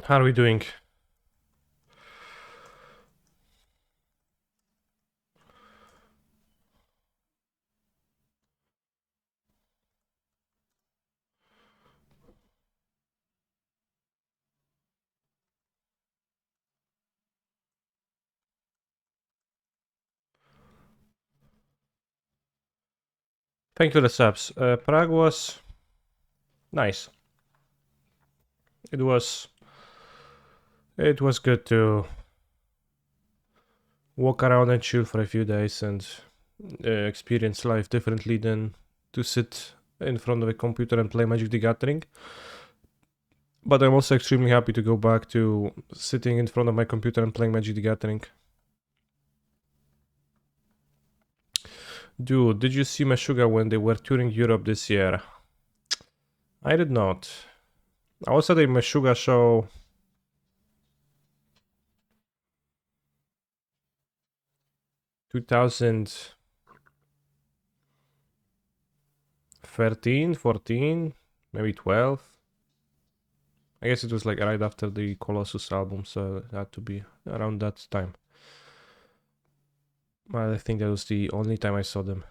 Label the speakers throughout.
Speaker 1: How are we doing? Thank you for the subs. Prague was nice. It was good to walk around and chill for a few days and experience life differently than to sit in front of a computer and play Magic the Gathering. But I'm also extremely happy to go back to sitting in front of my computer and playing Magic the Gathering. Dude, did you see Meshuggah when they were touring Europe this year? I did not. I was at a Meshuggah show 2013, 14, maybe 12. I guess it was like right after the Colossus album, so it had to be around that time. I think that was the only time I saw them.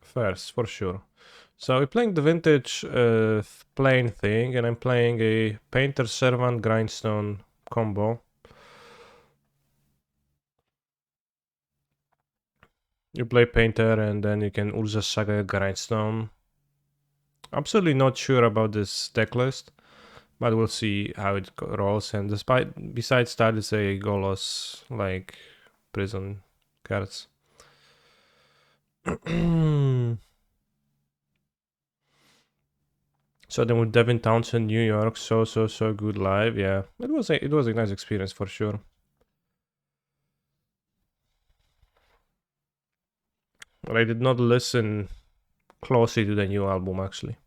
Speaker 1: First, for sure. So we're playing the vintage plane thing, and I'm playing a Painter Servant Grindstone combo. You play Painter, and then you can Urza Saga Grindstone. Absolutely not sure about this deck list, but we'll see how it rolls. And besides that, it's a Golos like prison cards. So then with Devin Townsend, New York, so good live. Yeah, it was a nice experience for sure. But I did not listen closely to the new album actually.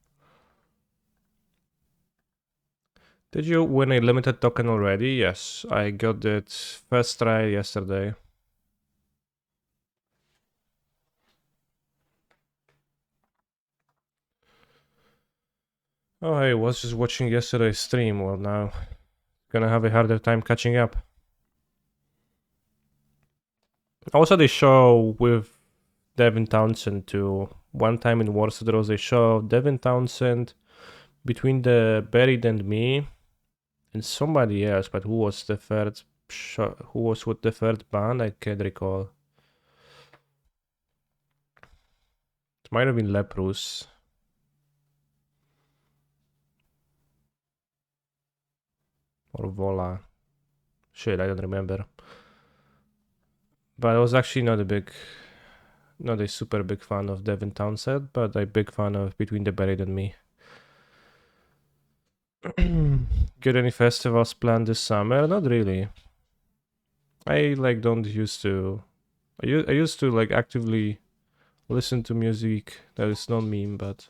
Speaker 1: Did you win a limited token already? Yes, I got it first try yesterday. Oh, I was just watching yesterday's stream. Well, now gonna have a harder time catching up. I was at a show with Devin Townsend too. One time in Warsaw, there was a show of Devin Townsend between the Buried and Me and somebody else, but who was the third show, who was with the third band? I can't recall. It might have been Leprous. Or Vola. Shit, I don't remember. But I was actually not a super big fan of Devin Townsend, but a big fan of Between the Buried and Me. Got any festivals planned this summer? Not really. I like don't used to. I used to like actively listen to music that is not meme, but.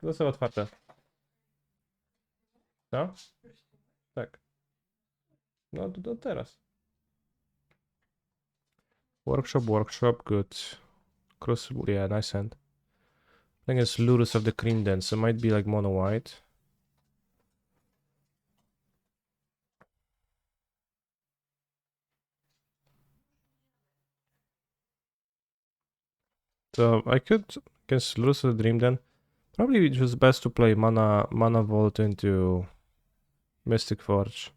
Speaker 1: Został otwarte. No? Tak. No to teraz. Workshop, good. Crucible, yeah, nice hand. I think it's Ludus of the Cream Den, so it might be like mono white. So I could against Ludus of the Dream Den. Probably it was best to play mana Vault into Mystic Forge.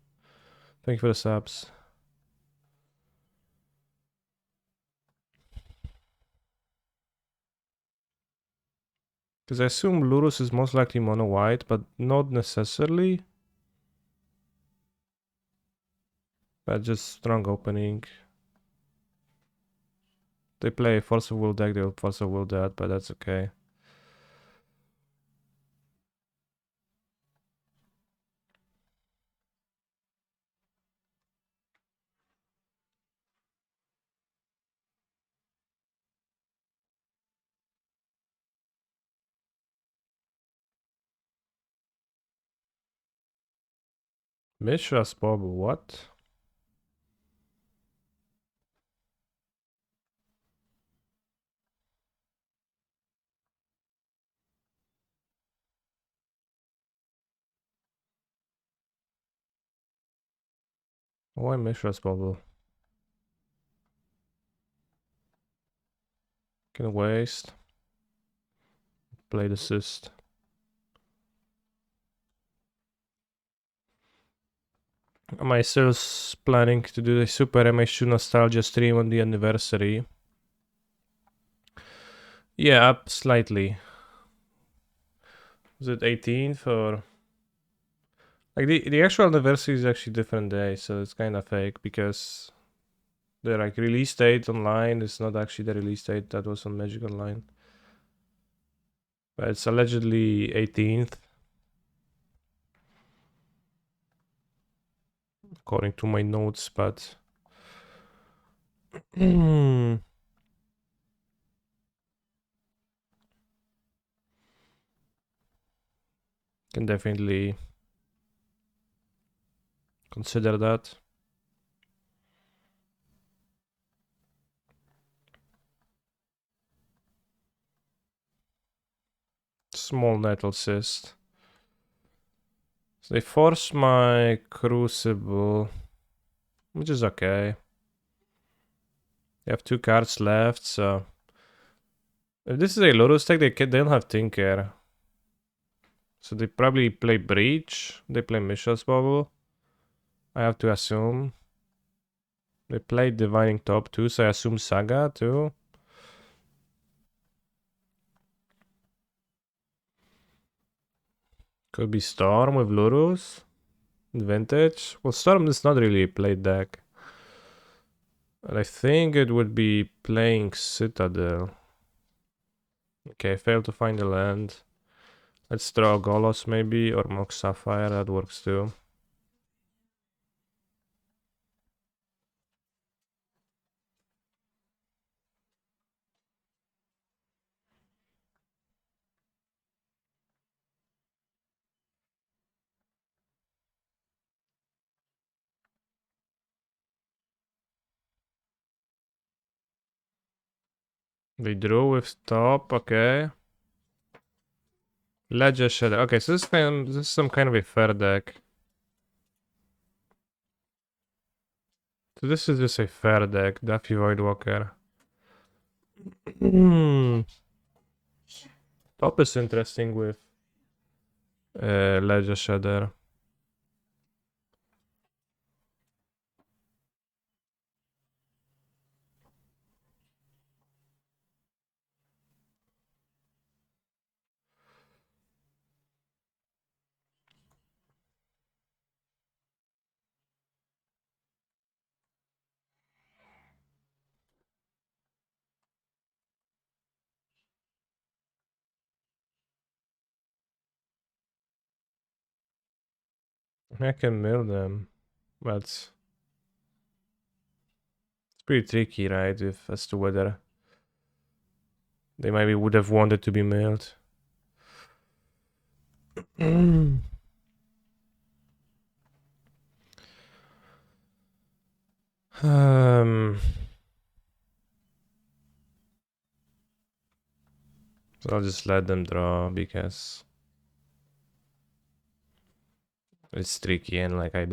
Speaker 1: Thank you for the subs. Because I assume Lurus is most likely mono white, but not necessarily. But just strong opening. They play Force of Will deck, they'll Force of Will that, but that's okay. Mishra's bubble, what? Why Mishra's bubble? Can waste. Play the assist. Am I still planning to do the Super MH2 nostalgia stream on the anniversary? Yeah, up slightly. Was it 18th or? Like the actual anniversary is actually different day, so it's kind of fake because the like release date online is not actually the release date that was on Magic Online. But it's allegedly 18th. According to my notes, but can definitely consider that. Small nettle cyst. So they force my Crucible, which is okay. They have 2 cards left, so if this is a Lotus deck, they don't have Tinker. So they probably play Breach. They play Mishra's Bubble. I have to assume. They play Divining Top too, so I assume Saga too. Could be Storm with Lurus. Vintage. Well, Storm is not really a played deck. And I think it would be playing Citadel. Okay, failed to find a land. Let's draw Golos maybe, or Mox Sapphire, that works too. They drew with top, okay. Ledger Shadow. Okay, so this is some kind of a fair deck. So this is just a fair deck, Daffy Voidwalker. Top is interesting with Ledger Shader. I can mill them, but it's pretty tricky, right? If as to whether they maybe would have wanted to be milled. um, so I'll just let them draw because it's tricky and like I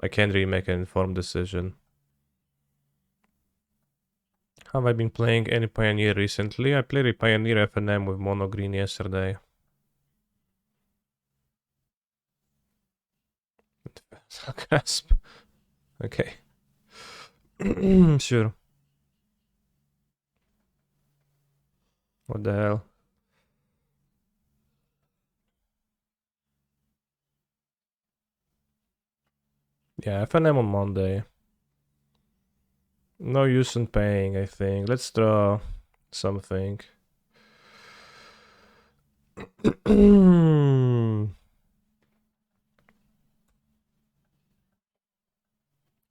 Speaker 1: can't really make an informed decision. Have I been playing any Pioneer recently? I played a Pioneer FNM with Mono Green yesterday. Grasp. Okay. Sure. What the hell? Yeah, FNM on Monday. No use in paying, I think. Let's draw something.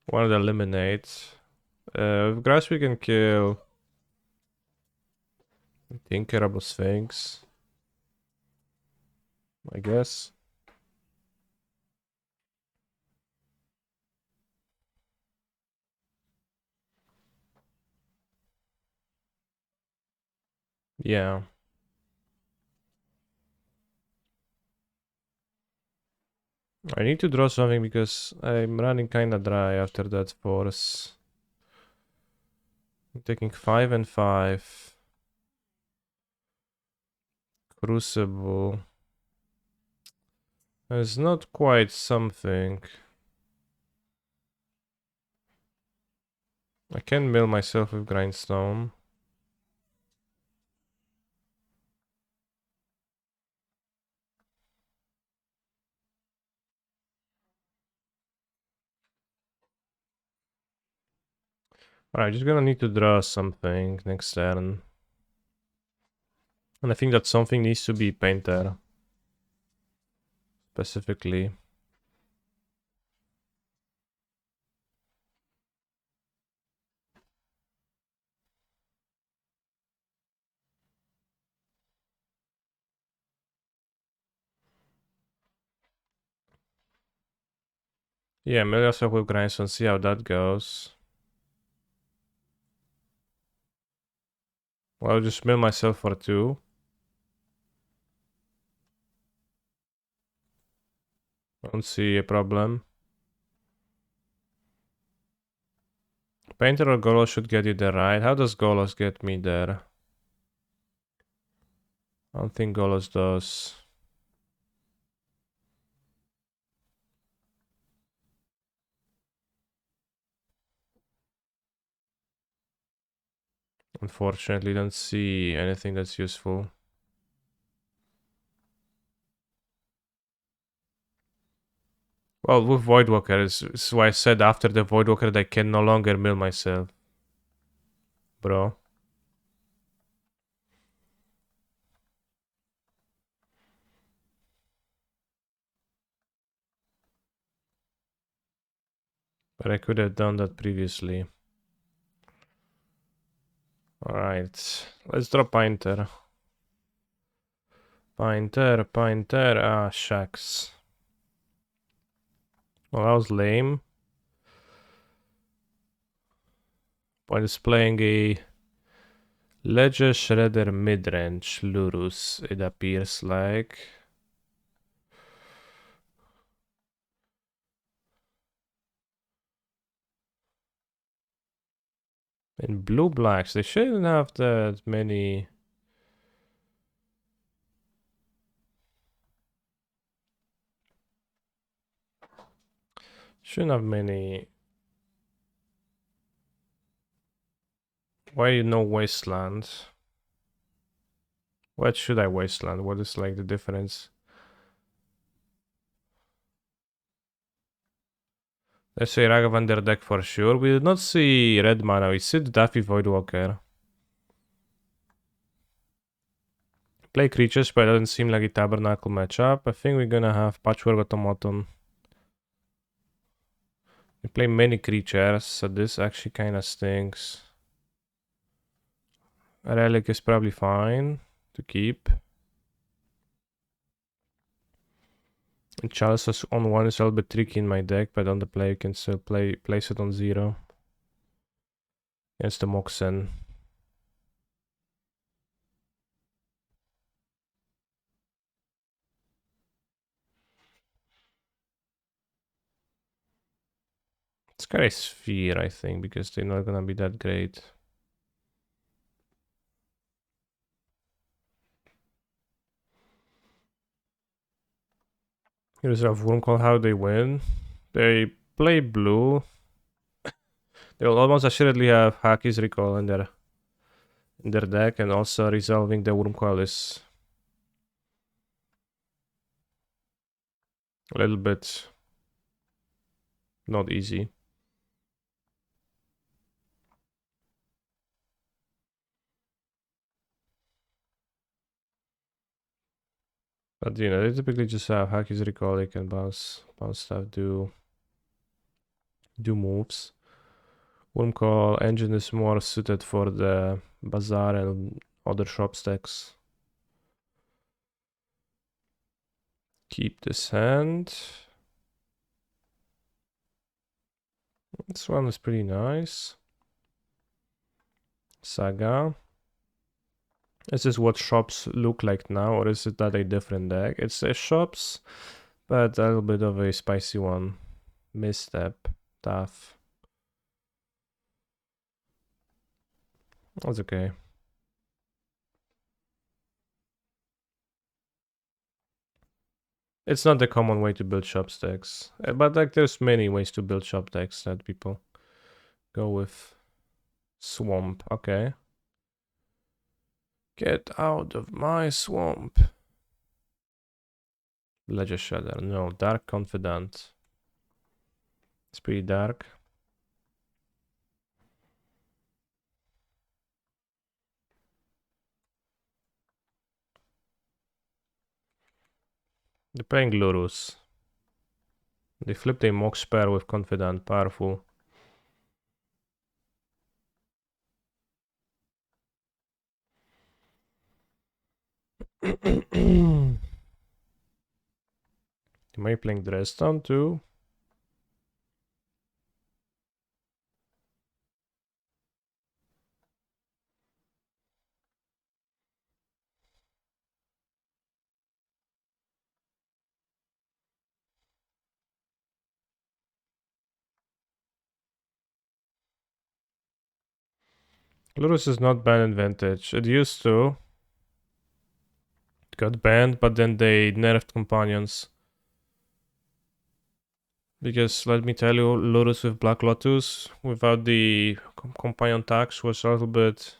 Speaker 1: One of the eliminates. With grass we can kill Tinkerable Sphinx, I guess. Yeah. I need to draw something because I'm running kinda dry after that force. I'm taking 5 and 5. Crucible. It's not quite something. I can mill myself with grindstone. Alright, just gonna need to draw something next turn. And I think that something needs to be painter. Specifically. Yeah, mill yourself with grindstone, see how that goes. Well, I'll just mill myself for 2. Don't see a problem. Painter or Golos should get you there, right? How does Golos get me there? I don't think Golos does. Unfortunately, don't see anything that's useful. Well, with Voidwalker, this is why I said after the Voidwalker that I can no longer mill myself. Bro. But I could have done that previously. Alright, let's draw Painter. Painter, ah, shucks. Well, that was lame. Point is playing a Ledger Shredder midrange Lurus, it appears like. In blue blacks, they shouldn't have that many. Shouldn't have many. Why no wasteland? What should I wasteland? What is like the difference? Let's say Ragavander deck for sure. We did not see red mana, we see the Daffy Voidwalker. Play creatures, but it doesn't seem like a Tabernacle matchup. I think we're gonna have Patchwork Automaton. We play many creatures, so this actually kinda stinks. A Relic is probably fine to keep. And Chalice on 1 is a little bit tricky in my deck, but on the play you can still place it on 0. Against the Moxen. It's kind of Sphere, I think, because they're not gonna be that great. Here's a Wurmcoil, how they win. They play blue. They will almost assuredly have Haki's Recall in their deck, and also resolving the Wurmcoil is a little bit not easy. But you know, they typically just have Haki's Recall, they can bounce stuff, do moves. Wurmcoil Engine is more suited for the Bazaar and other shop stacks. Keep this hand. This one is pretty nice. Saga. Is this what shops look like now, or is it that a different deck? It's a shops, but a little bit of a spicy one. Misstep. Tough. That's okay. It's not the common way to build shop decks, but like there's many ways to build shop decks that people go with. Swamp, okay. Get out of my swamp. Ledger Shredder, no. Dark Confidant. It's pretty dark. They're playing Lurus. They flipped a Mox pair with Confidant, powerful. Am I playing Dresden too? Lurus is not banned in Vintage. It used to. It got banned, but then they nerfed companions. Because let me tell you, Lurus with Black Lotus without the companion tax was a little bit.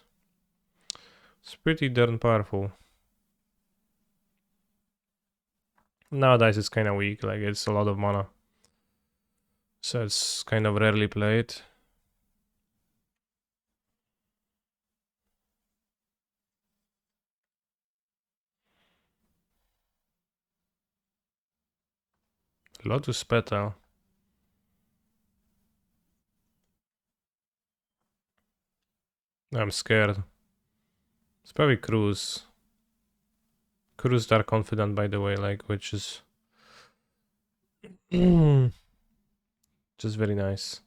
Speaker 1: It's pretty darn powerful. Nowadays it's kind of weak, like it's a lot of mana. So it's kind of rarely played. Lotus Petal. I'm scared. It's probably Cruise. Cruise Dark Confidant, by the way, like, which is just very nice.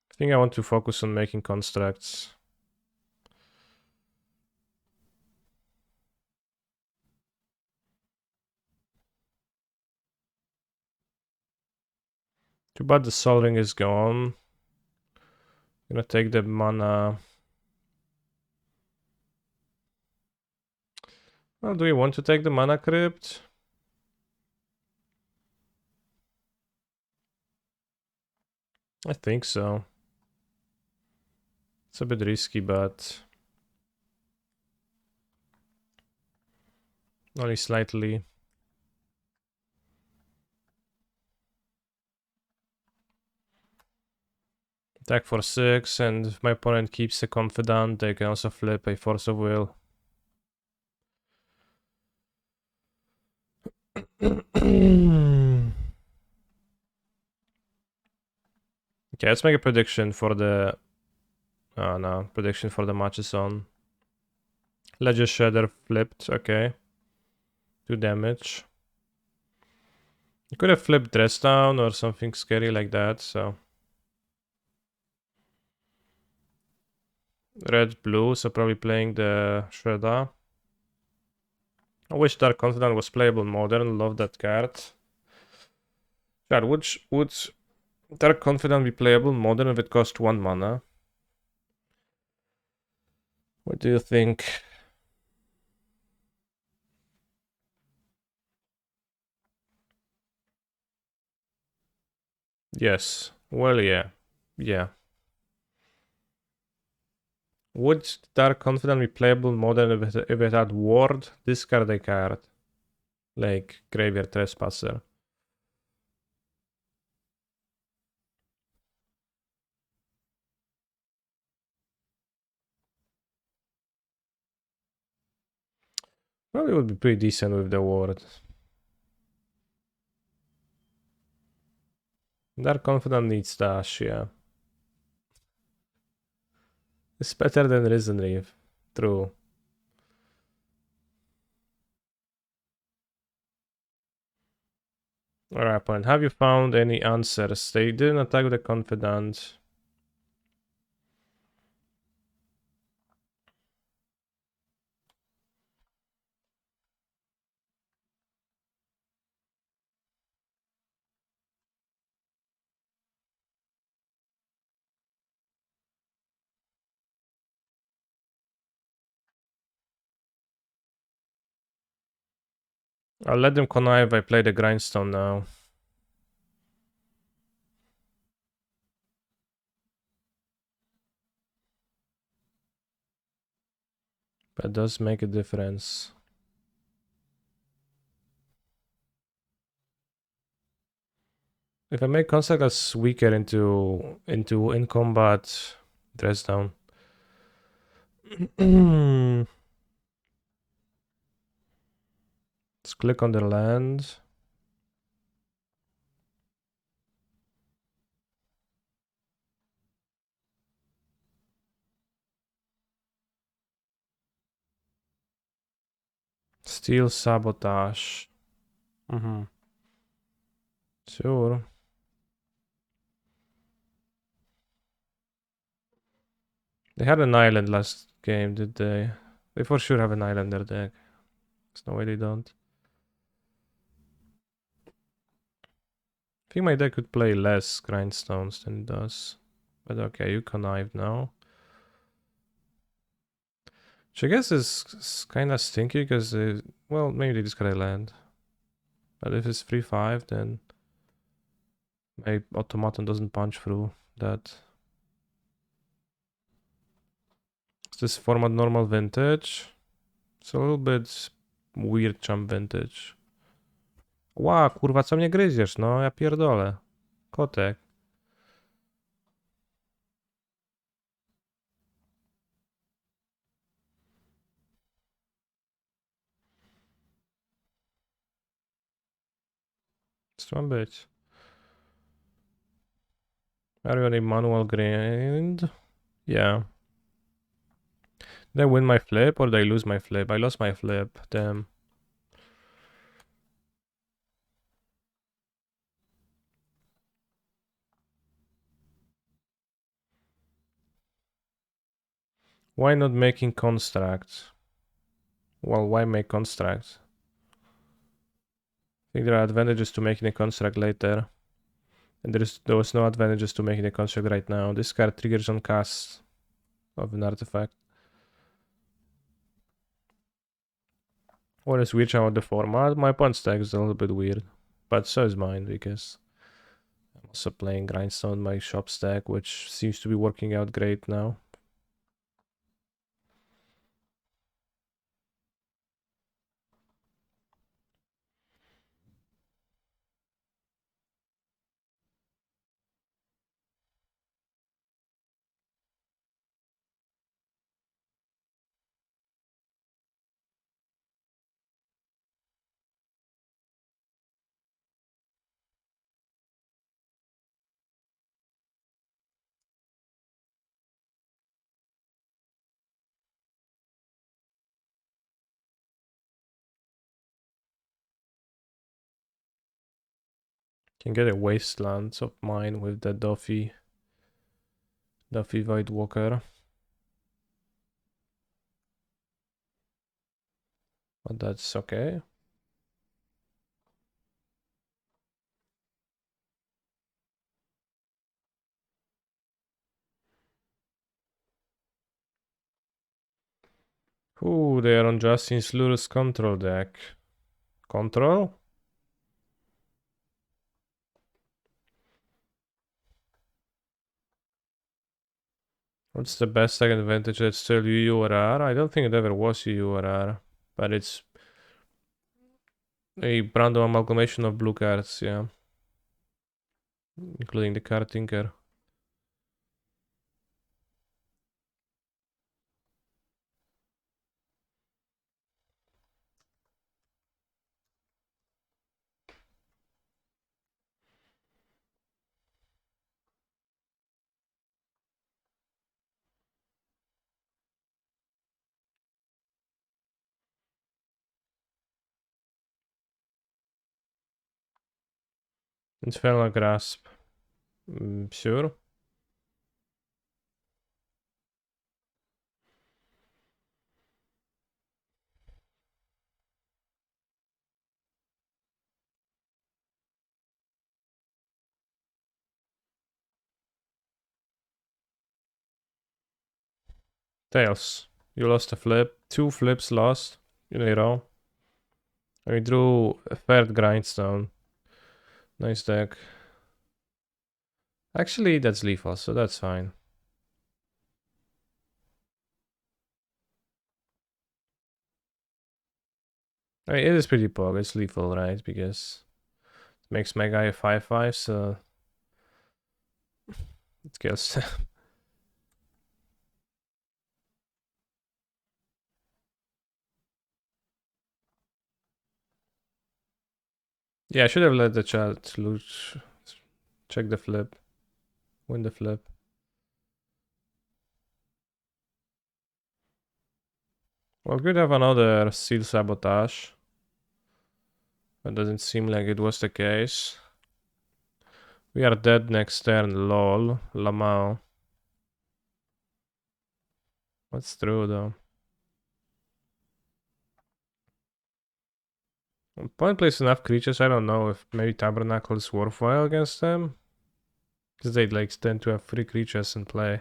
Speaker 1: I think I want to focus on making constructs. Too bad the Sol Ring is gone. Gonna take the mana. Well, do we want to take the Mana Crypt? I think so. It's a bit risky, but only slightly. Attack for 6, and if my opponent keeps a Confidant, they can also flip a Force of Will. Okay, let's make a prediction for the... Oh no, prediction for the matches on. Ledger Shredder flipped, okay. 2 damage. You could have flipped Dress Down or something scary like that, so... Red, blue, so probably playing the Shredder. I wish Dark Confidant was playable modern, love that card. God, would Dark Confidant be playable modern if it cost 1 mana? What do you think? Yes. Well, yeah. Yeah. Would Dark Confidant be playable modern if it had Ward? Discard a card. Like Graveyard Trespasser. Probably would be pretty decent with the Ward. Dark Confidant needs Dash, yeah. It's better than Risen Reef. True. Alright, point. Have you found any answers? They didn't attack the confidant. I'll let them connive. I play the grindstone now. That does make a difference. If I make construct that's weaker into in combat, dress down. Let's click on the land. Steel sabotage. Sure. They had an island last game, did they? They for sure have an islander deck. There's no way they don't. I think my deck could play less grindstones than it does. But okay, you connive now. Which I guess is kind of stinky because, well, maybe they discard a land. But if it's 3-5, then my automaton doesn't punch through that. Is this format normal vintage? It's a little bit weird champ vintage. Ła, kurwa, co mnie gryziesz, no? Ja pierdolę. Kotek. Co ma być? Are you on a manual grind? Yeah. Did I win my flip or did I lose my flip? I lost my flip. Damn. Why not making constructs? Well, why make constructs? I think there are advantages to making a construct later. And there was no advantages to making a construct right now. This card triggers on cast of an artifact. What is weird about the format? My opponent's deck is a little bit weird. But so is mine because I'm also playing Grindstone, my shop stack, which seems to be working out great now. Can get a Wastelands of mine with the Duffy Void Walker. But that's okay. Ooh, they are on Justin Slur's control deck. Control? What's the best second advantage that's still UURR? I don't think it ever was UURR, but it's a random amalgamation of blue cards, yeah. Including the card Tinker. Infernal Grasp. Sure. Tails. You lost a flip. 2 flips lost in a row. I drew a third grindstone. Nice deck. Actually, that's lethal, so that's fine. I mean, it is pretty pog. It's lethal, right? Because it makes my guy a 5/5, so it kills. Yeah, I should have let the chat check the flip. Win the flip. Well, good to have another Seal Sabotage. That doesn't seem like it was the case. We are dead next turn, lol. Lamau. That's true, though. Point plays enough creatures, I don't know if maybe Tabernacle is worthwhile against them. Because they like tend to have 3 creatures in play.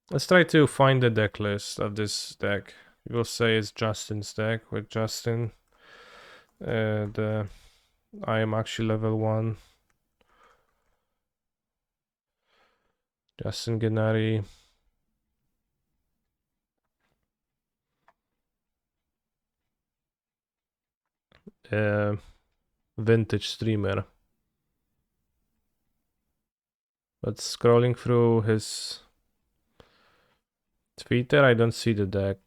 Speaker 1: Let's try to find the deck list of this deck. You will say it's Justin's deck with Justin. I am actually level 1. Justin Gennari. Vintage streamer. But scrolling through his Twitter, I don't see the deck.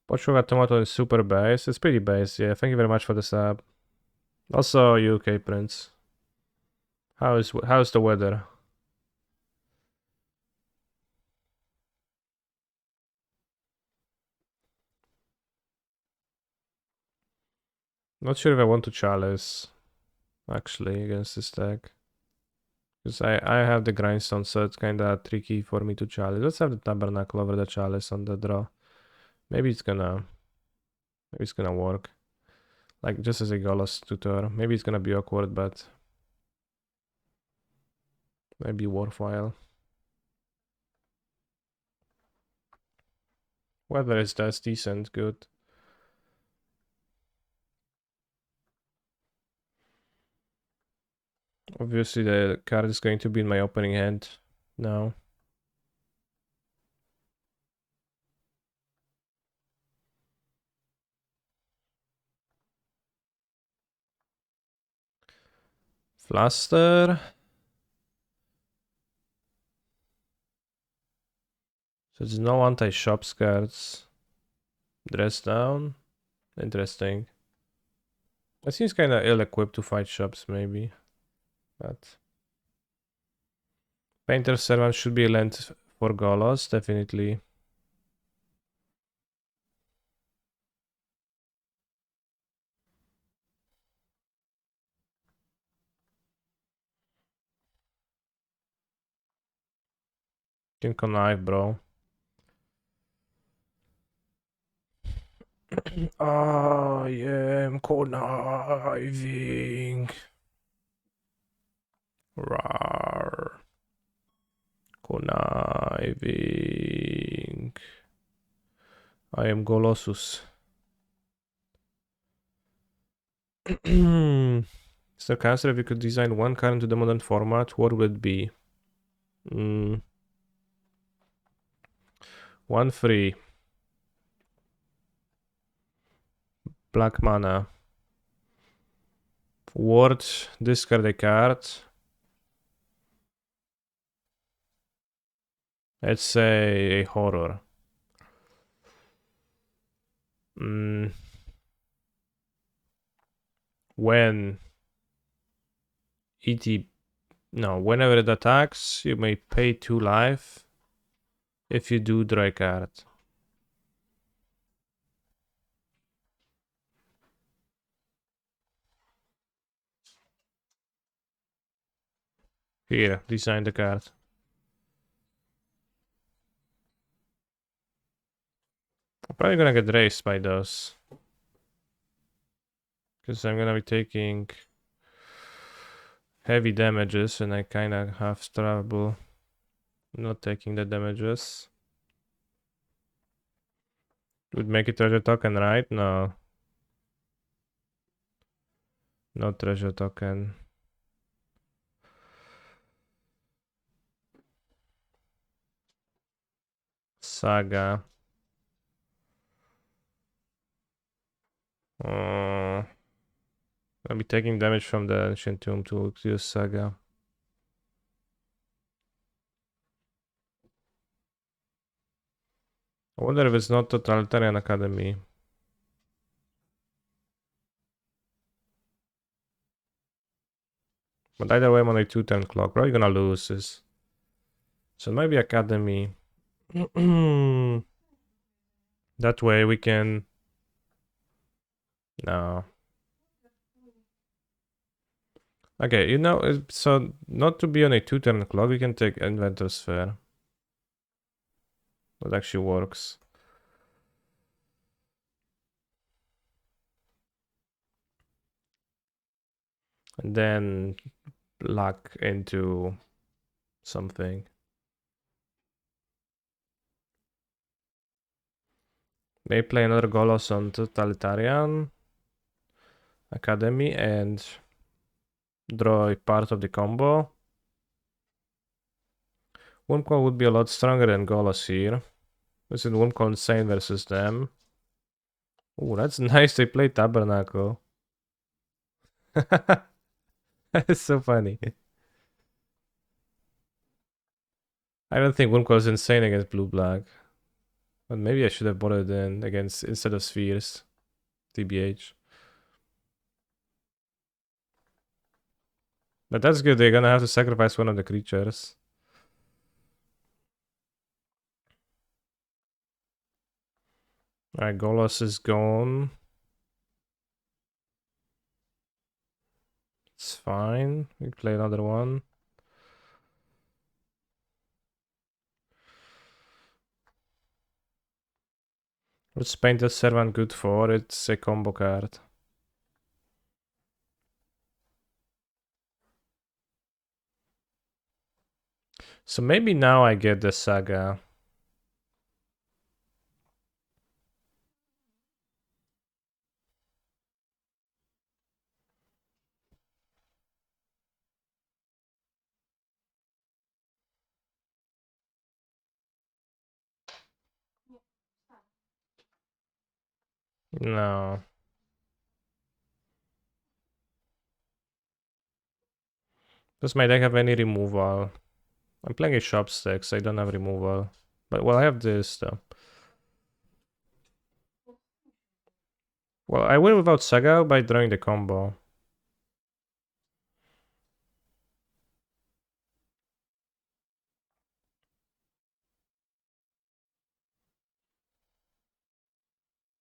Speaker 1: Pochuga Tomato is super base. It's pretty base, yeah. Thank you very much for the sub. Also, UK Prince. How's the weather? Not sure if I want to chalice actually against this deck. Because I have the grindstone, so it's kinda tricky for me to chalice. Let's have the tabernacle over the chalice on the draw. Maybe it's gonna work. Like just as a Golos tutor. Maybe it's gonna be awkward, but maybe worthwhile. Weather is that's decent, good. Obviously the card is going to be in my opening hand now. Fluster. So there's no anti-shops cards. Dress down. Interesting. It seems kind of ill-equipped to fight shops, maybe. But Painter's Servant should be a land for Golos, definitely. Can connive, bro. I am conniving. Rawr. Conniving. I am Golosus. Mr. Cancer, if you could design one card into the modern format, what would it be? 1/3. Black mana. Ward, discard a card. Let's say a horror. When whenever it attacks, you may pay 2 life. If you do, draw a card. Here, design the card. I'm probably gonna get raced by those. Because I'm gonna be taking heavy damages and I kinda have trouble not taking the damages. Would make it treasure token, right? No. No treasure token. Saga. I'll be taking damage from the Ancient Tomb to use Saga. I wonder if it's not Totalitarian Academy. But either way, I'm on a 2-turn clock. Probably gonna lose this. So maybe Academy. That way we can... No. Okay, you know, so not to be on a 2-turn clock, we can take Inventor Sphere. That actually works. And then luck into something. May play another Golos on Totalitarian Academy and draw a part of the combo. Wurmcoil would be a lot stronger than Golos here. This is Wurmcoil Insane versus them. Oh, that's nice. They play Tabernacle. That's so funny. I don't think Wurmcoil is insane against blue-black. But maybe I should have bought it in against instead of spheres. TBH. But that's good. They're gonna have to sacrifice one of the creatures. Alright, Golos is gone. It's fine. We play another one. What's Painted Servant good for? It's a combo card. So maybe now I get the Saga. No. Does my deck have any removal? I'm playing a shop stack, so I don't have removal. But well, I have this though. Well, I win without Saga by drawing the combo.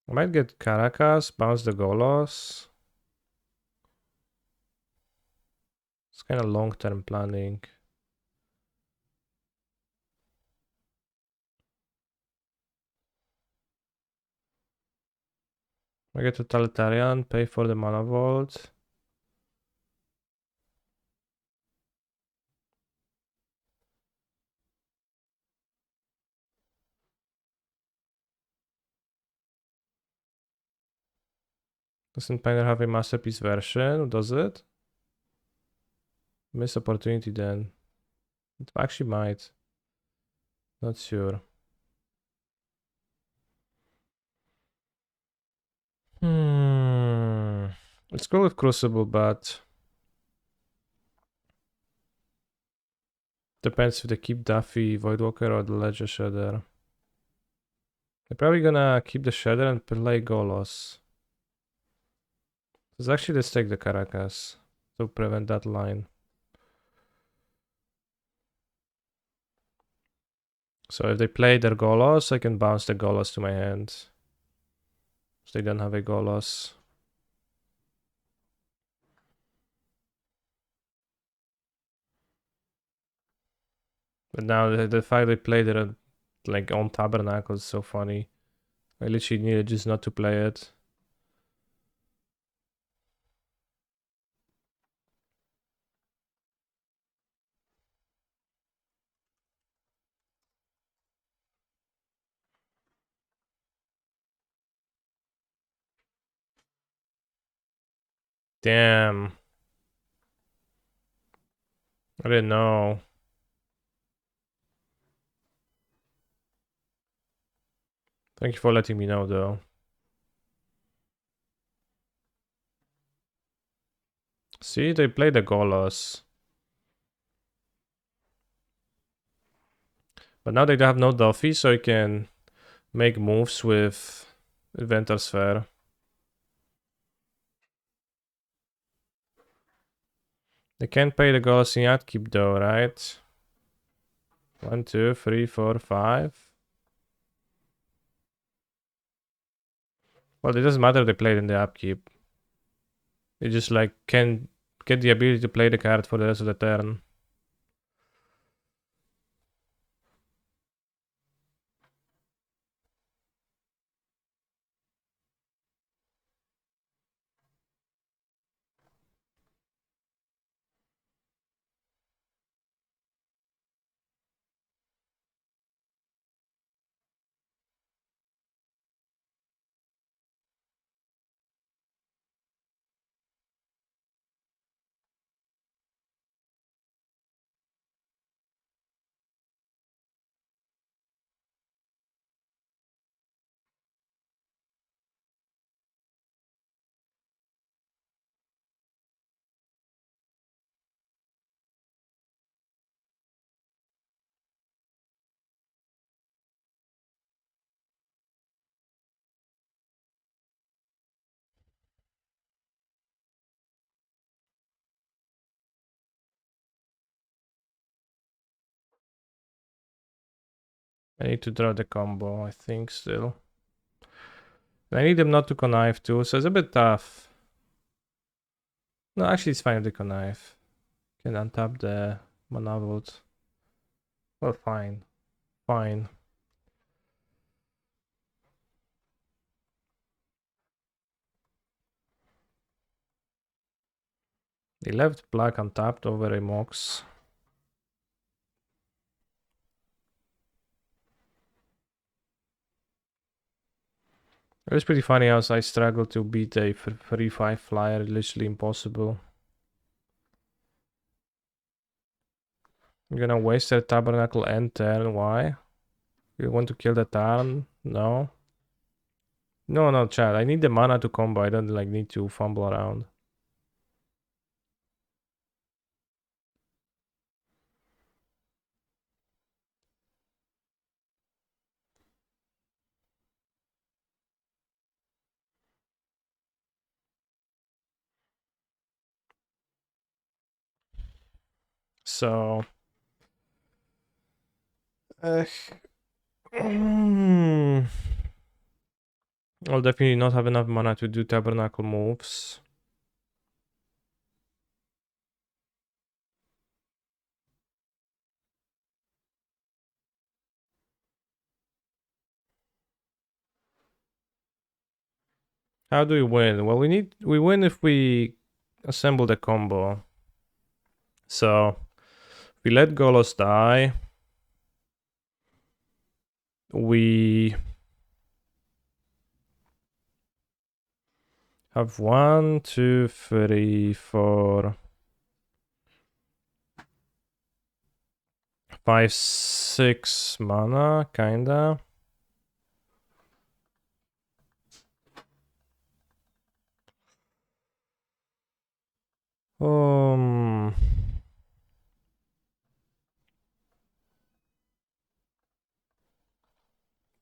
Speaker 1: I might get Caracas, bounce the Golos. It's kind of long-term planning. I get Totalitarian, pay for the Mana Vault. Doesn't Painter have a Masterpiece version? Does it? Miss opportunity then. It actually might. Not sure. Let's go with Crucible, but depends if they keep Duffy, Voidwalker, or the Ledger Shredder. They're probably gonna keep the Shredder and play Golos. Let's actually just take the Caracas to prevent that line. So if they play their Golos, I can bounce the Golos to my hand. So they don't have a Golos. But now the fact they played it like on Tabernacle is so funny. I literally needed just not to play it. Damn. I didn't know. Thank you for letting me know though. See, they play the Golos. But now they have no Duffy, so you can make moves with Inventor Sphere. They can't pay the Golos in Upkeep though, right? 1, 2, 3, 4, 5. Well, it doesn't matter if they played in the Upkeep. They just like can get the ability to play the card for the rest of the turn. I need to draw the combo, I think, still. I need them not to connive too, so it's a bit tough. No, actually it's fine if they connive. Can untap the mana vault. Well, fine. Fine. They left black untapped over a Mox. It was pretty funny how I struggled to beat a 3-5 flyer, literally impossible. I'm gonna waste their Tabernacle and turn, why? You want to kill the Tarn? No. No, Chad, I need the mana to combo, I don't like need to fumble around. So... I'll definitely not have enough mana to do Tabernacle moves. How do we win? Well, we win if we assemble the combo. So we let Golos die. We have 1, 2, 3, 4, 5, 6 mana, kinda.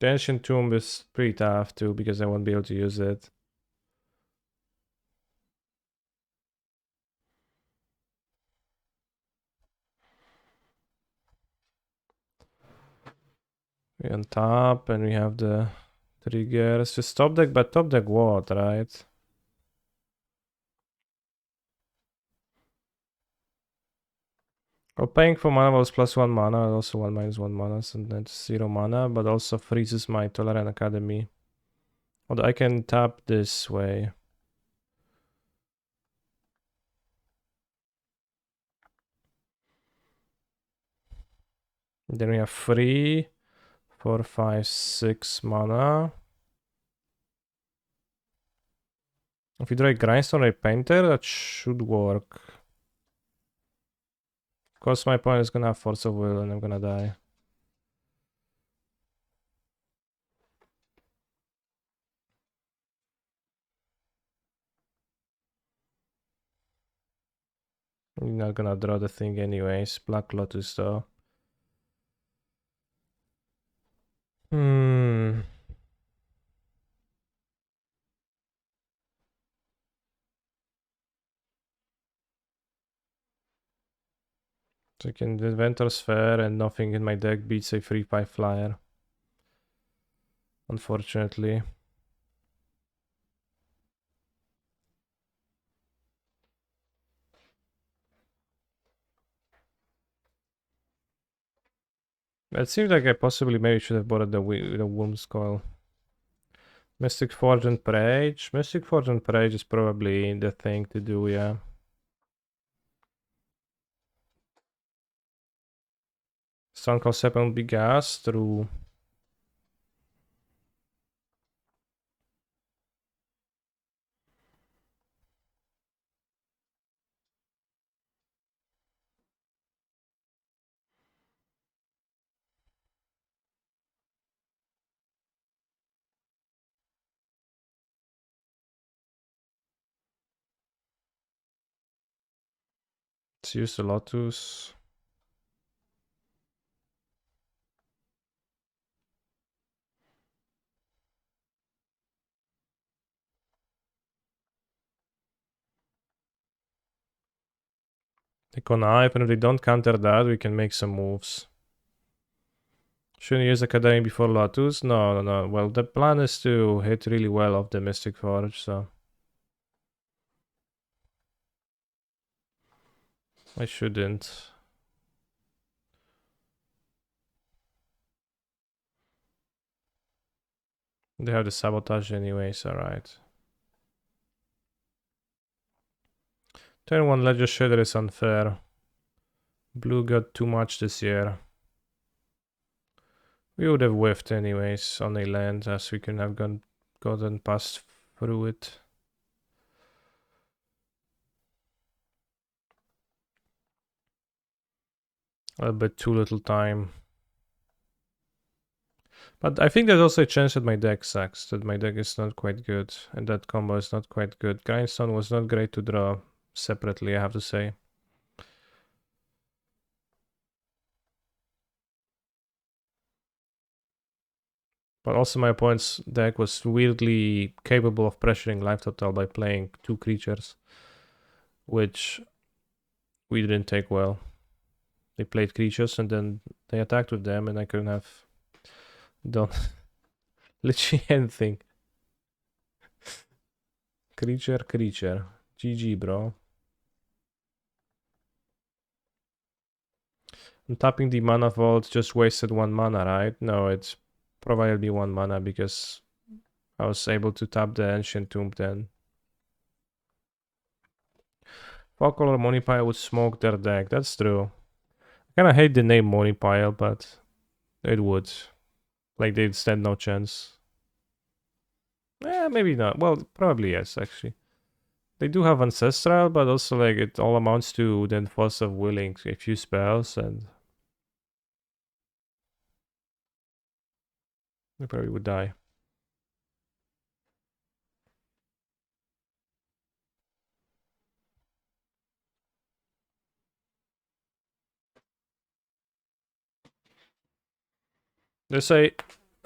Speaker 1: The Ancient Tomb is pretty tough too because I won't be able to use it. We on top and we have the triggers. Just top deck, but top deck what, right? Well, paying for mana was +1 mana, also 1 -1 mana, so that's 0 mana, but also freezes my Tolerant Academy. Although I can tap this way. Then we have 3, 4, 5, 6 mana. If you draw a Grindstone or a Painter, that should work. Of course, my opponent is gonna have Force of Will and I'm gonna die. You're not gonna draw the thing anyways. Black Lotus though. Hmm. So I can Inventor Sphere and nothing in my deck beats a 3/5 flyer. Unfortunately. It seems like I possibly maybe should have bought the Wurm's Coil. Mystic Forge and Parage. Mystic Forge and Parage is probably the thing to do, yeah. Stonecoil Seven will be gas through. Let's use the Lotus. They connive, and if they don't counter that, we can make some moves. Shouldn't use Academy before Lotus? No. Well, the plan is to hit really well off the Mystic Forge, so. I shouldn't. They have the Sabotage anyways, alright. Turn 1 Ledger Shader is unfair. Blue got too much this year. We would have whiffed anyways on a land, as we couldn't have gotten past through it. A bit too little time. But I think there's also a chance that my deck sucks, that my deck is not quite good, and that combo is not quite good. Grindstone was not great to draw separately, I have to say. But also my opponent's deck was weirdly capable of pressuring life total by playing 2 creatures, which we didn't take well. They played creatures and then they attacked with them, and I couldn't have done literally anything. Creature. GG, bro. And tapping the Mana Vault just wasted 1 mana, right? No, it's provided me 1 mana because I was able to tap the Ancient Tomb then. Focal or Monipile would smoke their deck, that's true. I kinda hate the name Monipile, but it would. Like, they'd stand no chance. Maybe not. Well, probably yes, actually. They do have Ancestral, but also, like, it all amounts to then Force of Willing a few spells, and they probably would die. There's a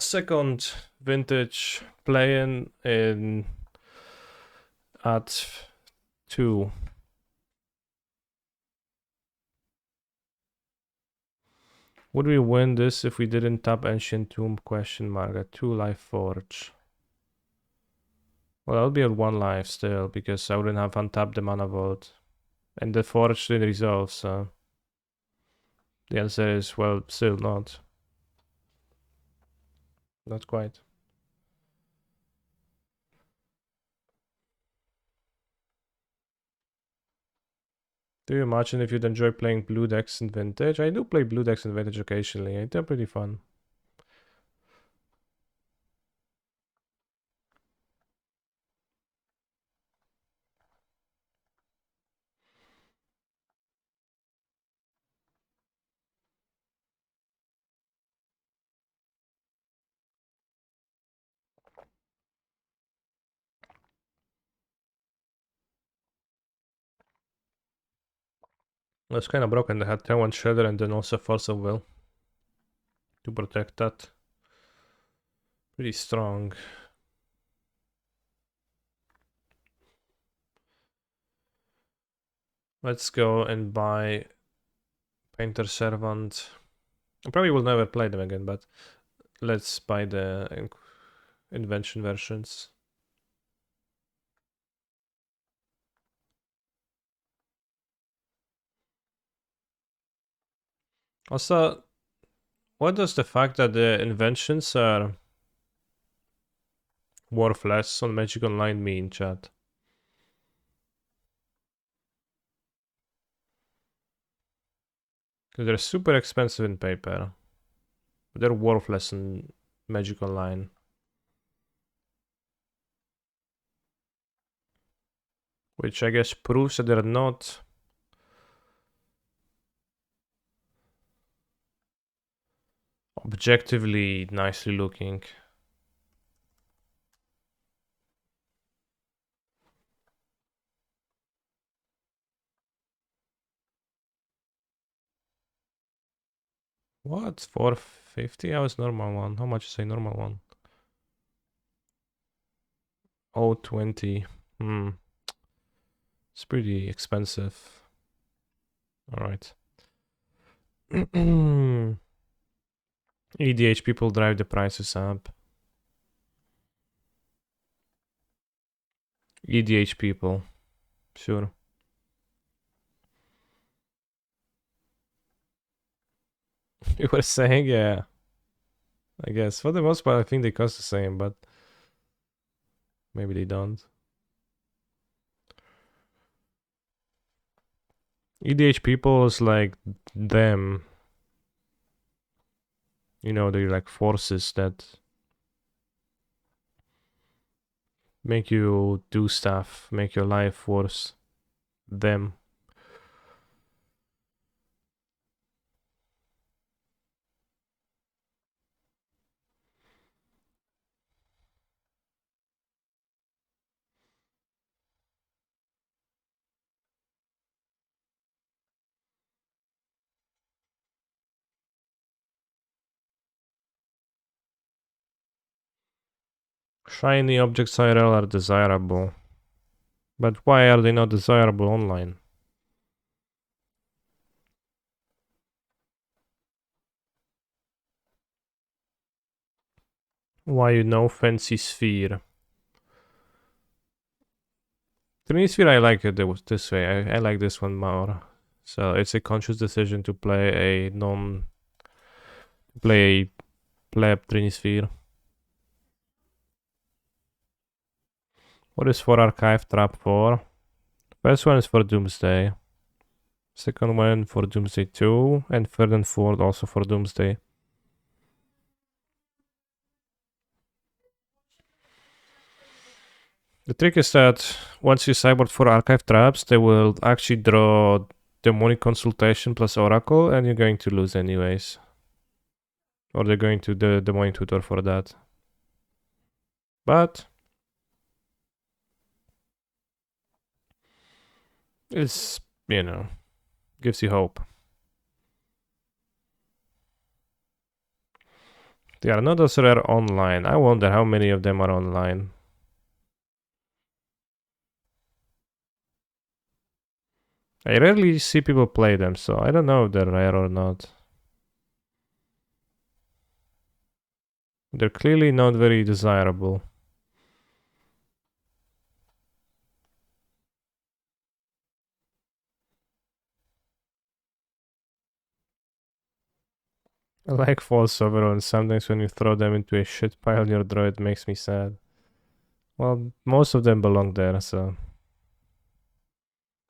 Speaker 1: second vintage play-in at 2. Would we win this if we didn't tap Ancient Tomb? Question mark. At 2 life Forge. Well, I'll be at 1 life still because I wouldn't have untapped the Mana Vault. And the Forge didn't resolve, so. The answer is, well, still not. Not quite. Do you imagine if you'd enjoy playing Blue Decks and Vintage? I do play Blue Decks and Vintage occasionally. They're pretty fun. It was kind of broken. They had 10-1 Shredder and then also Force of Will to protect that. Pretty strong. Let's go and buy Painter Servant. I probably will never play them again, but let's buy the invention versions. Also, what does the fact that the inventions are worthless on Magic Online mean, chat? Because they're super expensive in paper. But they're worthless in Magic Online. Which I guess proves that they're not objectively nicely looking. What? 450? I was normal one. How much is a normal one? Oh, 20. It's pretty expensive. Alright. EDH people drive the prices up. EDH people. Sure. You were saying, yeah. I guess. For the most part, I think they cost the same, but maybe they don't. EDH people is like them. You know, they're like forces that make you do stuff, make your life worse. Them. Shiny objects IRL are desirable. But why are they not desirable online? Why you know Fancy Sphere? Trinisphere, I like it this way. I like this one more. So it's a conscious decision to play a play pleb Trinisphere. What is for Archive Trap for? First one is for Doomsday. Second one for Doomsday 2. And third and fourth also for Doomsday. The trick is that once you sideboard for Archive Traps, they will actually draw Demonic Consultation plus Oracle, and you're going to lose anyways. Or they're going to the Demonic Tutor for that. But it's, you know, gives you hope. They are not as rare online. I wonder how many of them are online. I rarely see people play them, so I don't know if they're rare or not. They're clearly not very desirable. I like false overrun. Sometimes when you throw them into a shit pile, your droid makes me sad. Well, most of them belong there, so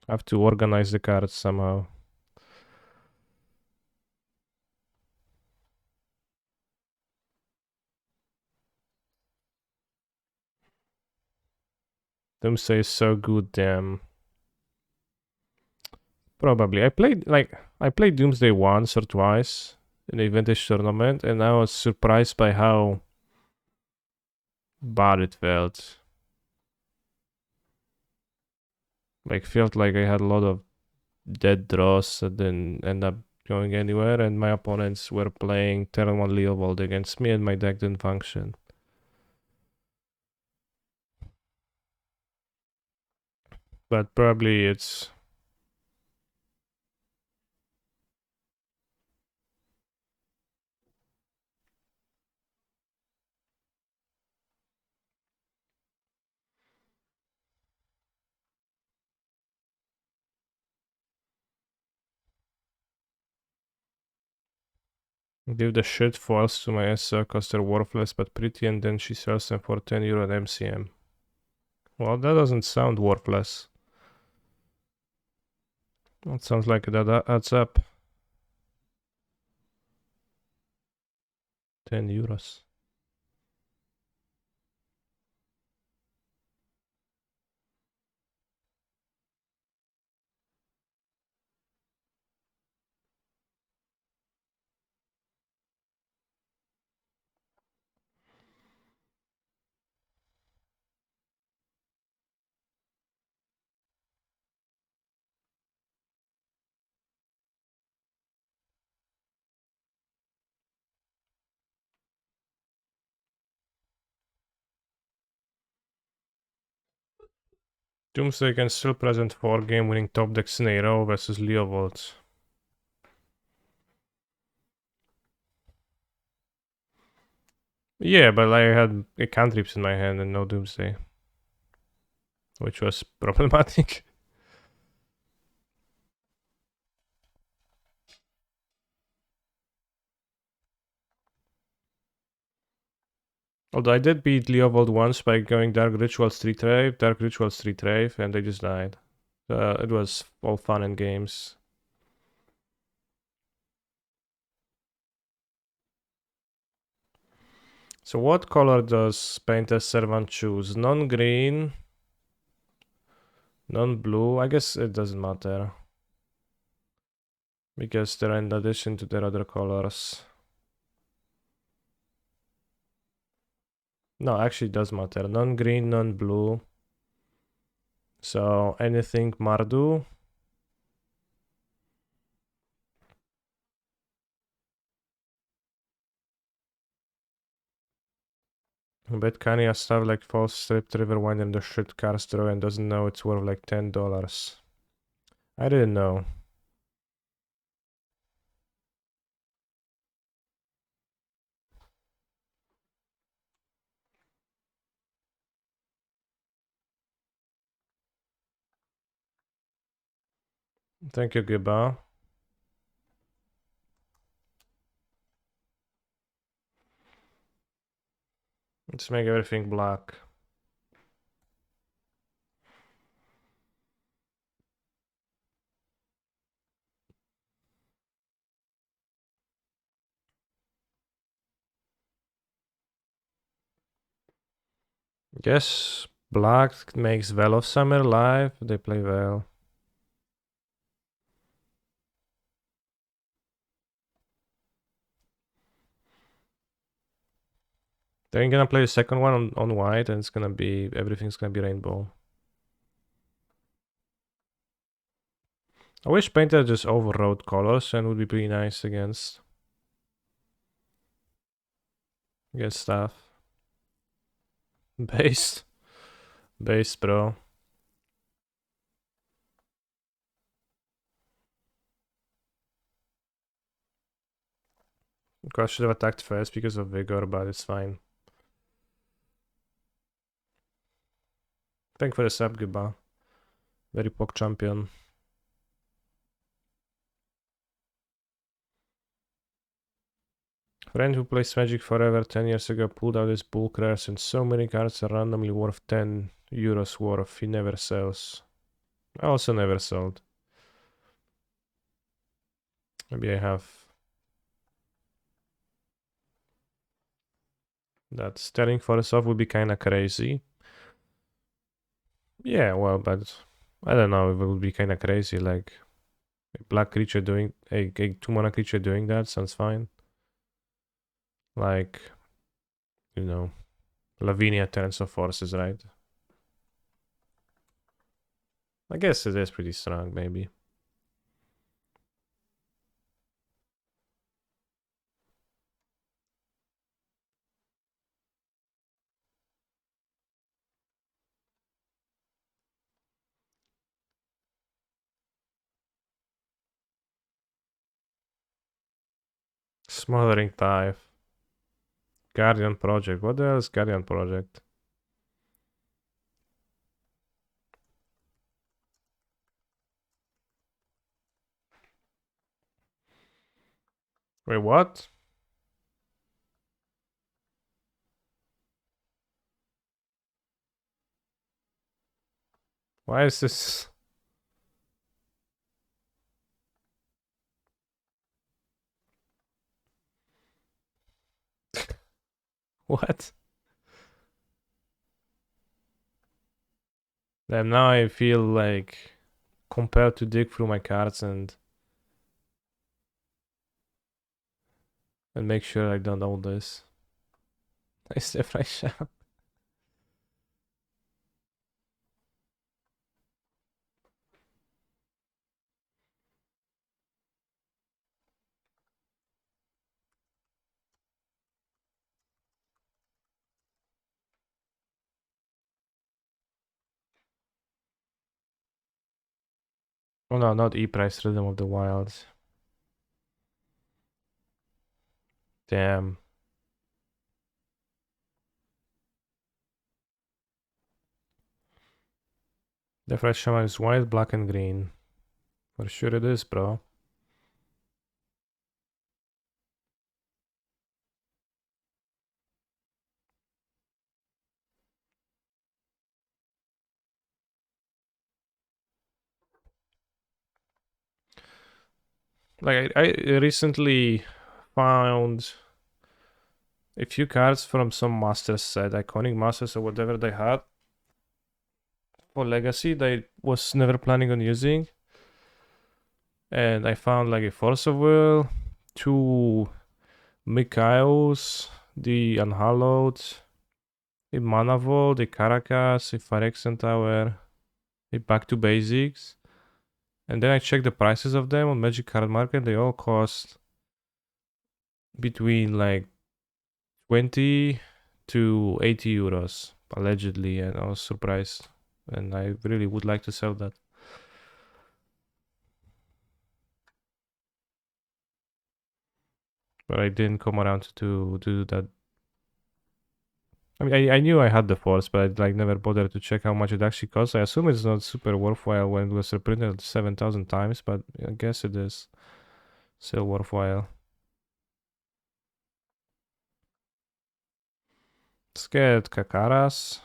Speaker 1: I have to organize the cards somehow. Doomsday is so good, damn. Probably. I played Doomsday once or twice in a vintage tournament, and I was surprised by how bad it felt. Like felt like I had a lot of dead draws that didn't end up going anywhere, and my opponents were playing turn 1 Leovold against me, and my deck didn't function. But probably it's give the shit foils to my SR cause they're worthless but pretty, and then she sells them for 10 euro at MCM. Well, that doesn't sound worthless. That sounds like that adds up. 10 euros. Doomsday can still present 4 game winning top decks in a row versus Leovold. Yeah, but I had a cantrips in my hand and no Doomsday, which was problematic. Although I did beat Leovold once by going Dark Ritual Street Rave, and they just died. It was all fun and games. So what color does Painter Servant choose? Non-green, non-blue. I guess it doesn't matter, because they're in addition to their other colors. No, actually it does matter. Non-green, non-blue. So anything Mardu. Bet Kanye has stuff like false stripped Riverwind and the shit cars throw and doesn't know it's worth like $10. I didn't know. Thank you, Giba. Let's make everything black. Guess black makes Well of Summer live. They play well. They're gonna play the second one on white, and it's gonna be everything's gonna be rainbow. I wish Painter just overrode colors and would be pretty nice against stuff. Based, bro. I should have attacked first because of Vigor, but it's fine. Thank for the sub, Giba. Very poke champion. Friend who plays Magic forever 10 years ago pulled out his bulk rares and so many cards are randomly worth 10 euros worth. He never sells. I also never sold. Maybe I have that. Staring for us off would be kinda crazy. Yeah, well, but I don't know if it would be kinda crazy, like a black creature doing a 2-mana creature doing that sounds fine. Like, you know, Lavinia turns of forces, right? I guess it is pretty strong, maybe. Smothering Tithe. Guardian Project. What the hell is Guardian Project? Wait, what? Why is this? What? Then now I feel like compelled to dig through my cards and make sure I don't own this. Nice fresh out. Oh no, not E-Price, Rhythm of the Wilds. Damn. The fresh shaman is white, black, and green. For sure it is, bro. Like I recently found a few cards from some masters set, iconic masters or whatever they had for Legacy that I was never planning on using. And I found like a Force of Will, 2 Mikhails, the Unhallowed, a Mana Vault, a Caracas, a Phyrexian Tower, a Back to Basics. And then I checked the prices of them on Magic Card Market. They all cost between like 20 to 80 euros, allegedly. And I was surprised. And I really would like to sell that. But I didn't come around to do that. I mean, I knew I had the Force, but I like never bothered to check how much it actually costs. I assume it's not super worthwhile when it was reprinted 7,000 times, but I guess it is still worthwhile. Let's get Kakaras.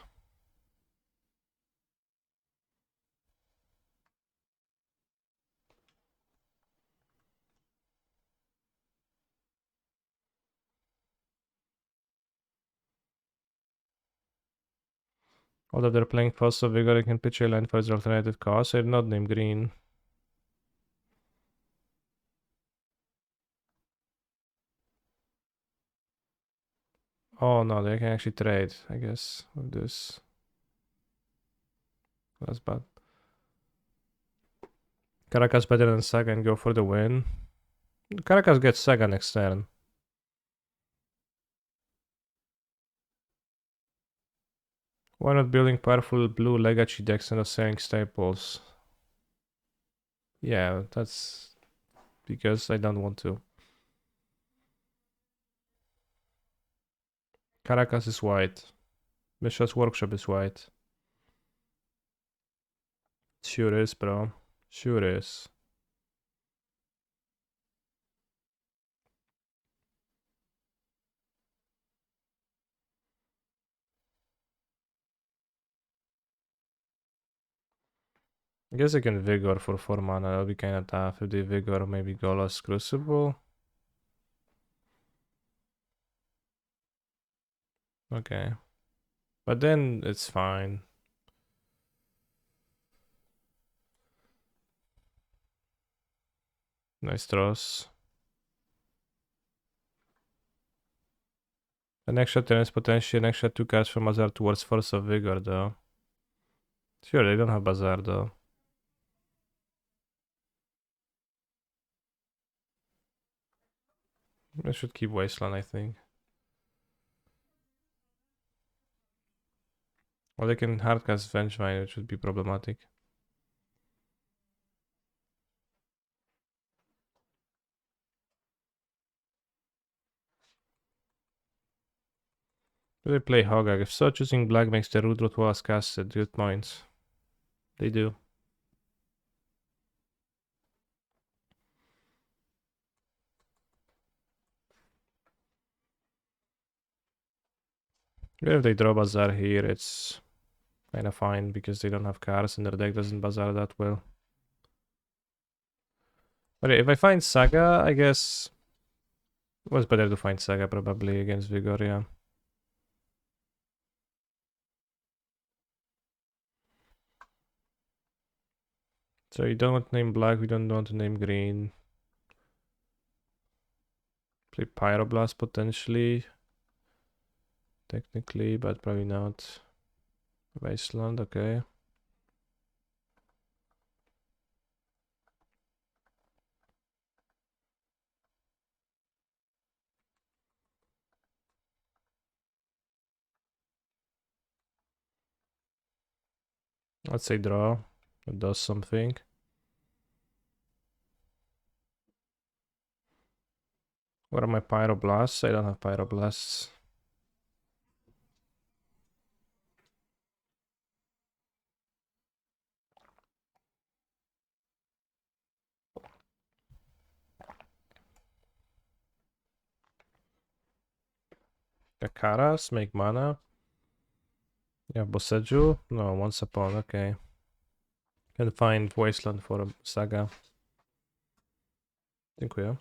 Speaker 1: Although they're playing Force of Vigor, they can pitch a land for its alternative cost. They're not named green. Oh no, they can actually trade, I guess, with this. That's bad. Caracas better than Saga and go for the win. Caracas gets Saga next turn. Why not building powerful blue legacy decks and not selling staples? Yeah, that's because I don't want to. Caracas is white. Mishra's Workshop is white. Sure is, bro. Sure is. I guess I can Vigor for 4 mana, that'll be kinda tough if they Vigor, maybe Golos Crucible. Okay. But then it's fine. Nice throws. An extra turn is potentially an extra 2 cards from Bazaar towards Force of Vigor though. Sure, they don't have Bazaar though. I should keep Wasteland, I think. Or they can hardcast Vengevine, which would be problematic. Do they play Hogak? If so, choosing black makes the Root Rituals casted. Good points. They do. Even if they draw Bazaar here, it's kinda fine because they don't have cards and their deck doesn't Bazaar that well. But if I find Saga, I guess it was better to find Saga probably against Vigor, yeah. So you don't want to name black, we don't want to name green. Play Pyroblast potentially. Technically, but probably not. Wasteland, okay. Let's say draw. It does something. What are my Pyroblasts? I don't have Pyroblasts. Kakaras, make mana. Yeah, Boseju? No, Once Upon, okay. Can find Wasteland for a Saga. I think we are.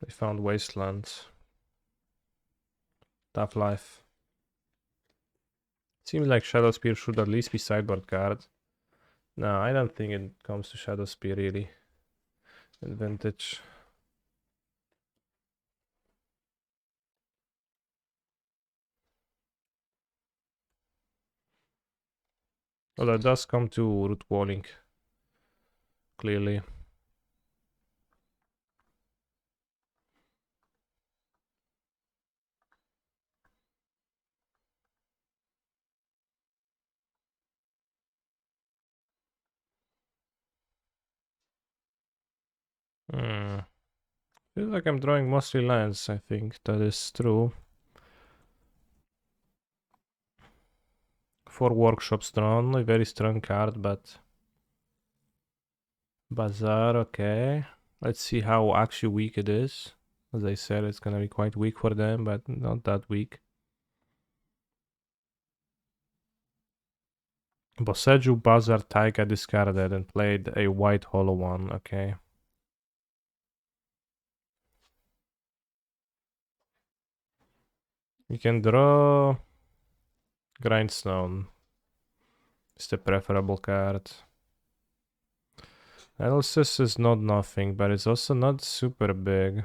Speaker 1: They found Wasteland. Tough life. Seems like Shadow Spear should at least be sideboard card. No, I don't think it comes to Shadow Spear really. Advantage. Well, that does come to Root Walling. Clearly. Feels like I'm drawing mostly lands, I think. That is true. 4 workshops drawn, a very strong card, but... Bazaar, okay. Let's see how actually weak it is. As I said, it's gonna be quite weak for them, but not that weak. Boseju, Bazaar, Taiga discarded and played a white hollow one, okay. You can draw Grindstone. It's the preferable card. Analysis is not nothing, but it's also not super big.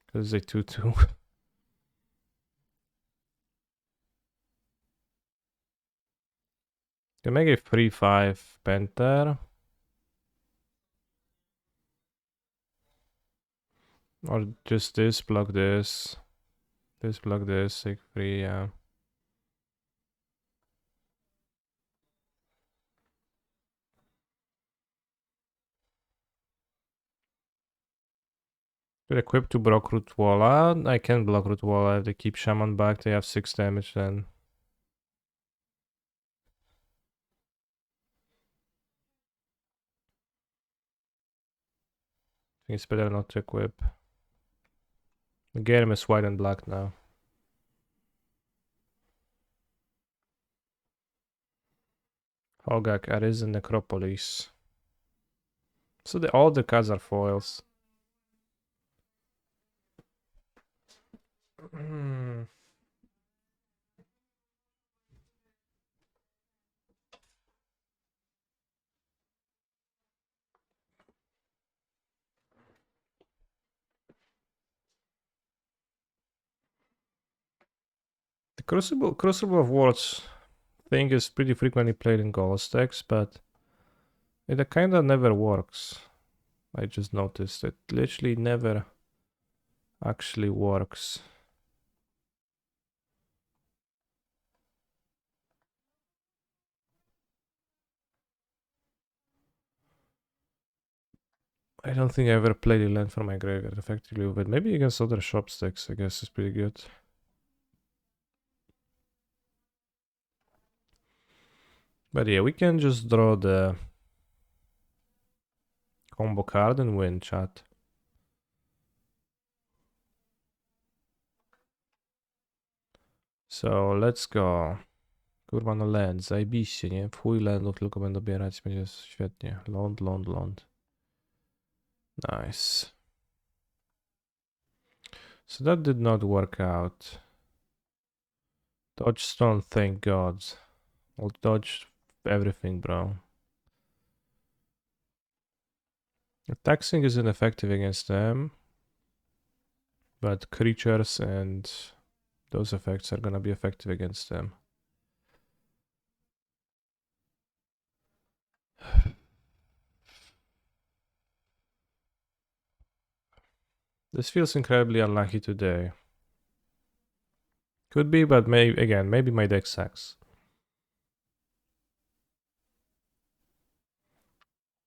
Speaker 1: Because it's a 2-2. Can make a 3-5 Panther. Or just this, block this. This, block this, take 3, yeah. Could equip to block Root Walla. I can block Root Walla if they keep Shaman back. They have 6 damage then. I think it's better not to equip. The game is white and black now. Hogak, Arisen, Necropolis. So all the cards are foils. The Crucible of Worlds thing is pretty frequently played in Ghost decks, but it kinda never works. I just noticed it literally never actually works. I don't think I ever played a land from my graveyard effectively with it. Maybe against other shop decks, I guess it's pretty good. But yeah, we can just draw the combo card and win, chat. So let's go. Kurwa no land, zajebiście, nie? W chuj landów tylko będę bierać, będzie świetnie. Lond. Nice. So that did not work out. Dodge stone, thank God. I'll dodge everything, bro. Taxing is ineffective against them. But creatures and those effects are gonna be effective against them. This feels incredibly unlucky today. Could be, but maybe my deck sucks.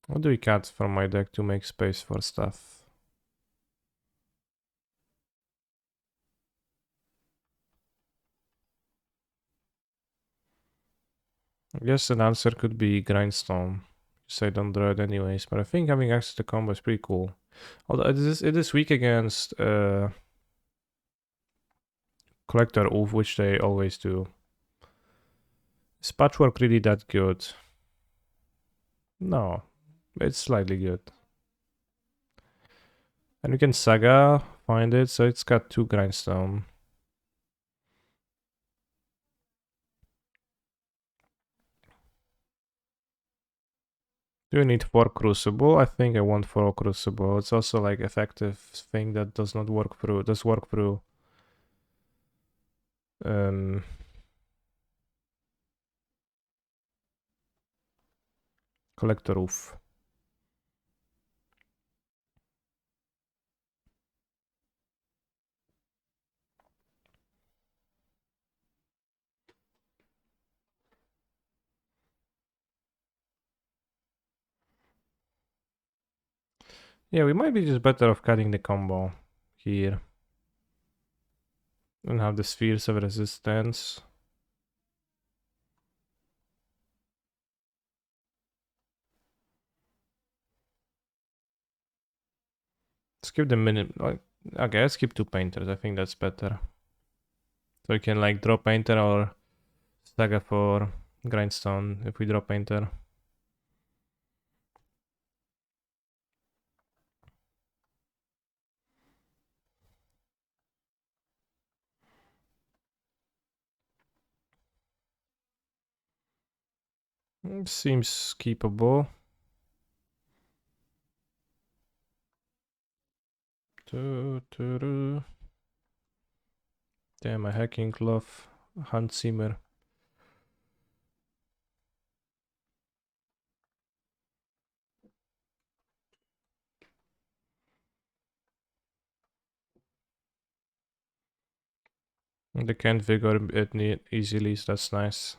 Speaker 1: What do we cut from my deck to make space for stuff? I guess an answer could be Grindstone. Because I don't draw it anyways, but I think having access to combo is pretty cool. Although it is weak against Collector Oof, which they always do. Is Patchwork really that good? No, it's slightly good. And we can Saga find it, so it's got 2 Grindstone. Do you need 4 Crucible? I think I want 4 Crucible. It's also like effective thing that does work through Collector Roof. Yeah, we might be just better off cutting the combo here. And have the Spheres of Resistance. Skip the minute. Okay, let's skip 2 Painters. I think that's better. So we can like draw Painter or Saga for Grindstone if we draw Painter. Seems keepable. Damn, a hacking glove. Hans Zimmer. They can't vigor it easily, so that's nice.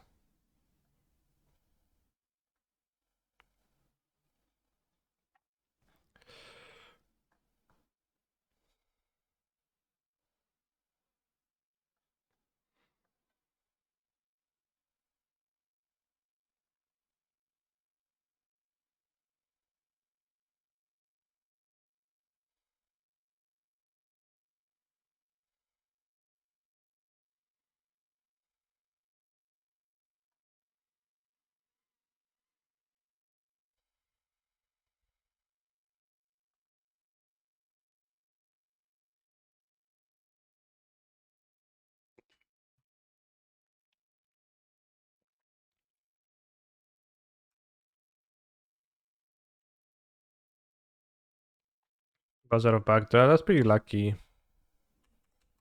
Speaker 1: Bazaar of Baghdad, that's pretty lucky,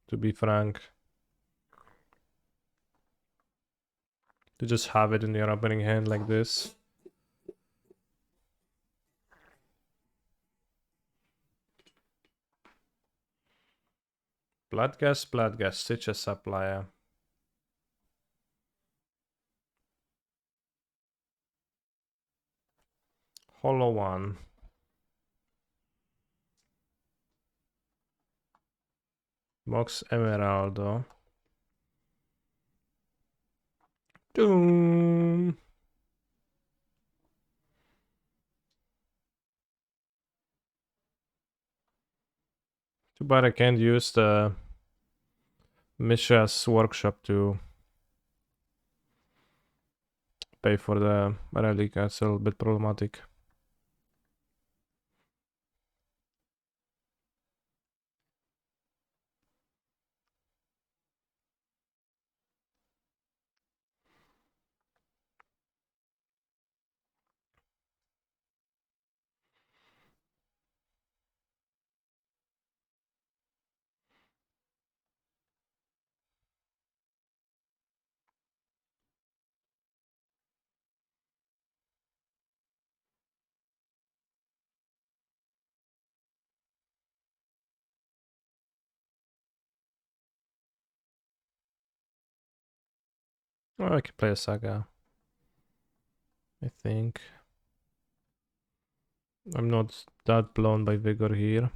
Speaker 1: to be frank. To just have it in your opening hand like this. Bloodgas, Stitcher Supplier. Hollow one. Mox Emeraldo. Doom. Too bad I can't use the Mishra's workshop to pay for the relic. That's a little bit problematic. Oh, I can play a Saga. I think. I'm not that blown by Vigor here.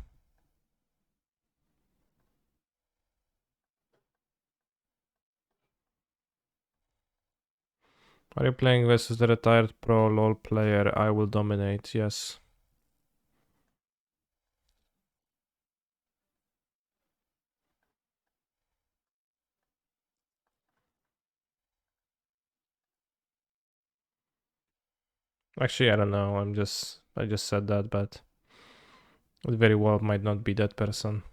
Speaker 1: Are you playing versus the retired pro LoL player? I will dominate, yes. Actually, I don't know. I just said that, but it very well might not be that person.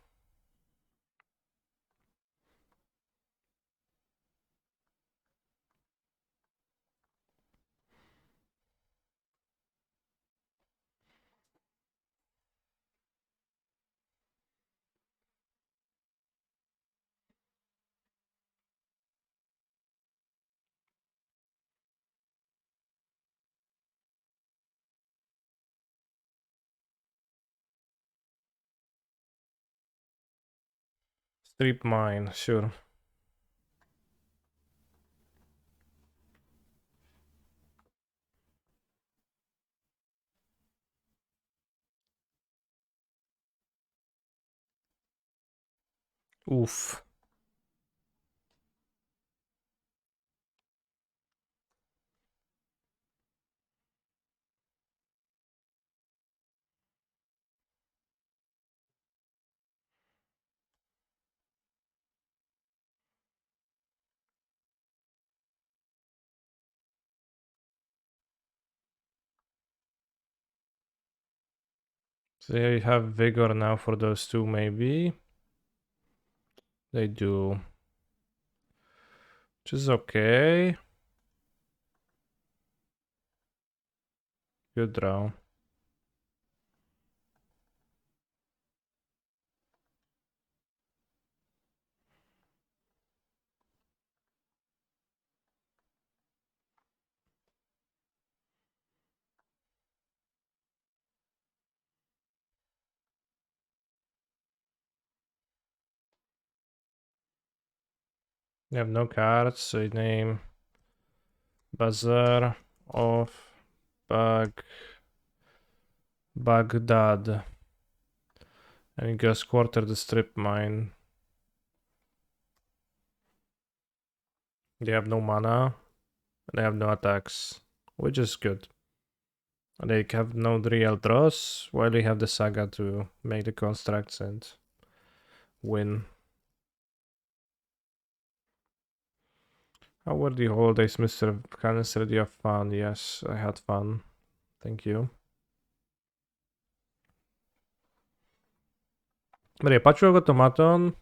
Speaker 1: Strip mine, sure. Oof. So they have Vigor now for those two, maybe. They do. Which is okay. Good draw. They have no cards, so you name Bazaar of Baghdad. And you just quarter the strip mine. They have no mana. They have no attacks, which is good. They have no real draws, while they have the Saga to make the constructs and win. How were the holidays, Mr. Canister? Did you have fun? Yes, I had fun. Thank you. But yeah, Patchwork Automaton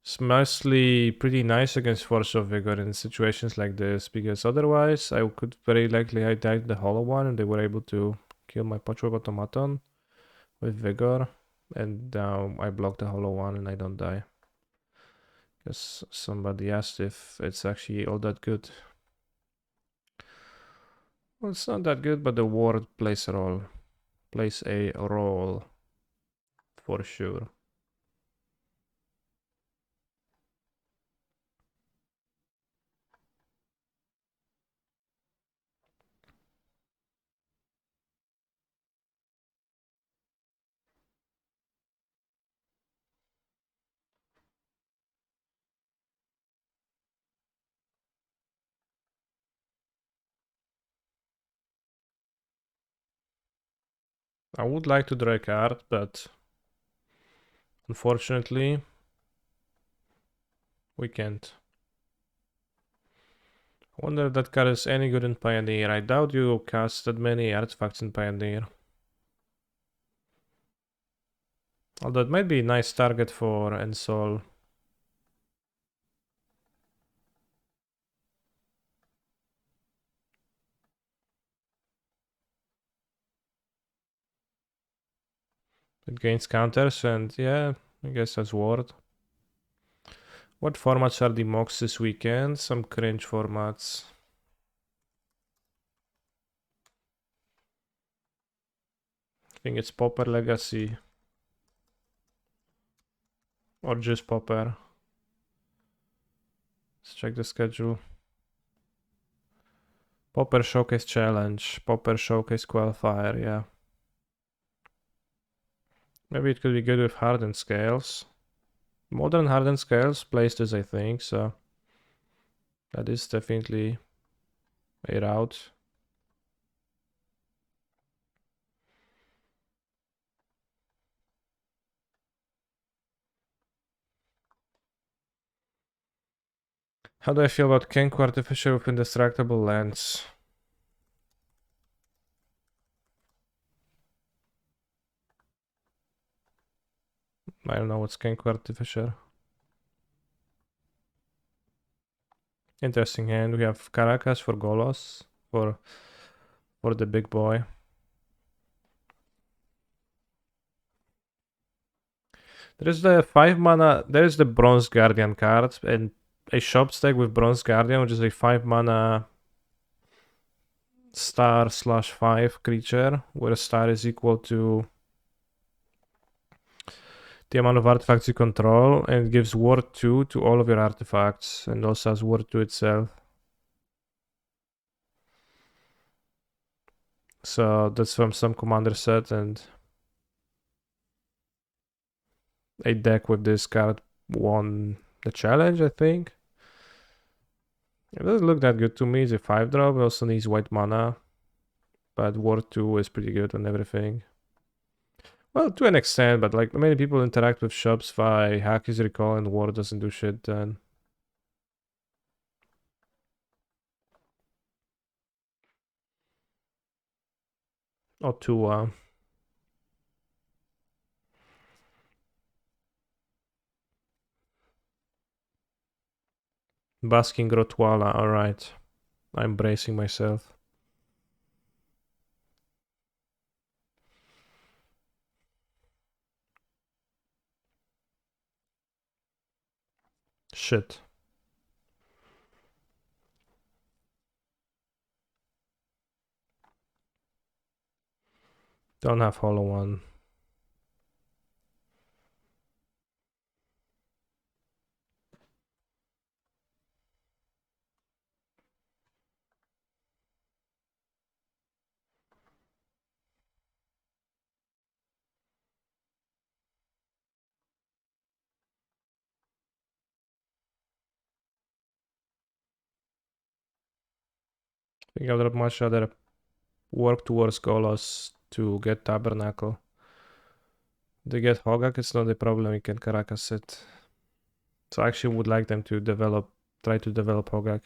Speaker 1: is mostly pretty nice against Force of Vigor in situations like this, because otherwise I could very likely I died the Hollow one and they were able to kill my Patchwork Automaton with Vigor. And now I block the hollow one and I don't die. Because somebody asked if it's actually all that good. Well, it's not that good, but the ward plays a role. Plays a role. For sure. I would like to draw a card, but unfortunately, we can't. I wonder if that card is any good in Pioneer. I doubt you cast that many artifacts in Pioneer. Although it might be a nice target for Ensol. It gains counters and yeah, I guess that's ward. What formats are the mocks this weekend? Some cringe formats. I think it's Pauper Legacy. Or just Pauper. Let's check the schedule. Pauper Showcase Challenge. Pauper Showcase Qualifier, yeah. Maybe it could be good with hardened scales. Modern hardened scales plays this, I think, so that is definitely a route. How do I feel about Kenku Artificer with Indestructible Lens? I don't know what's Kenku Artificer. Interesting hand. We have Caracas for Golos for the big boy. There's the 5 mana. There's the Bronze Guardian card and a shop stack with Bronze Guardian, which is a 5 mana star/5 creature, where a star is equal to the amount of artifacts you control, and it gives Ward 2 to all of your artifacts, and also has Ward 2 itself. So that's from some commander set, and a deck with this card won the challenge, I think. It doesn't look that good to me. It's a 5-drop, it also needs white mana, but Ward 2 is pretty good on everything. Well, to an extent, but like many people interact with shops via Haki's Recall and Ward doesn't do shit then. Or Tua. Basking Rotwala, alright. I'm bracing myself. Shit. Don't have Hollow One. I think I would much rather work towards Golos to get Tabernacle. They get Hogak, it's not a problem, you can Caracas it. So I actually would like them to try to develop Hogak.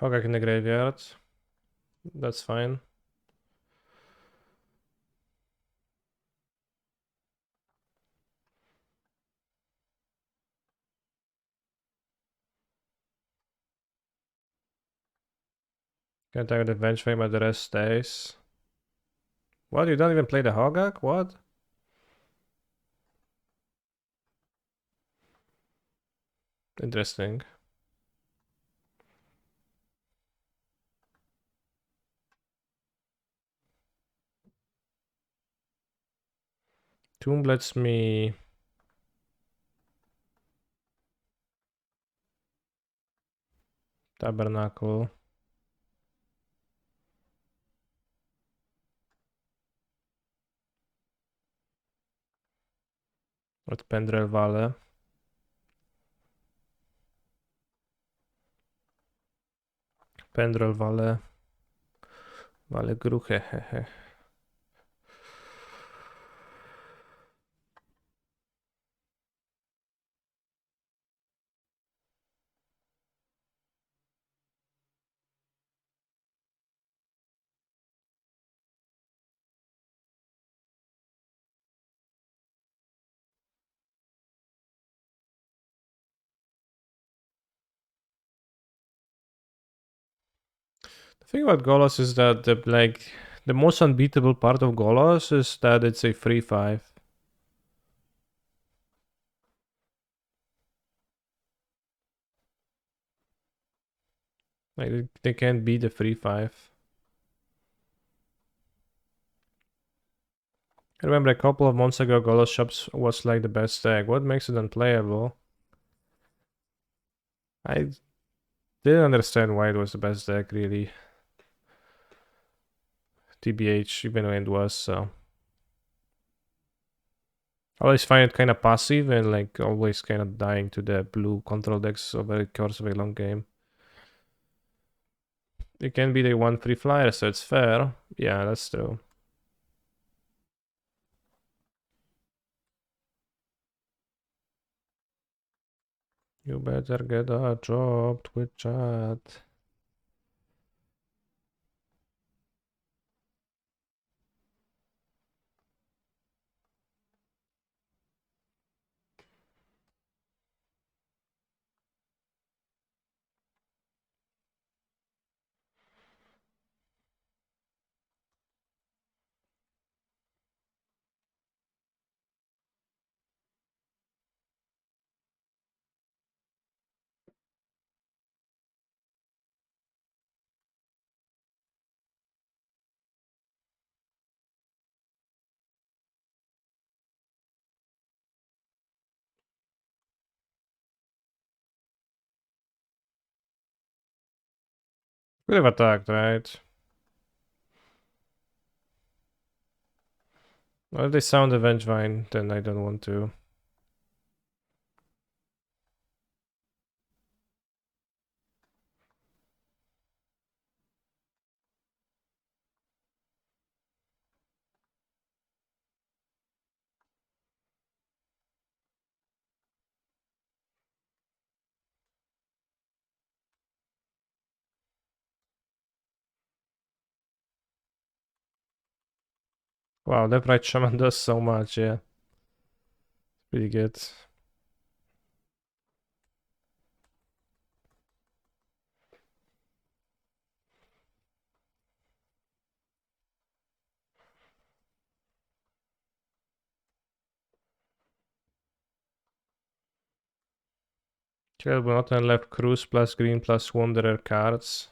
Speaker 1: Hogak in the graveyard. That's fine. Can attack the Vengefang, but the rest stays. What? You don't even play the Hogak? What? Interesting. Tomb lets me... Tabernacle. With Pendrell Vale. Pendrell Vale. Vale Gruche, hehe. The thing about Golos is that the most unbeatable part of Golos is that it's a free 5. Like they can't beat the free 5. I remember a couple of months ago Golos Shops was like the best deck. What makes it unplayable? I didn't understand why it was the best deck really. TBH, even when it was, so. I always find it kind of passive and like always kind of dying to the blue control decks over the course of a long game. It can be the one free flyer, so it's fair. Yeah, that's true. You better get a job, Twitch chat. Could have attacked, right? Well, if they sound the Vengevine, then I don't want to. Wow, that right shaman does so much, yeah. Pretty good. Kill not and left Cruise plus green plus Wanderer cards.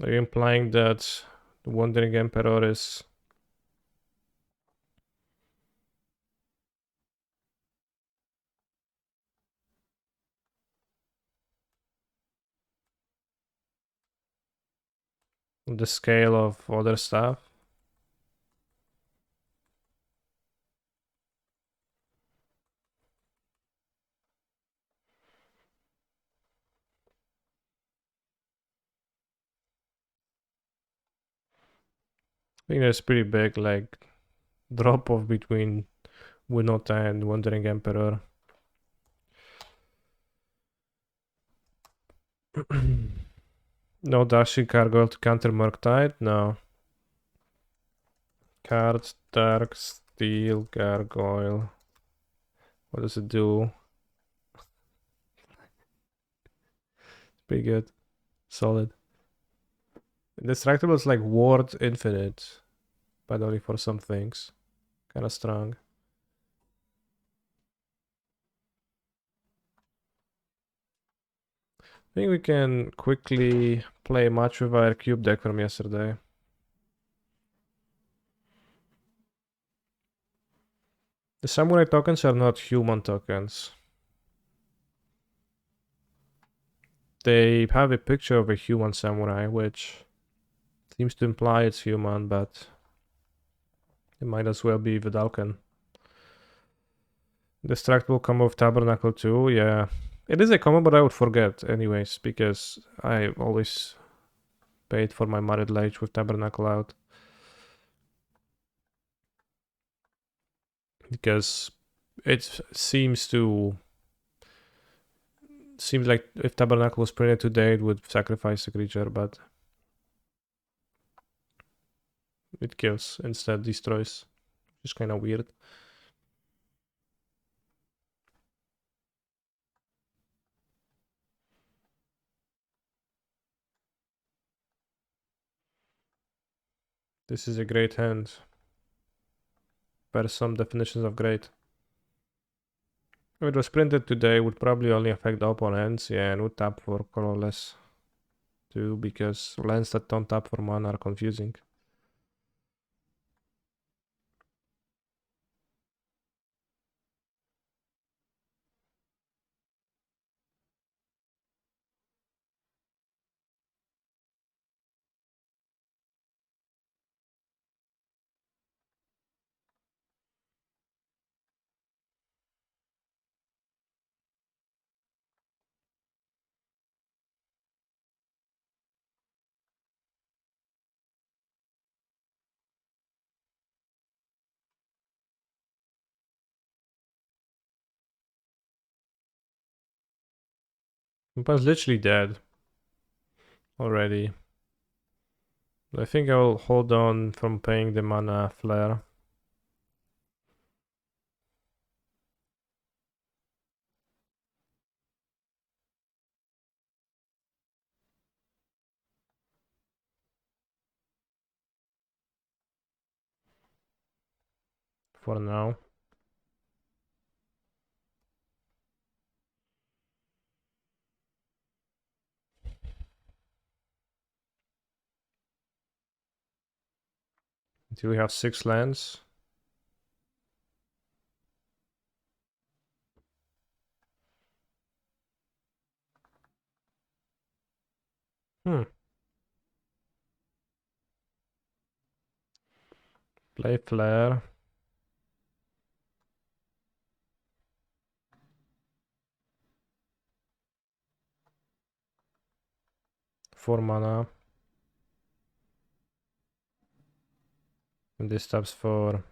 Speaker 1: Are you implying that the Wandering Emperor is... the scale of other stuff? I think there's pretty big like drop off between Winota and Wandering Emperor. No dashing gargoyle to counter Murktide? No. Cards, Dark Steel, Gargoyle. What does it do? Pretty good. Solid. Indestructible is like Ward Infinite, but only for some things. Kinda strong. I think we can quickly play a match with our cube deck from yesterday. The samurai tokens are not human tokens. They have a picture of a human samurai, which seems to imply it's human, but it might as well be Vidalcan. Destructible combo of Tabernacle too, yeah. It is a combo, but I would forget anyways, because I always paid for my Married Lich with Tabernacle out. Because it seems like if Tabernacle was printed today, it would sacrifice the creature, but it kills instead, destroys. Which is kind of weird. This is a great hand. Per some definitions of great. If it was printed today, it would probably only affect the opponents, yeah, and would tap for colorless too, because lands that don't tap for mana are confusing. Opponent's literally dead already. I think I'll hold on from paying the mana flare. For now. Until we have 6 lands. Play flare. For mana. And this taps for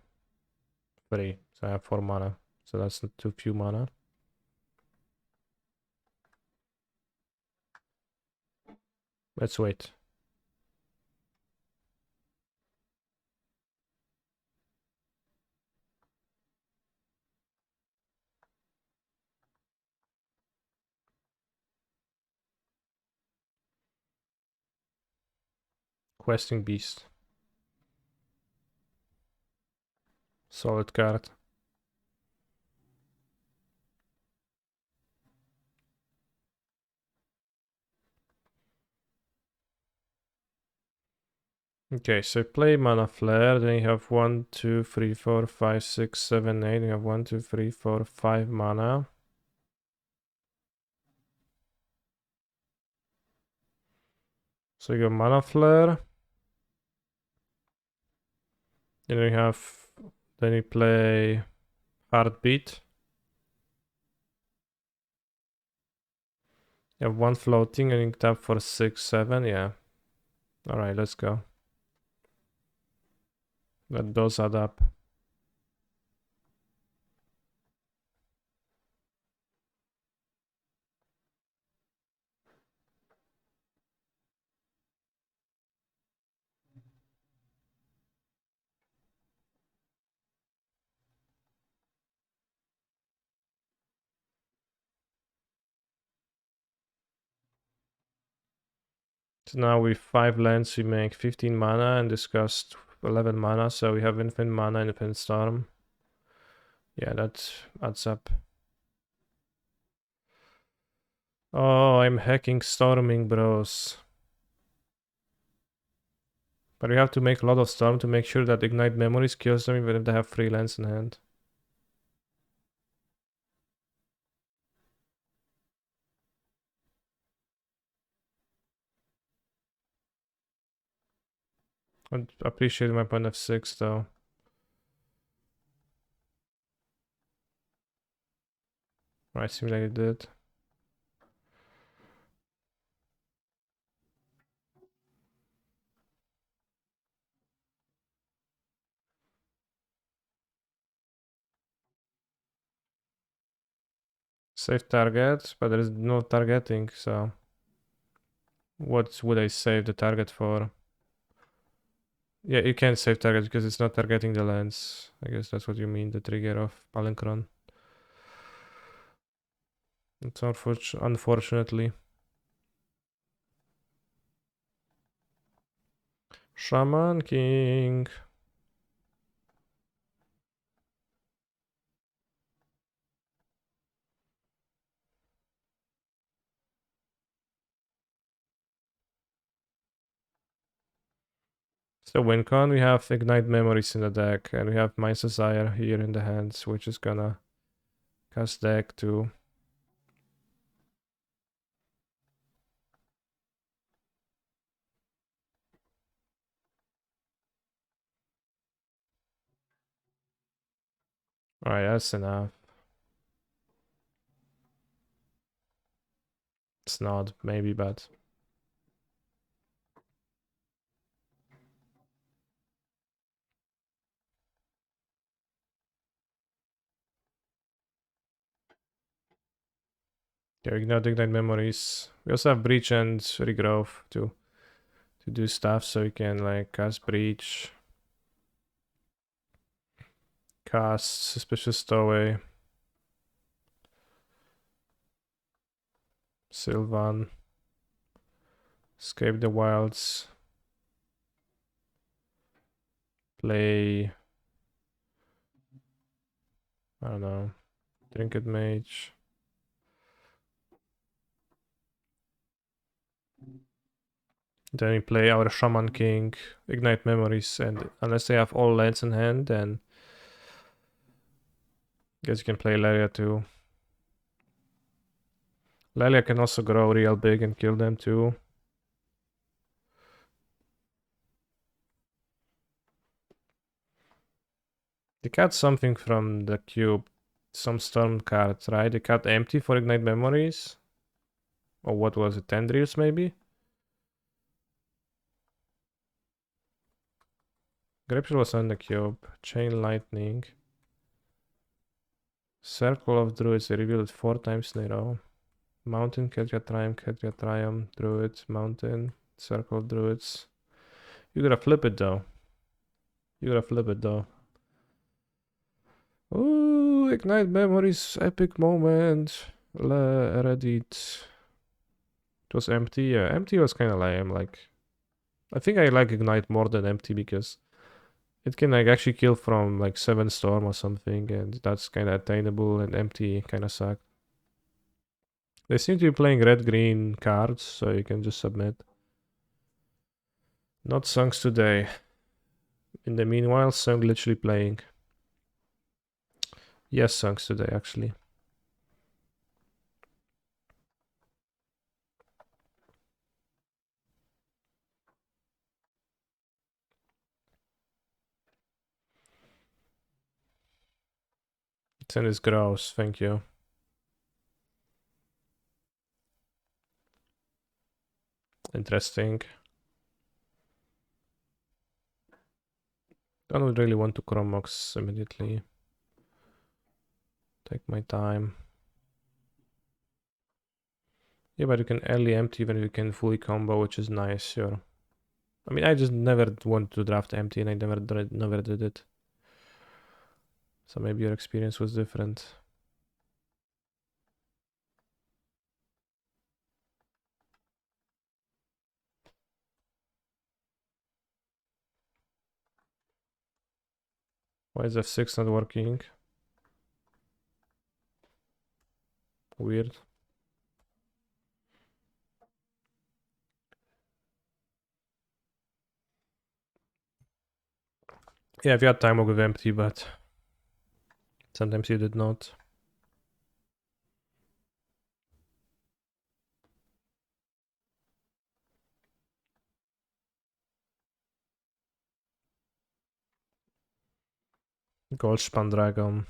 Speaker 1: 3. So I have 4 mana. So that's not too few mana. Let's wait. Questing Beast. Solid card. Okay, so play mana flare, then you have 1, 2, 3, 4, 5, 6, 7, 8. You have 1, 2, 3, 4, 5 mana. So you got mana flare. Then you play Heartbeat. You have 1 floating and you tap for 6, 7, yeah. Alright, let's go. That does add up. So now with 5 lands we make 15 mana and this costs 11 mana, so we have infinite mana, infinite storm. Yeah, that adds up. Oh, I'm hacking storming, bros. But we have to make a lot of storm to make sure that Ignite Memories kills them even if they have 3 lands in hand. I'd appreciate my point of 6 though. Right, seems like it did. Save target, but there is no targeting, so what would I save the target for? Yeah, you can't save target because it's not targeting the lands. I guess that's what you mean, the trigger of Palinchron. It's unfortunately. Shaman King. So win con, we have Ignite Memories in the deck, and we have Mind's Desire here in the hands, which is gonna cast deck too. Alright, that's enough. It's not, maybe, but... Yeah, Ignite Memories. We also have Breach and Regrowth to do stuff, so you can like cast Breach, cast Suspicious Stowaway, Sylvan, Escape the Wilds, play, I don't know, Trinket Mage. Then we play our Shaman King, Ignite Memories, and unless they have all lands in hand, then I guess you can play Laria too. Laria can also grow real big and kill them too. They cut something from the cube, some storm cards, right? They cut empty for Ignite Memories. Or what was it, Tendrils maybe? Grapeshot was on the cube. Chain Lightning. Circle of Druids, they revealed it 4 times in a row. Mountain, Ketria Druid, Mountain, Circle of Druids. You gotta flip it though. Ooh, Ignite Memories, epic moment. Reddit. It was empty. Yeah, empty was kind of lame. Like, I think I like Ignite more than empty because it can like actually kill from like 7 storm or something, and that's kind of attainable. And empty kind of suck. They seem to be playing red-green cards, so you can just submit. Not Songs today. In the meanwhile, Song literally playing. Yes, Songs today actually. Tennis gross, thank you. Interesting. Don't really want to Chromox immediately. Take my time. Yeah, but you can early empty even if you can fully combo, which is nice, sure. I mean, I just never wanted to draft empty and I never did it. So maybe your experience was different. Why is f6 not working? Weird. Yeah, if you had time I would have empty, but sometimes you did not. Goldspan Dragon.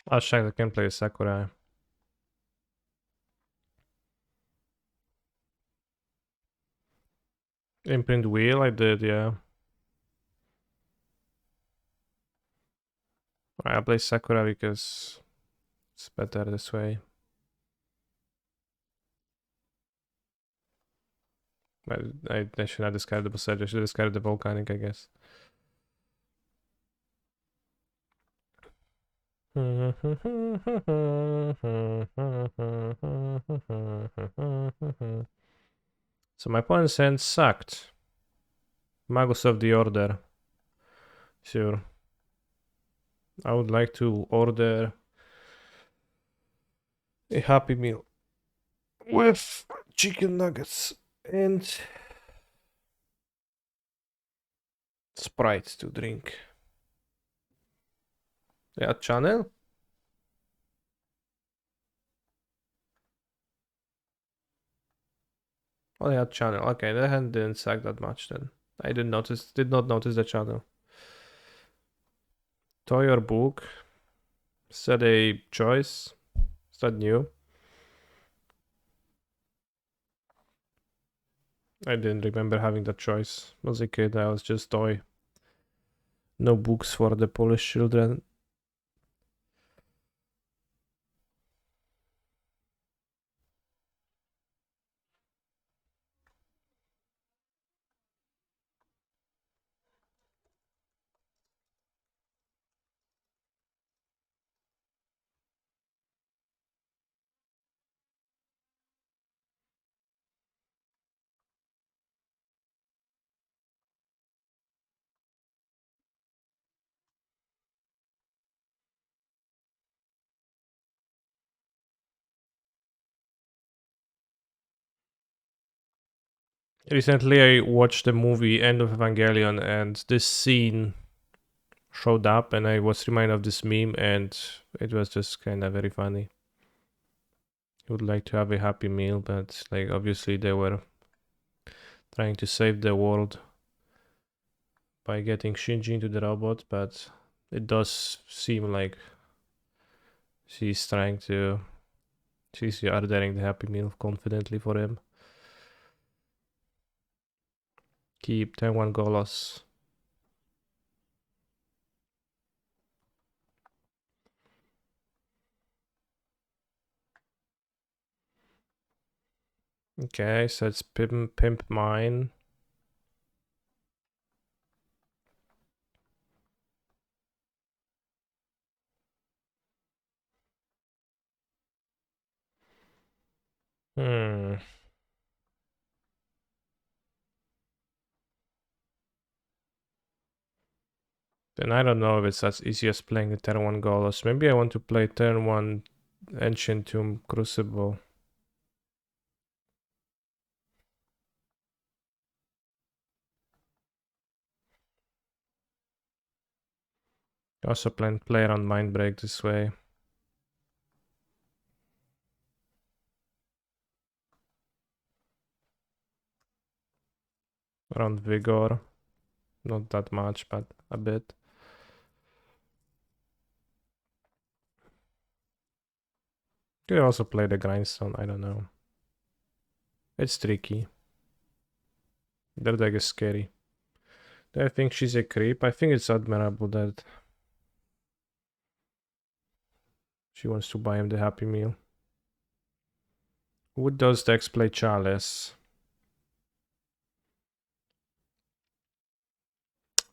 Speaker 1: I'll check, I can play Sakurai. Imprint wheel, I did, yeah. I'll play Sakura because it's better this way. I should not discard the Passage, I should discard the Volcanic, I guess. So my opponent's hand sucked. Magus of the Order. Sure. I would like to order a Happy Meal with chicken nuggets and Sprite to drink. Yeah, channel? Oh, yeah, channel. Okay, that hand didn't suck that much then. I did not notice the channel. Toy or book? Is that a choice? Is that new? I didn't remember having that choice. As a kid, I was just toy. No books for the Polish children. Recently, I watched the movie End of Evangelion, and this scene showed up, and I was reminded of this meme, and it was just kind of very funny. I would like to have a Happy Meal, but like obviously they were trying to save the world by getting Shinji into the robot, but it does seem like she's ordering the Happy Meal confidently for him. Keep 10-1 Golos. Okay, so it's Pimp Mine. Hmm. Then I don't know if it's as easy as playing the turn 1 Golos. Maybe I want to play turn 1 Ancient Tomb Crucible. Also play around Mindbreak this way. Around Vigor. Not that much, but a bit. Could also play the grindstone, I don't know. It's tricky. That deck is scary. Do I think she's a creep? I think it's admirable that she wants to buy him the Happy Meal. Would those decks play Chalice?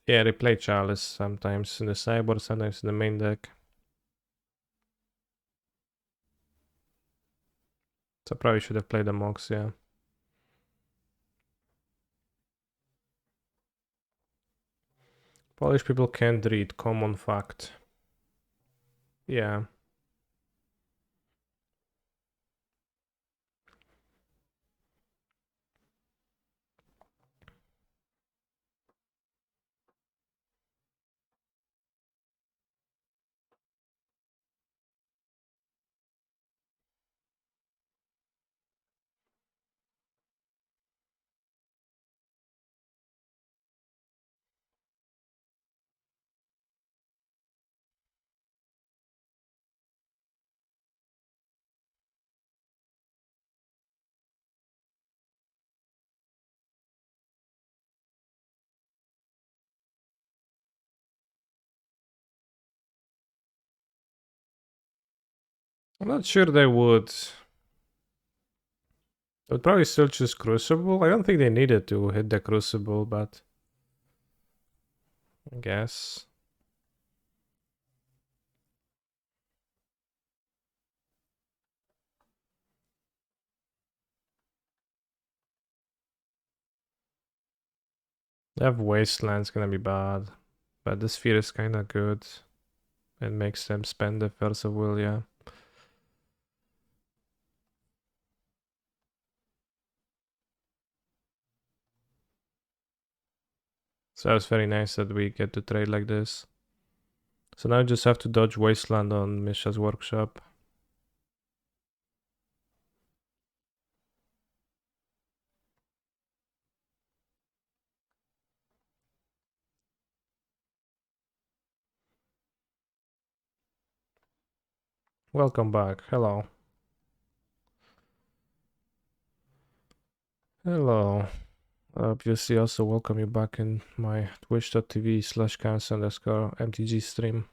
Speaker 1: Yeah, they play Chalice sometimes in the sideboard, sometimes in the main deck. So I probably should have played the Mox, yeah. Polish people can't read, common fact. Yeah. I'm not sure they would. They'd probably still choose Crucible. I don't think they needed to hit the Crucible, but I guess. They have Wasteland's gonna be bad, but the Sphere is kinda good. It makes them spend the Force of Will, yeah. So it's very nice that we get to trade like this. So now I just have to dodge Wasteland on Misha's Workshop. Welcome back. Hello. Hello. Obviously also welcome you back in my twitch.tv/cancer_mtg stream.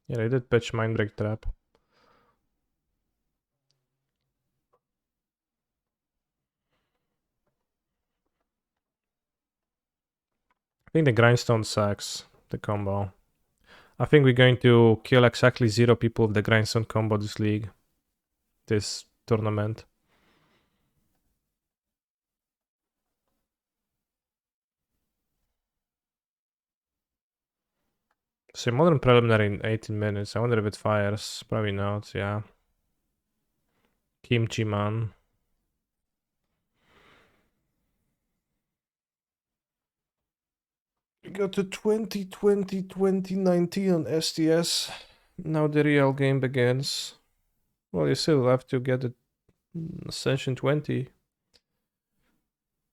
Speaker 1: Yeah, I did patch Mindbreak Trap. I think the Grindstone sucks, the combo. I think we're going to kill exactly 0 people with the Grindstone combo this league. This tournament. So modern preliminary in 18 minutes. I wonder if it fires. Probably not, yeah. Kimchi Man. We got to 2020, 2019 on STS. Now the real game begins. Well, you still have to get the Ascension 20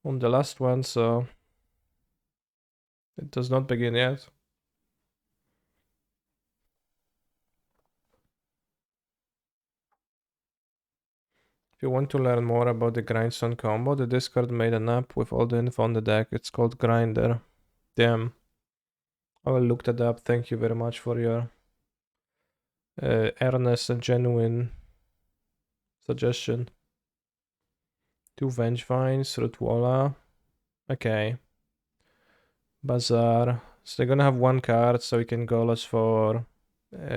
Speaker 1: on the last one, so it does not begin yet. If you want to learn more about the Grindstone combo, the Discord made an app with all the info on the deck. It's called Grinder. Damn. I will look that up. Thank you very much for your earnest and genuine suggestion. 2 Vengevines, Rutwala. Okay. Bazaar. So they're gonna have 1 card, so we can Golos for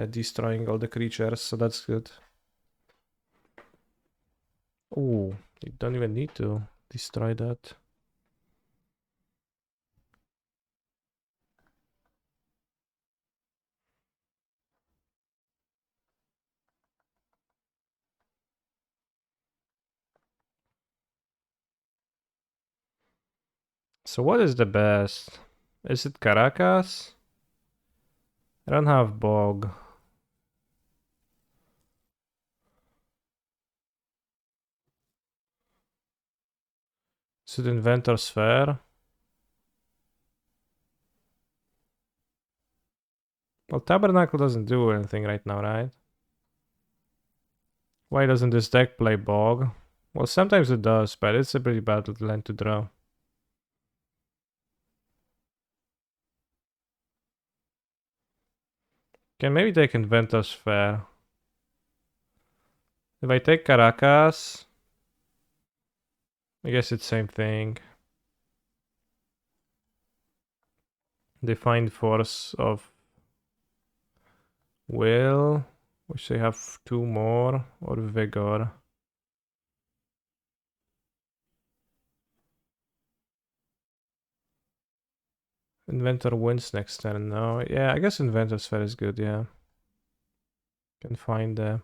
Speaker 1: destroying all the creatures, so that's good. Oh, you don't even need to destroy that. So what is the best? Is it Caracas? I don't have Bog. Is it Inventor Sphere? Well, Tabernacle doesn't do anything right now, right? Why doesn't this deck play Bog? Well, sometimes it does, but it's a pretty bad land to draw. Okay, maybe they can Ventus Fair. If I take Caracas, I guess it's same thing. Defined Force of Will. Wish they have two more. Or Vigor. Inventor wins next turn. No, yeah, I guess Inventor's Fair is good, yeah. Can find the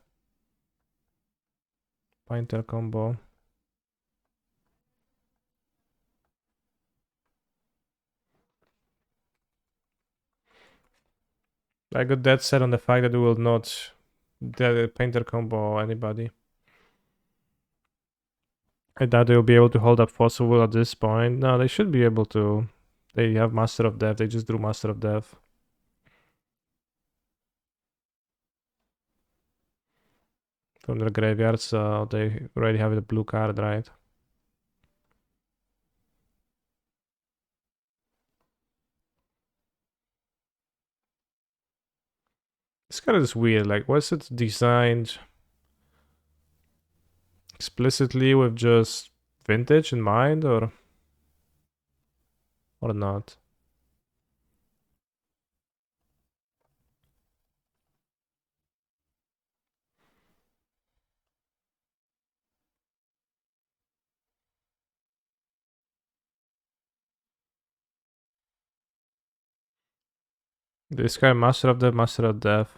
Speaker 1: Pinter combo. I got that set on the fact that we will not the Painter combo anybody. I doubt they'll be able to hold up Fossil at this point. No, they should be able to. They have Master of Death. They just drew Master of Death. From their graveyard, so they already have the blue card, right? This card is weird. Like, was it designed explicitly with just vintage in mind, or not? This guy, Master of Death, Master of Death.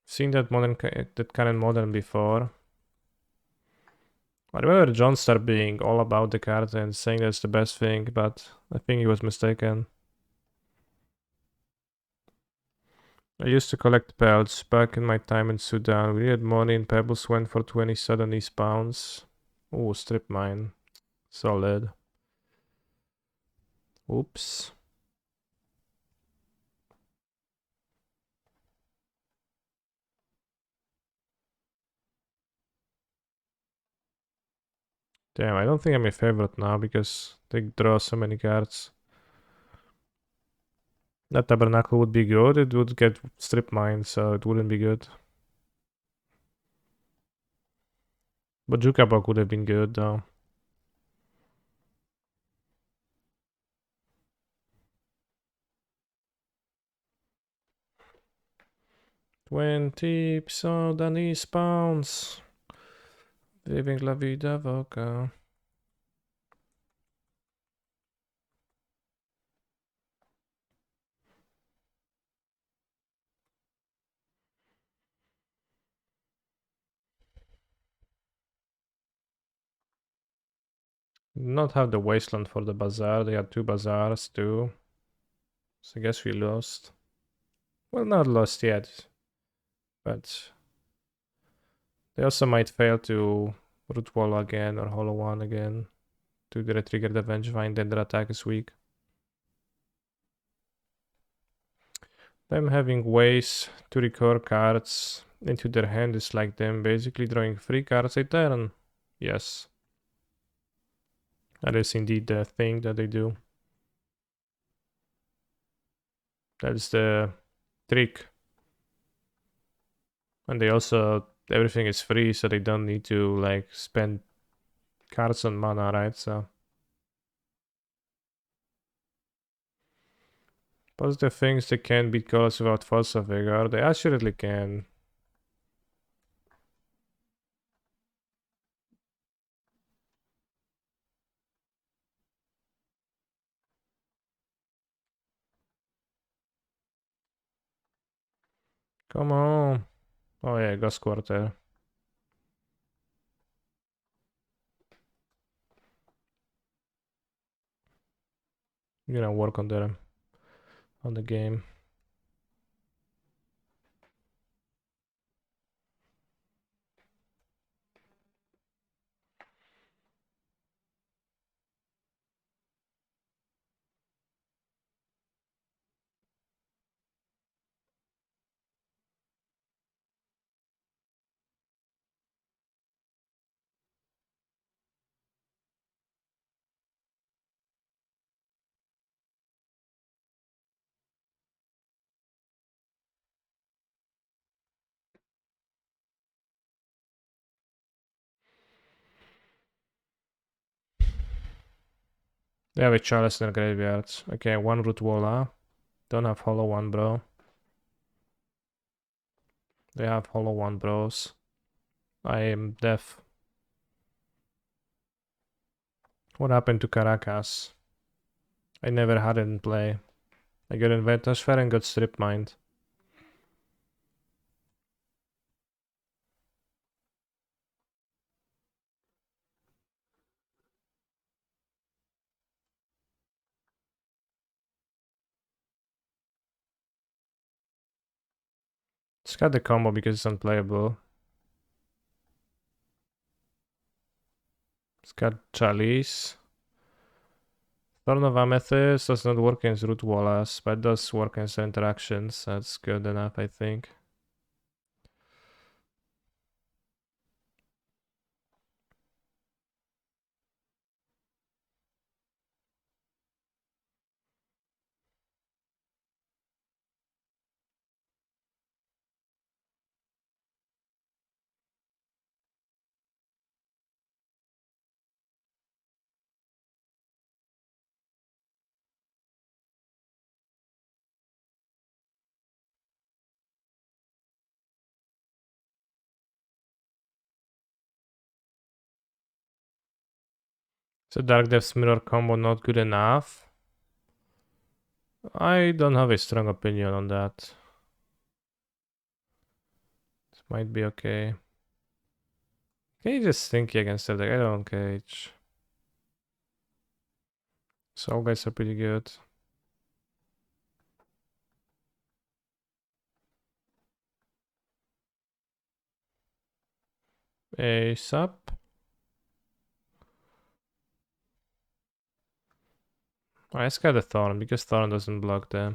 Speaker 1: Seen that kind of modern before. I remember Johnstar being all about the card and saying that's the best thing, but I think he was mistaken. I used to collect pelts back in my time in Sudan. We had money and pebbles went for 20 Sudanese pounds. Oh, strip mine. Solid. Oops. Damn, I don't think I'm a favorite now because they draw so many cards. That Tabernacle would be good. It would get strip mine, so it wouldn't be good. But Jukabok would have been good though. $20 Sudanese pounds. Living la vida loca. Not have the wasteland for the bazaar. They had two bazaars too. So I guess we lost. Well, not lost yet. But they also might fail to root wall again or hollow one again to trigger the Vengevine, then their attack is weak. Them having ways to recur cards into their hand is like them basically drawing 3 cards a turn. Yes. That is indeed the thing that they do. That's the trick. And they also, everything is free, so they don't need to like spend cards on mana, right? So positive things, they can beat colors without Force of Vigor. They assuredly can. Come on. Oh yeah, Ghost Quarter. You know, work on the game. They have a chalice in their graveyards. Okay, one root walla. Don't have hollow one, bro. They have hollow one, bros. I am deaf. What happened to Caracas? I never had it in play. I got Inventor's Fair and got Strip Mined. It's got the combo because it's unplayable. It's got Chalice. Thorn of Amethyst does not work against Root Wallace, but it does work against interactions. That's good enough, I think. So Dark Depths Mirror combo not good enough. I don't have a strong opinion on that. It might be okay. Can you just think against that deck? I don't cage. Soul guys are pretty good. Ace up. I just got the Thorn because Thorn doesn't block the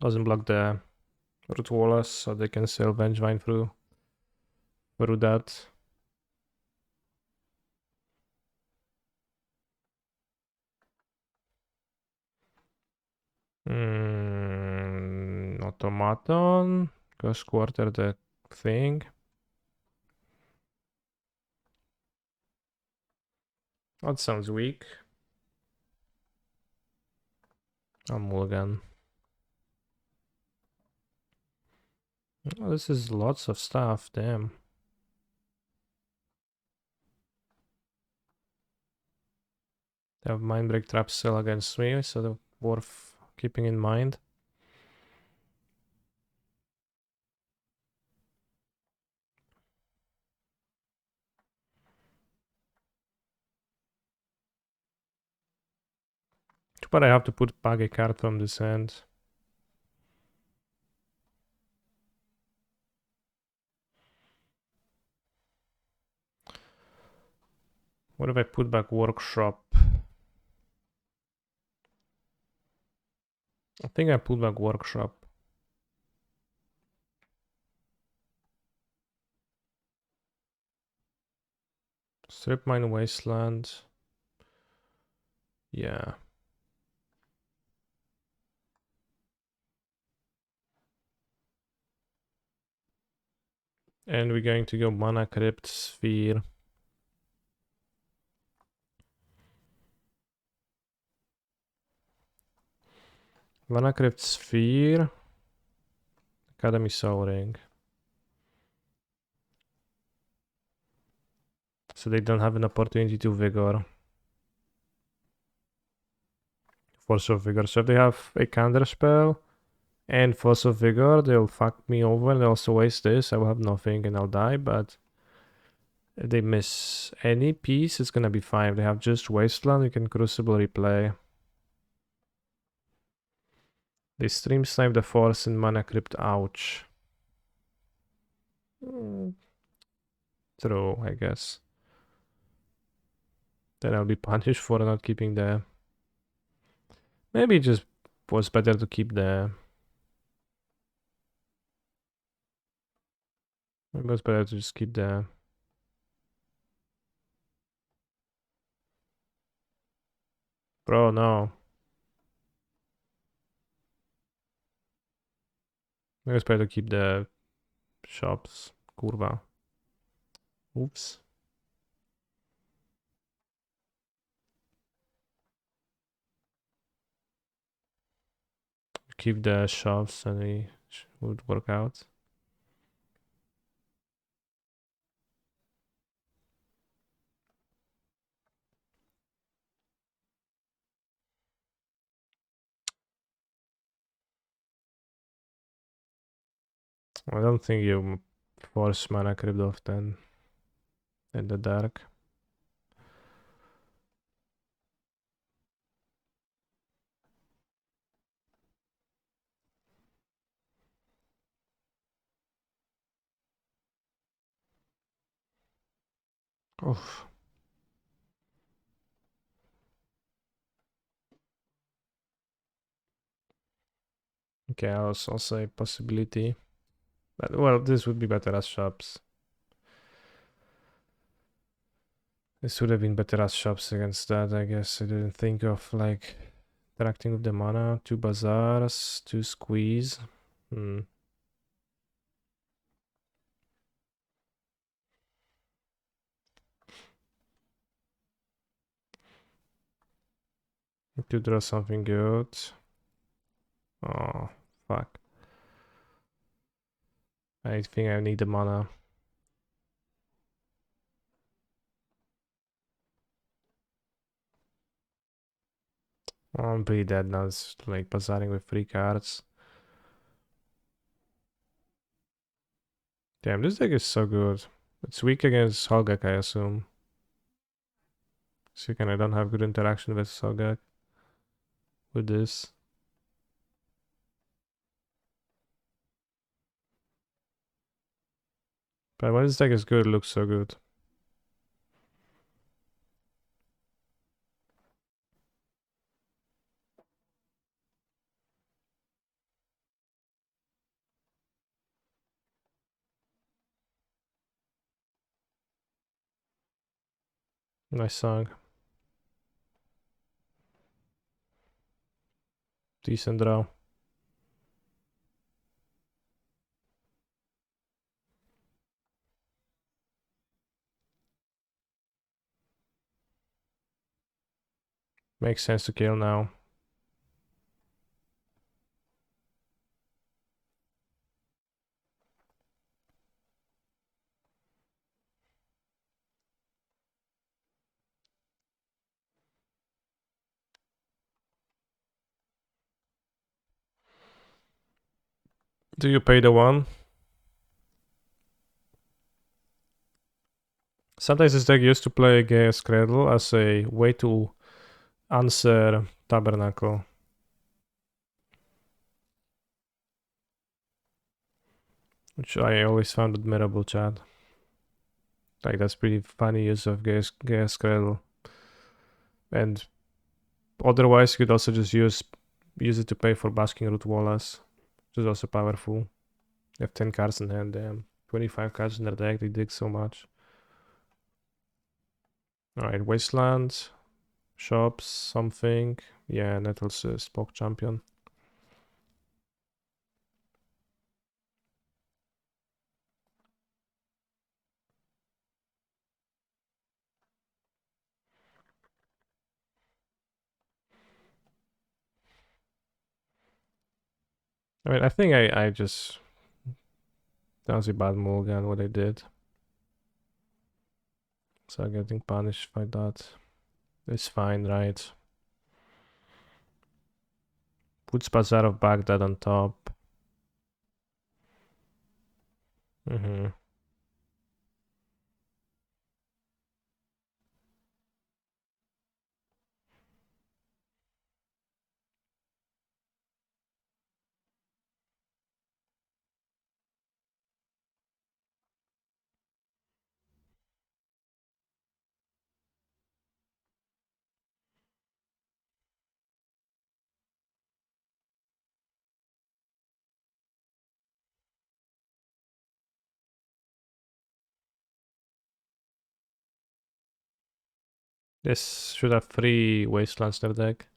Speaker 1: Root Wallace, so they can still Vengevine through that. Automaton. Goes quarter the thing. That sounds weak. I'll mulligan. Oh, this is lots of stuff, damn. They have Mindbreak Trap still against me, so they're worth keeping in mind. But I have to bag a card from this end. What if I put back Workshop? I think I put back Workshop. Strip Mine Wasteland. Yeah. And we're going to go Mana Crypt Sphere. Mana Crypt Sphere. Academy Soul Ring. So they don't have an opportunity to Vigor. Force of Vigor. So if they have a counter spell and Force of Vigor, they'll fuck me over and they'll also waste this. I will have nothing and I'll die, but if they miss any piece, it's gonna be fine. If they have just Wasteland, you can Crucible replay. They Stream Snipe the Force in Mana Crypt, ouch. True, I guess. Then I'll be punished for not keeping the... Maybe it just was better to keep the... Maybe it was better to just keep the... Bro, no. Maybe it's better to keep the shops. Kurwa. Oops. Keep the shops and we would work out. I don't think you force mana crypt often in the dark. Oof. Okay, I'll say possibility. But, well, this would be better as shops. This would have been better as shops against that, I guess. I didn't think of like interacting with the mana. 2 bazaars, 2 squeeze. Hmm. To draw something good. Oh, fuck. I think I need the mana. Oh, I'm pretty dead now. It's like bazaring with 3 cards. Damn, this deck is so good. It's weak against Hogak, I assume. So I don't have good interaction with Hogak with this. But when this deck is good, it looks so good. Nice song. Decent draw. Makes sense to kill now. Do you pay the 1? Sometimes this deck used to play Gaia's Cradle as a way to answer Tabernacle. Which I always found admirable, chat. Like, that's pretty funny use of Gaia's Cradle. And otherwise, you could also just use it to pay for Basking Root Wallace, which is also powerful. You have 10 cards in hand, damn. 25 cards in their deck, they dig so much. Alright, Wasteland, Shops, something. Yeah, Nettles Spoke Champion. I mean, I think I just... That was a bad mulligan, what I did. So getting punished by that. It's fine, right? Puts Bazaar of Baghdad on top. Mm-hmm. This should have 3 Wastelands in their deck.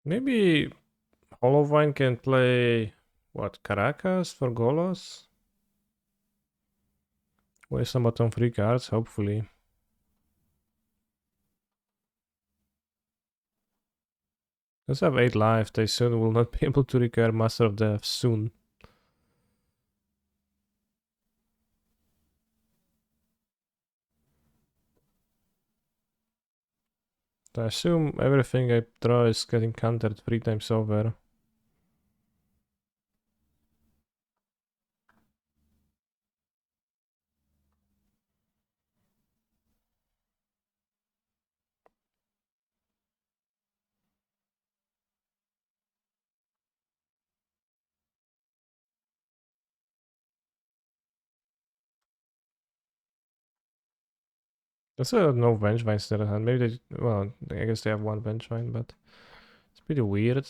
Speaker 1: Maybe Hollowine can play, what, Caracas for Golos? Waste some bottom 3 cards, hopefully. Let's have 8 life, they soon will not be able to recur Master of Death soon. I assume everything I draw is getting countered 3 times over. There's no Vengevines in their hand. Maybe they, well, I guess they have 1 Vengevine, but it's pretty weird.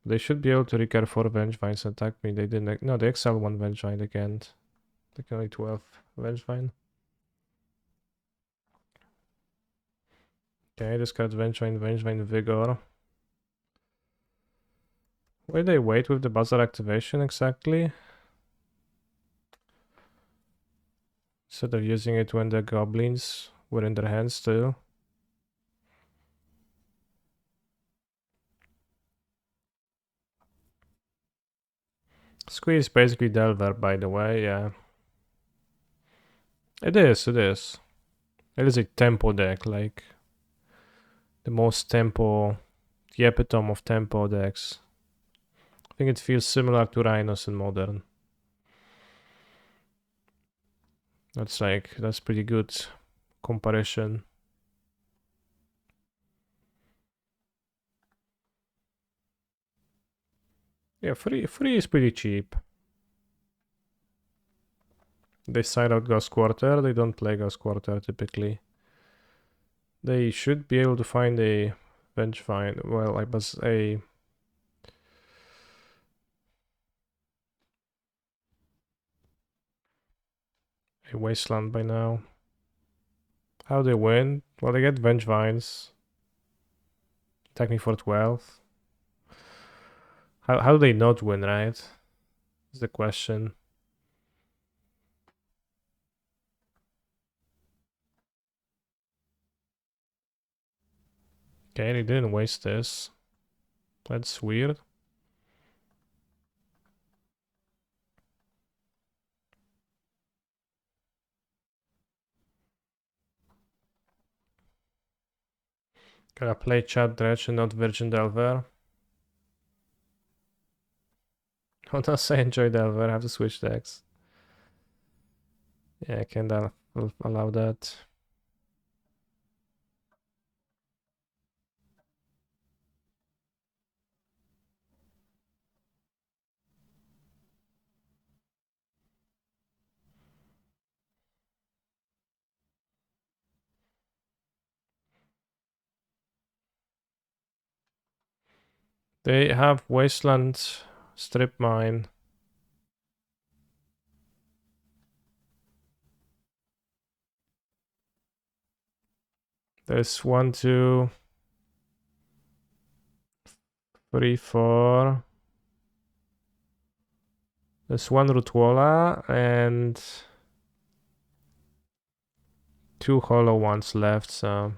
Speaker 1: They should be able to recur 4 Vengevines and attack me. They didn't, no, they exile 1 Vengevine, they can't. They can only 12 Vengevine. Okay, discard Vengevine, Vengevine Vigor. Why they wait with the buzzer activation exactly? Instead of using it when the goblins were in their hands too. Squeeze basically Delver, by the way, yeah. It is, it is. It is a tempo deck, like the most tempo, the epitome of tempo decks. I think it feels similar to Rhinos in Modern. That's pretty good comparison. Yeah, free is pretty cheap. They side out Ghost Quarter, they don't play Ghost Quarter typically. They should be able to find a Vengevine, well, I was a Wasteland by now. How they win? Well, they get Vengevines. Attack me for 12. How do they not win, right? Is the question. Okay, they didn't waste this. That's weird. Gotta play Chad Dredge and not Virgin Delver. How does I enjoy Delver? I have to switch decks. Yeah, I can't allow that. They have Wasteland, Strip Mine. There's 1, 2, 3, 4. There's 1 Rutwola and 2 hollow ones left, so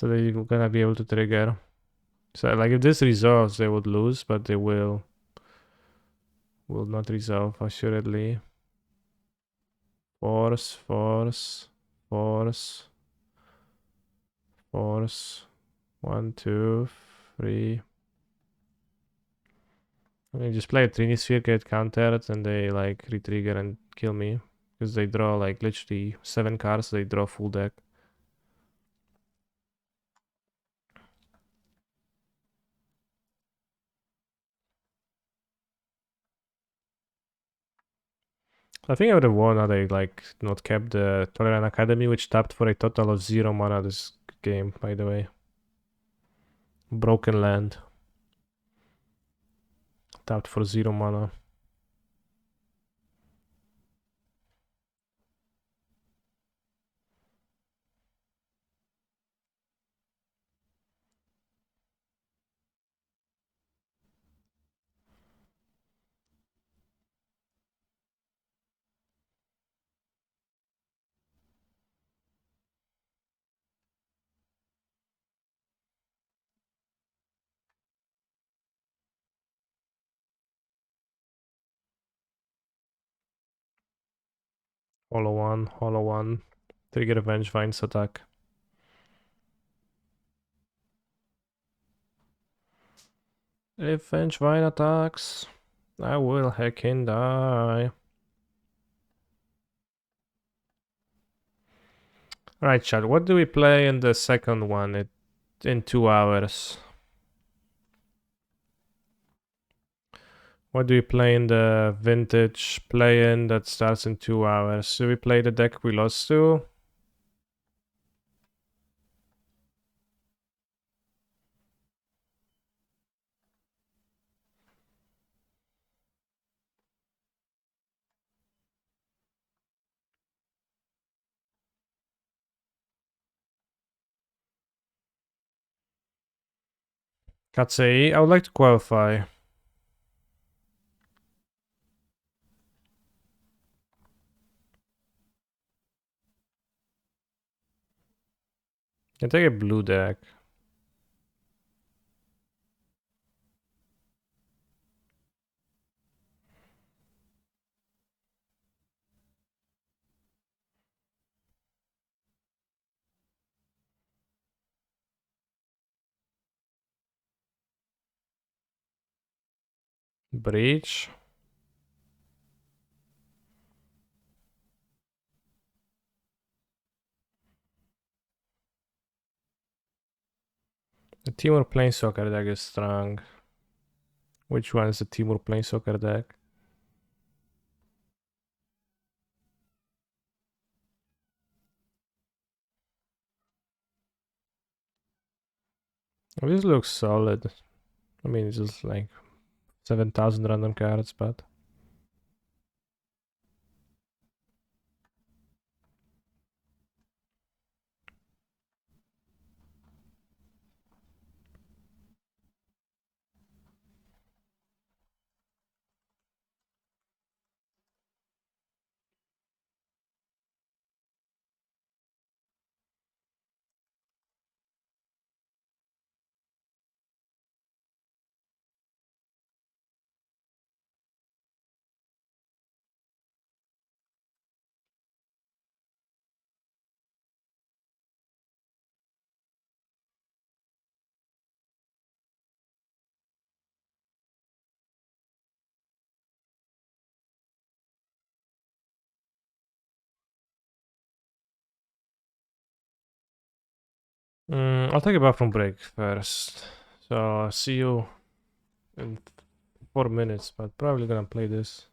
Speaker 1: they're gonna be able to trigger. So like if this resolves, they would lose, but they will not resolve assuredly. Force, force, force, force. 1, 2, 3. And you just play a Trini Sphere, get countered, and they like retrigger and kill me. Because they draw like literally 7 cards, they draw full deck. I think I would have won had they like not kept the Tolerant Academy, which tapped for a total of 0 mana this game, by the way. Broken Land. Tapped for 0 mana. Hollow one. Trigger Vengevines attack. If Vengevine attacks, I will heckin' die. Alright, chat, what do we play in the second one in 2 hours? What do we play in the vintage play-in that starts in 2 hours? Do we play the deck we lost to? Katsei, I would like to qualify. Can take a blue deck. Breach. The Timur Planeswalker deck is strong. Which one is the Timur Planeswalker deck? Oh, this looks solid. I mean, it's just like 7,000 random cards, but... I'll take a bathroom break first. So, see you in 4 minutes, but probably gonna play this.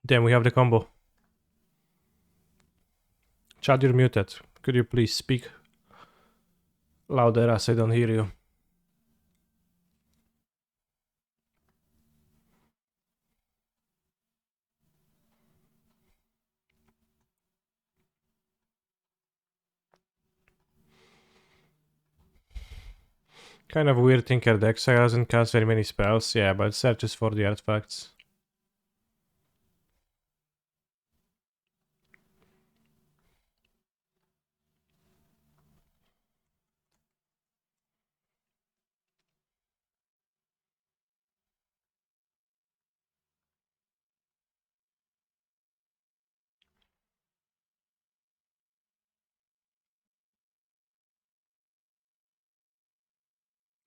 Speaker 1: Damn, we have the combo. Chad, you're muted. Could you please speak louder as I don't hear you? Kind of weird Tinker deck. Saga doesn't cast very many spells, yeah, but it searches for the artifacts.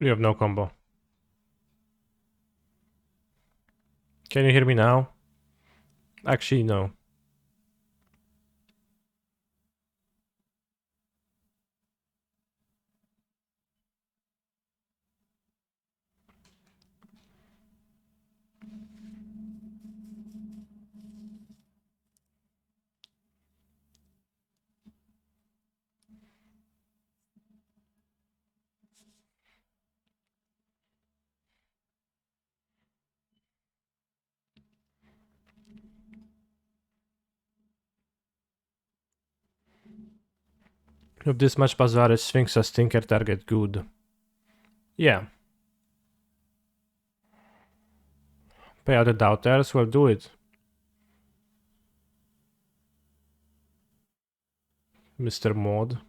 Speaker 1: You have no combo. Can you hear me now? Actually, no. With this much Bazaar, Sphinx as Tinker target good. Yeah. Pay out the doubters, well do it. Mr. Mod.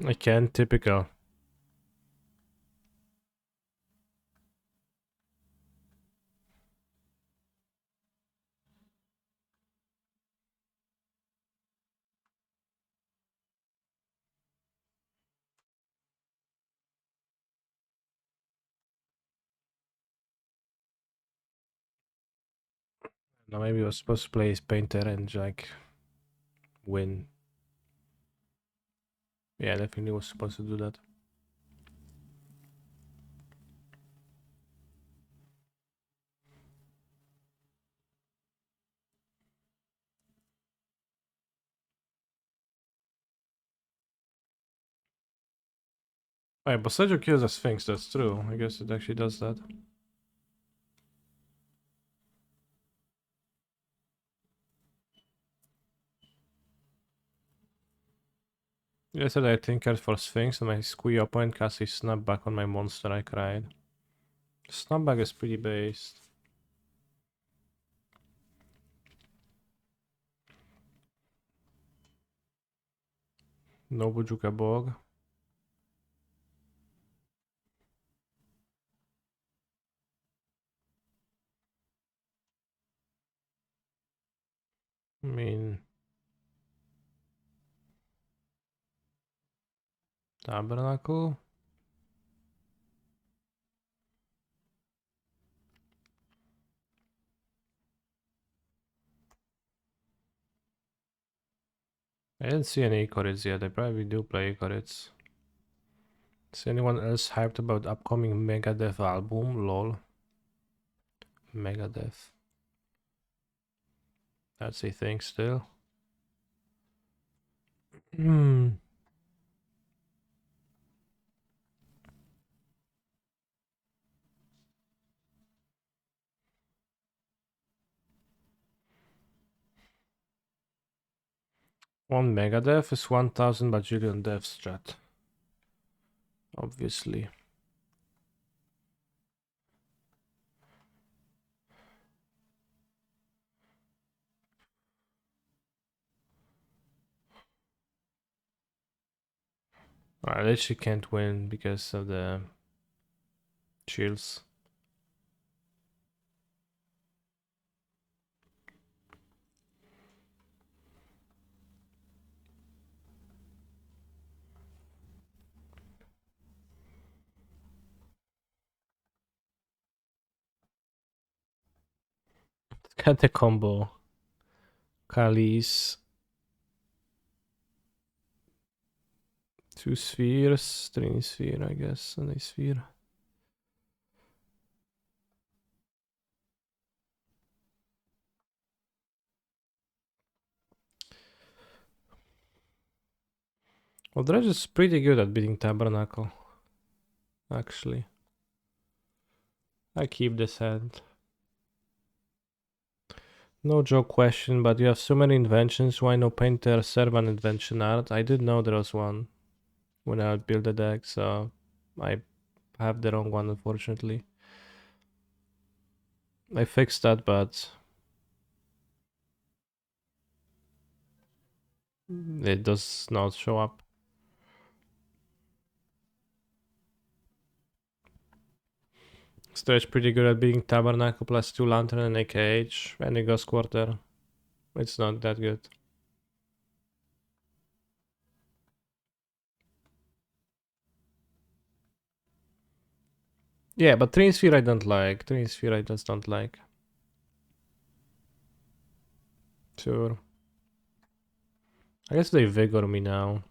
Speaker 1: I can, typical. Now maybe I was supposed to play as Painter and like win. Yeah, definitely was supposed to do that. Oh, yeah, Boseiju kills a Sphinx, that's true. I guess it actually does that. Yesterday I tinkered for Sphinx and my squee opponent cast a snapback on my monster, I cried. Snapback is pretty based. No Bujuka Bog. I mean... Tabernacle? I didn't see any Icorids yet, I probably do play Icorids. Is anyone else hyped about upcoming Megadeth album? Lol. Megadeth. That's a thing still. Hmm. One Megadeth is 1000 bajillion deaths, chat. Obviously. I literally can't win because of the chills. Got the combo. Kalis. 2 spheres, 3 sphere, I guess, and a sphere. Well, Dredge is pretty good at beating Tabernacle. Actually. I keep this hand. No joke question, but you have so many inventions, why no painter serve an invention art? I did know there was one when I would build the deck, so I have the wrong one unfortunately. I fixed that, but it does not show up. Stretch pretty good at being Tabernacle plus 2 Lantern and AKH and a Ghost Quarter. It's not that good. Yeah, but Train Sphere I don't like. Train Sphere I just don't like. Sure. I guess they Vigor me now.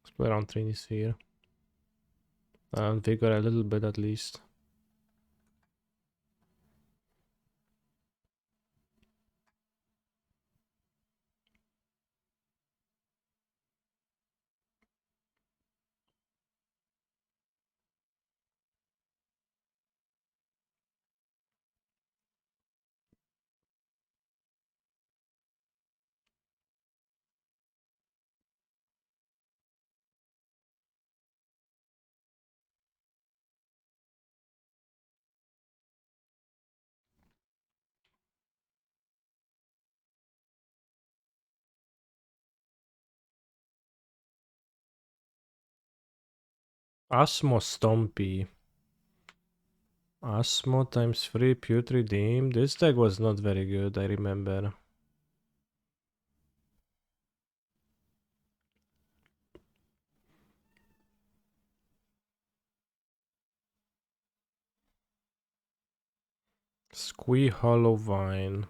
Speaker 1: Let's play around Train Sphere. And Vigor a little bit at least. Asmo Stompy. Asmo times 3 Putrid Redeem. This deck was not very good, I remember. Squee Hollow Vine.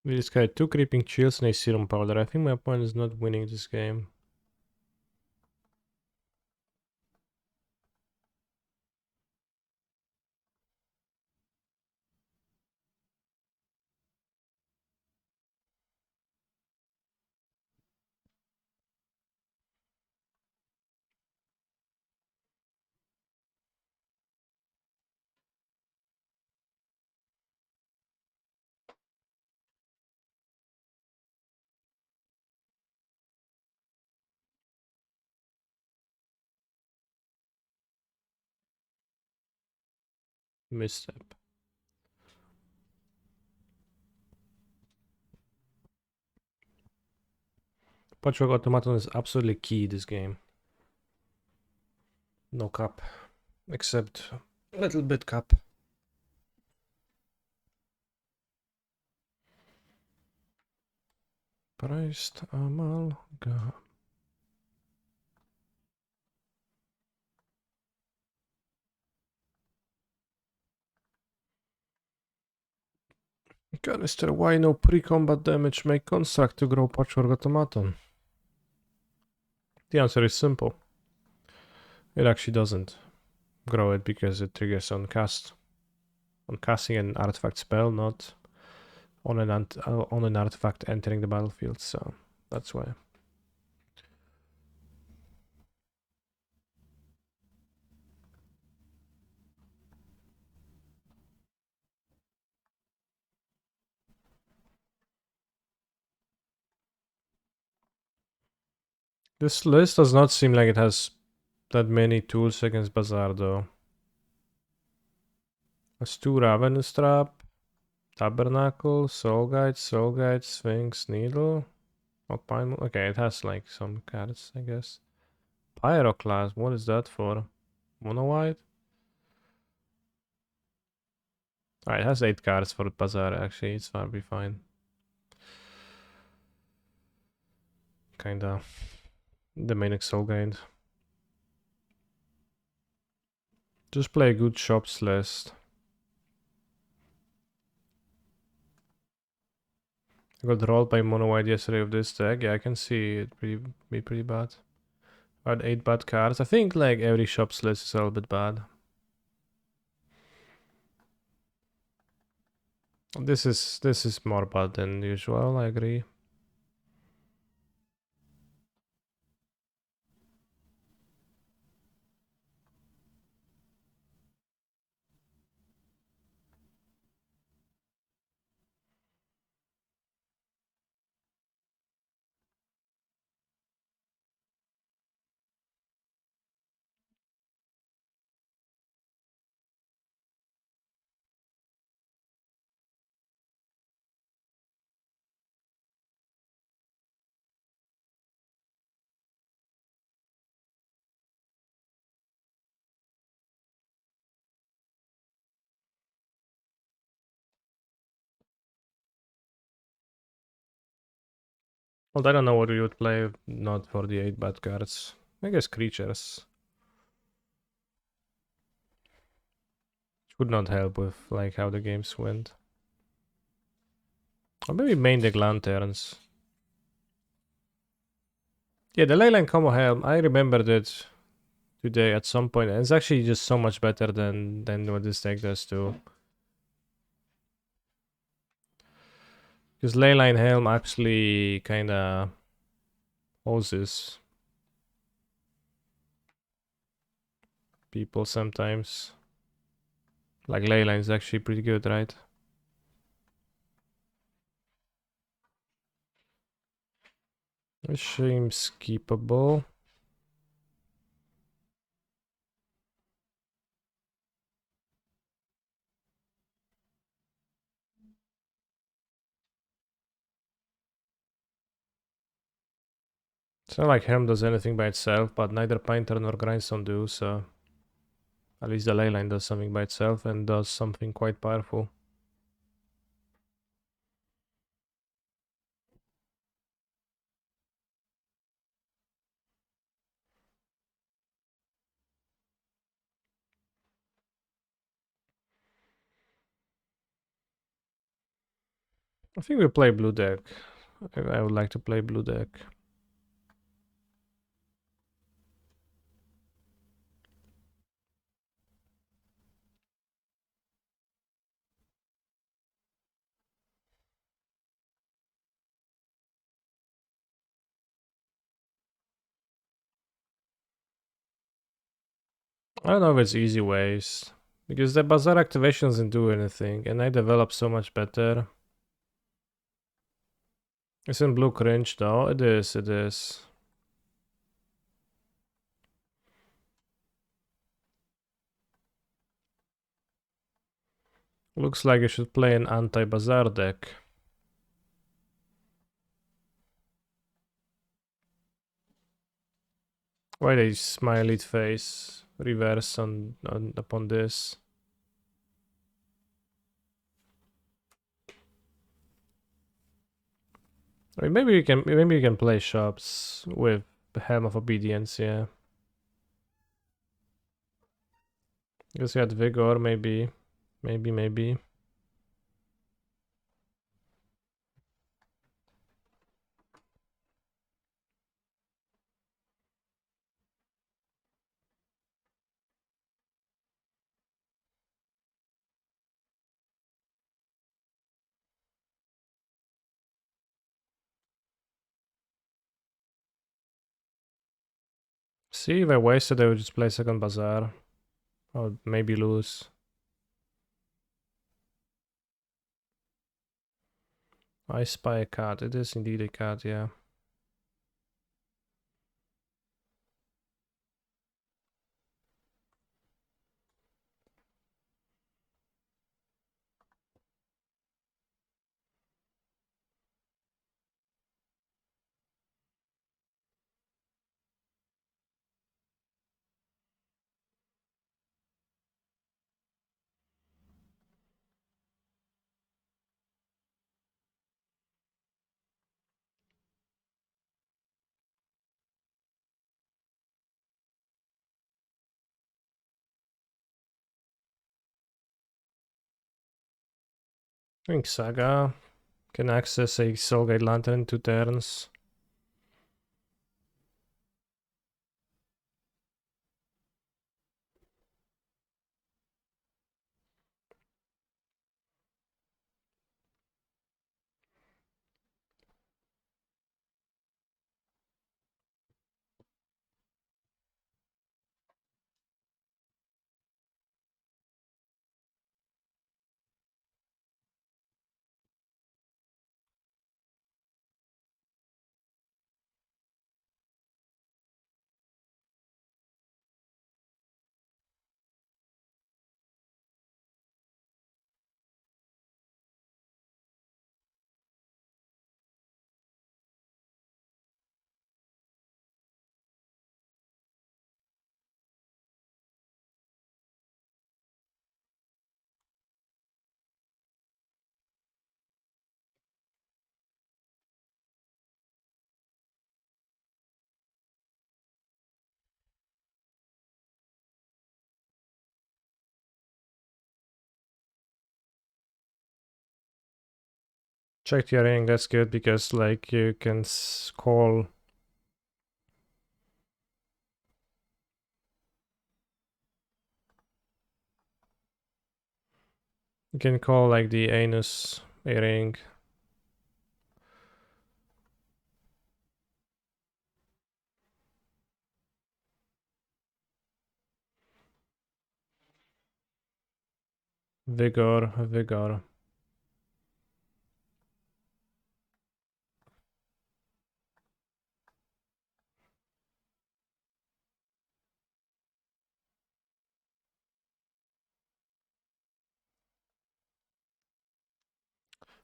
Speaker 1: We just got 2 Creeping Chills and a Serum Powder. I think my opponent is not winning this game. Misstep. Patchwork Automaton is absolutely key this game. No cap. Except a little bit cap. Priced Amalgam. Canister, why no pre-combat damage make construct to grow Patchwork Automaton? The answer is simple. It actually doesn't grow it because it triggers on cast. On casting an artifact spell, not on an artifact entering the battlefield, so that's why. This list does not seem like it has that many tools against Bazaar though. Has 2 Ravenous Trap, Tabernacle, Soul Guide, Sphinx, Needle. Not Pine. Okay, it has like some cards, I guess. Pyroclast, what is that for? Mono White? Alright, it has 8 cards for Bazaar, actually, it's gonna be fine. Kinda. The main Excel guide. Just play a good shops list. I got rolled by mono white yesterday with this deck. Yeah, I can see it be pretty bad. About 8 bad cards. I think like every shops list is a little bit bad. This is more bad than usual, I agree. Well, I don't know what you would play if not for the 8 bad cards. I guess creatures. Which would not help with like how the games went. Or maybe main deck lanterns. Yeah, the Leyline combo helm, I remembered it today at some point. And it's actually just so much better than what this deck does too. Because Leyline helm actually kinda hoses people sometimes. Like Leyline is actually pretty good, right? It seems skippable. It's not like Helm does anything by itself, but neither Painter nor Grindstone do, so at least the Leyline does something by itself and does something quite powerful. I think we play blue deck. I would like to play blue deck. I don't know if it's easy ways. Because the Bazaar activation doesn't do anything, and I develop so much better. Isn't blue cringe though? It is, it is. Looks like you should play an anti-Bazaar deck. Why they smiley face reverse on upon this? I mean, maybe you can play shops with Helm of Obedience, yeah. Guess you had Vigor, maybe. See, if I wasted, I would just play second Bazaar. Or maybe lose. I spy a card. It is indeed a card, yeah. I think Saga can access a Soulgate Lantern in 2 turns. Check the ring, that's good because like you can call. You can call like the anus a ring. Vigor.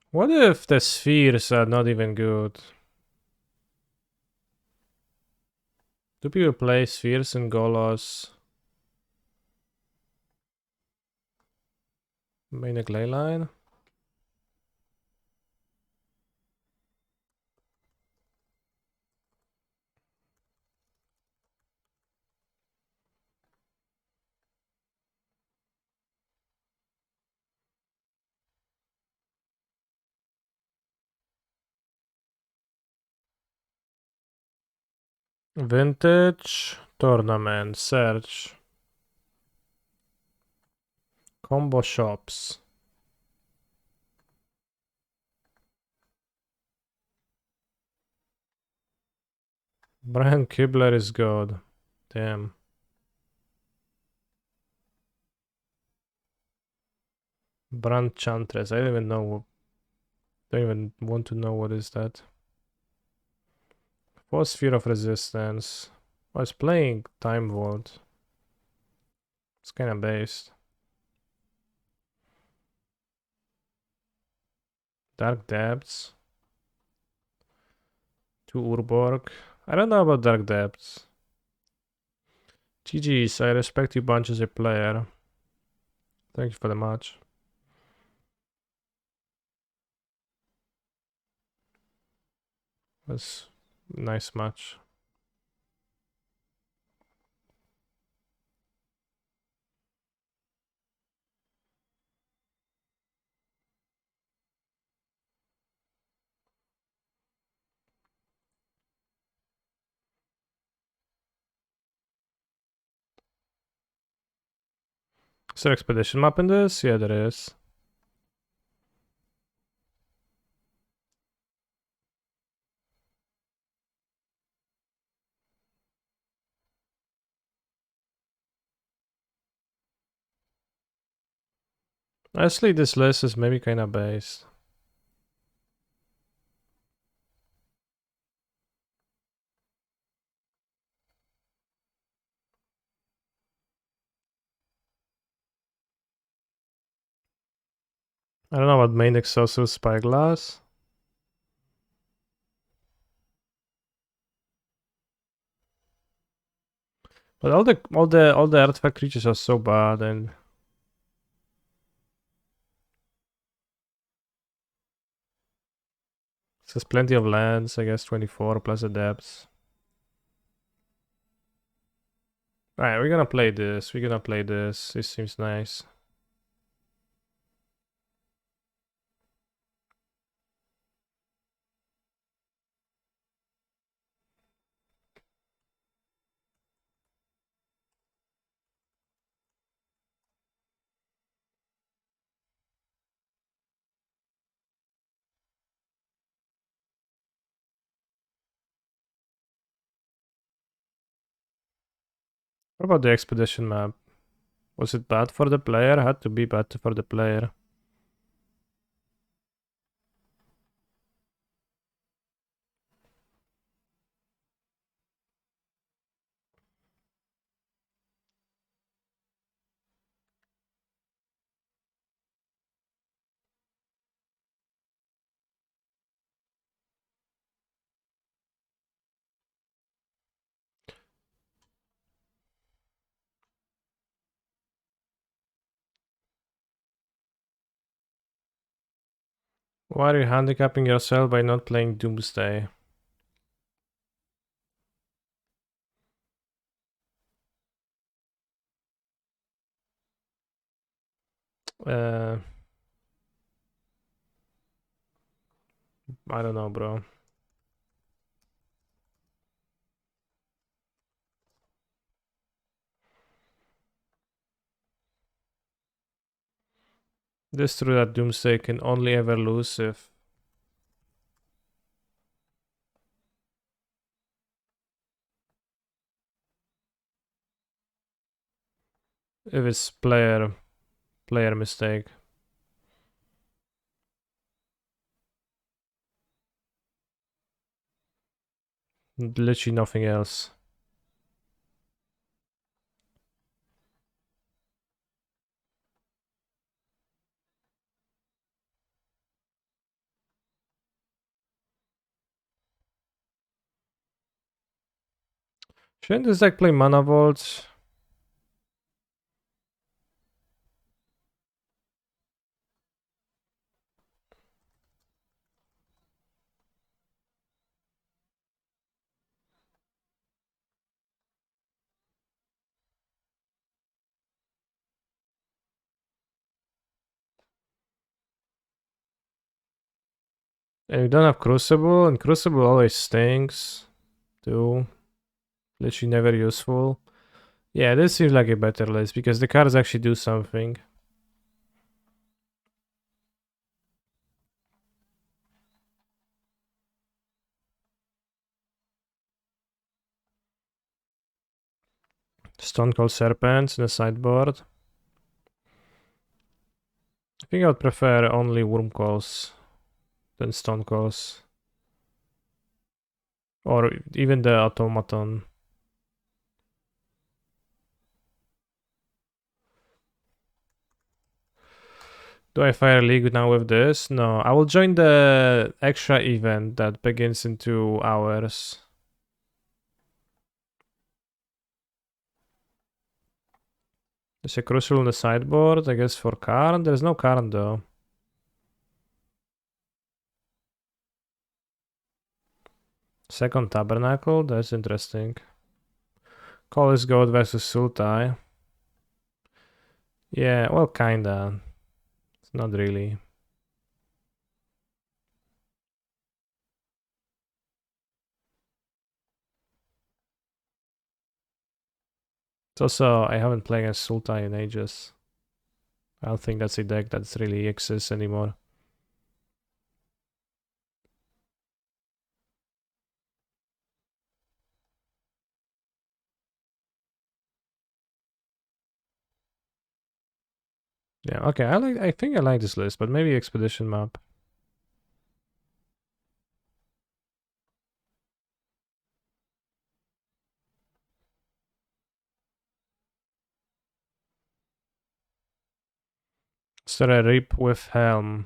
Speaker 1: What if the spheres are not even good? Do people play spheres in Golos? Main clay line? Vintage tournament search. Combo shops. Brian Kibler is good. Damn. Brand Chantress. I don't even know. Don't even want to know what is that. For Sphere of Resistance. I was playing Time Vault. It's kinda based. Dark Depths. To Urborg. I don't know about Dark Depths. GG's, I respect you bunch as a player. Thank you for the match. Was nice match. Is there expedition map in this? Yeah, there is. Honestly, this list is maybe kinda based. I don't know what main Exosus Spyglass. But all the artifact creatures are so bad and there's plenty of lands, I guess 24 plus the depths. Alright, we're gonna play this. This seems nice. What about the expedition map? Was it bad for the player? Had to be bad for the player. Why are you handicapping yourself by not playing Doomsday? I don't know, bro. It's true that Doomsday can only ever lose if it's player mistake. Literally nothing else. Shouldn't this deck play Mana Vault? And we don't have Crucible, and Crucible always stinks too. Literally never useful. Yeah, this seems like a better list because the cards actually do something. Stonecold Serpents in the sideboard. I think I would prefer only Wurmcoils than Stonecoils. Or even the Automaton. Do I fire League now with this? No, I will join the extra event that begins in 2 hours. There's a Crucible on the sideboard, I guess for Karn. There's no Karn though. Second Tabernacle, that's interesting. Call is God versus Sultai. Yeah, well, kinda. It's not really. It's also, I haven't played as Sultai in ages. I don't think that's a deck that really exists anymore. Yeah, okay, I think I like this list, but maybe Expedition map. Is there a Reap with Helm?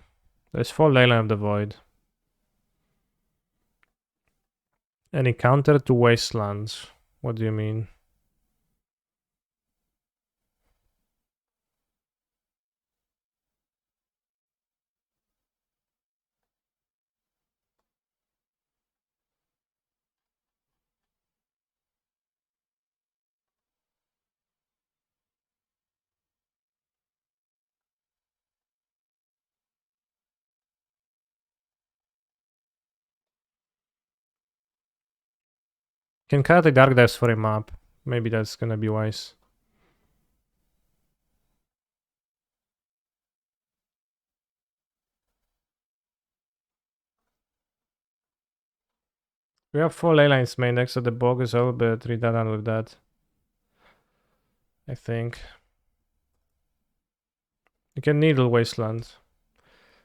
Speaker 1: There's 4 Leyline of the Void. Any counter to Wastelands? What do you mean? Can cut the Dark Depths for a map. Maybe that's gonna be wise. We have 4 Leylines main next to the Bogus, but redundant with that. I think. You can Needle Wasteland.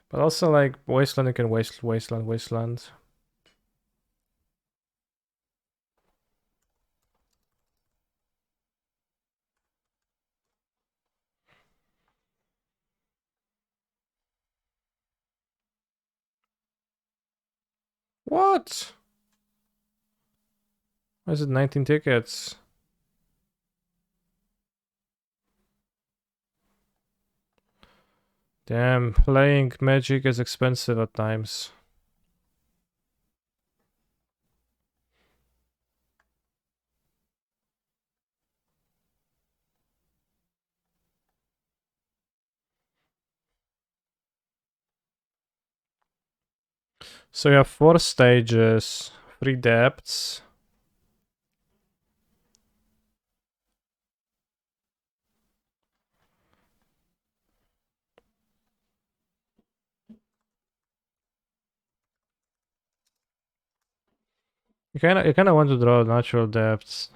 Speaker 1: But also like Wasteland, you can Wasteland. What? Why is it 19 tickets? Damn, playing Magic is expensive at times. So you have 4 stages, 3 depths. You kinda want to draw natural depths.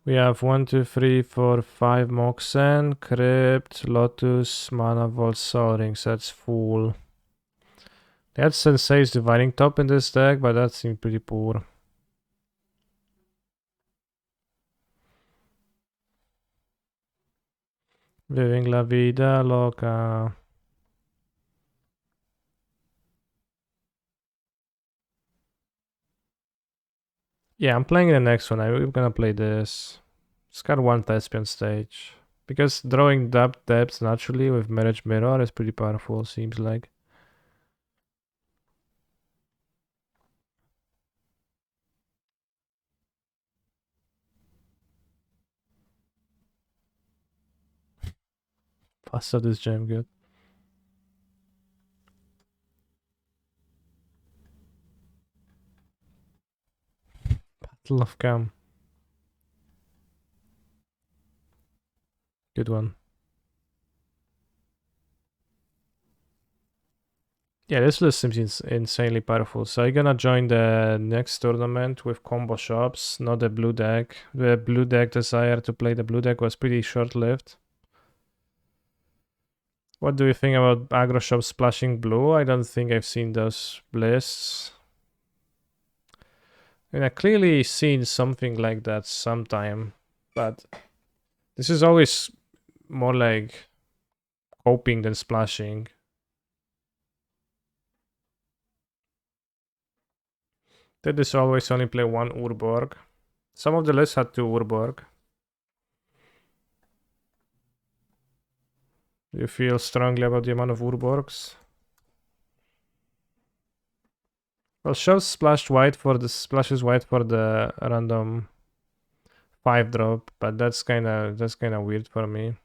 Speaker 1: We have 1, 2, 3, 4, 5 Moxen, Crypt, Lotus, Mana Vault, Sol Rings. That's full. They had Sensei's Divining Top in this deck, but that seemed pretty poor. Viving La Vida Loca. Yeah, I'm playing the next one. I'm gonna play this. It's got 1 Thespian stage. Because drawing depths naturally with Marriage Mirror is pretty powerful, seems like. Faster this jam good. Battle of Cam. Good one. Yeah, this list seems insanely powerful. So I'm gonna join the next tournament with combo shops, not the blue deck. The blue deck desire to play the blue deck was pretty short-lived. What do you think about aggro shops splashing blue? I don't think I've seen those lists. I mean, I clearly seen something like that sometime, but this is always more like hoping than splashing. Did this always only play 1 Urborg? Some of the lists had 2 Urborg. You feel strongly about the amount of Urborgs? Well, shows splashes white for the random 5 drop, but that's kinda weird for me.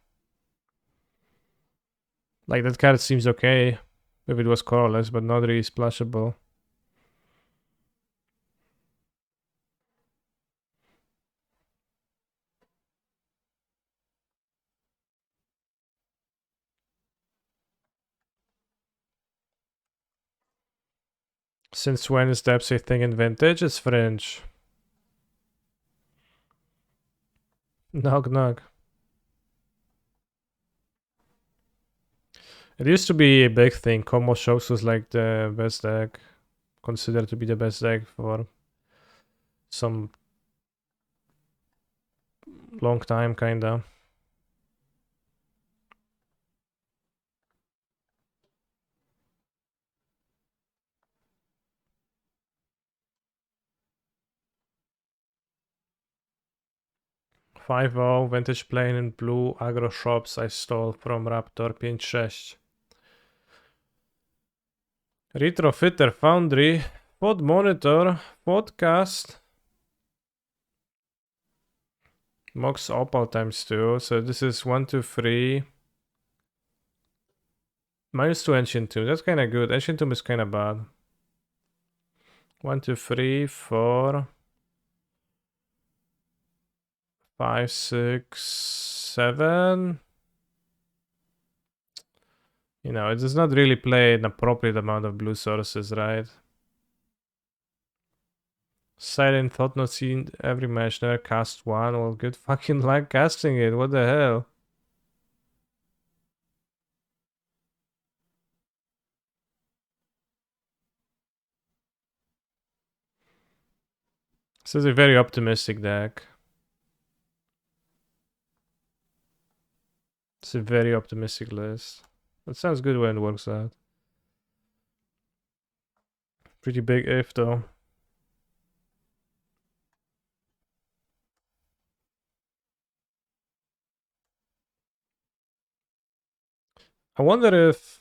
Speaker 1: Like that card seems okay if it was colorless, but not really splashable. Since when is Depths a thing in Vintage? It's Fringe. Knock knock. It used to be a big thing. Combo Shows was like the best deck, considered to be the best deck for some long time, kinda. Five O Vintage Plane in blue, aggro shops I stole from Raptor 5-6. Retrofitter Foundry, Pod Monitor, Podcast, Mox Opal times 2. So this is 1, 2, 3. -2 Ancient Tomb. That's kind of good. Ancient Tomb is kind of bad. 1, 2, 3, 4, 5, 6, 7. You know, it does not really play an appropriate amount of blue sources, right? Silent thought not seen every match, never cast one. Well, good fucking luck casting it. What the hell? This is a very optimistic deck. It's a very optimistic list. That sounds good when it works out. Pretty big if though. I wonder if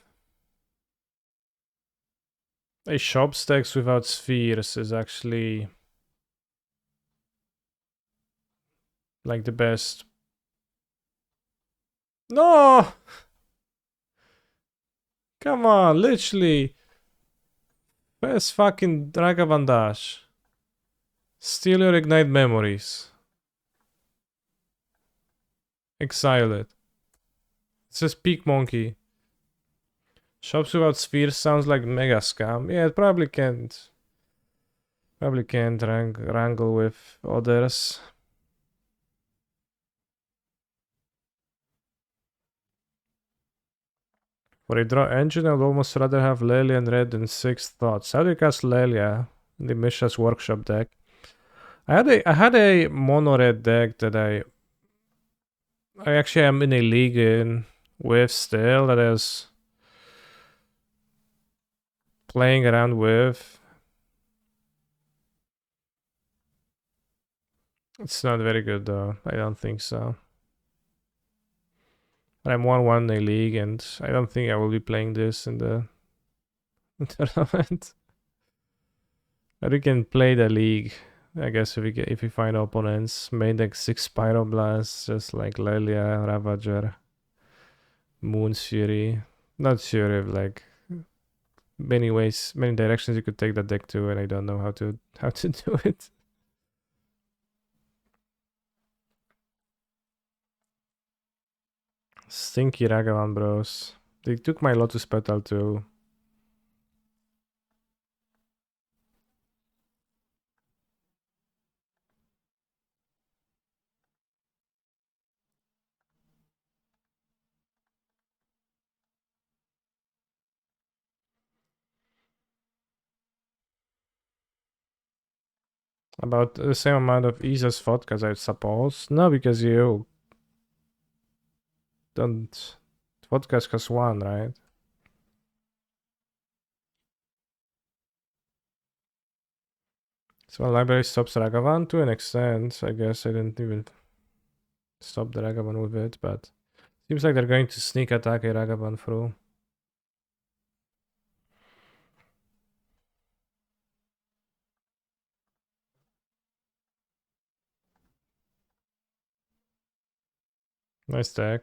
Speaker 1: a shop stacks without spheres is actually like the best. No! Come on, literally. Best fucking Ragavan Dash. Steal your Ignite Memories. Exile it. It says Peak Monkey. Shops without spheres sounds like mega scam. Yeah, it probably can't. Probably can't wrangle with others. For a draw engine, I'd almost rather have Lelia and Red than Six Thoughts. How do you cast Lelia in the Mishra's Workshop deck? I had a mono red deck that I actually am in a league in with still that is playing around with. It's not very good though. I don't think so. I'm 1-1 in a league, and I don't think I will be playing this in the tournament. But we can play the league, I guess, if we find opponents. Main deck 6 Pyroblasts, just like Lelia, Ravager, Moon's Fury. Not sure if like many ways, many directions you could take that deck to, and I don't know how to do it. Stinky Ragavan bros. They took my Lotus Petal too. About the same amount of ease as vodkas, I suppose. No, because you don't. Vodkas cost 1, right? So library stops Ragavan to an extent. I guess I didn't even stop the Ragavan with it, but seems like they're going to sneak attack a Ragavan through. Nice deck.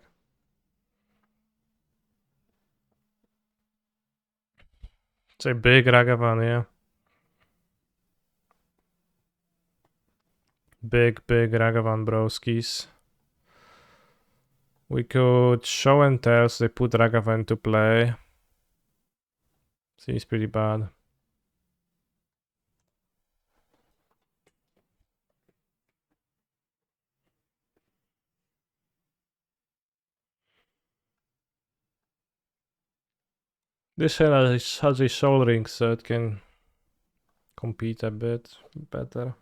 Speaker 1: It's a big Ragavan, yeah. Big Ragavan broskis. We could show and tell, so they put Ragavan to play. Seems pretty bad. This has a Soul Ring, so it can compete a bit better.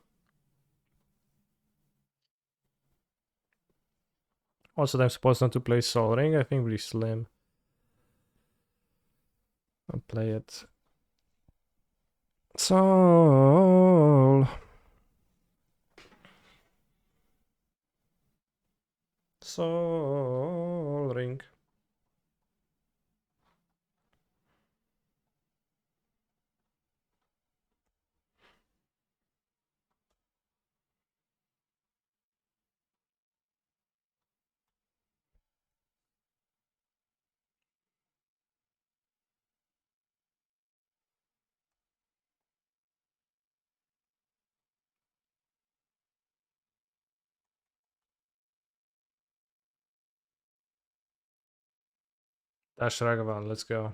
Speaker 1: Also, I'm supposed not to play Soul Ring. I think pretty slim. I'll play it. Soul. Soul Ring. Dash Ragavan, let's go.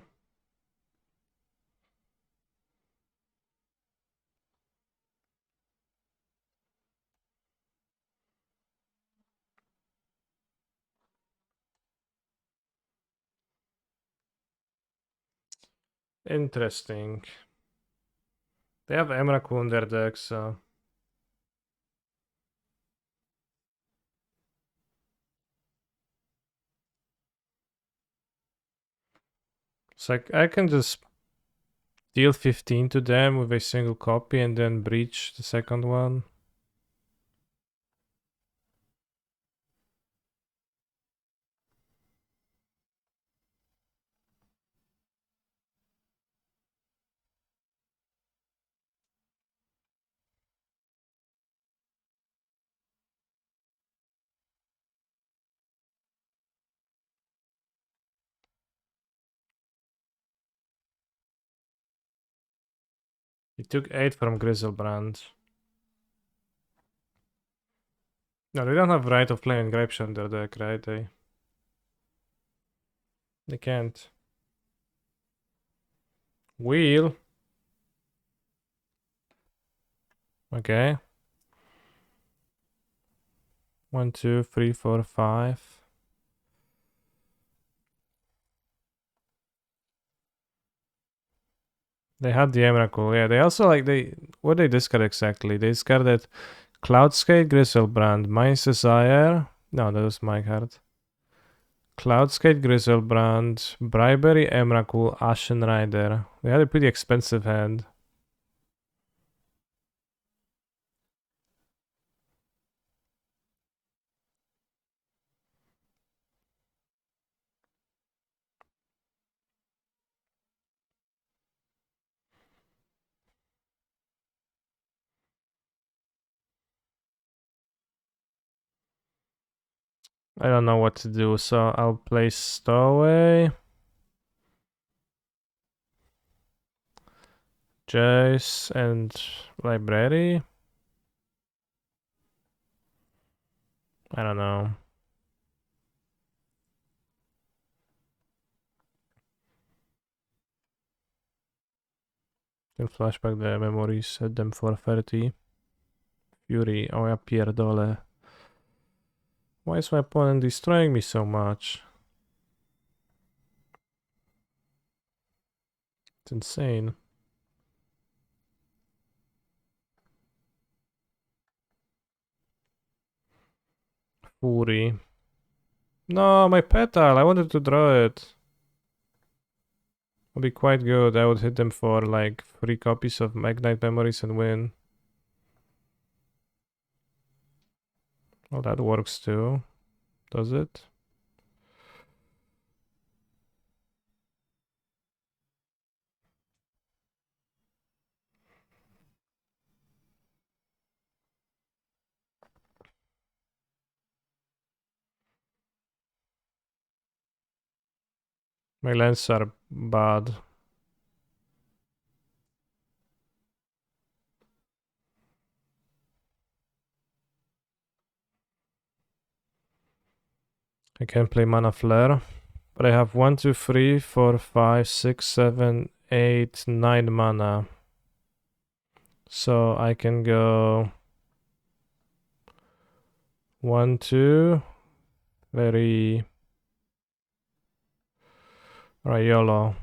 Speaker 1: Interesting. They have Emrakul in their deck, so... It's like, I can just deal 15 to them with a single copy and then breach the second one. He took 8 from Griselbrand. No, they don't have right of playing Grapeshot in their deck, right? They can't. Wheel. Okay. 1, 2, 3, 4, 5. They had the Emrakul, yeah. They also what they discard exactly? They discarded Cloudskate, Griselbrand, Mind's Desire. No, that was my card. Cloudskate, Griselbrand, Bribery, Emrakul, Ashen Rider. They had a pretty expensive hand. I don't know what to do, so I'll play Stowaway. Jace and Library. I don't know. Can flashback the memories, set them for 30. Fury, oh yeah, pierdolę. Why is my opponent destroying me so much? It's insane. Fury. No, my petal, I wanted to draw it. Would be quite good. I would hit them for like 3 copies of Magnite Memories and win. Well, that works too. Does it? My lands are bad. I can play Mana Flare. But I have 1, 2, 3, 4, 5, 6, 7, 8, 9 mana. So I can go 1, 2. Very... Alright, YOLO.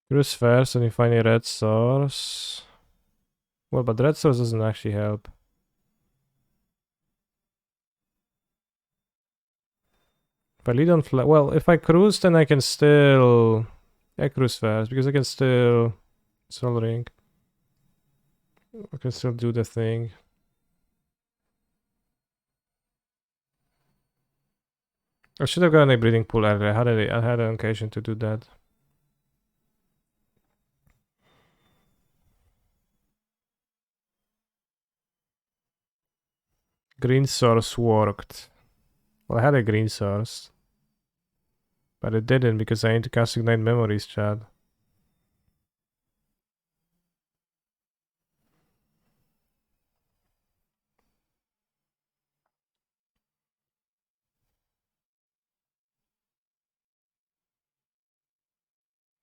Speaker 1: Cruise first and you find a red source. Well, but red source doesn't actually help. If I lead on well, if I cruise, then I can still... I cruise first, because I can still... Soul Ring. I can still do the thing. I should have gotten a Breeding Pool earlier. I had an occasion to do that. Green source worked. Well, I had a green source. But it didn't because I need to cast Ignite Memories, Chad.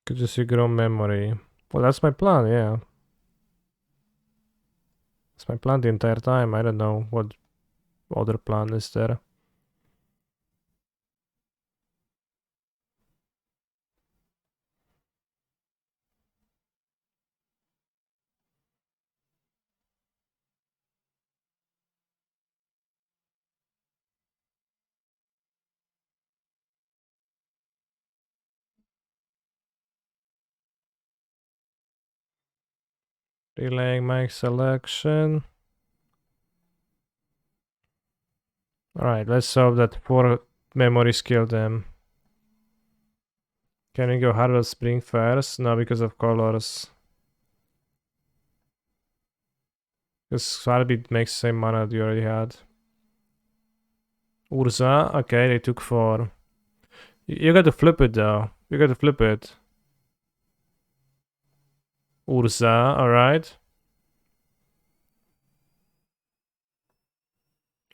Speaker 1: Could just you grow memory. Well, that's my plan, yeah. That's my plan the entire time. I don't know what other plan is there. Relaying my selection. Alright, let's hope that 4 memories kill them. Can we go Harvest Spring first? No, because of colors. Because Swarbit makes the same mana that you already had. Urza, okay, they took 4. You got to flip it though. You got to flip it. Urza, alright.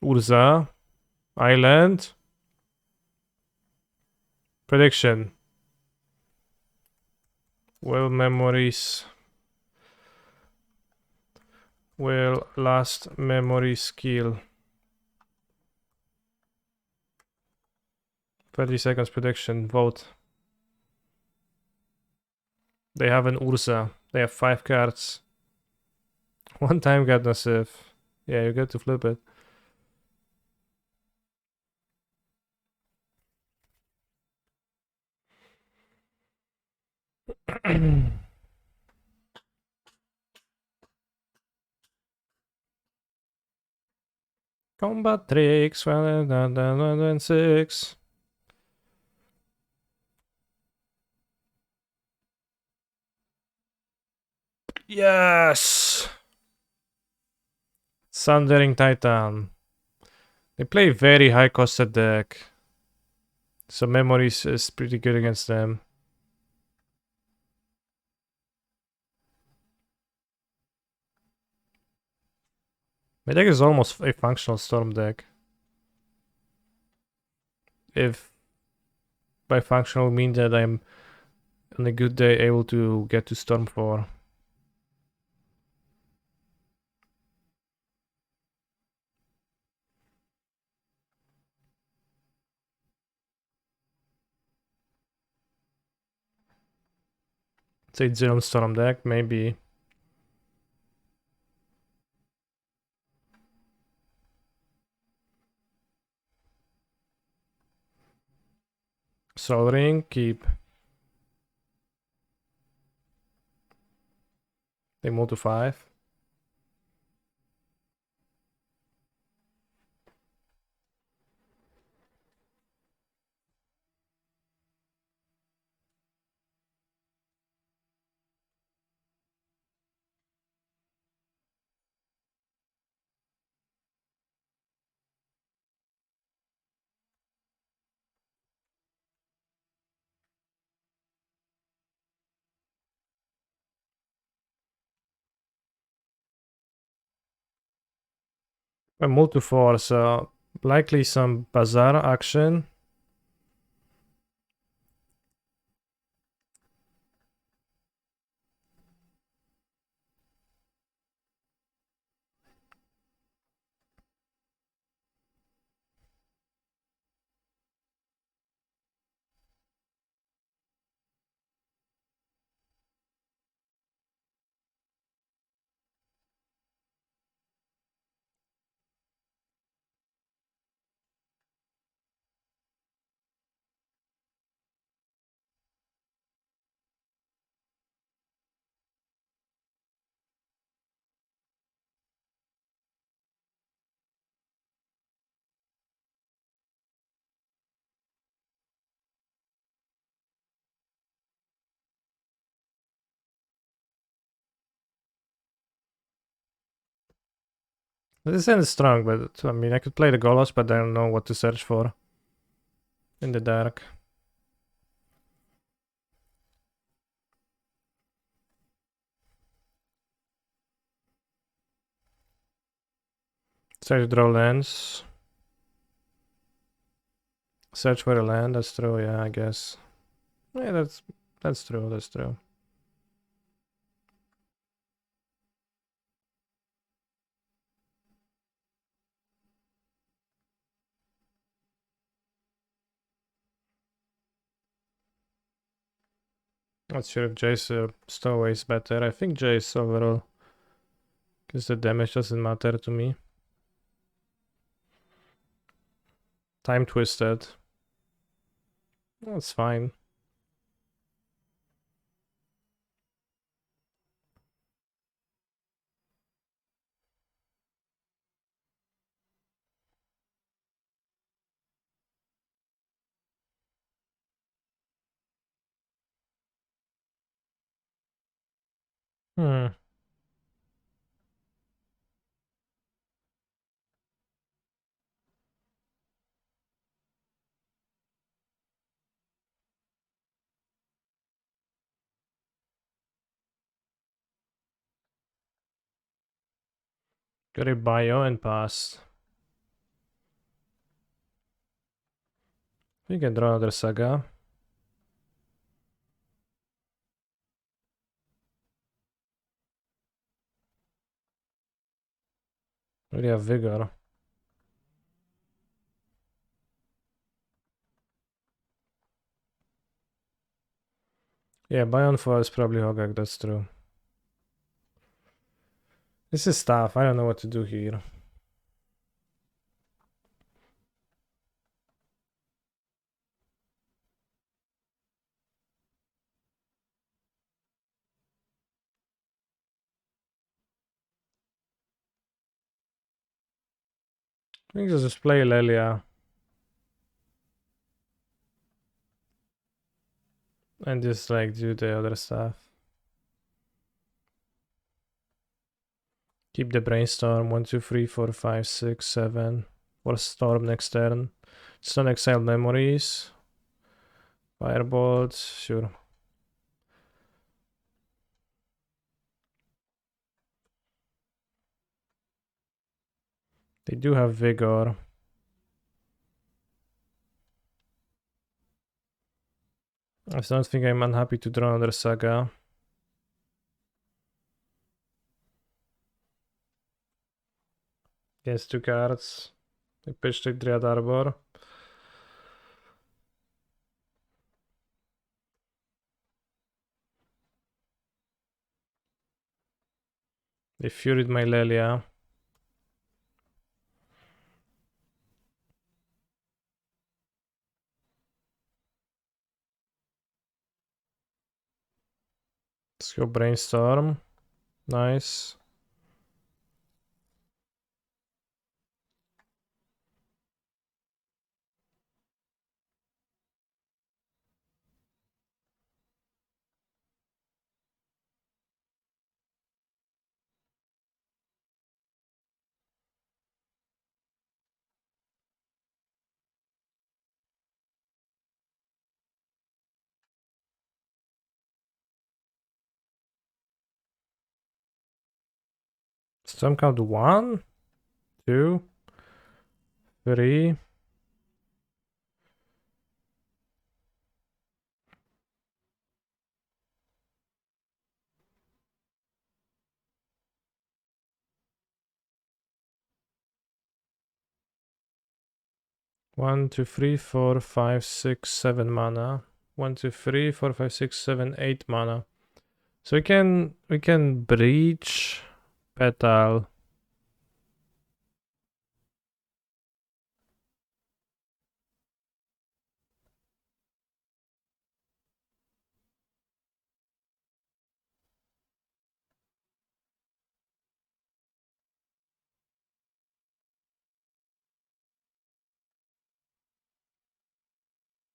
Speaker 1: Urza. Island. Prediction. Will memories. Will last memories kill? 30 seconds prediction. Vote. They have an Urza. They have 5 cards. One time got Nasif. Yeah, you get to flip it. Combat tricks, 106. Yes! Sundering Titan. They play very high costed deck. So memories is pretty good against them. My deck is almost a functional Storm deck. If by functional mean that I'm on a good day able to get to Storm 4. It's a Zero Storm deck, maybe. Sol Ring, keep. They move to 5. I move to 4, so likely some Bazaar action. This hand is strong, but I mean, I could play the Golos, but I don't know what to search for in the dark. Search draw lands. Search for a land, that's true, yeah, I guess. Yeah, That's true, that's true. Not sure if Jace Stowaway is better. I think Jace overall. Because the damage doesn't matter to me. Time twisted. That's fine. Hmm. Got a bio and pass. We can draw another Saga. We have Vigor. Yeah, Bion foil is probably Hogak, that's true. This is tough, I don't know what to do here. I think just play Lelia. And just like do the other stuff. Keep the Brainstorm. 1, 2, 3, 4, 5, 6, 7. For Storm next turn. Stone Exile Memories. Firebolt, sure. They do have Vigor. I don't think I'm unhappy to draw another Saga. Against 2 cards. They pitched the Dryad Arbor. They furied my Lelia. Let's go Brainstorm. Nice. Storm count 1, 2, 3. One, two, 3, 4, 5, 6, 7 mana. 1, 2, 3, 4, 5, 6, 7, 8 mana. So we can breach Petal.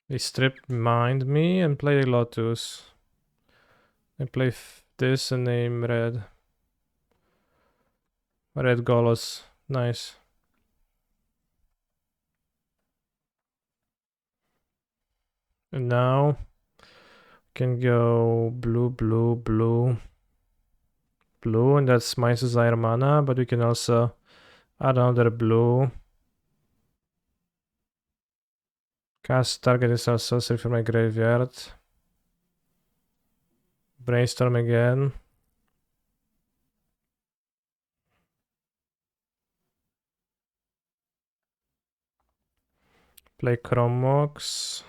Speaker 1: They strip mind me and play Lotus. They play this and name red. Red Golos. Nice. And now can go blue, blue, blue, blue, and that's minus desire mana, but we can also add another blue. Cast target is sorcery from my graveyard. Brainstorm again. Play Chromox.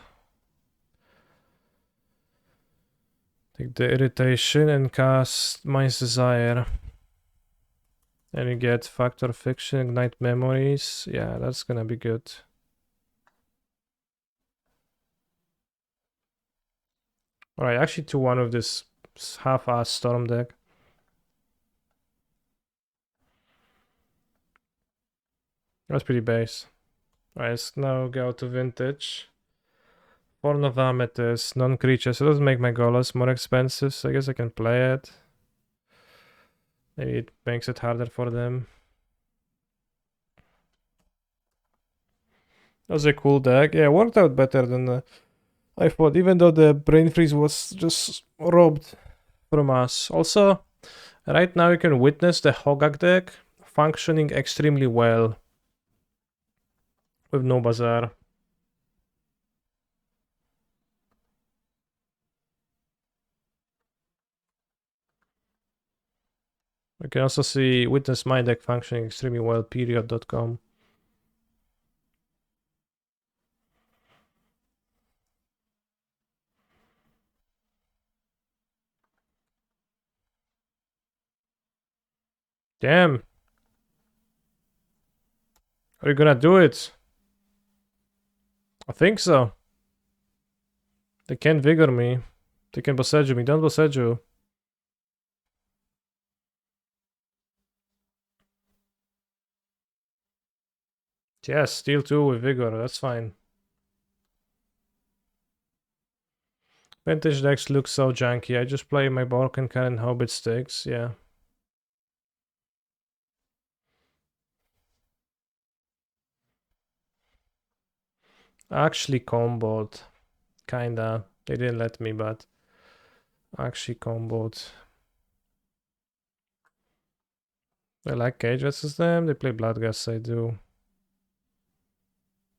Speaker 1: Take the Irritation and cast Mind's Desire. And you get Factor Fiction, Ignite Memories. Yeah, that's gonna be good. Alright, actually 2-1 with this half-ass Storm deck. That's pretty base. Alright, let's now go to Vintage. Horn of Amethyst, non-creatures. It doesn't make my Golas more expensive, so I guess I can play it. Maybe it makes it harder for them. That was a cool deck. Yeah, it worked out better than I thought, even though the Brain Freeze was just robbed from us. Also, right now you can witness the Hogak deck functioning extremely well with no Bazaar. You can also see witness my deck functioning extremely well, period.com. Damn. Are you gonna do it? I think so. They can't Vigor me. They can Boseiju me. Don't Boseiju. Yes, Steel 2 with Vigor. That's fine. Vintage decks look so janky. I just play my Balkan Cannon Hobbit sticks. Yeah. Actually comboed. Kinda. They didn't let me, but actually comboed. I like Cage versus them. They play Bloodgust, I do.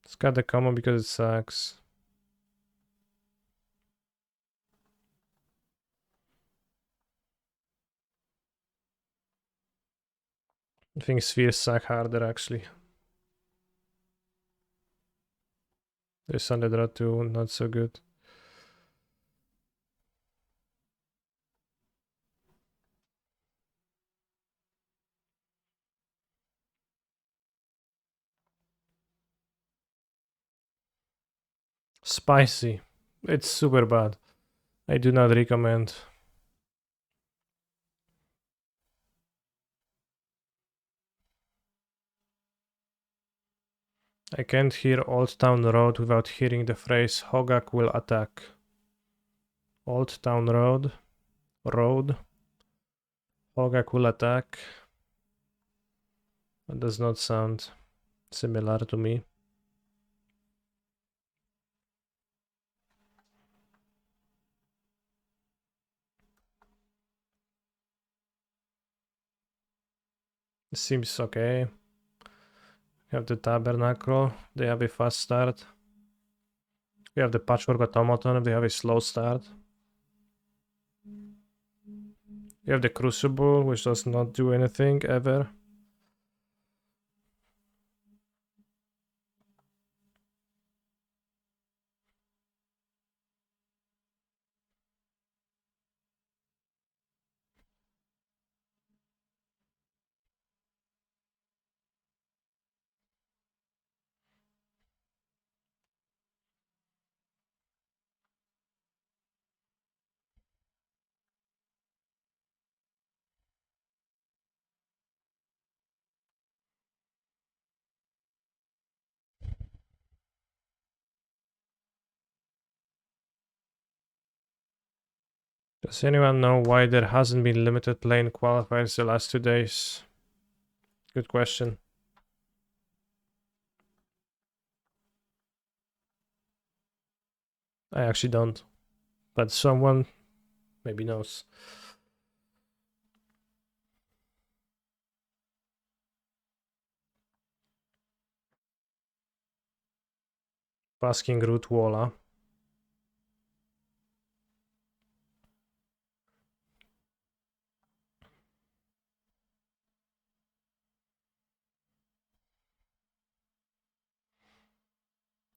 Speaker 1: It's got the combo because it sucks. I think Spheres suck harder actually. This Sunday Draw 2, not so good. Spicy. It's super bad. I do not recommend. I can't hear Old Town Road without hearing the phrase Hogak will attack. Old Town Road. Road. Hogak will attack. That does not sound similar to me. It seems okay. We have the Tabernacle. They have a fast start. We have the Patchwork Automaton. They have a slow start. We have the Crucible, which does not do anything ever. Does anyone know why there hasn't been limited plane qualifiers the last 2 days? Good question. I actually don't. But someone maybe knows. Basking Root Walla.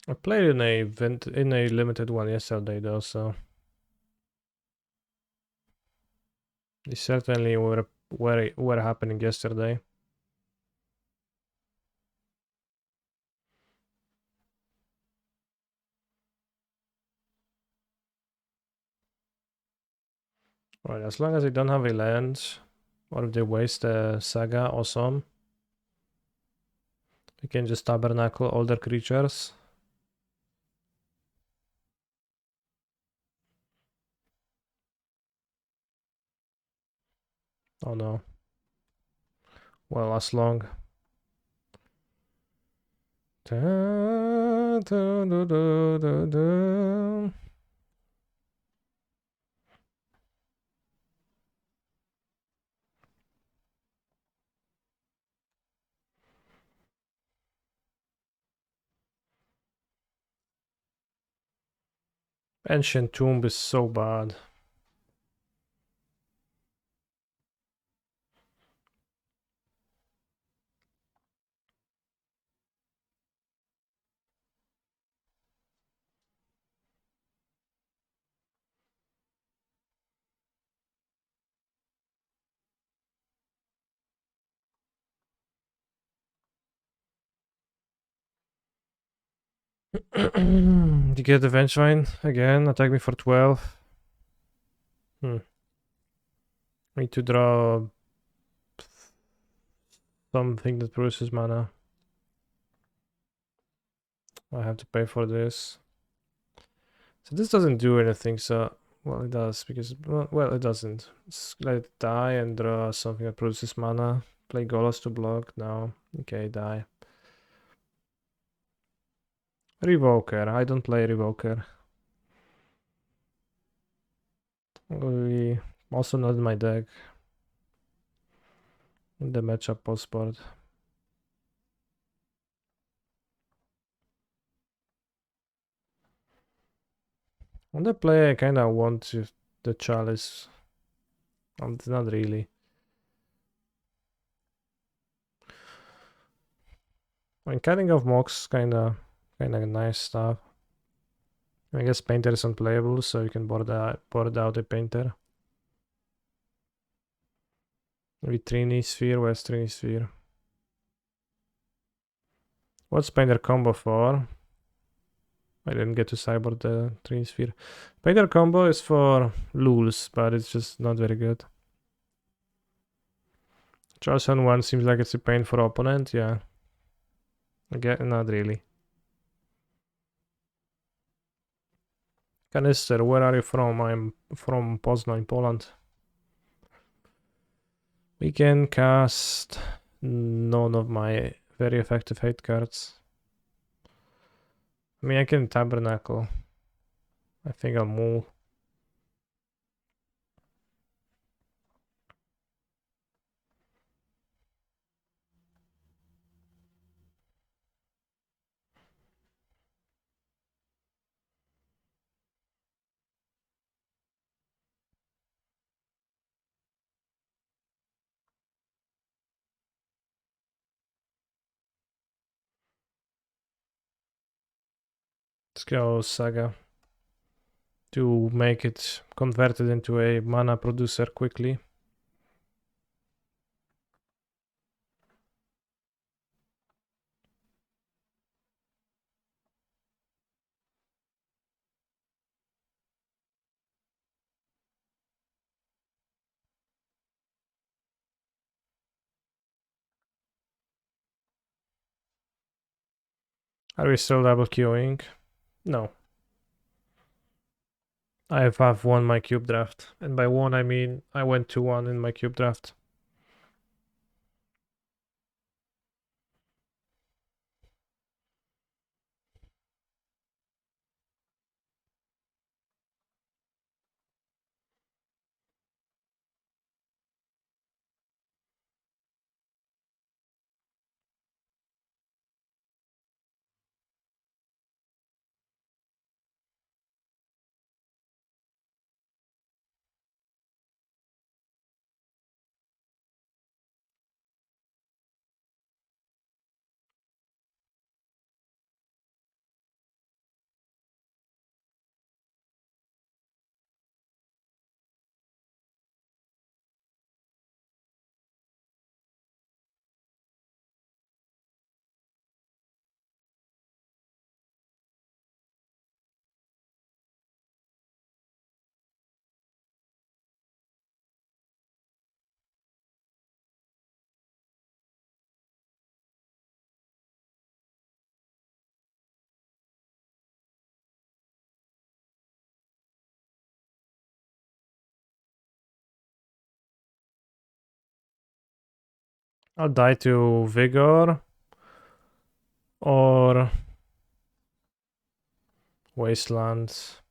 Speaker 1: I played in a limited one yesterday though, so they certainly were happening yesterday. Right, as long as they don't have a land, or if they waste a saga or some, we can just tabernacle older creatures. Oh no. Well, as long. Da, da, da, da, da, da. Ancient Tomb is so bad. You get the Vengevine again, attack me for 12. Need to draw something that produces mana. I have to pay for this. So this doesn't do anything, so... Well, it does, because... Well, it doesn't. Let it die and draw something that produces mana. Play Golos to block, no. Okay, die. Revoker, I don't play Revoker. Also not in my deck. In the matchup postboard. On the play, I kinda want the Chalice. Not really. When cutting off mocks, kinda nice stuff. I guess Painter is unplayable, so you can board out a Painter. Maybe Trini Sphere, where's Trini Sphere? What's Painter combo for? I didn't get to cyborg the Trini Sphere. Painter combo is for lulz, but it's just not very good. Charge on 1 seems like it's a pain for opponent, yeah. Again, not really. Canister, where are you from? I'm from Poznań, Poland. We can cast none of my very effective hate cards. I mean, I can Tabernacle. I think I'll move. Let's go Saga to make it converted into a mana producer quickly. Are we still double queuing? No. I have won my cube draft. And by won, I mean I went 2-1 in my cube draft. I'll die to Vigor or Wastelands.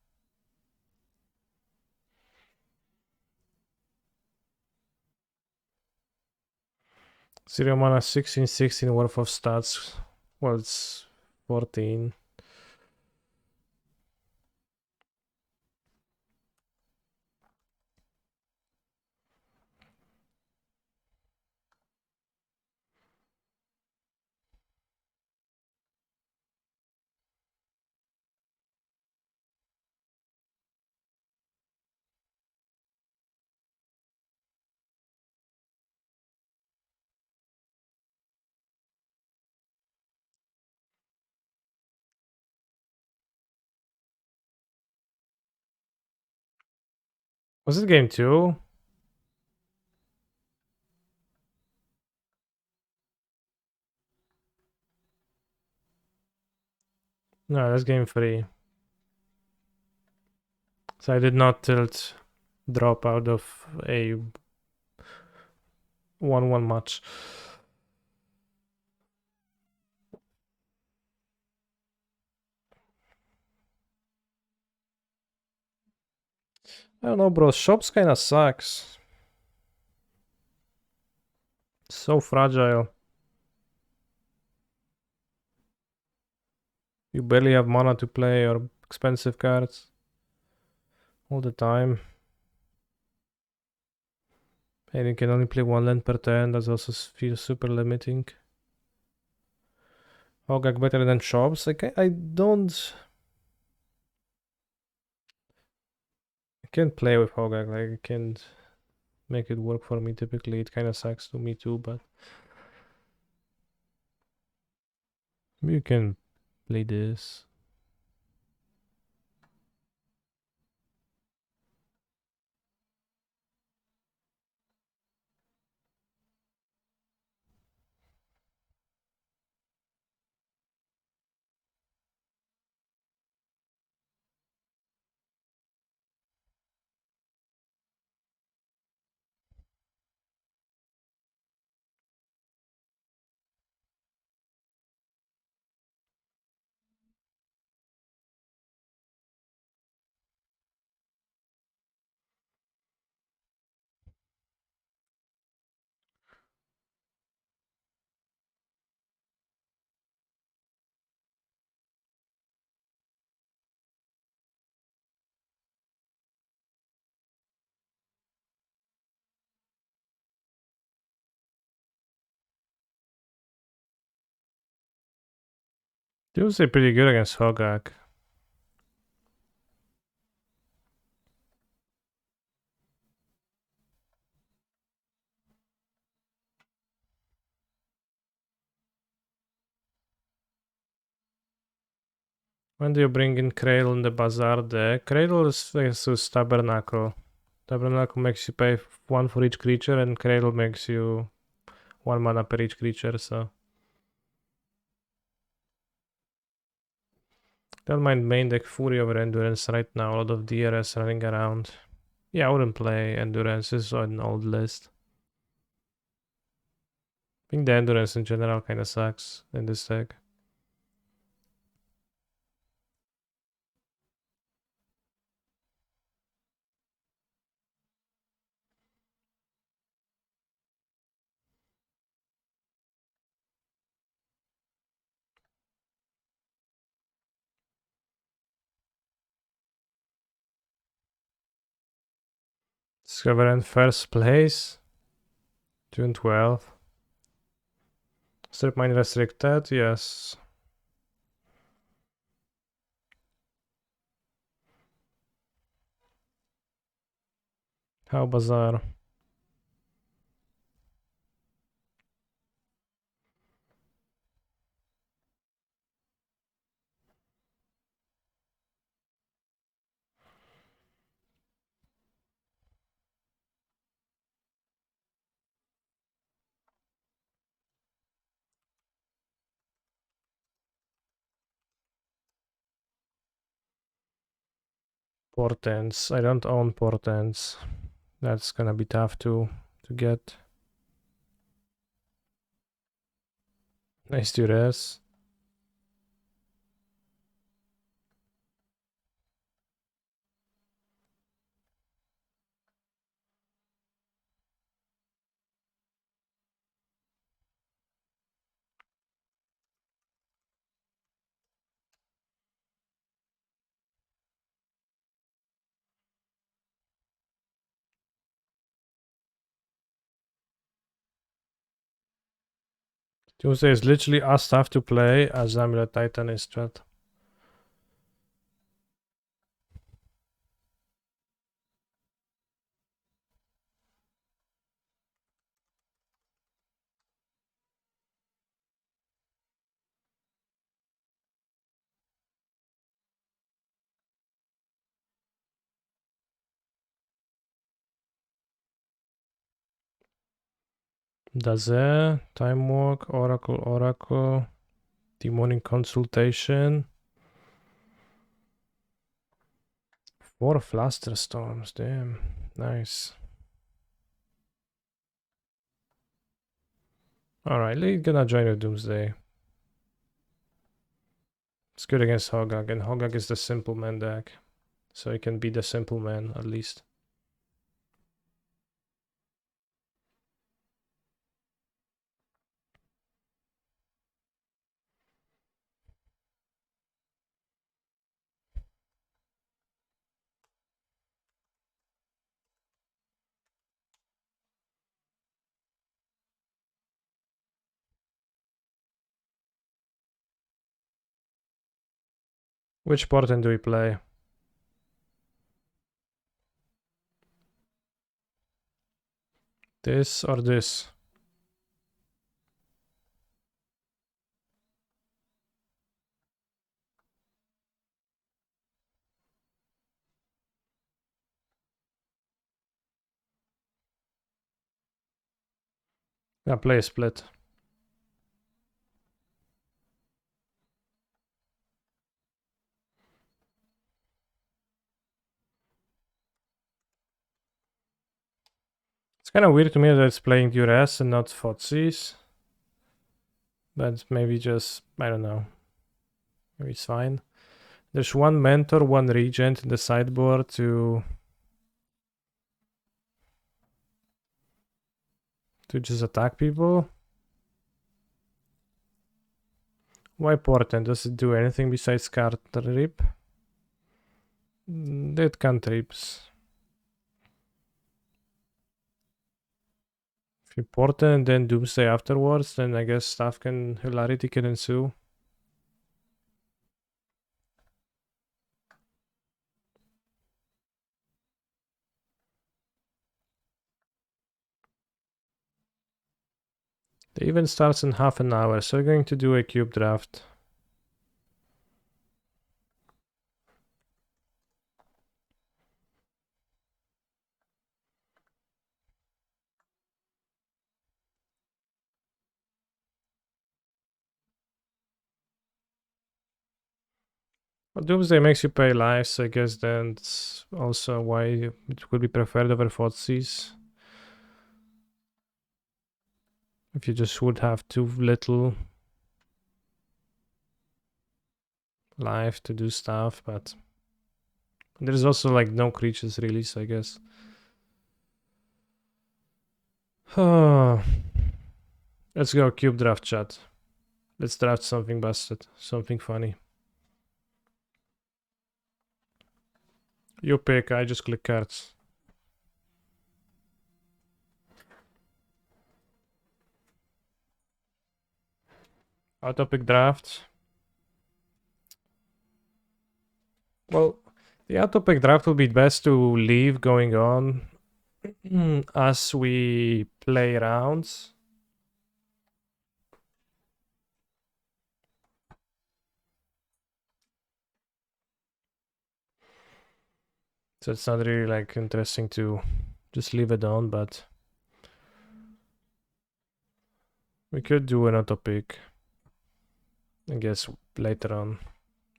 Speaker 1: 0 mana, 16 worth of stats. Well, it's 14. Was it game 2? No, that's game 3. So I did not tilt drop out of a 1-1 match. I don't know, bro. Shops kinda sucks. So fragile. You barely have mana to play or expensive cards all the time. And you can only play 1 land per turn. That also feels super limiting. Hogak better than Shops? I don't... I can't play with Hogak. Like, I can't make it work for me typically. It kind of sucks to me too, but... You can play this. Tuesday pretty good against Hogak. When do you bring in Cradle in the Bazaar deck? Cradle is versus Tabernacle. Tabernacle makes you pay 1 for each creature, and Cradle makes you 1 mana per each creature, so... Don't mind main deck Fury over Endurance right now, a lot of DRS running around. Yeah, I wouldn't play Endurance, it's an old list. I think the Endurance in general kinda sucks in this deck. Discovery first place. June 12th. Strip mine restricted, yes. How bizarre. Portents. I don't own portents. That's gonna be tough to get. Nice to rest. Tuesday is literally us have to play as Amulet Titan is strat. Daze, Time Walk, Oracle, Demonic Consultation. 4 Fluster Storms, damn. Nice. Alright, League gonna join your Doomsday. It's good against Hogak, and Hogak is the Simple Man deck. So he can be the Simple Man, at least. Which portent do we play? This or this? Yeah, play a split. It's kind of weird to me that it's playing Duress and not Fotsis. But maybe just, I don't know. Maybe it's fine. There's one Mentor, one Regent in the sideboard to just attack people. Why Portent? Does it do anything besides card rip? It cantrips. If you Portent and then Doomsday afterwards, then I guess hilarity can ensue. The event starts in half an hour, so we're going to do a cube draft. Well, Doomsday makes you pay life, so I guess that's also why it would be preferred over Fotsis. If you just would have too little life to do stuff, but there's also like no creatures really, so I guess. Let's go cube draft, chat. Let's draft something busted, something funny. You pick, I just click cards. Autopic draft. Well, the autopic draft will be best to leave going on as we play rounds. So it's not really like interesting to just leave it on, but we could do an auto pick. I guess later on,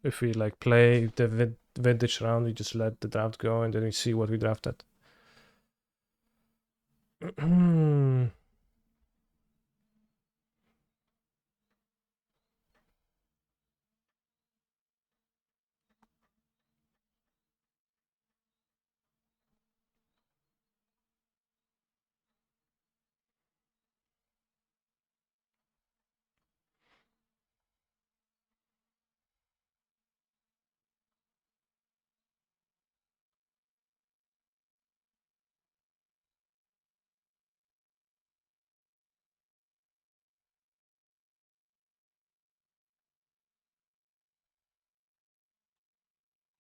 Speaker 1: if we like play the vintage round, we just let the draft go and then we see what we drafted.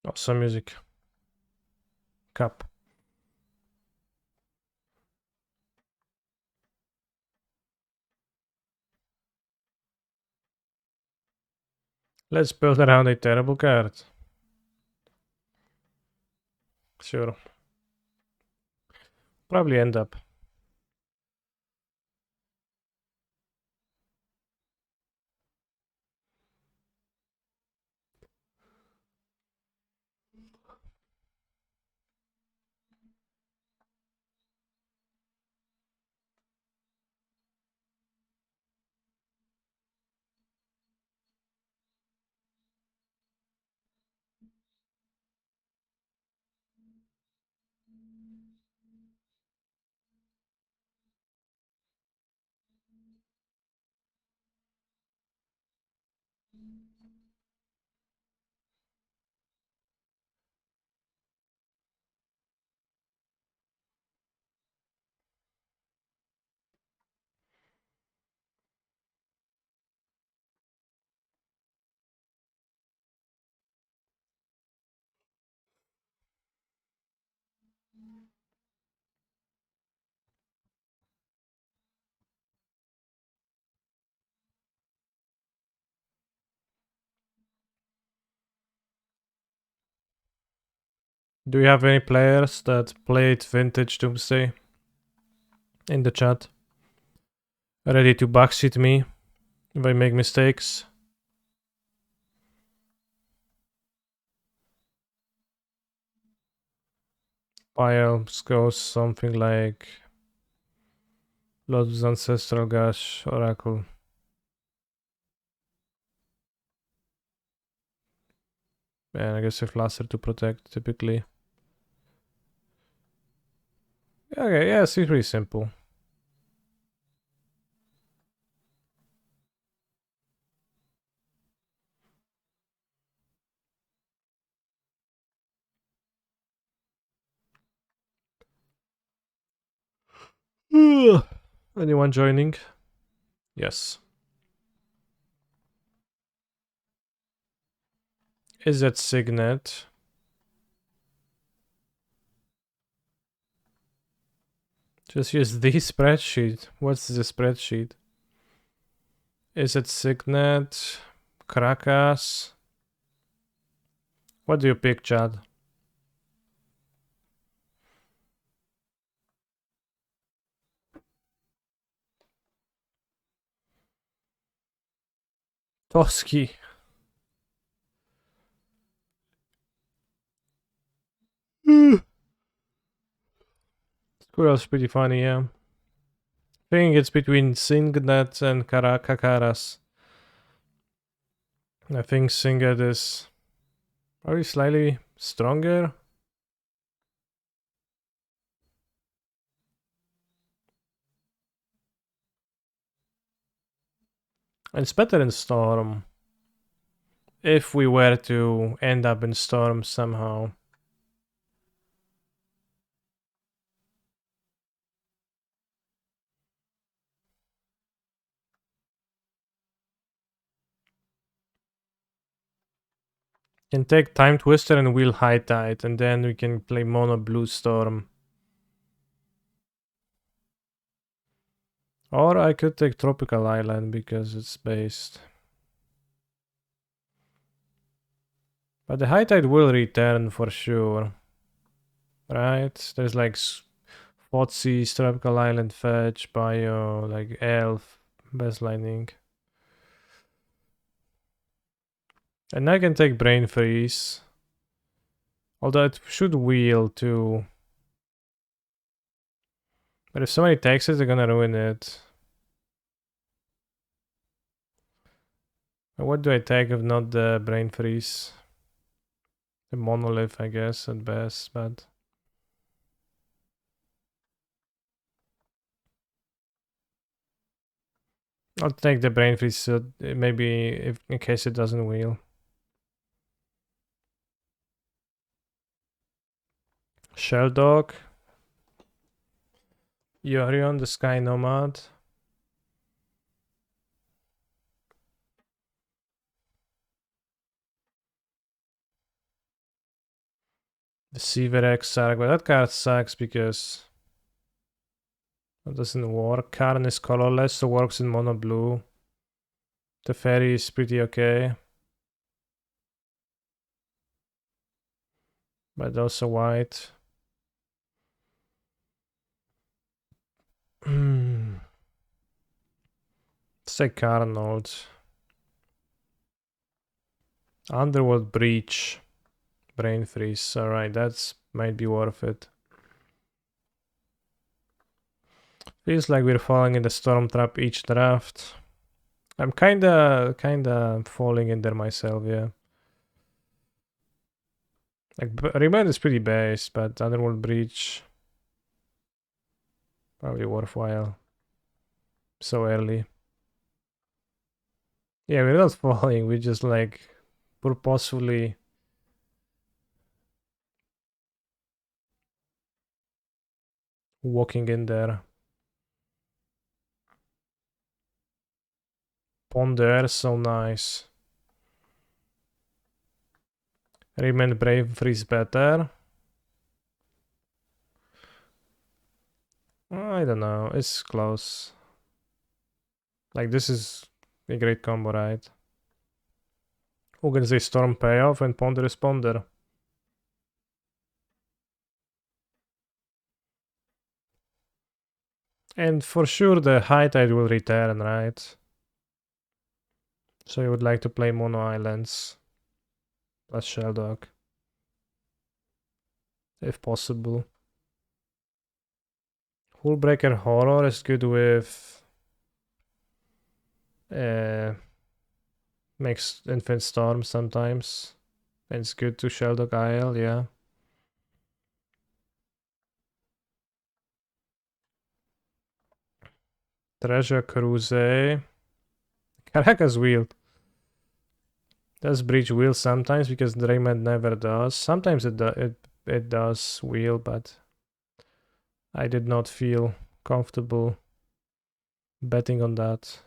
Speaker 1: Awesome music. Cup. Let's build around a terrible card. Sure. Probably end up. Do you have any players that played Vintage Doomsday in the chat? Ready to backseat me if I make mistakes? Piles goes something like Lotus Ancestral Gash Oracle. And I guess a Flasser to protect typically. Okay, yeah, it's pretty simple. Anyone joining? Yes. Is that Signet? Just use the spreadsheet. What's the spreadsheet? Is it Signet? Krakas? What do you pick, Chad? Toski. Squirrel's pretty funny, yeah. I think it's between Signet and Kakaras. I think Signet is probably slightly stronger. And it's better in Storm. If we were to end up in Storm somehow. Can take Time Twister and Wheel High Tide, and then we can play Mono Blue Storm. Or I could take Tropical Island because it's based. But the High Tide will return for sure. Right? There's like Footsie, Tropical Island, Fetch, Bio, like Elf, Best Lightning. And I can take Brain Freeze. Although it should wheel too. But if somebody takes it, they're gonna ruin it. What do I take if not the Brain Freeze? The Monolith, I guess, at best, but... I'll take the Brain Freeze, so maybe if in case it doesn't wheel. Shelldog. Yorion, the Sky Nomad. The Severex Sark, but that card sucks because it doesn't work. Karn is colorless, so works in mono blue. The fairy is pretty okay. But also white. Let's take Carnold. Underworld Breach. Brain Freeze. Alright, that's might be worth it. Feels like we're falling in the Storm Trap each draft. I'm kinda falling in there myself, yeah. Like, Remand is pretty base, but Underworld Breach probably worthwhile. So early. Yeah, we're not falling, we just like purposefully walking in there. Ponder, so nice. Remand Brave Freeze better. I don't know, it's close. Like, this is a great combo, right? We're gonna say Storm Payoff and Ponder is Ponder. And for sure the High Tide will return, right? So you would like to play Mono Islands plus Sheldog. If possible. Hullbreaker Horror is good with... makes Infinite Storm sometimes. And it's good to Sheldog Isle, yeah. Treasure Cruise. Caracas Wheel. Does Breach Wheel sometimes because Rayman never does. Sometimes it does Wheel, but I did not feel comfortable betting on that.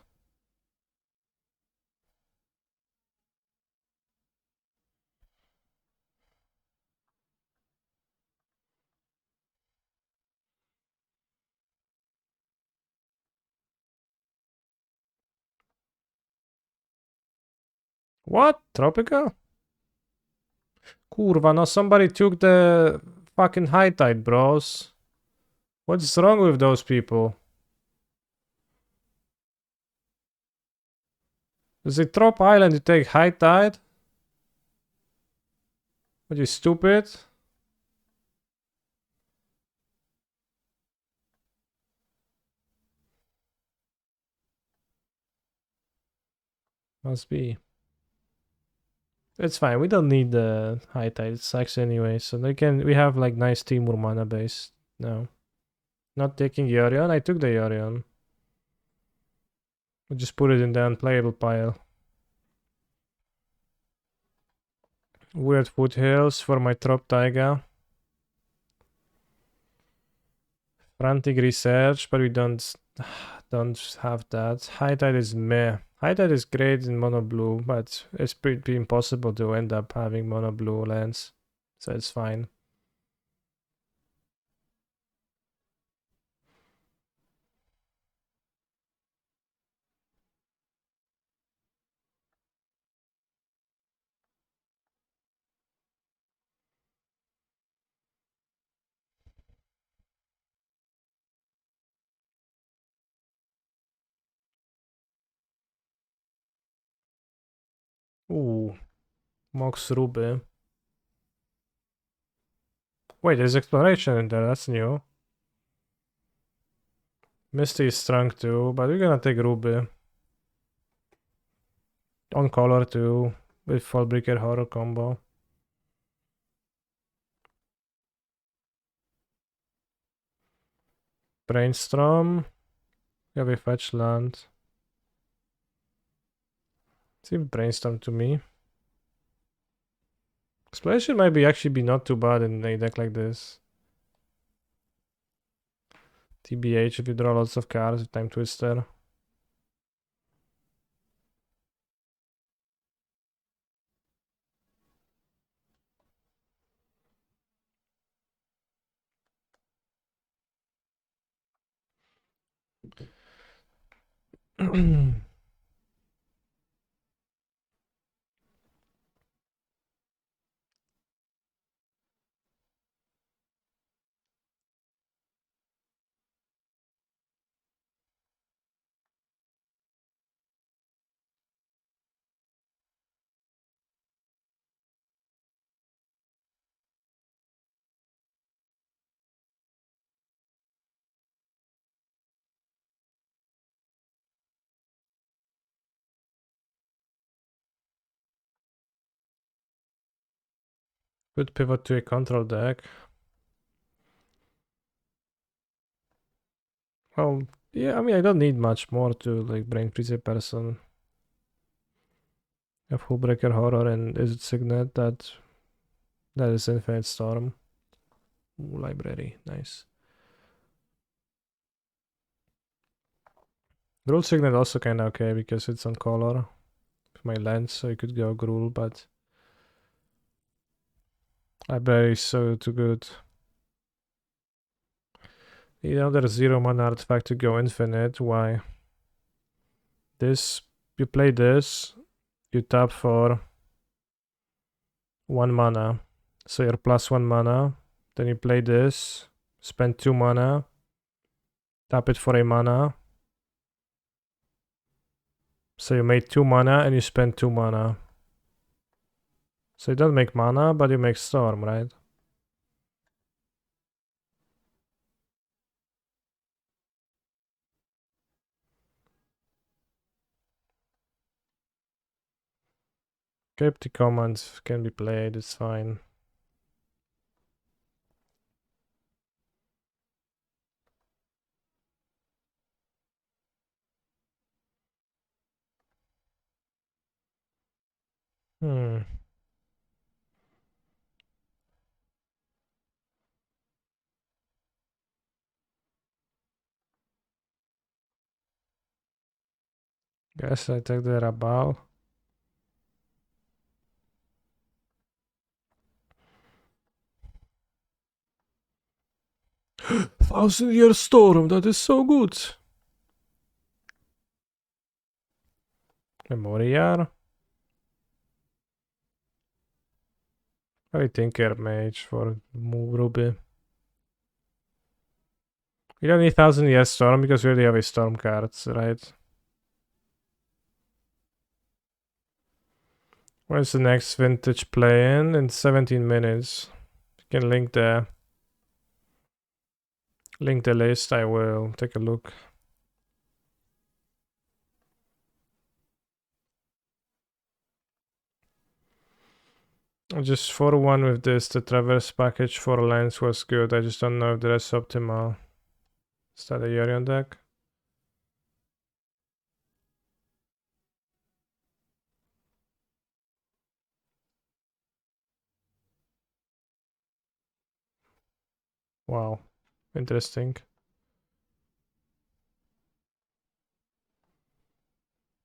Speaker 1: What? Tropical? Kurwa, no somebody took the fucking High Tide, bros. What's wrong with those people? Does it drop island to take High Tide? What, you stupid? Must be. It's fine, we don't need the High Tide, it sucks anyway, so we have like nice Timur mana base now. Not taking Yorion, I took the Yorion. I just put it in the unplayable pile. Weird Foothills for my Trop Taiga. Frantic Research, but we don't have that. High Tide is meh. High Tide is great in mono blue, but it's pretty impossible to end up having mono blue lands, so it's fine. Ooh, Mox Ruby. Wait, there's exploration in there, that's new. Misty is strong too, but we're gonna take Ruby. On color too, with Fallbreaker Horror combo. Brainstorm. Yeah, we fetch land. Seems Brainstorm to me. Exploration might be actually be not too bad in a deck like this. TBH if you draw lots of cards with Time Twister. Could pivot to a control deck. Well, yeah, I mean, I don't need much more to like brain freeze a person. A Hullbreaker Horror and is it Signet that is Infinite Storm. Ooh, library, nice. Gruul Signet also kinda okay because it's on color. With my lens, so you could go Gruul, but library is so too good. You know there's 0 mana artifact to go infinite, why? This, you play this, you tap for 1 mana. So you're plus 1 mana. Then you play this, spend 2 mana, tap it for a mana. So you made 2 mana and you spend 2 mana. So you don't make mana, but you make storm, right? Cryptic commands can be played, it's fine. Hmm. Guess I take the Rabal. Thousand-Year Storm, that is so good. Memoriar. I Tinker Mage for move Ruby. You don't need Thousand-Year Storm because we already have a Storm cards, right? When's the next vintage play-in? In 17 minutes. You can link the list. I will take a look. Just 4-1 with this. The Traverse package for lands was good. I just don't know if the rest optimal. Is that a Yorion deck? Wow. Interesting.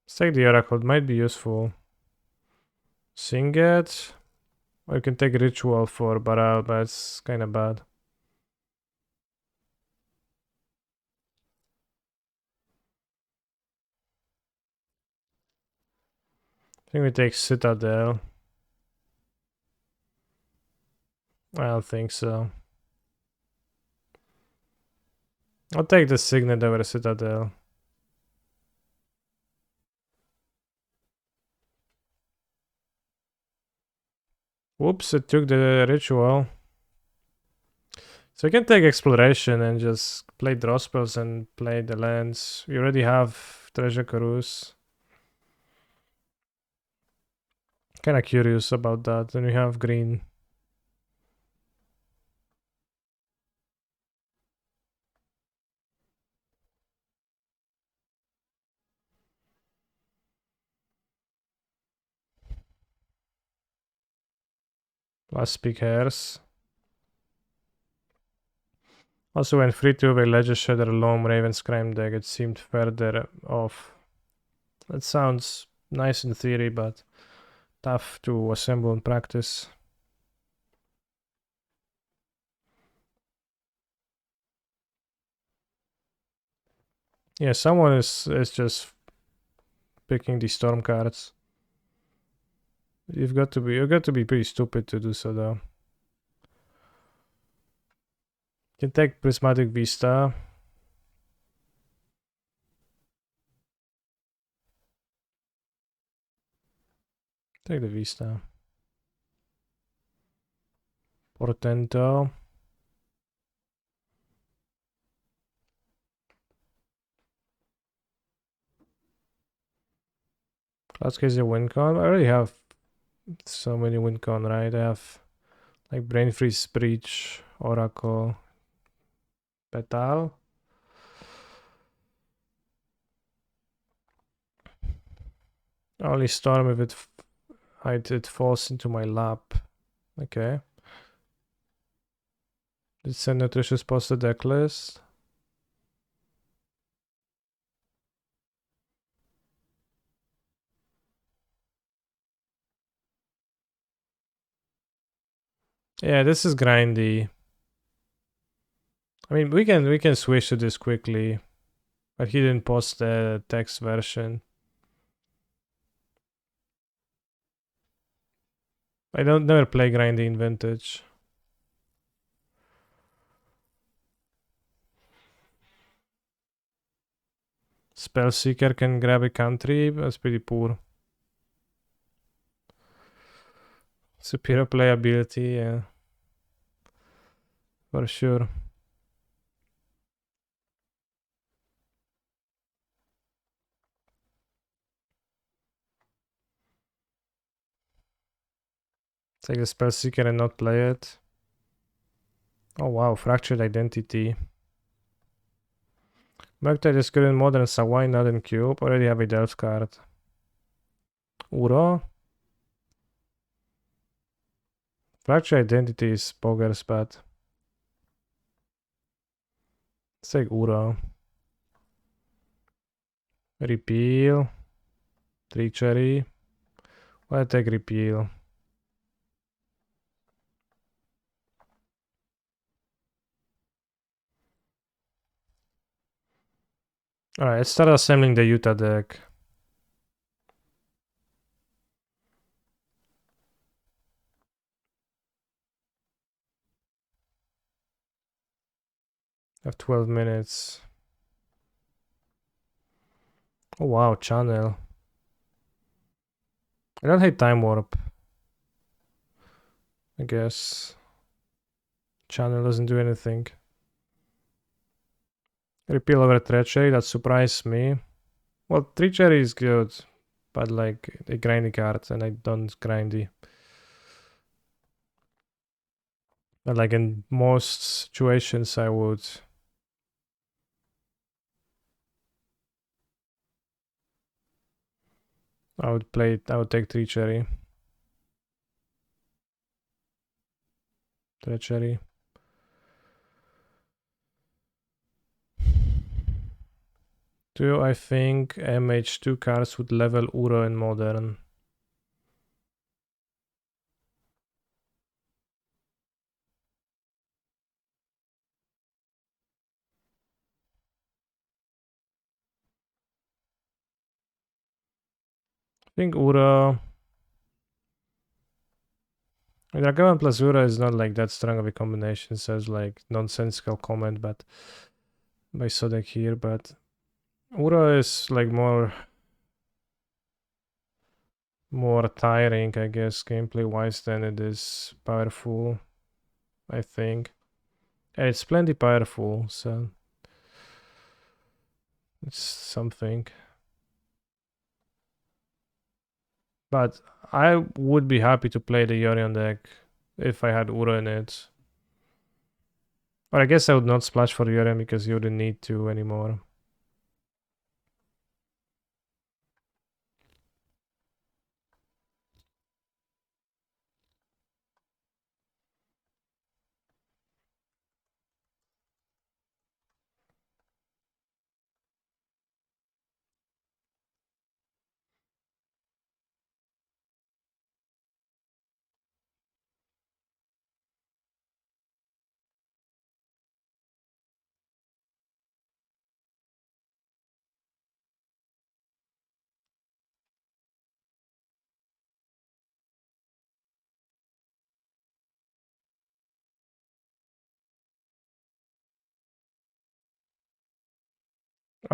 Speaker 1: Let's take the Oracle. It might be useful. Sing it. Or you can take Ritual for Baral, but it's kind of bad. I think we take Citadel. I don't think so. I'll take the Signet over the Citadel. Whoops, it took the Ritual. So you can take Exploration and just play draw spells and play the lands. You already have Treasure Cruise. Kinda curious about that. Then we have green. Last Big Hairs. Also, when 3-2 with Ledger Shredder Loam Raven's Crime deck, it seemed further off. That sounds nice in theory, but tough to assemble in practice. Yeah, someone is just picking the storm cards. You've got to be pretty stupid to do so though. You can take Prismatic Vista. Take the Vista. Portento. Cloudcase a win con. I already have so many win con, right? I have like Brain Freeze, Breach, Oracle, Petal. Only Storm if it falls into my lap. Okay. Did send Nutritious post the deck list? Yeah, this is grindy. I mean, we can switch to this quickly, but he didn't post the text version. I don't never play grindy in Vintage. Spellseeker can grab a country. That's pretty poor. Superior playability, yeah. For sure. Take the Spellseeker and not play it. Oh wow, Fractured Identity. Murktide is good in Modern, so why not in Cube? Already have a Delve card. Uro? Fractured Identity is Poker's bad. Let's take Uro. Repeal. Treachery. Why take Repeal? Alright, let's start assembling the Utah deck. I have 12 minutes. Oh wow, Channel. I don't hate Time Warp. I guess. Channel doesn't do anything. Repeal over Treachery, that surprised me. Well, Treachery is good, but like a grindy card, and I don't grindy. But like in most situations, I would play it. I would take Treachery. Treachery. Do I think MH2 cards would level Uro in Modern? I think Uro. Dragavan plus Uro is not like that strong of a combination, says like nonsensical comment, but by Sodek here, but Uro is like more tiring, I guess, gameplay wise than it is powerful, I think. And it's plenty powerful, so it's something. But I would be happy to play the Yorion deck if I had Uro in it. Or I guess I would not splash for Yorion because you wouldn't need to anymore.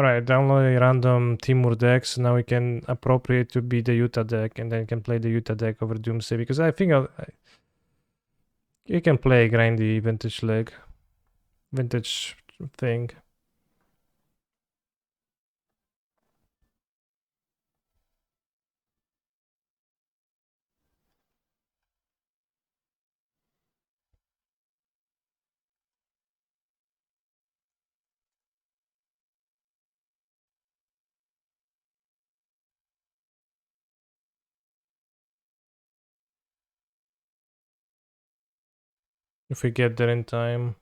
Speaker 1: Alright, download a random Timur deck, so now we can appropriate to be the Utah deck, and then can play the Utah deck over Doomsday, because I think you can play grindy vintage leg. Vintage thing. If we get there in time.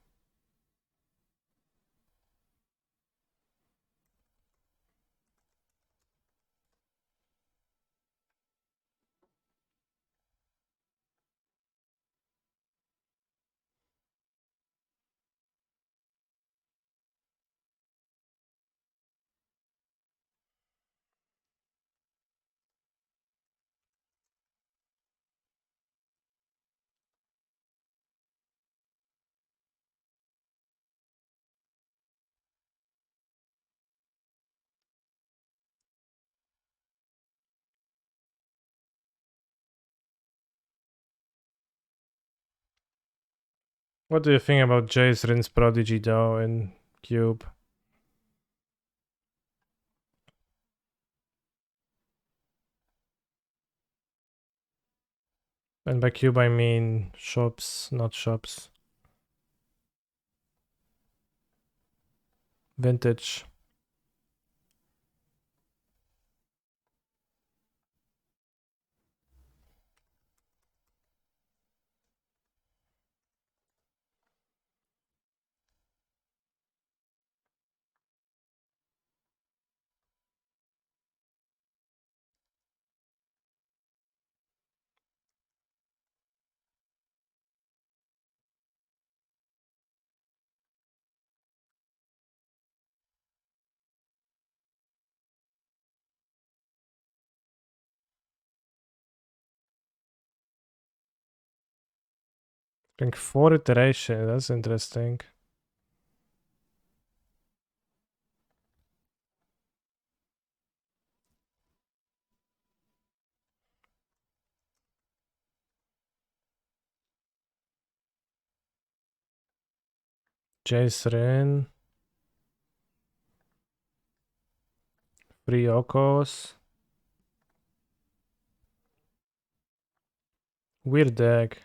Speaker 1: What do you think about Jace Rin's Prodigy though in Cube? And by Cube I mean shops, not shops. Vintage. I think 4 iteration, that's interesting. Jace Rin. Free Okos. Weird deck.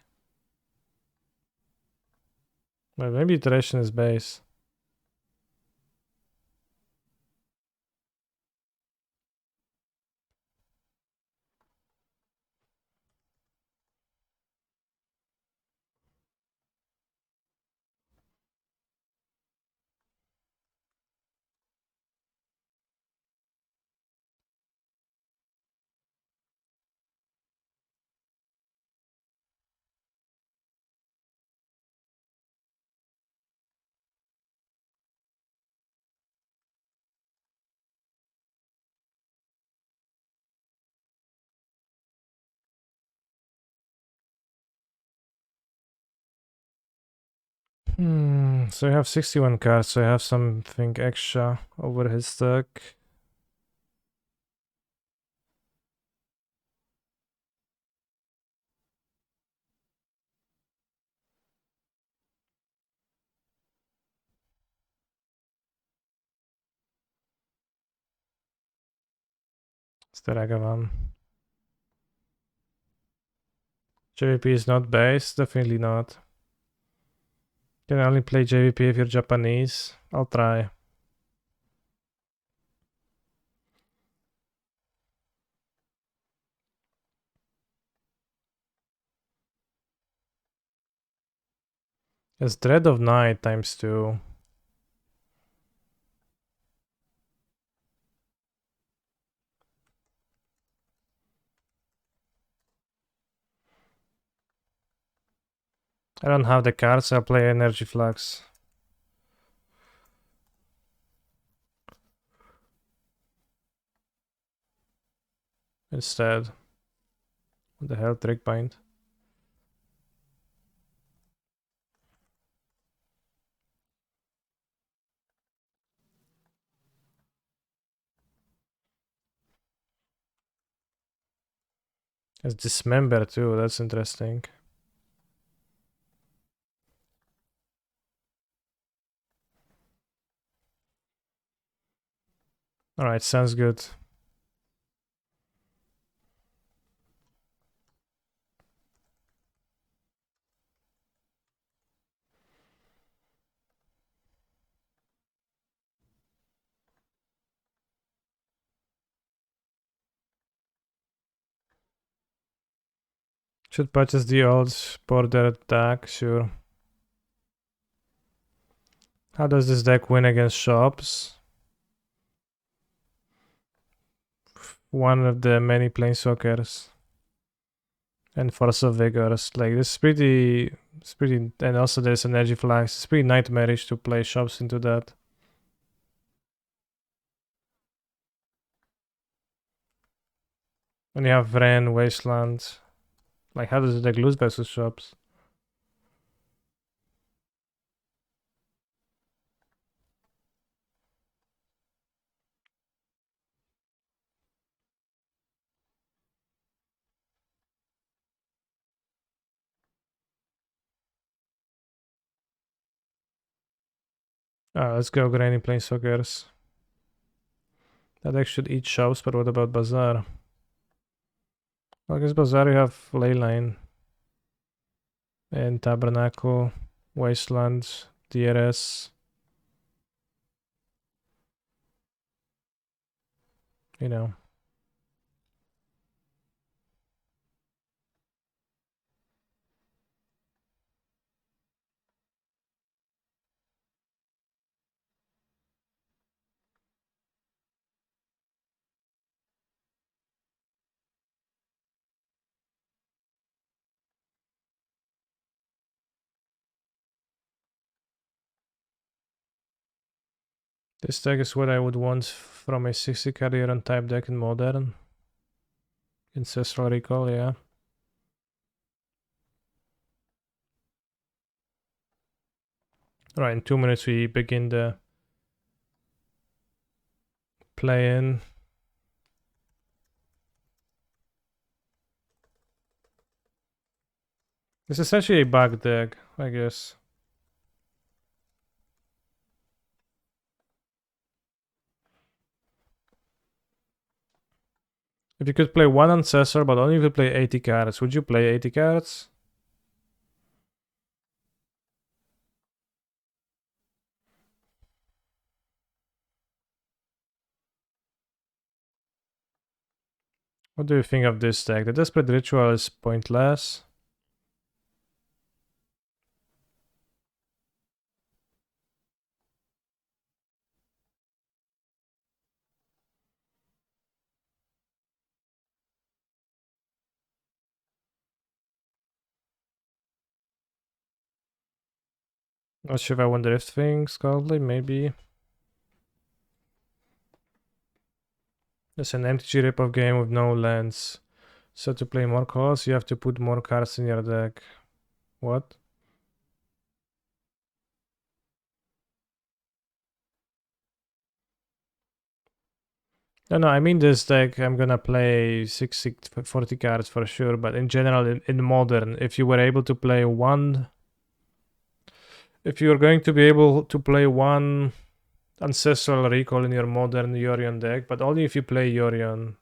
Speaker 1: Well, maybe iteration is base. So I have 61 cards, so I have something extra over his deck. It's the Ragavan. JVP is not base, definitely not. Can only play JVP if you're Japanese. I'll try. It's Dread of Night times 2. I don't have the cards, so I'll play Energy Flux. Instead. What the hell, Trick Bind? It's dismember too, that's interesting. Alright, sounds good. Should purchase the old border attack, sure. How does this deck win against shops? One of the many planeswalkers. And Force of Vigors. Like this is pretty and also there's energy flags. It's pretty nightmarish to play shops into that. And you have Vren, Wasteland. Like how does the deck lose versus shops? Let's go Granny Planeswalkers. That deck should eat shops, but what about Bazaar? Well, I guess Bazaar you have Leyline and Tabernacle, Wasteland, DRS. You know. This deck is what I would want from a 60 card Urn type deck in Modern. Ancestral Recall, yeah. Alright, in 2 minutes we begin the play-in. It's essentially a bug deck, I guess. If you could play one Ancestor, but only if you play 80 cards, would you play 80 cards? What do you think of this deck? The Desperate Ritual is pointless. Not sure if I want Drift Thing, Scaldly, maybe. It's an MTG rip-off game with no lands. So to play more cards, you have to put more cards in your deck. What? No, I mean this deck, I'm gonna play 40 cards for sure, but in general, in Modern, if you were able to play one... If you're going to be able to play one Ancestral Recall in your Modern Yorion deck, but only if you play Yorion.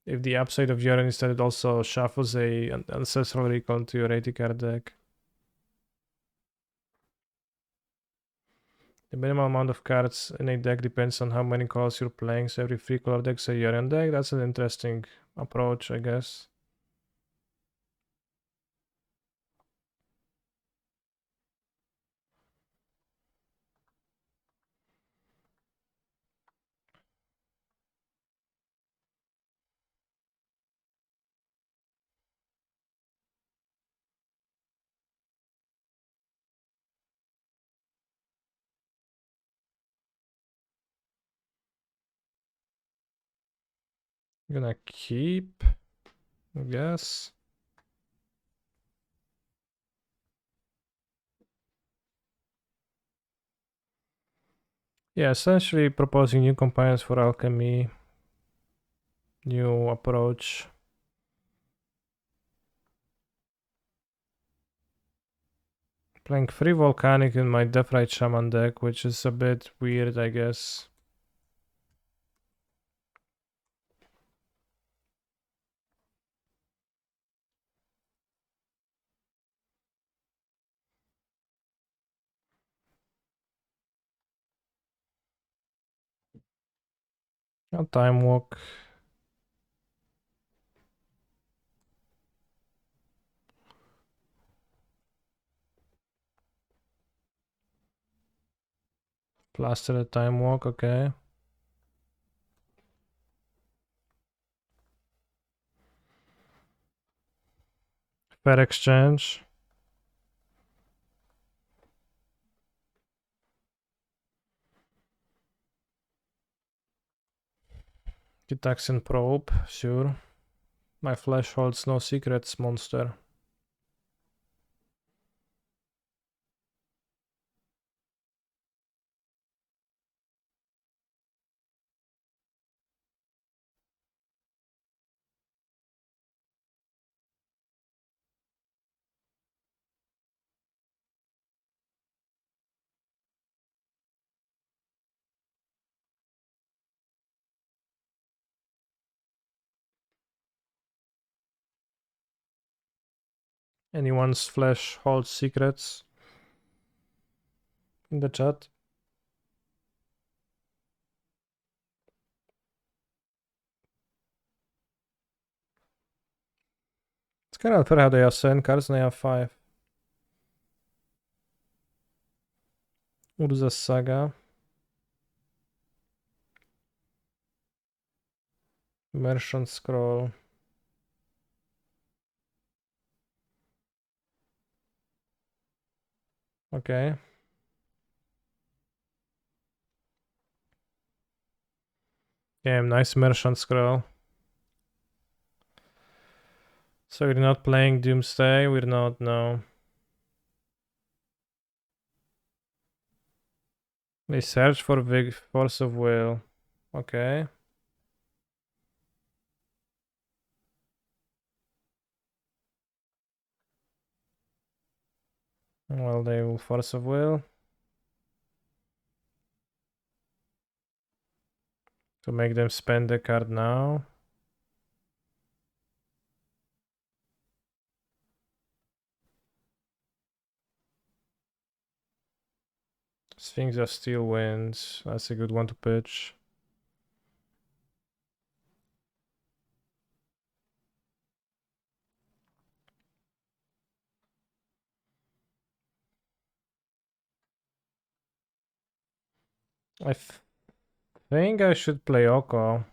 Speaker 1: If the upside of Yorion is that it also shuffles an Ancestral Recall into your 80 card deck. The minimum amount of cards in a deck depends on how many calls you're playing, so every 3 color deck's a Yorion deck. That's an interesting approach, I guess. I'm gonna keep, I guess. Yeah, essentially proposing new companions for alchemy. New approach. Playing 3 Volcanic in my Deathrite Shaman deck, which is a bit weird, I guess. No Time Walk. Plaster the Time Walk, okay. Fair exchange. Gitaxian Probe, sure. My flesh holds no secrets, monster. Anyone's flesh holds secrets? In the chat. It's kind of unfair how they have 7 cards and I have 5. Urza Saga. Merchant Scroll. Okay. Yeah, nice Merchant Scroll. So we're not playing Doomsday, we're not, no. They search for big Force of Will. Okay. Well, they will Force of Will. To make them spend the card now. Sphinx of Steel wins. That's a good one to pitch. I think I should play Oko.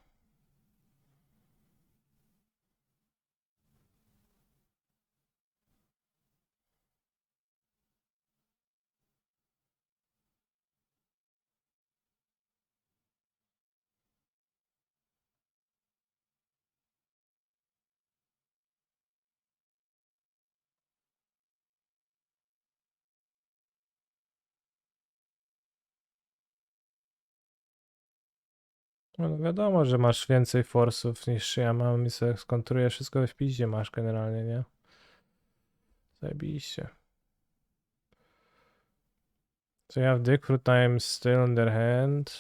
Speaker 1: No wiadomo, że masz więcej forsów niż ja mam i sobie skontruję wszystko w piździe masz generalnie, nie? Zajebiście. So you have Dick Fruit Time still in their hand.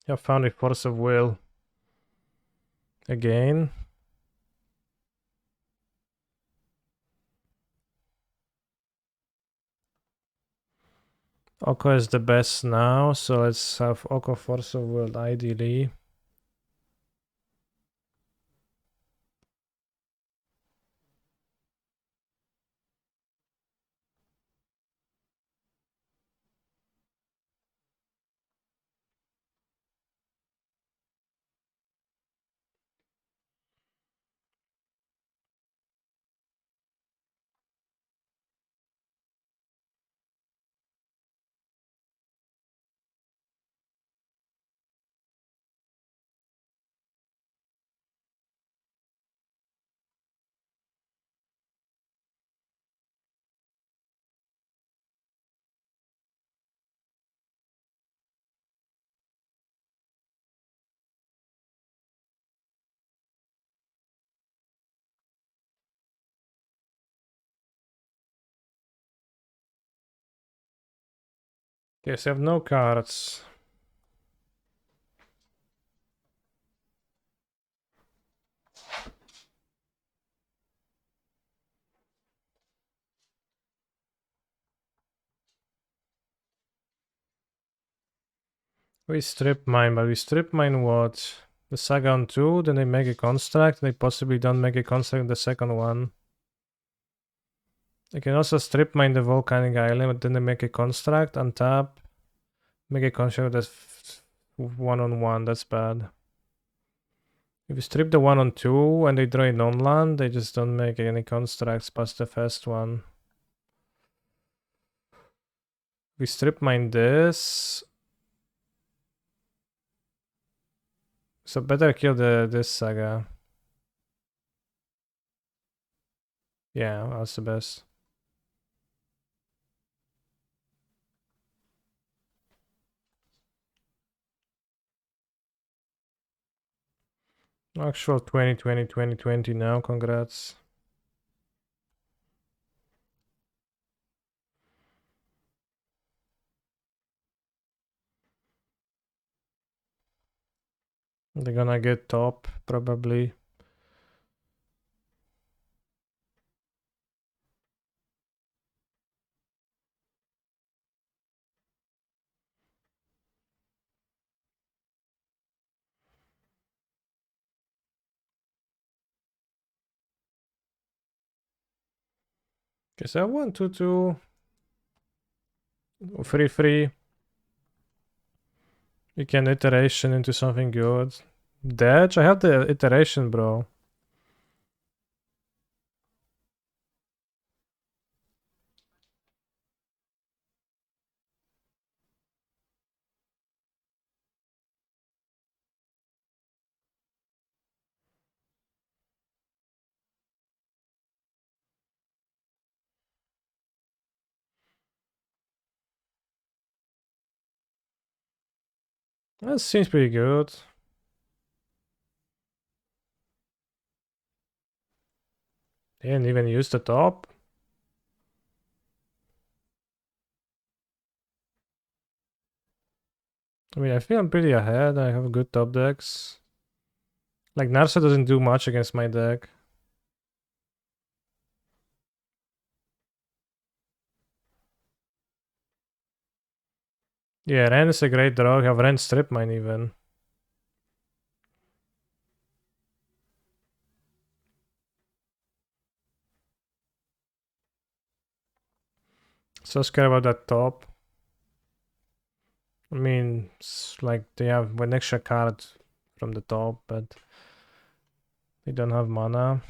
Speaker 1: You found a Force of Will. Again. Oko is the best now, so let's have Oko Force of Will ideally. Yes, I have no cards. We strip mine, but we strip mine what? The Saga on 2, then they make a construct, they possibly don't make a construct in the second one. They can also strip mine the Volcanic Island, but then they make a construct, untap, make a construct that's 1/1, that's bad. If you strip the 1/2 and they draw a non-land, they just don't make any constructs past the first one. We strip mine this. So better kill this Saga. Yeah, that's the best. Actual 2020, 2020 now, congrats. They're gonna get top, probably. Guess I want to 3/3. You can iteration into something good. Dodge? I have the iteration, bro. That seems pretty good. They didn't even use the top. I mean, I feel I'm pretty ahead. I have good top decks. Like, Narsa doesn't do much against my deck. Yeah, Ren is a great draw. I have Ren strip mine even. So scared about that top. I mean, it's like they have one extra card from the top, but they don't have mana.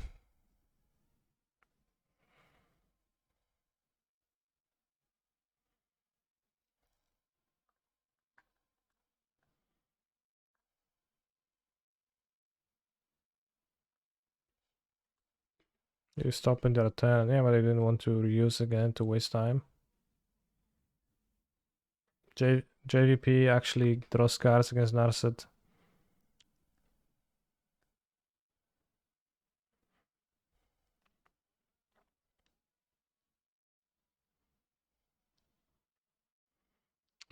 Speaker 1: You stop in their turn. Yeah, but I didn't want to reuse again to waste time. JVP actually draws cards against Narset.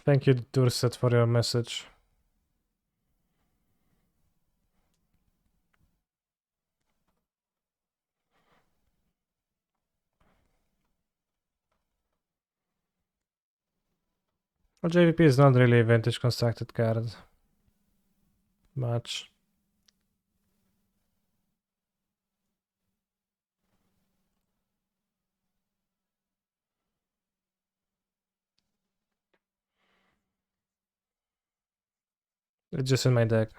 Speaker 1: Thank you, Durset, for your message. Well, JVP is not really a vintage constructed card. Much. It's just in my deck.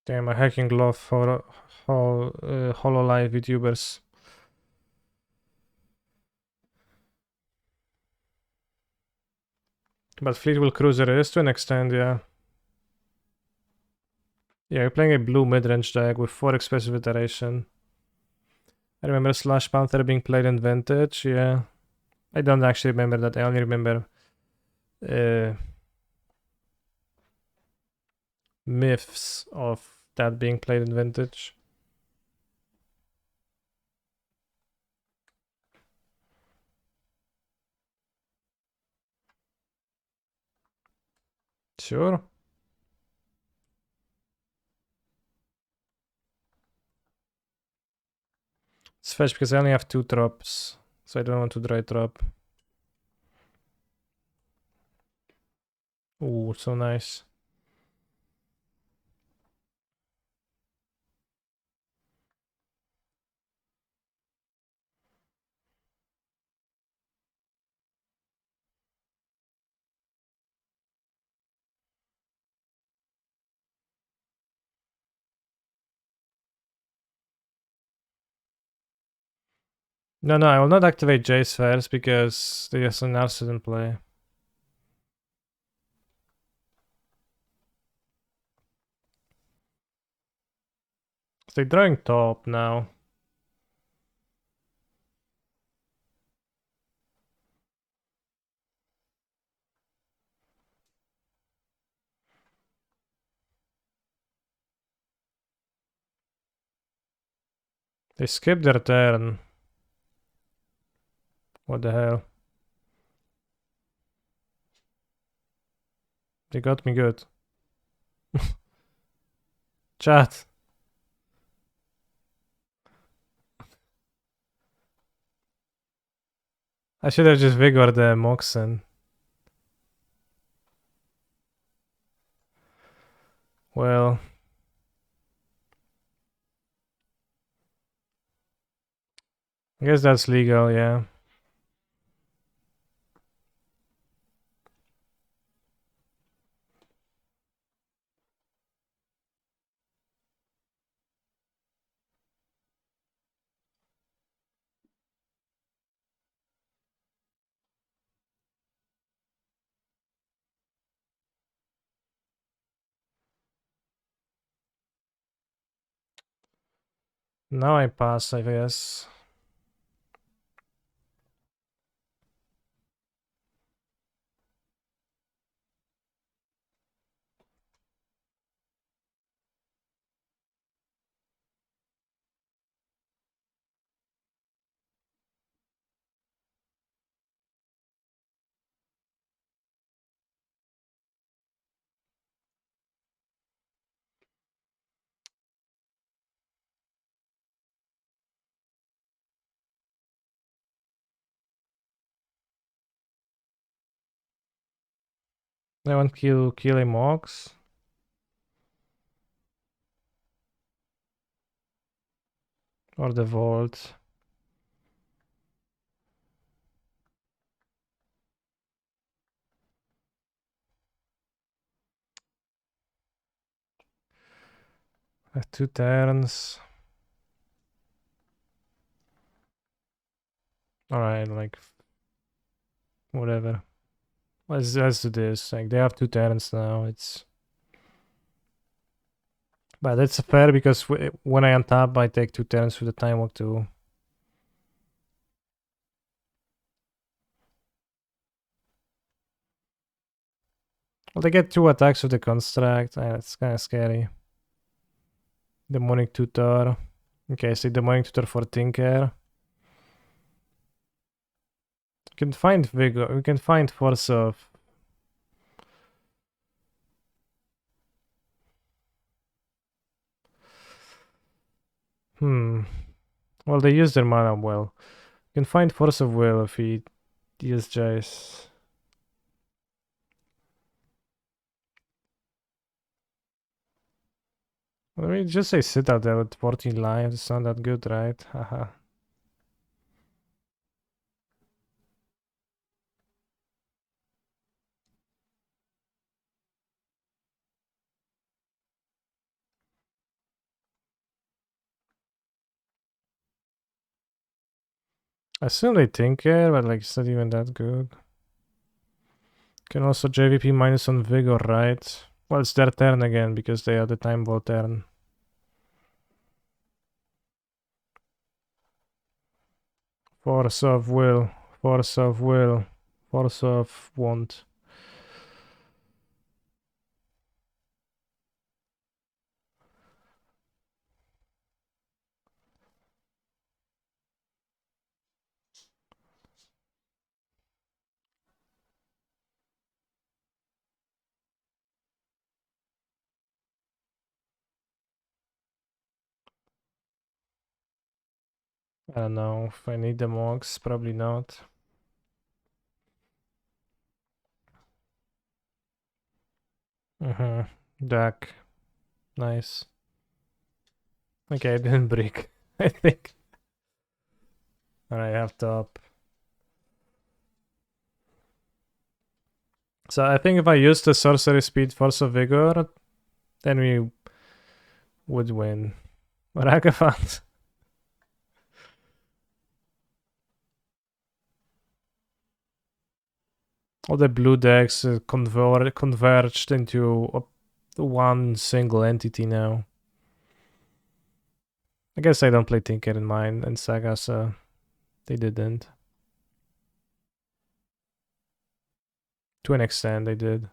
Speaker 1: Damn, a hacking glove for HoloLive YouTubers. But Fleetwheel Cruiser is to an extent, yeah. Yeah, you're playing a blue mid-range deck with 4 expressive iteration. I remember Slash Panther being played in Vintage, yeah. I don't actually remember that, I only remember myths of that being played in Vintage. Sure. It's fetch because I only have 2 drops, so I don't want to draw a drop. Ooh, so nice. No, I will not activate Jace first because there's an Narset in play. They're drawing top now. They skipped their turn. What the hell? They got me good. Chat. I should have just Vigor the Moxen. Well. I guess that's legal, yeah. Now I pass, I guess. I want to kill a Mox. Or the Vault. I have 2 turns. Alright, like whatever. Let's do this. Like they have 2 turns now. It's but it's fair because when I untap, I take 2 turns with the time walk too. Well, they get 2 attacks with the construct. It's kind of scary. Demonic Tutor. Okay, so Demonic Tutor for Tinker. We can find Vigor. We can find Force of... Well, they use their mana well. We can find Force of Will if he use Jace. Let me just say Citadel with 14 lives. It's not that good, right? Haha. I assume they Tinker, but like it's not even that good. Can also JVP minus on Vigor, right? Well, it's their turn again because they have the Time Vault turn. Force of Will. Force of Will. Force of Want. I don't know if I need the Mox. Probably not. Jack. Nice. Okay, I didn't break. I think. Alright, half top. So I think if I use the Sorcery Speed Force of Vigor, then we would win. Ragavan. All the blue decks converged into one single entity now. I guess I don't play Tinker in mine and Saga, so they didn't. To an extent, they did.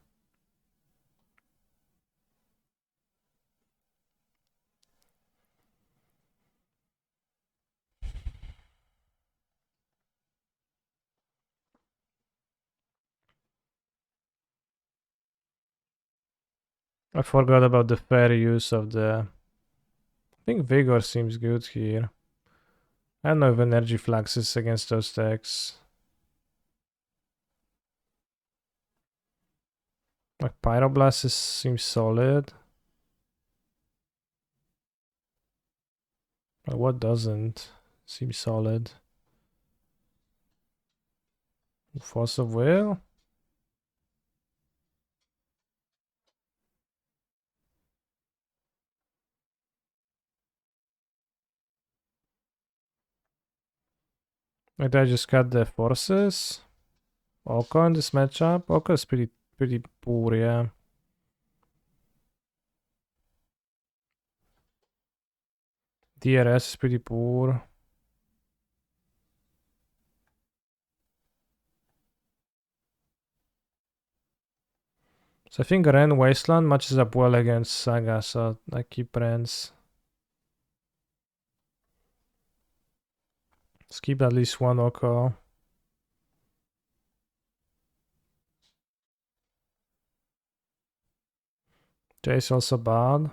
Speaker 1: I forgot about the fair use of the... I think Vigor seems good here. I don't know if Energy Flux is against those decks. Like Pyroblast seems solid. But what doesn't? Seems solid. Force of Will? Maybe I just got the forces. Oko in this matchup. Oko is pretty poor, yeah. DRS is pretty poor. So I think Ren Wasteland matches up well against Saga, so I keep Rens. Let's keep at least one Oko. Jace also bad.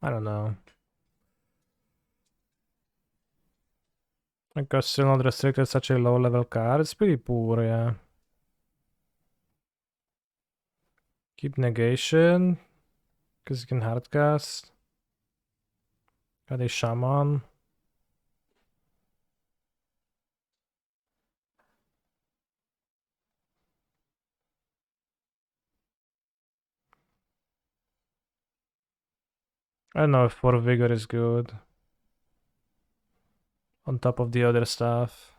Speaker 1: I don't know. Because still not restricted such a low level card. It's pretty poor, yeah. Keep negation. Because you can hardcast. Got a shaman. I don't know if 4 Vigor is good. On top of the other stuff.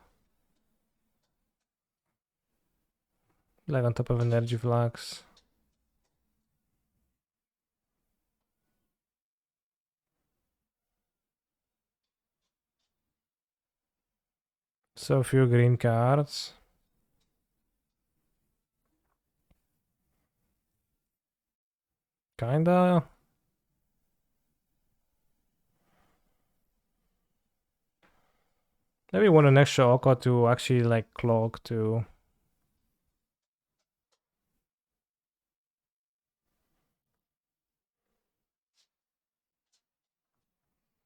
Speaker 1: Like on top of Energy Flux. So few green cards. Kinda. Maybe want an extra Oko to actually like cloak to.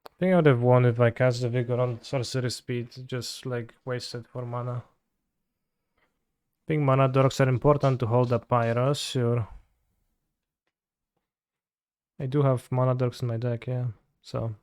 Speaker 1: I think I would have won if I cast the Vigor on sorcery speed, just like wasted for mana. I think mana dorks are important to hold up Pyros, sure. I do have mana dorks in my deck, yeah. So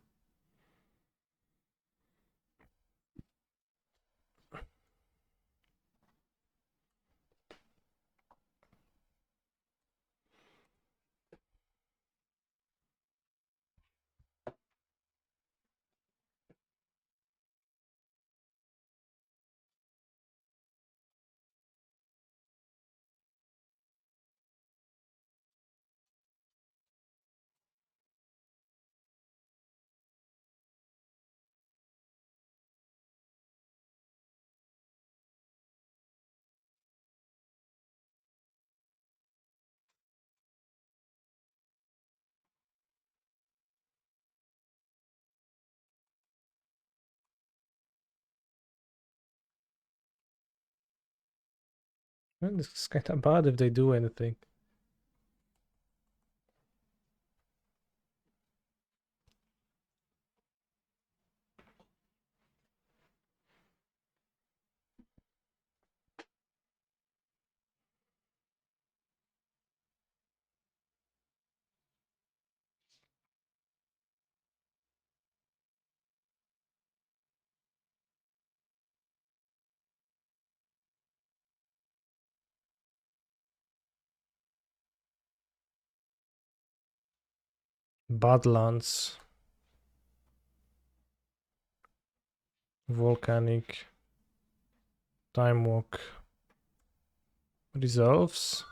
Speaker 1: well, this is kind of bad if they do anything. Badlands. Volcanic. Time Walk. Resolves.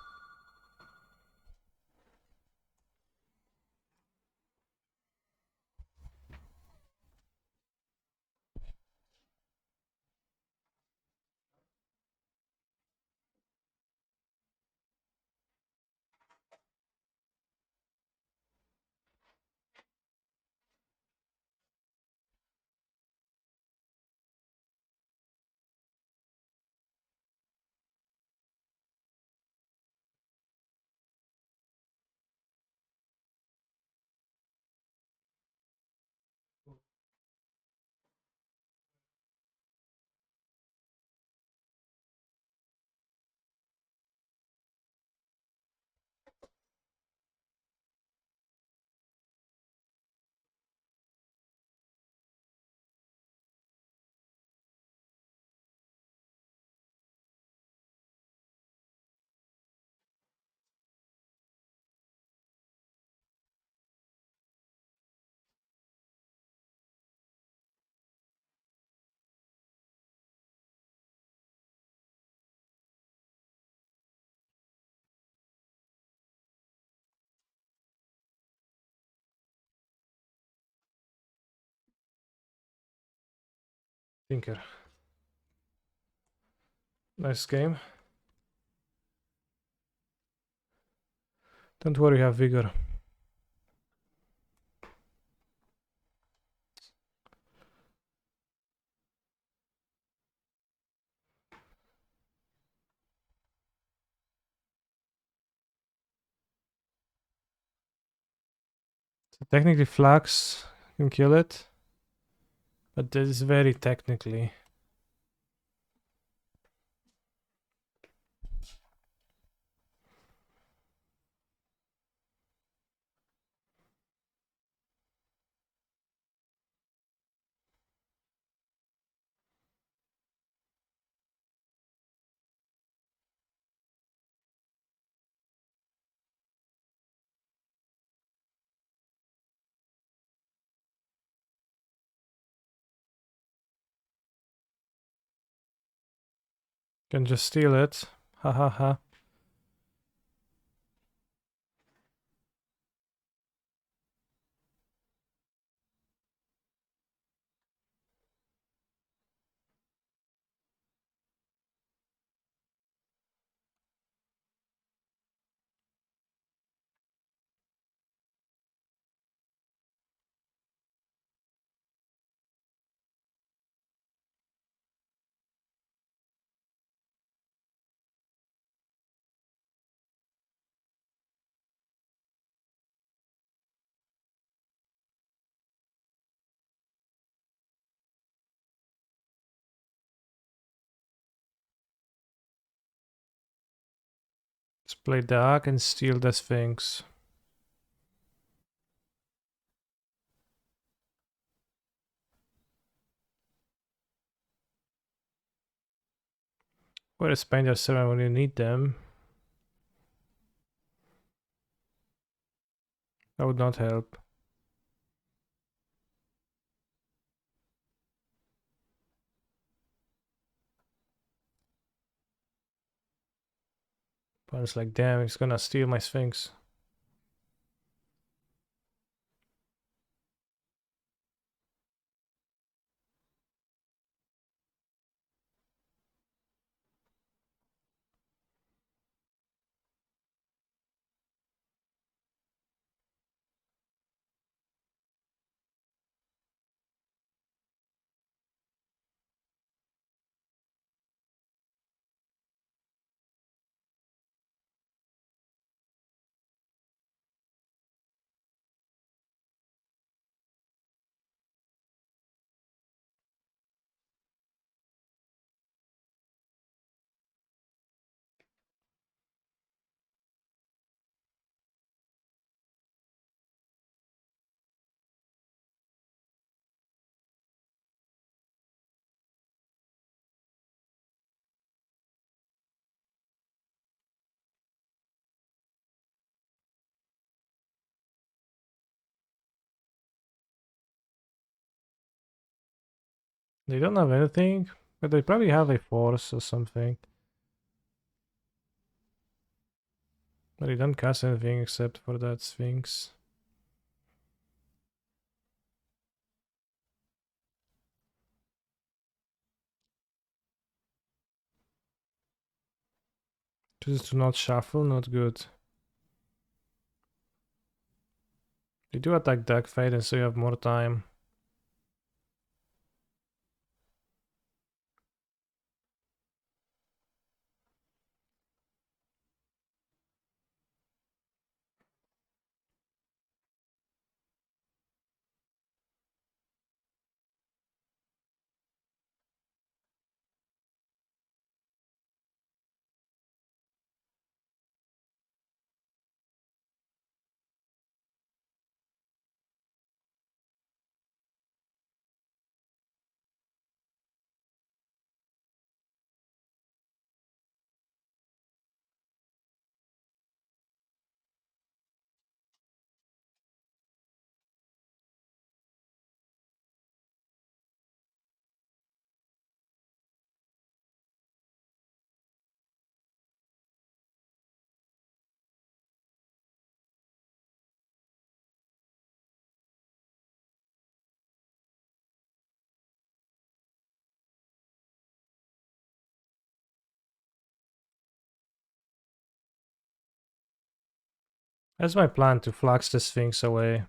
Speaker 1: Tinker. Nice game. Don't worry, you have Vigor. So technically Flax can kill it. But this is very technically. Can just steal it. Ha ha ha. Let's play dark and steal the Sphinx. Where is Painter 7 when you need them? That would not help. But it's like, damn, he's gonna steal my Sphinx. They don't have anything, but they probably have a force or something. But they don't cast anything except for that Sphinx. Choose to not shuffle, not good. They do attack Dark Fate and so you have more time. That's my plan, to flux the Sphinx away.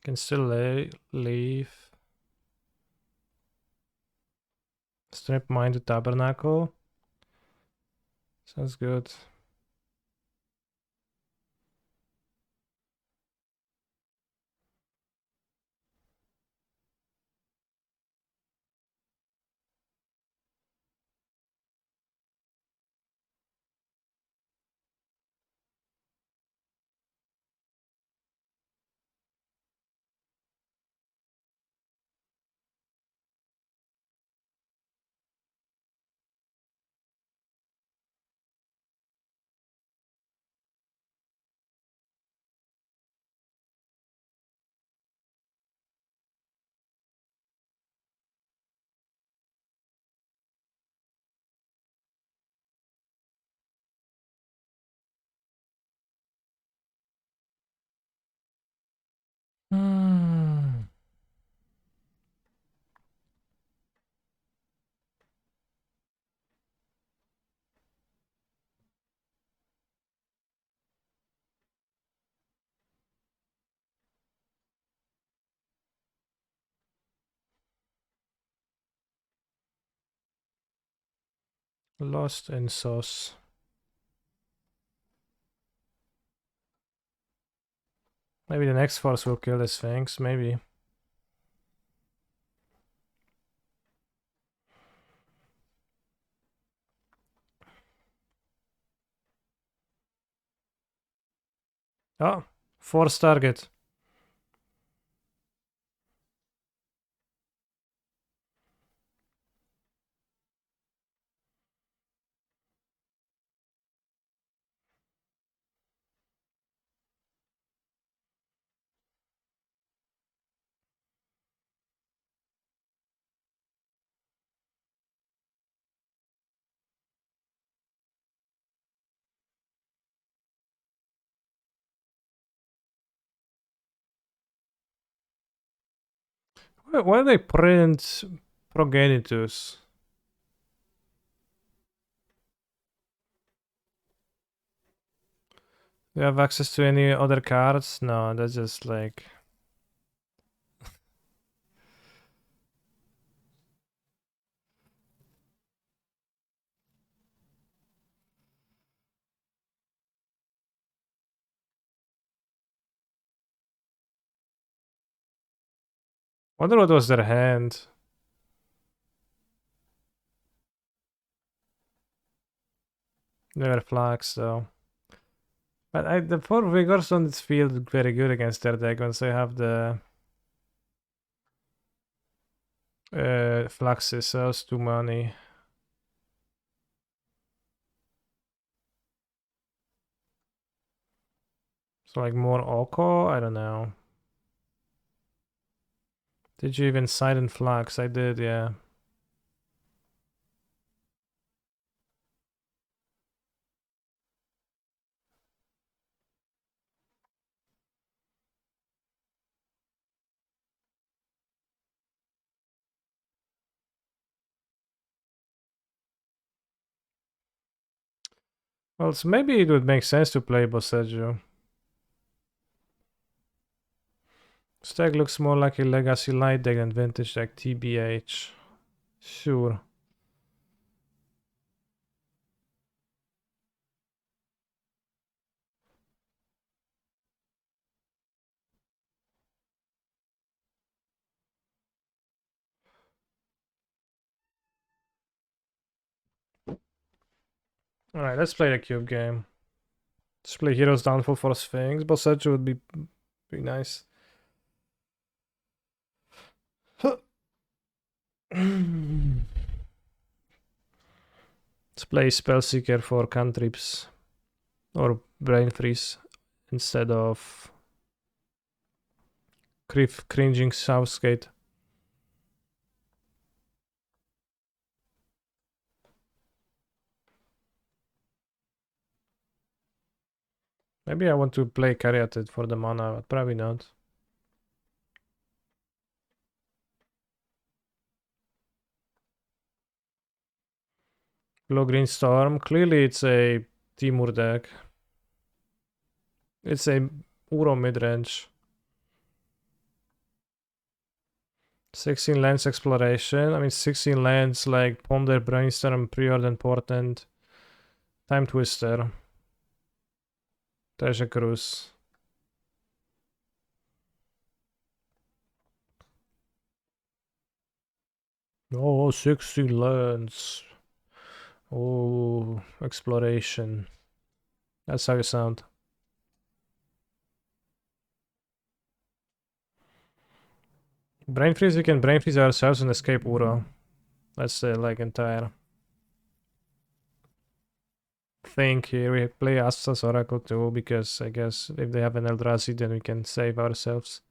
Speaker 1: Can still leave. Strip mine to Tabernacle. Sounds good. Hmm. Lost in sauce. Maybe the next force will kill the Sphinx, maybe. Oh, force target. Why do they print Progenitus? Do you have access to any other cards? No, that's just like... Wonder what was their hand. They were flags though. But the four vigors don't feel very good against their deck once they have the fluxes, so it's too many. So like more Oko? I don't know. Did you even silent flux? I did, yeah. Well, so maybe it would make sense to play Boseiju. This deck looks more like a Legacy Light deck than Vintage deck, TBH. Sure. Alright, let's play the cube game. Let's play Hero's Downfall for Sphinx. Boseiju would be nice. Let's play Spellseeker for cantrips. Or Brain Freeze instead of Cringing Southgate. Maybe I want to play Caryatid for the mana, but probably not. Blue Green Storm. Clearly it's a Timur deck. It's a Uro midrange. 16 lands exploration. I mean 16 lands like Ponder, Brainstorm, Preordained Portent, Time Twister, Treasure Cruise. Oh, 16 lands. Oh, exploration. That's how you sound. Brain freeze, we can brain freeze ourselves and escape Uro. That's the like entire thing here. We play Asta's Oracle too, because I guess if they have an Eldrazi, then we can save ourselves.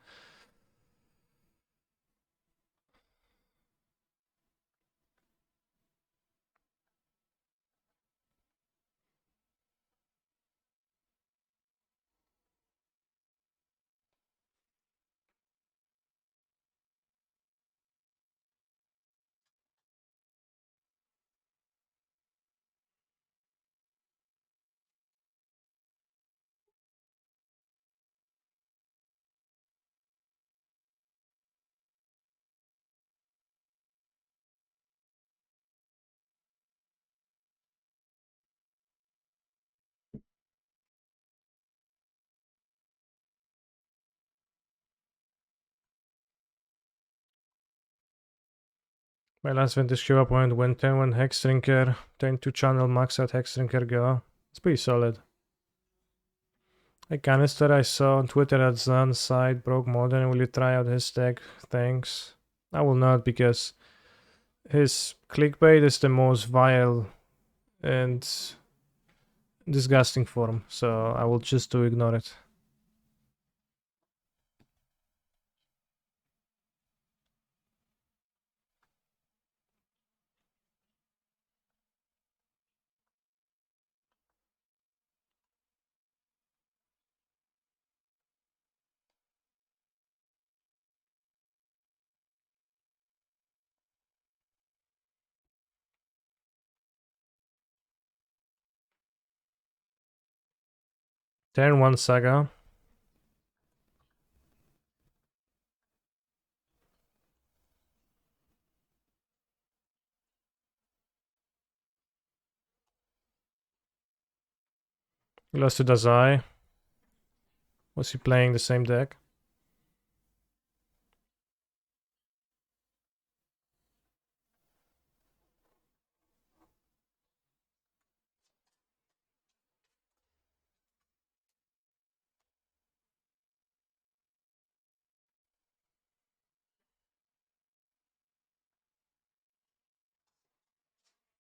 Speaker 1: My last vintage Cuba point went 10-1 Hexdrinker, 10-2 channel max at Hexdrinker go. It's pretty solid. A canister I saw on Twitter at Zan's side broke modern. Will you try out his deck? Thanks. I will not, because his clickbait is the most vile and disgusting form, so I will choose to ignore it. Turn 1 Saga. He lost to Dazai. Was he playing the same deck?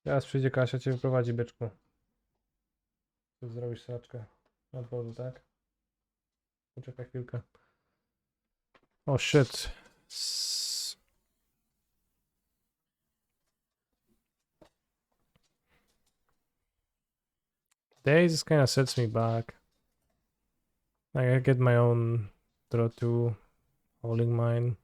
Speaker 1: Teraz przyjdzie Kasia, cię wyprowadzi, byczku. Tu zrobisz sraczkę na dworzu, tak? Poczekaj chwilkę. Oh shit. Days kind of sets me back. Like, I get my own draw 2, holding mine.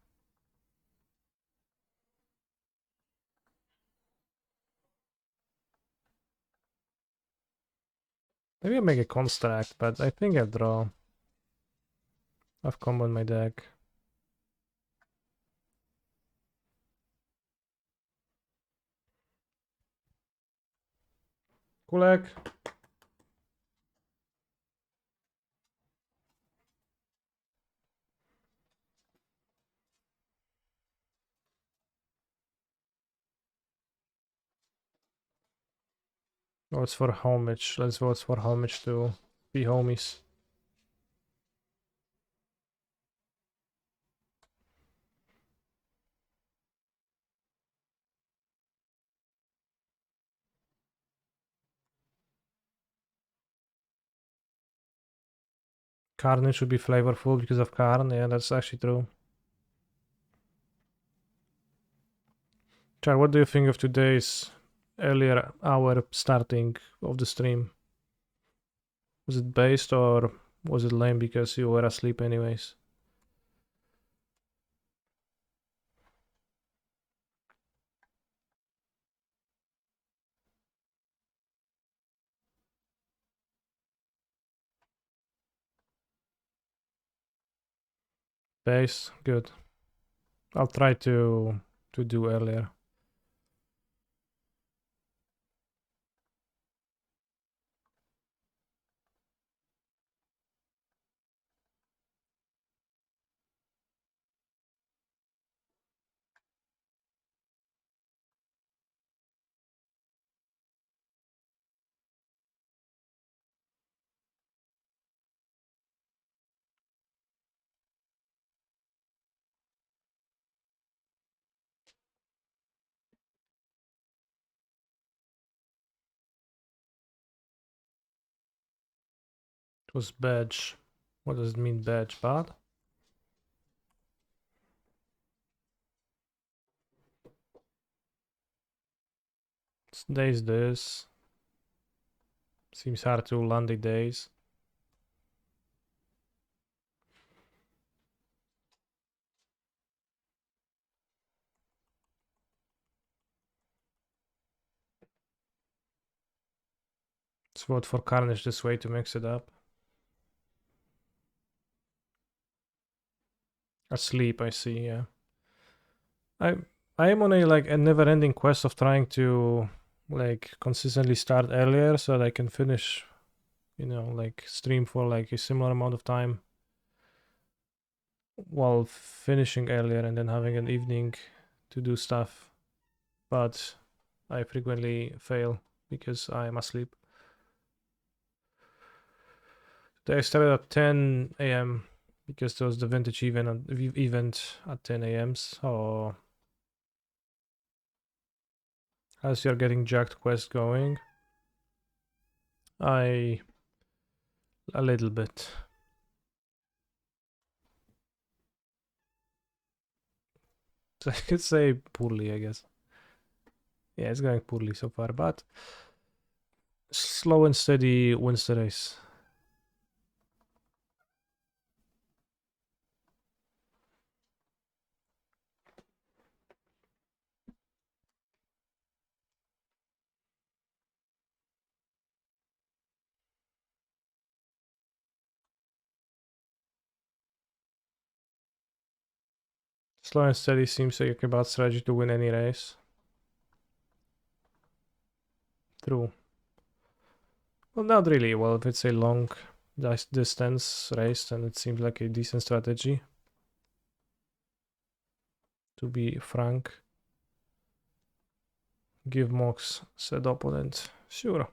Speaker 1: Maybe I make a construct, but I think I draw. I've comboed my deck. Kulek. Votes for homage. Let's vote for homage to be homies. Carnage should be flavorful because of Karn. Yeah, that's actually true. Char, what do you think of today's earlier hour starting of the stream? Was it based or was it lame because you were asleep anyways? Base, good. I'll try to do earlier. It was badge. What does it mean, badge? Bad? Days this. Seems hard to land the days. Let's vote for Carnage this way to mix it up. Asleep, I see, yeah. I am on a never-ending quest of trying to like consistently start earlier so that I can finish, you know, like stream for like a similar amount of time while finishing earlier and then having an evening to do stuff. but I frequently fail because I am asleep. Today I started at 10 a.m. because there was the vintage event at 10 a.m. So, as you're getting Jacked quest going, a little bit. So I could say poorly, I guess. Yeah, it's going poorly so far, but slow and steady wins the race. Slow and steady seems like a bad strategy to win any race. True. Well, not really. Well, if it's a long distance race, then it seems like a decent strategy. To be frank. Give Mox, said opponent. Sure.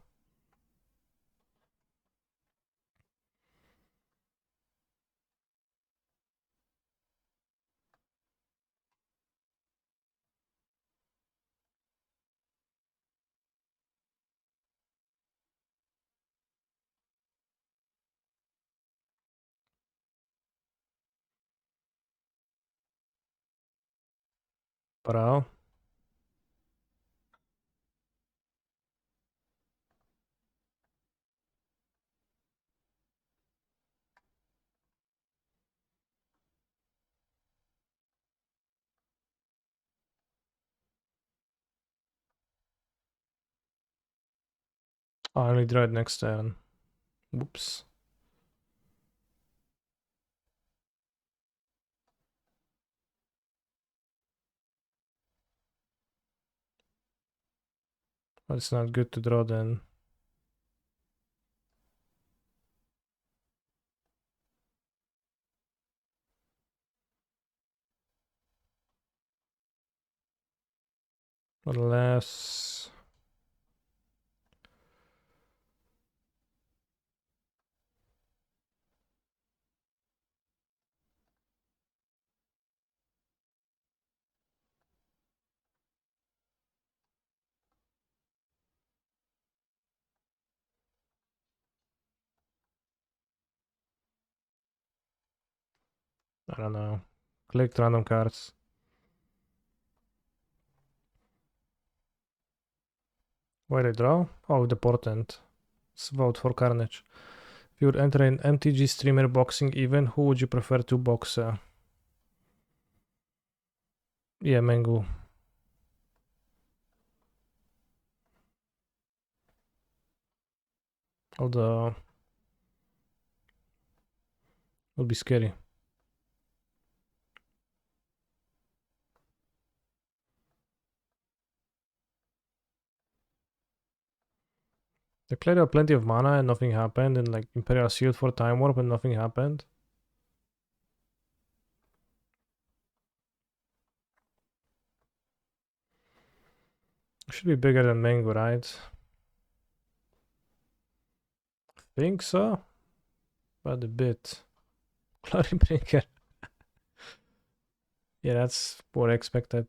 Speaker 1: Bravo. I only dread next turn. Whoops. But it's not good to draw then. Unless... I don't know. Click random cards. Why they draw? Oh, the portent. Let's vote for Carnage. If you would enter an MTG streamer boxing event, who would you prefer to box? Yeah, Mengu. Although... would be scary. They cleared out plenty of mana and nothing happened, and like Imperial Shield for Time Warp and nothing happened. Should be bigger than Mango, right? Think so, but a bit. Glorybreaker. Yeah, that's what I expected.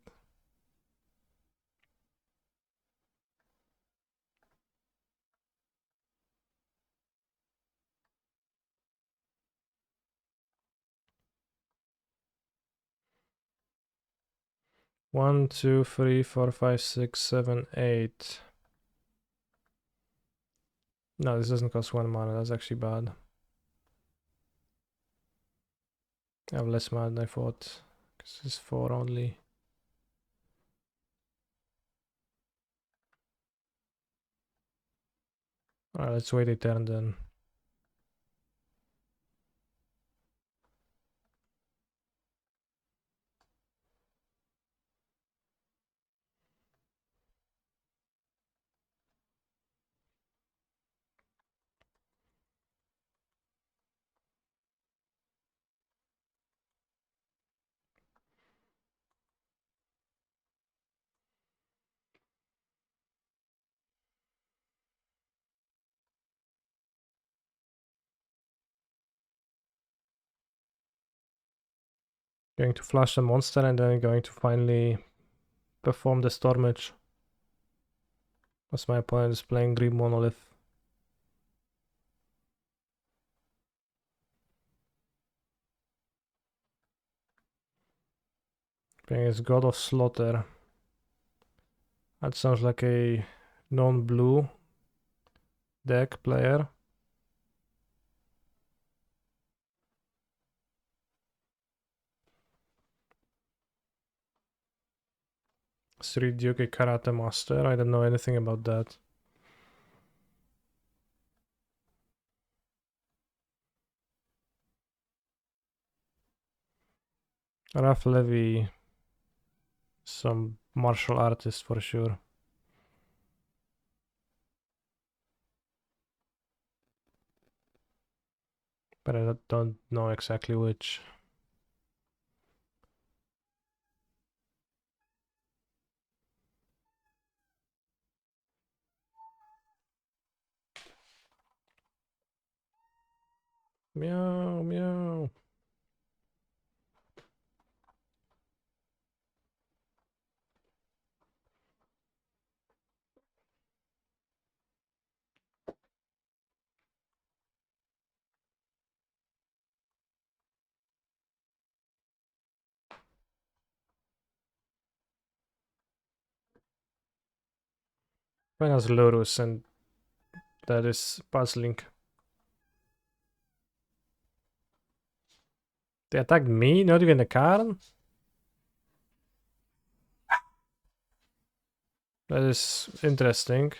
Speaker 1: One, two, three, four, five, six, seven, eight. No, this doesn't cost one mana. That's actually bad. I have less mana than I thought. This is four only. Alright, let's wait a turn then. Going to flush the monster and then going to finally perform the Stormage. As my opponent is playing Dream Monolith. Playing as God of Slaughter. That sounds like a non-blue deck player. Sri Ryuki Karate Master. I don't know anything about that. Raf Levy. Some martial artist for sure. But I don't know exactly which. Meow, meow. When has Lurus, and that is puzzling. They attacked me, not even the Karn? That is interesting.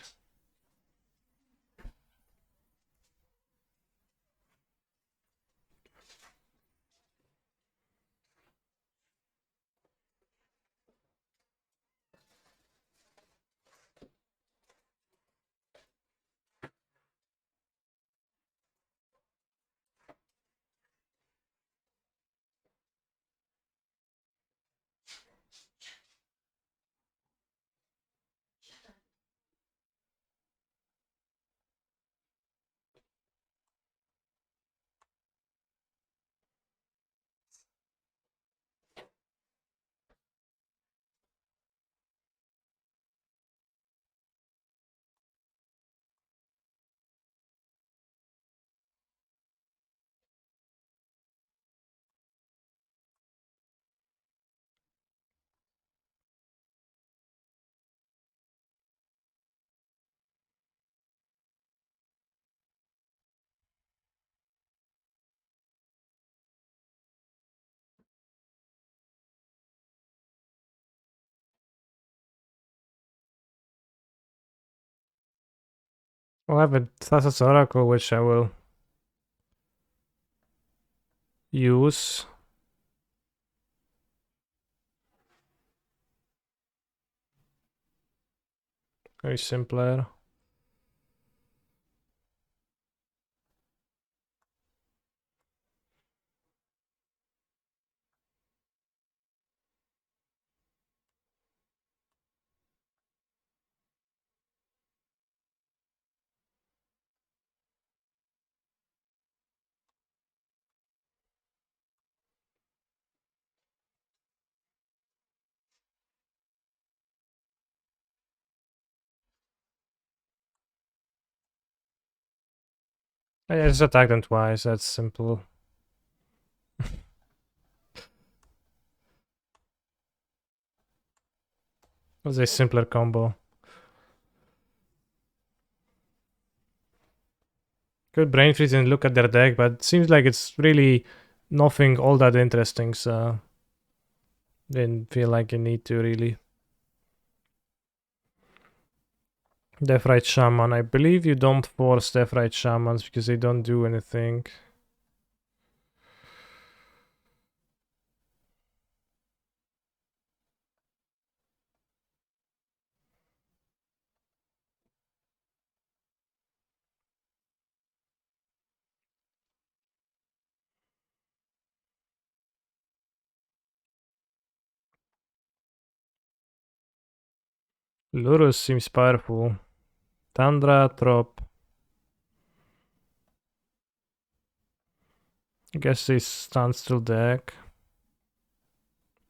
Speaker 1: I'll have a Thassa's Oracle, which I will use. Very simpler. I just attacked them twice, that's simple. Was a simpler combo. Could brain freeze and look at their deck, but it seems like it's really nothing all that interesting, so didn't feel like you need to really. Deathrite Shaman. I believe you don't force Deathrite Shamans because they don't do anything. Lurus seems powerful. Tundra, Trop. I guess they standstill deck.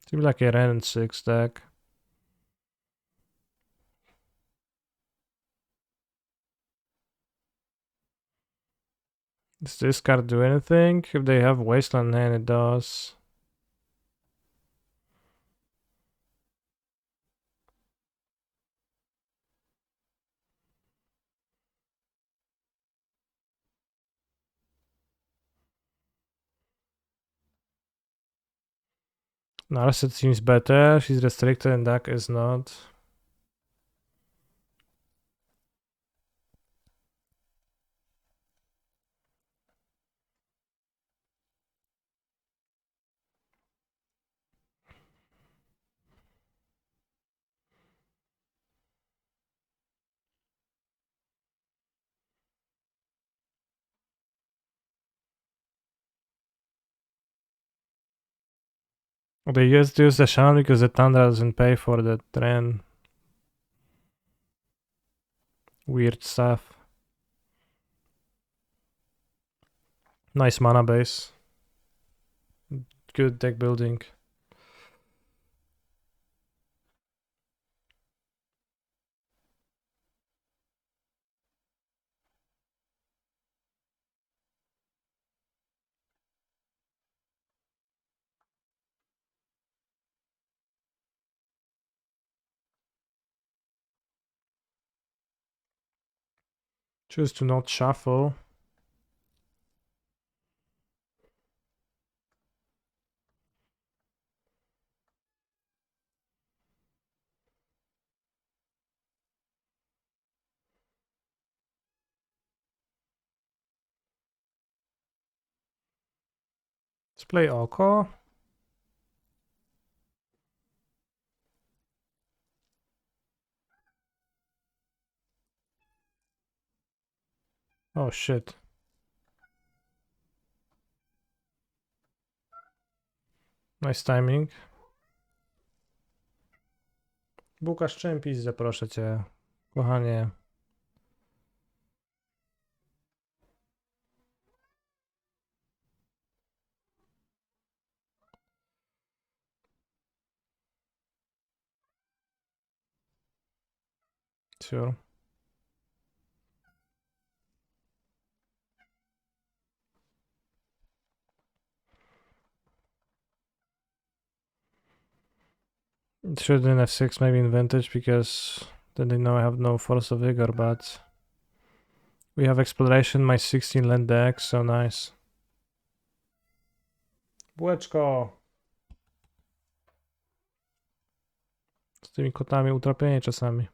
Speaker 1: Seems like a Ren and 6 deck. Does this card do anything? If they have Wasteland hand, it does. Narset seems better. She's restricted and deck is not. They just use the Shaman because the Tundra doesn't pay for the Ren. Weird stuff. Nice mana base. Good deck building. Choose to not shuffle. Let's play Oko. Oh shit. Nice timing. Bukasz, czym pizdę, proszę cię. Kochanie. Sure. It should in F6 maybe in Vintage because then they know I have no Force of Vigor, but we have Exploration, my 16 land deck, so nice. Bułeczko! Z tymi kotami utrapienie czasami.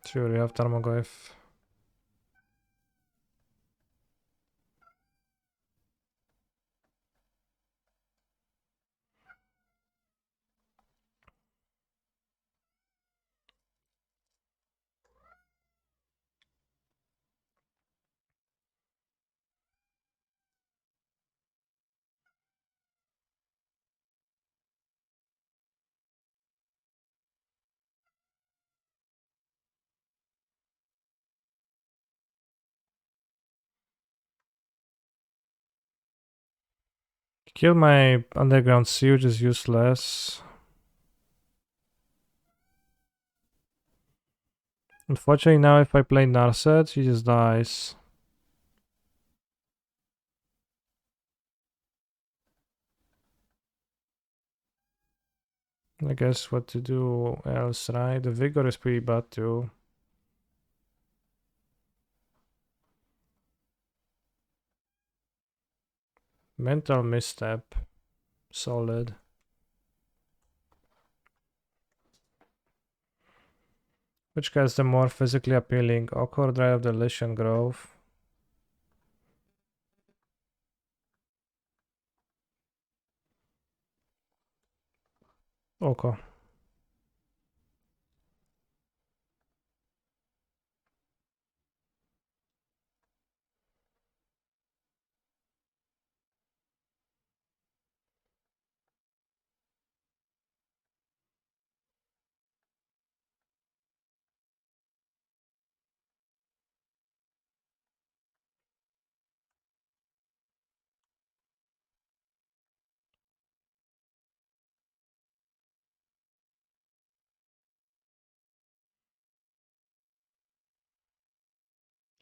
Speaker 1: Sure, you have Tarmogoyf. Kill my Underground Sea, which is useless. Unfortunately, now if I play Narset, he just dies. I guess what to do else, right? The Vigor is pretty bad too. Mental Misstep. Solid. Which guy is the more physically appealing? Oko or Drive of the Lycian Grove? Oko.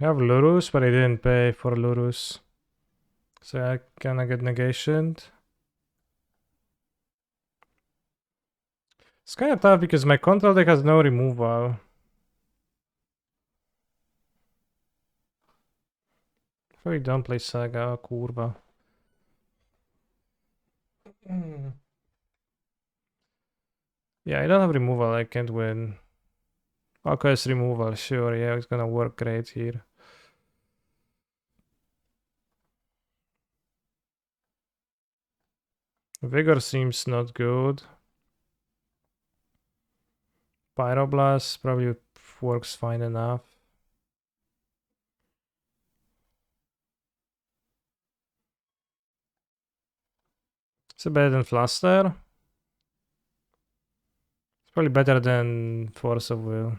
Speaker 1: I have Lurus, but I didn't pay for Lurus. So I kinda get negationed. It's kinda tough because my control deck has no removal. Probably don't play Saga, kurva. Yeah, I don't have removal, I can't win. Alchemist removal, sure, yeah, it's gonna work great here. Vigor seems not good. Pyroblast probably works fine enough. Is it better than Fluster? It's probably better than Force of Will.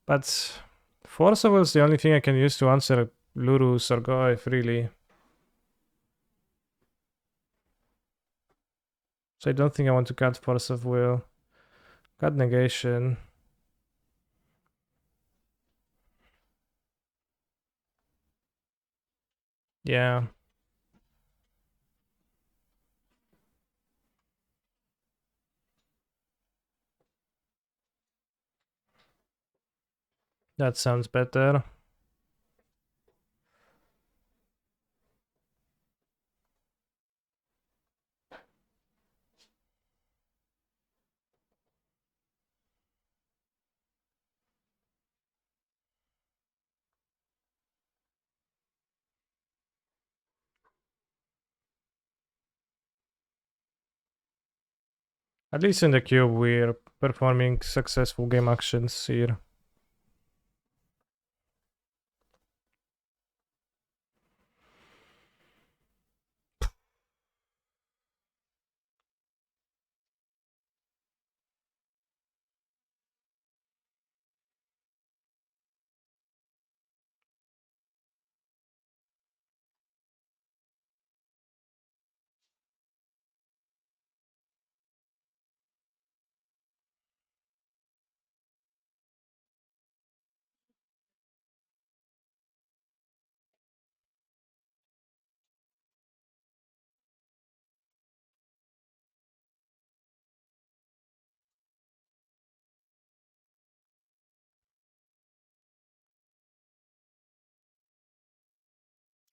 Speaker 1: But Force of Will is the only thing I can use to answer Lurus or Goif, really. So I don't think I want to cut Force of Will. Cut Negation. Yeah. That sounds better. At least in the cube, we're performing successful game actions here.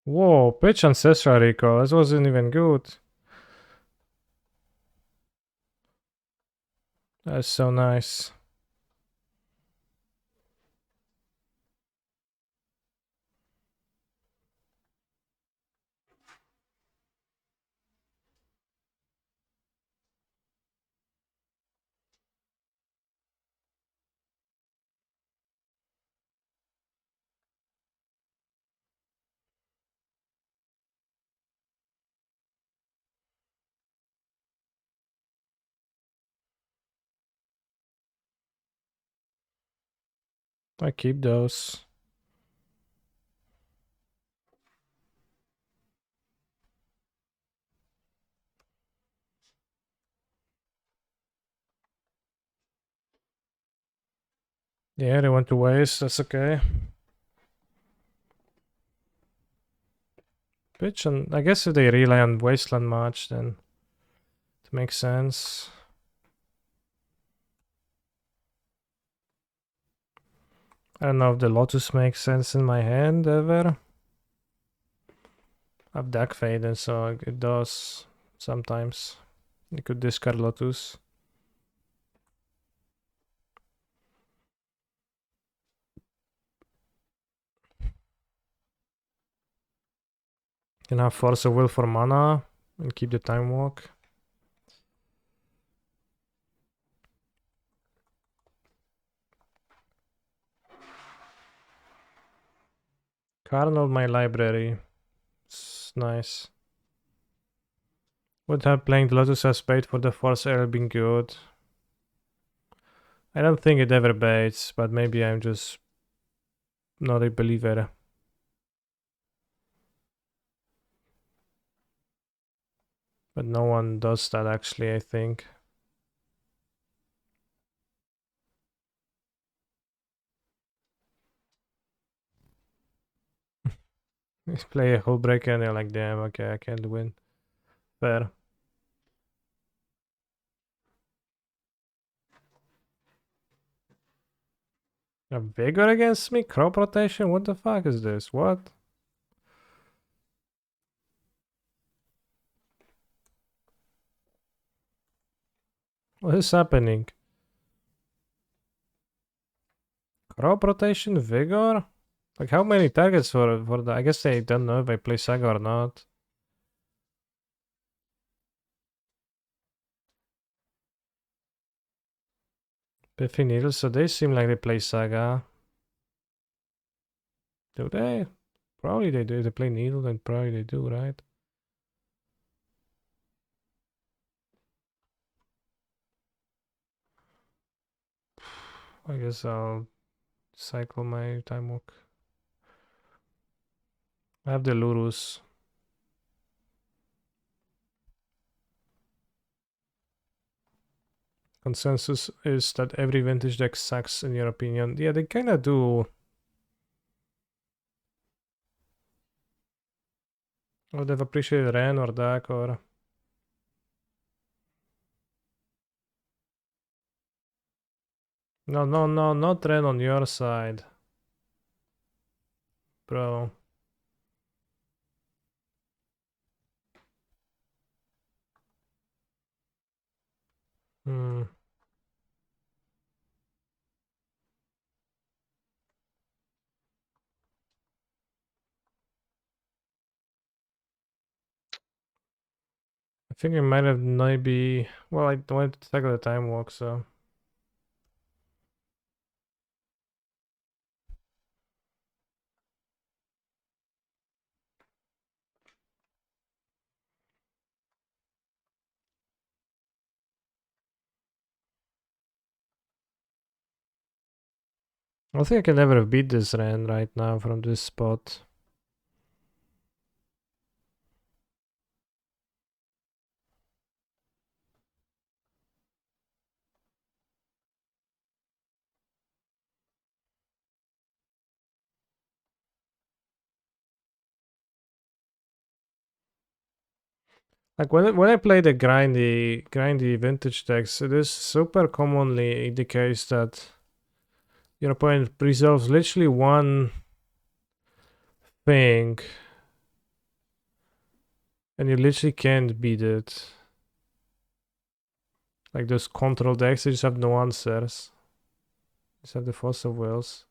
Speaker 1: Whoa, pitch Ancestral Recall. This wasn't even good. That's so nice. I keep those. Yeah, they went to waste. That's okay. Pitch, and I guess if they rely on Wasteland much, then it makes sense. I don't know if the Lotus makes sense in my hand ever. I have Deck Fade, and so it does sometimes. You could discard Lotus. Can have Force of Will for mana and keep the Time Walk. Carnal my library. It's nice. Would have playing the Lotus as bait for the Force ever been good? I don't think it ever baits, but maybe I'm just not a believer. But no one does that actually, I think. Play a whole breaker and you're like, damn, okay, I can't win. Fair. A Vigor against me? Crop rotation? What the fuck is this? What? What is happening? Crop rotation? Vigor? Like, how many targets for the... I guess they don't know if I play Saga or not. Piffy Needles, so they seem like they play Saga. Do they? Probably they do. If they play Needle, then probably they do, right? I guess I'll cycle my time walk. I have the Lurus. Consensus is that every vintage deck sucks, in your opinion. Yeah, they kinda do. I would have appreciated Ren or Dak or... No, no, no, not Ren on your side. Bro. Hmm. I think I might have maybe... Well, I wanted to tackle the time walk, so... I think I can never beat this Ren right now from this spot. Like when I play the grindy vintage decks, it is super commonly the case that your opponent resolves literally one thing and you literally can't beat it. Like those control decks, they just have no answers. Just have the fossil whales.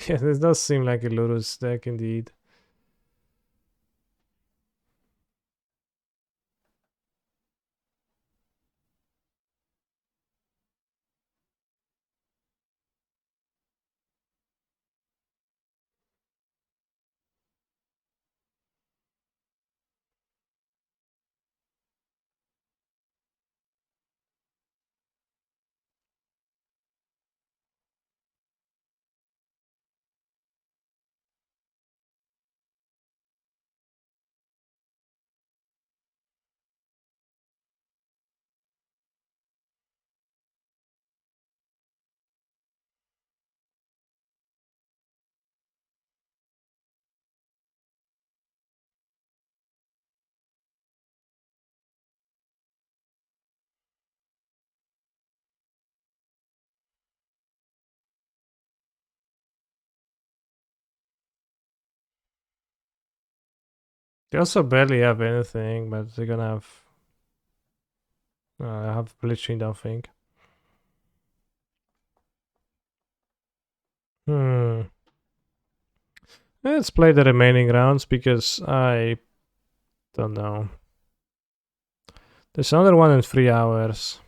Speaker 1: Yeah, this does seem like a Lotus deck indeed. They also barely have anything, but they're gonna have Bleaching, I think. Let's play the remaining rounds because I don't know. There's another one in 3 hours.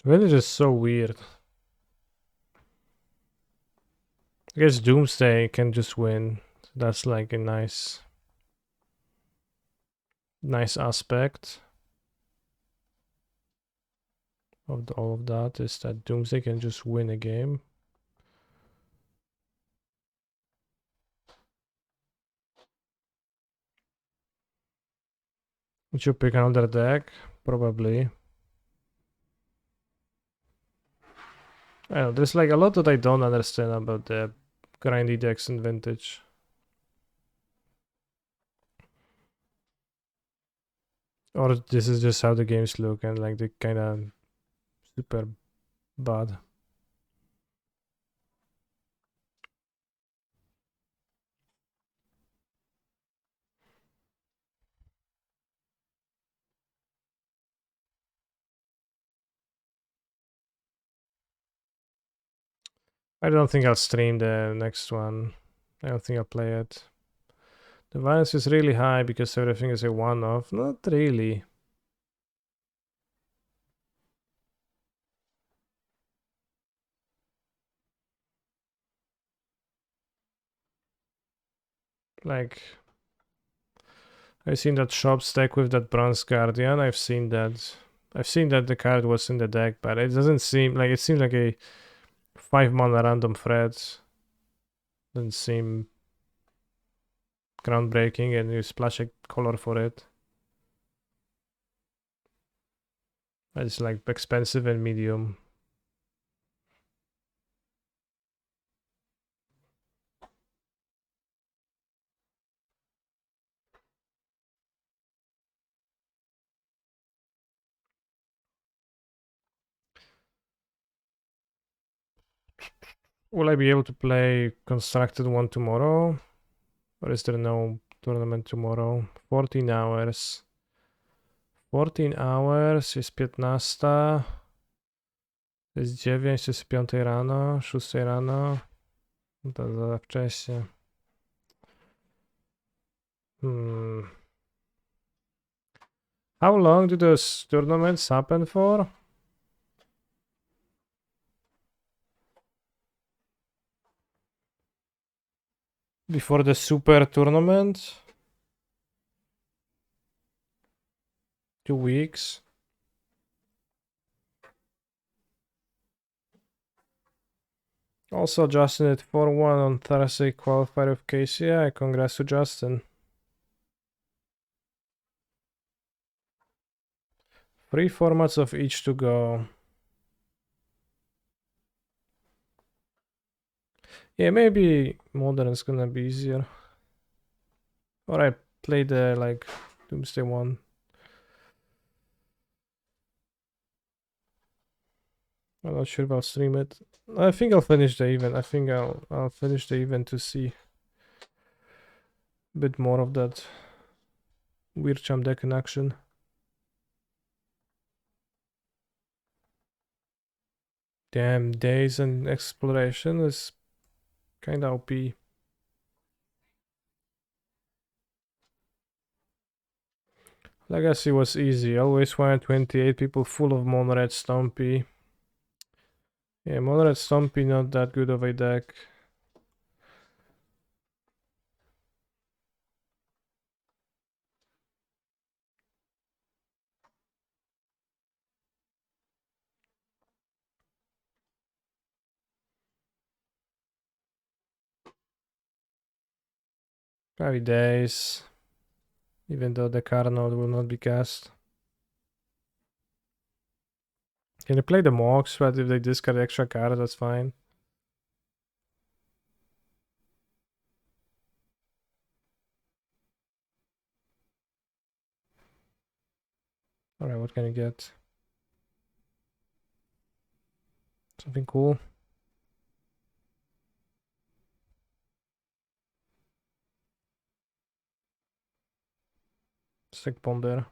Speaker 1: Vintage is so weird. I guess Doomsday can just win. That's like a nice aspect. of all of that is that Doomsday can just win a game. Would you pick another deck? Probably. I don't know, there's like a lot that I don't understand about the grindy decks in Vintage. Or this is just how the games look and like they kinda super bad. I don't think I'll stream the next one. I don't think I'll play it. The violence is really high because everything is a one-off. Not really. Like, I've seen that shop stack with that Bronze Guardian. I've seen that the card was in the deck, but it doesn't seem like it seems like a 5-mana random threat. Doesn't seem groundbreaking, and you splash a color for it. It's like expensive and medium. Will I be able to play Constructed one tomorrow? Or is there no tournament tomorrow? 14 hours. 14 hours, jest 15. Jest 9, jest 5 rano, 6 rano. No to za wcześnie. How long do those tournaments happen for? Before the super tournament? 2 weeks. Also, Justin at 4-1 on Thursday qualified with Casey. Yeah, congrats to Justin. 3 formats of each to go. Yeah, maybe Modern's gonna be easier. Or I play the like Doomsday one. I'm not sure if I'll stream it. I think I'll finish the event. I think I'll finish the event to see a bit more of that weird champ deck in action. Damn, Days and Exploration is kinda OP. Legacy was easy. Always wanted 28 people full of Mono-Red Stompy. Yeah, Mono-Red Stompy not that good of a deck. Probably Days. Even though the card node will not be cast. Can you play the Mox, but if they discard extra cards, that's fine. Alright, what can you get? Something cool. Stick Ponder.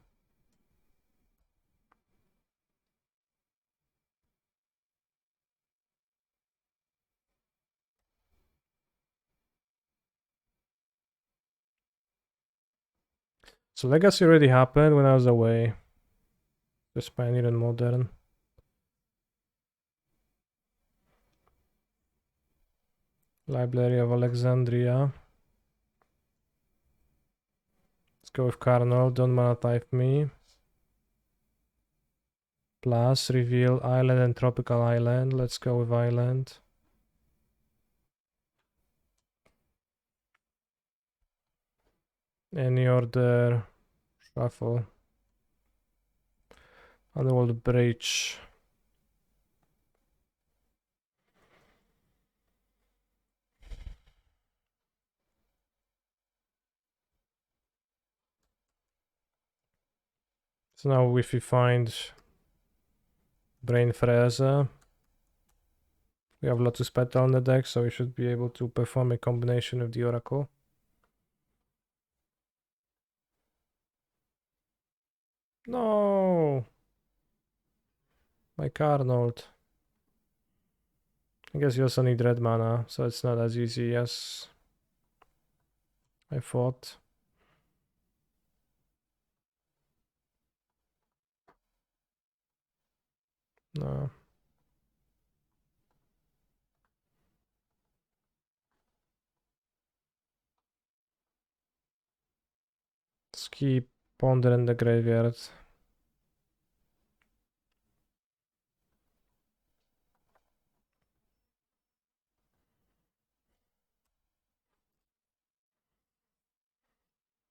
Speaker 1: So Legacy already happened when I was away. Just Pioneer and Modern. Library of Alexandria. Let's go with Carnal. Don't mana type me. Plus reveal island and tropical island. Let's go with island. Any order. Shuffle. Underworld bridge. So now if we find Brain Fraser, we have Lotus Petal on the deck, so we should be able to perform a combination with the Oracle. No! My Carnold. I guess you also need red mana, so it's not as easy as I thought. No. Let's keep Ponder in the graveyard.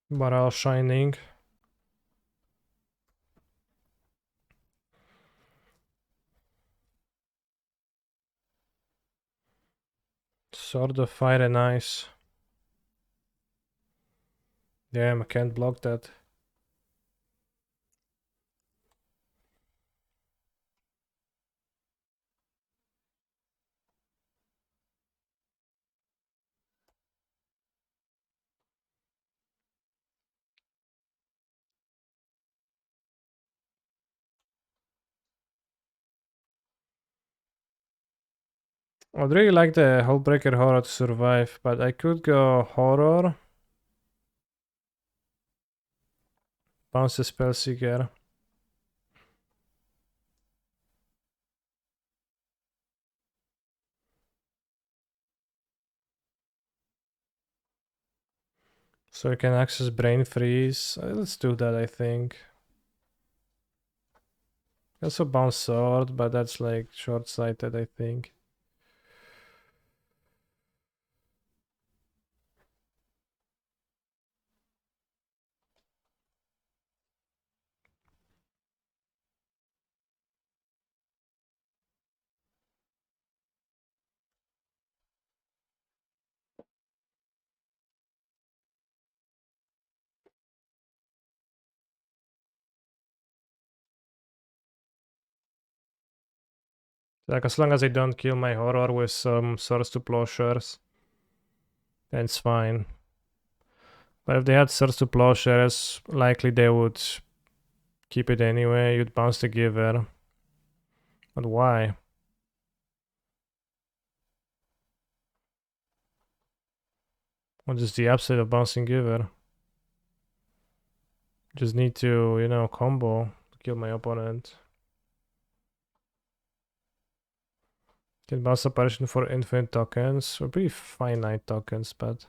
Speaker 1: Baral Shining. Sword of Fire and Ice. Damn, I can't block that. I'd really like the Hullbreaker Horror to survive, but I could go Horror. Bounce the Spellseeker. So you can access Brain Freeze. Let's do that, I think. Also bounce Sword, but that's like short-sighted, I think. Like, as long as I don't kill my Horror with some Swords to Plowshares, then it's fine. But if they had Swords to Plowshares, likely they would keep it anyway. You'd bounce the Giver. But why? What is the upside of bouncing Giver? Just need to, you know, combo to kill my opponent. Can bounce apparition for infinite tokens, or pretty finite tokens, but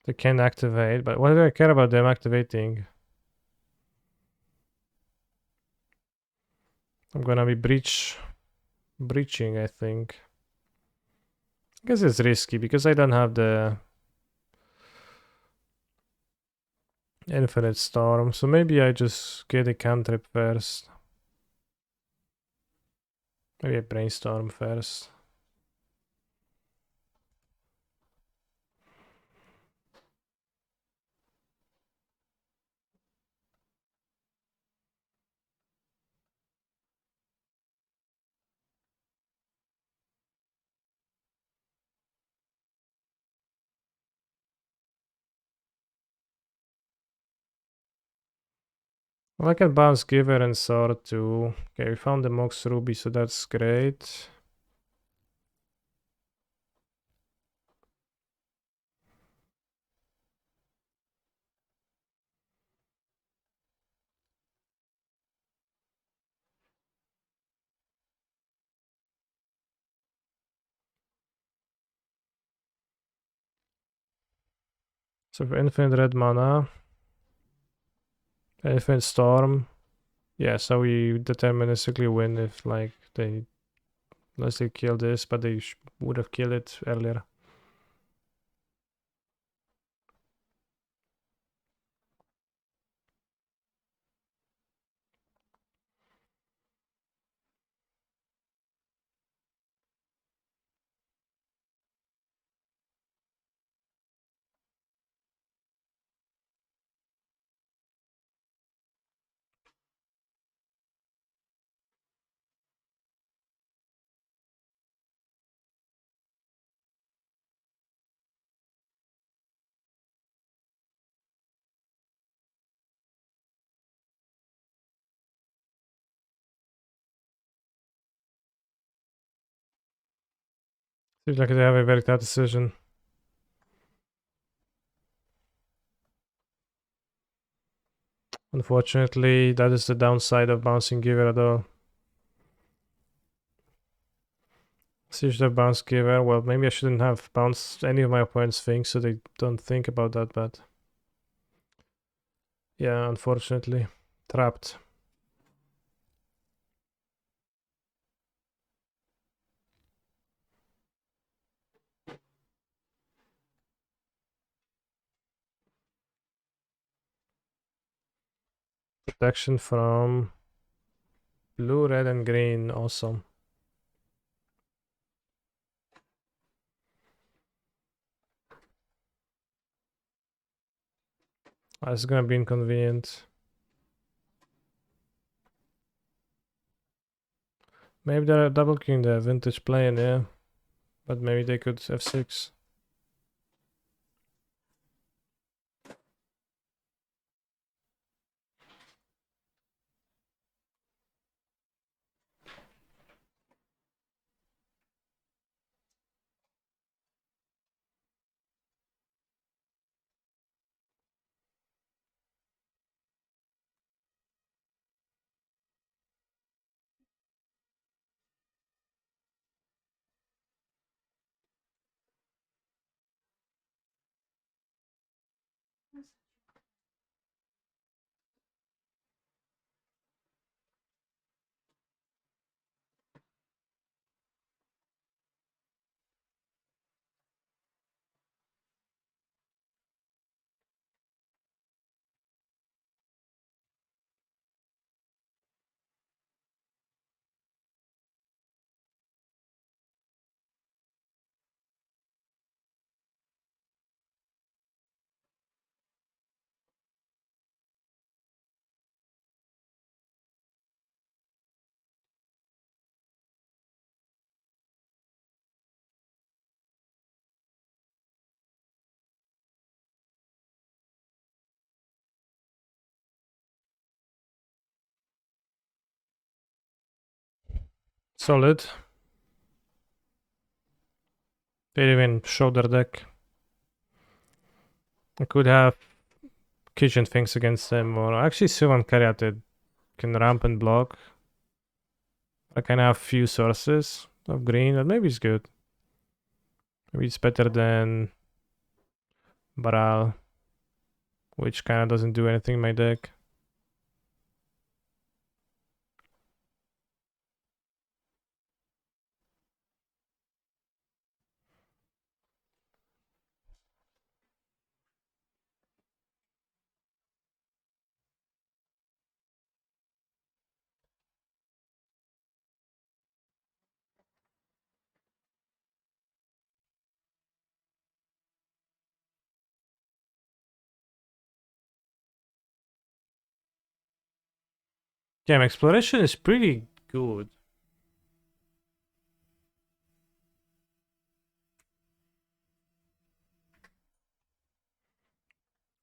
Speaker 1: they can activate. But what do I care about them activating? I'm gonna be breaching, I think. I guess it's risky because I don't have the infinite storm, so maybe I just get a cantrip first. Maybe a brainstorm first. Well, I can bounce Giver and Sword too. Okay, we found the Mox Ruby, so that's great. So for infinite red mana, infinite storm. Yeah, so we deterministically win if like unless they kill this, but they would have killed it earlier. Seems like they have a very tough decision. Unfortunately, that is the downside of bouncing Giver though. So you should have bounced Giver. Well, maybe I shouldn't have bounced any of my opponent's things so they don't think about that, but yeah, unfortunately. Trapped. Protection from blue, red, and green. Awesome. It's gonna be inconvenient. Maybe they're double king the vintage plane, yeah. But maybe they could f6. Solid. They didn't even show their deck. I could have kitchen things against them, or actually Sylvan Caryatid can ramp and block. I can have few sources of green, but maybe it's good. Maybe it's better than Baral, which kind of doesn't do anything in my deck. Yeah, my exploration is pretty good.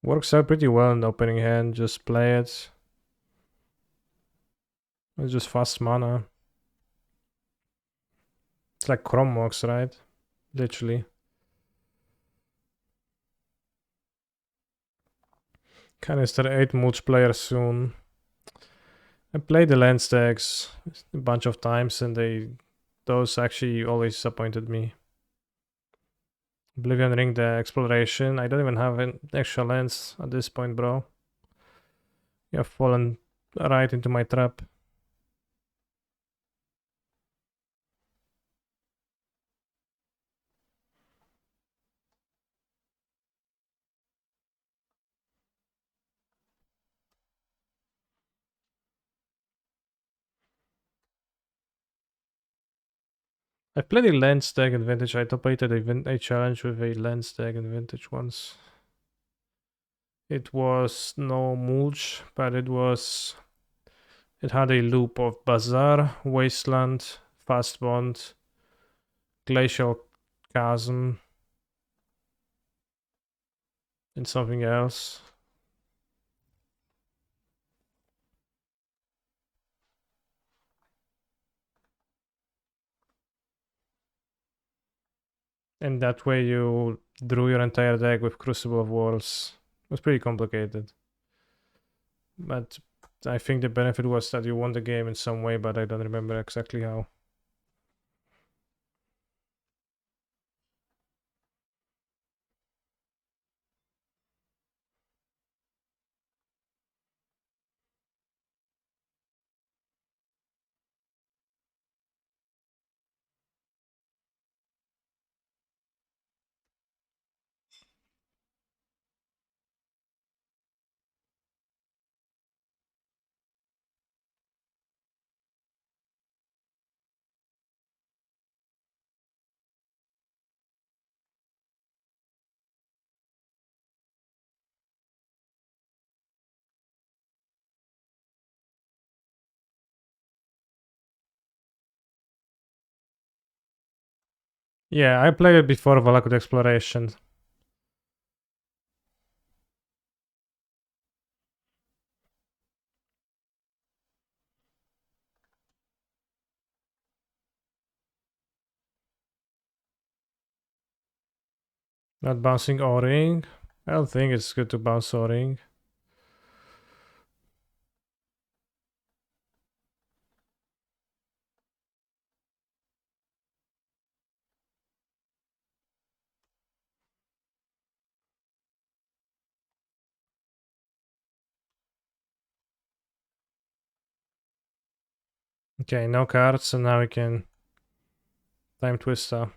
Speaker 1: Works out pretty well in the opening hand, just play it. It's just fast mana. It's like Chromebox, right? Literally. Canister 8 multiplayer soon. I played the land stacks a bunch of times and those actually always disappointed me. Oblivion Ring, the exploration. I don't even have an extra lens at this point, bro. You have fallen right into my trap. I played a lens tag in Vintage. I completed a challenge with a lens tag in Vintage once. It was no mulch, but it had a loop of Bazaar, Wasteland, Fast Bond, Glacial Chasm, and something else. And that way you drew your entire deck with Crucible of Worlds. It was pretty complicated. But I think the benefit was that you won the game in some way, but I don't remember exactly how. Yeah, I played it before Valakut Exploration. Not bouncing O-ring. I don't think it's good to bounce O-ring. Okay, no cards, so now we can time Twister.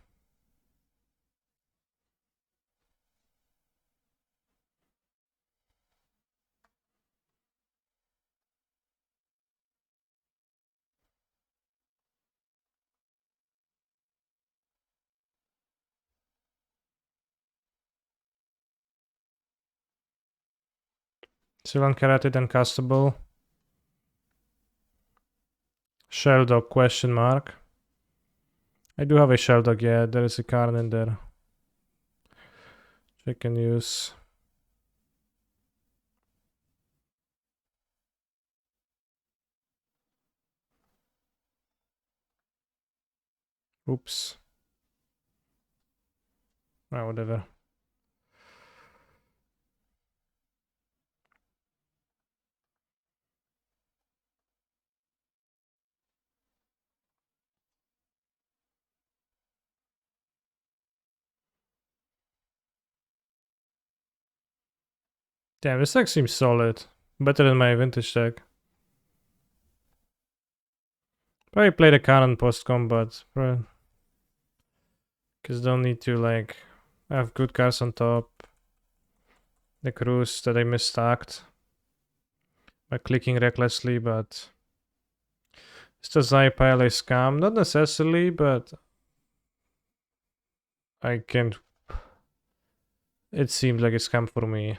Speaker 1: Sylvan Karate then castable. Sheldog question mark. I do have a Sheldog, yeah, there is a card in there. I can use. Oops. Ah, whatever. Damn, this deck seems solid. Better than my vintage deck. Probably play the Cannon post-combat. Because don't need to, like, have good cards on top. The Cruise that I misstacked by clicking recklessly, but... Is the Zai pile a scam? Not necessarily, but... I can't... It seemed like a scam for me.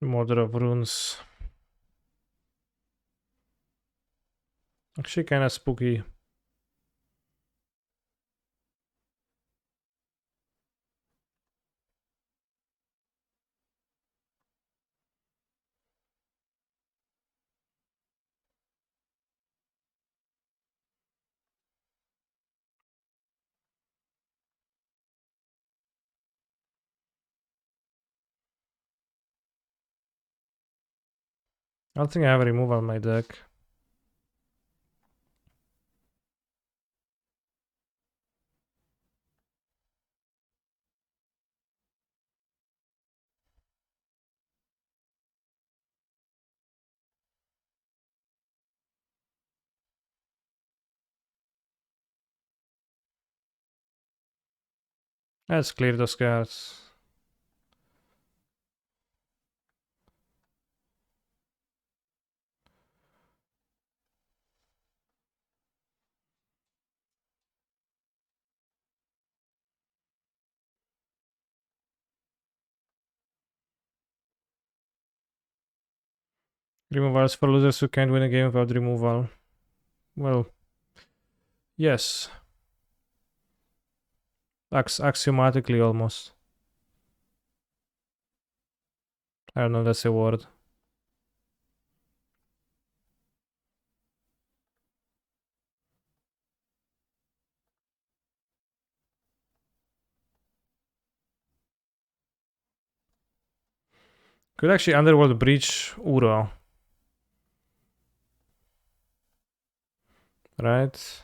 Speaker 1: Mother of Runes. Actually kinda spooky. I don't think I have a removal on my deck. Let's clear those cards. Removals for losers who can't win a game without removal. Well, yes. Axiomatically almost. I don't know, that's a word. Could actually Underworld Breach Uro. Right?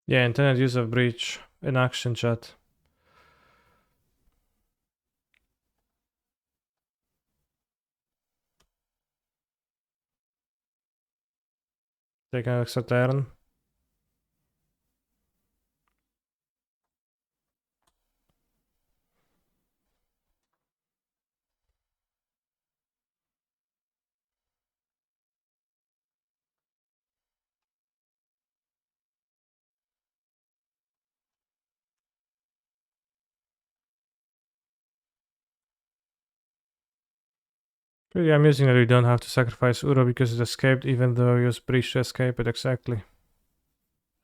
Speaker 1: Yeah, intended use of Breach in action chat. Take an extra turn. Pretty amusing that we don't have to sacrifice Uro because it escaped even though we used Breach to escape it exactly.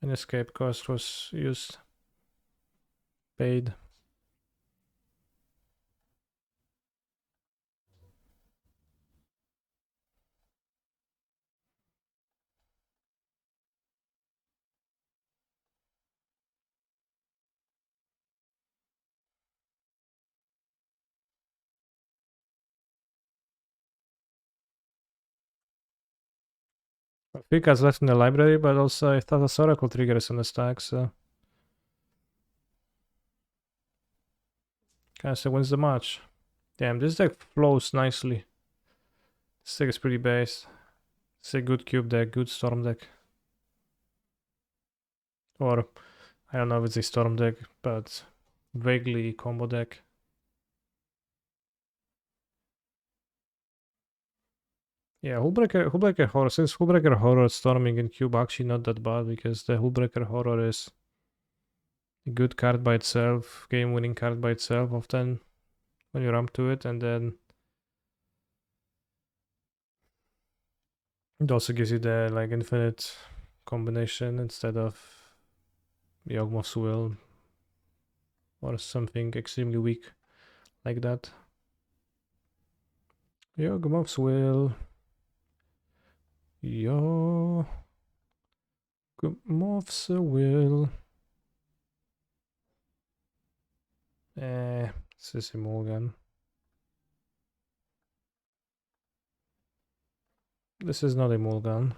Speaker 1: An escape cost was used. Paid. Pika's left in the library, but also I thought the Oracle trigger is on the stack, so Caster wins the match. Damn, this deck flows nicely. This deck is pretty based. It's a good cube deck, good storm deck. Or, I don't know if it's a storm deck, but vaguely combo deck. Yeah, Hullbreaker Horror. Since Hullbreaker Horror storming in cube actually not that bad because the Hullbreaker Horror is a good card by itself, game winning card by itself often when you ramp to it, and then it also gives you the like infinite combination instead of Yawgmoth's Will or something extremely weak like that. Yawgmoth's Will. Yawgmoth's Will. This is a Mulligan. This is not a Mulligan.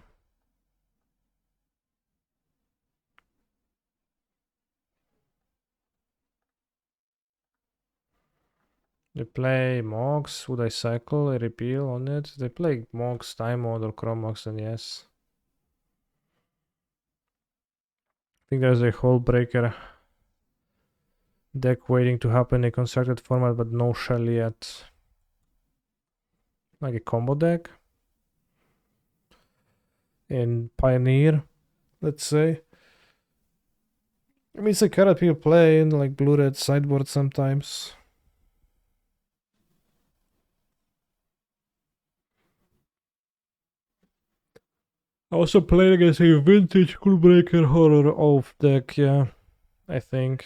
Speaker 1: They play Mox. Would I cycle a repeal on it? They play Mox, Time Mode, or Chromox, then yes. I think there's a Hullbreaker deck waiting to happen in a constructed format, but no shell yet. Like a combo deck in Pioneer, let's say. I mean, it's a card people play in like blue-red sideboard sometimes. Also played against a vintage Coolbreaker Horror Oath deck, yeah, I think.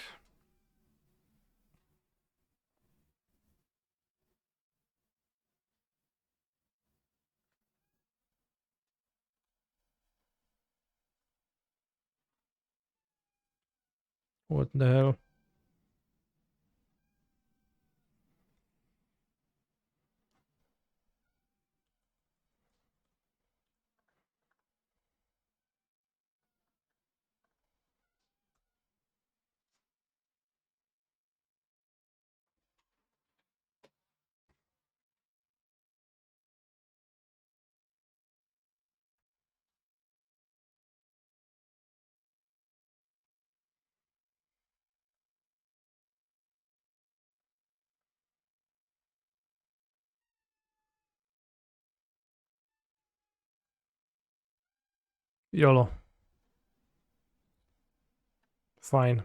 Speaker 1: What the hell? YOLO. Fine.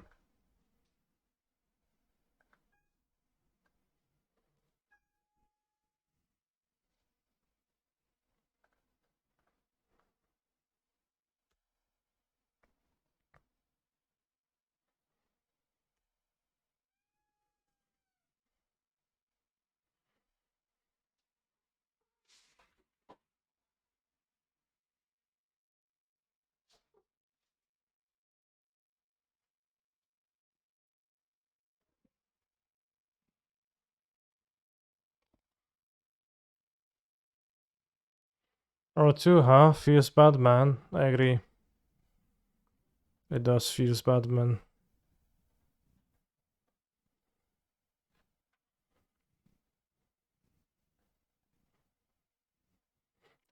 Speaker 1: Oh, 2, huh? Feels bad, man. I agree. It does feels bad, man.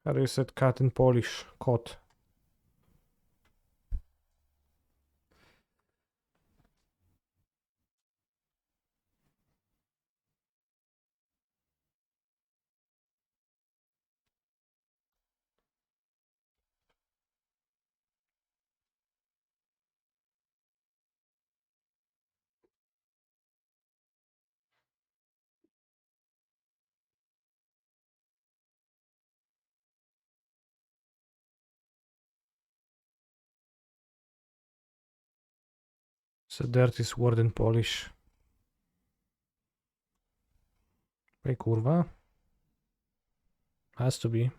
Speaker 1: How do you say cat in Polish? Kot. It's a dirty word in Polish. Ej, kurwa. Has to be.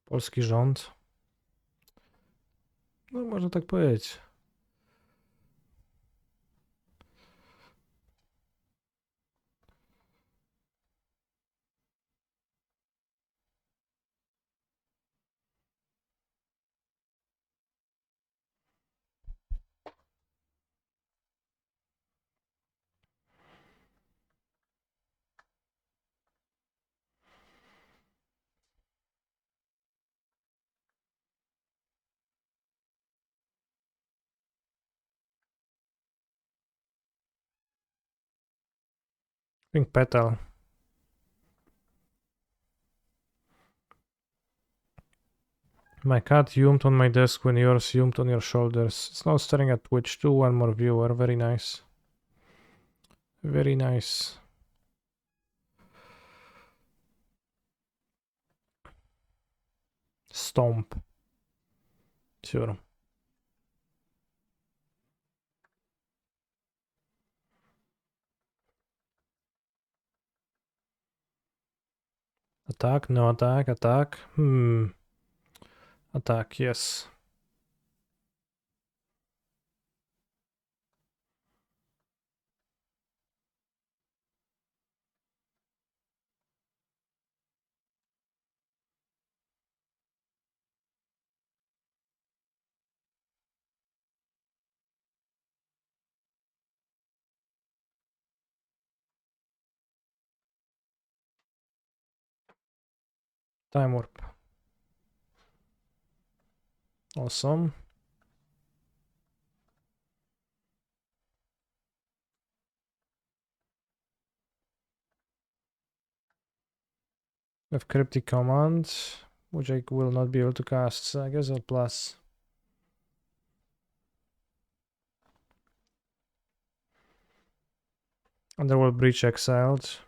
Speaker 1: Polski rząd. No, można tak powiedzieć. Pink petal. My cat zoomed on my desk when yours zoomed on your shoulders. It's now staring at Twitch too. One more viewer. Very nice. Very nice. Stomp. Sure. Attack, no attack, attack. Attack, yes. Time warp. Awesome. We have cryptic command, which I will not be able to cast, so I guess I'll plus. Underworld Breach exiled.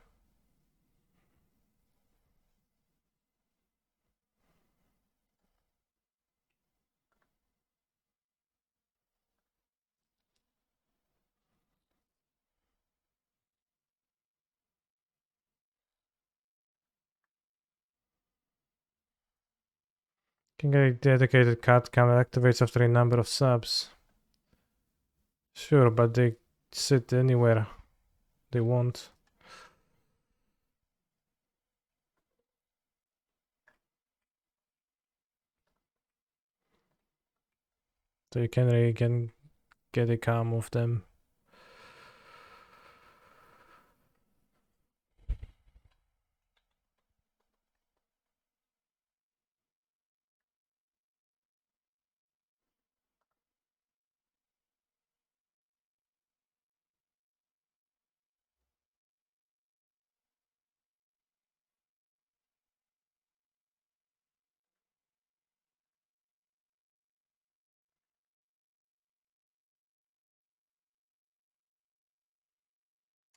Speaker 1: Can get a dedicated cut counter activates after a number of subs. Sure, but they sit anywhere they want. So you can really get a calm of them.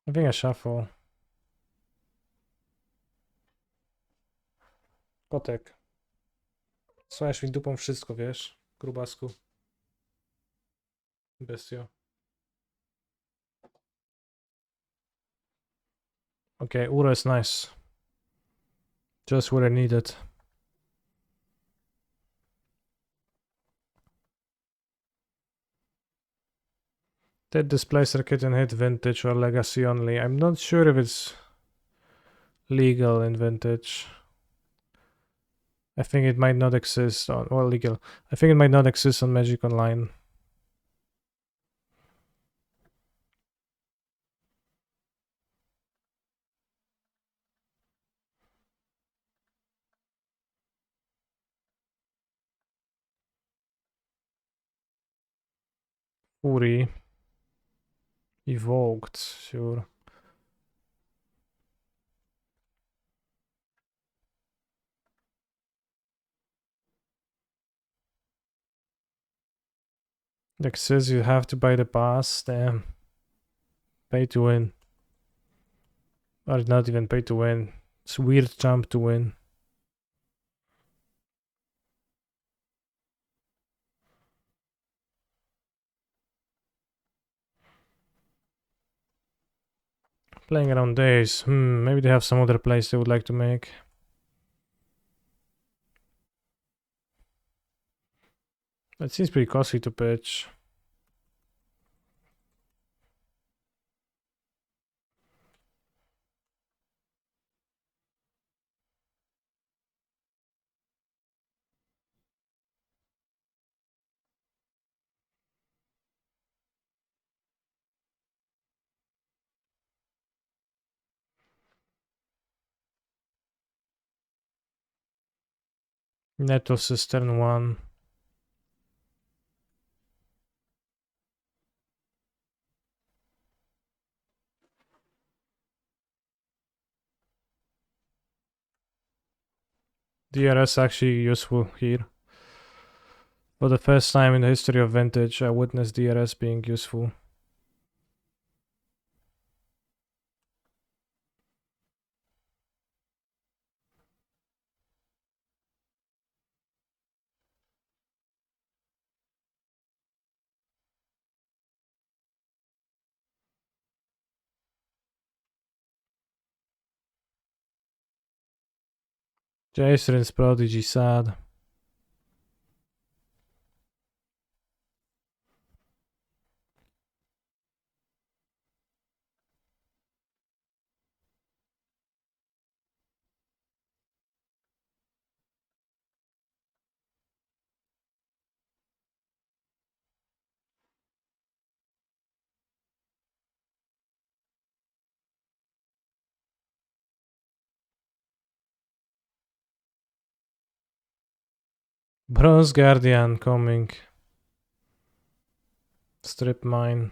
Speaker 1: I think I shuffle. Kotek. Słuchajesz mi dupą wszystko, wiesz? Grubasku. Bestio. Okay, Ura is nice. Just what I needed. That displacer can hit Vintage or Legacy only. I'm not sure if it's legal in Vintage. I think it might not exist on, well, legal. I think it might not exist on Magic Online. Uri. Evoked, sure. Like says you have to buy the pass, damn. Pay to win. Or not even pay to win. It's a weird jump to win. Playing around days. Maybe they have some other plays they would like to make. That seems pretty costly to pitch. Netos is turn 1. DRS actually useful here. For the first time in the history of Vintage, I witnessed DRS being useful. Jason's Prodigy sad. Bronze Guardian coming. Strip mine.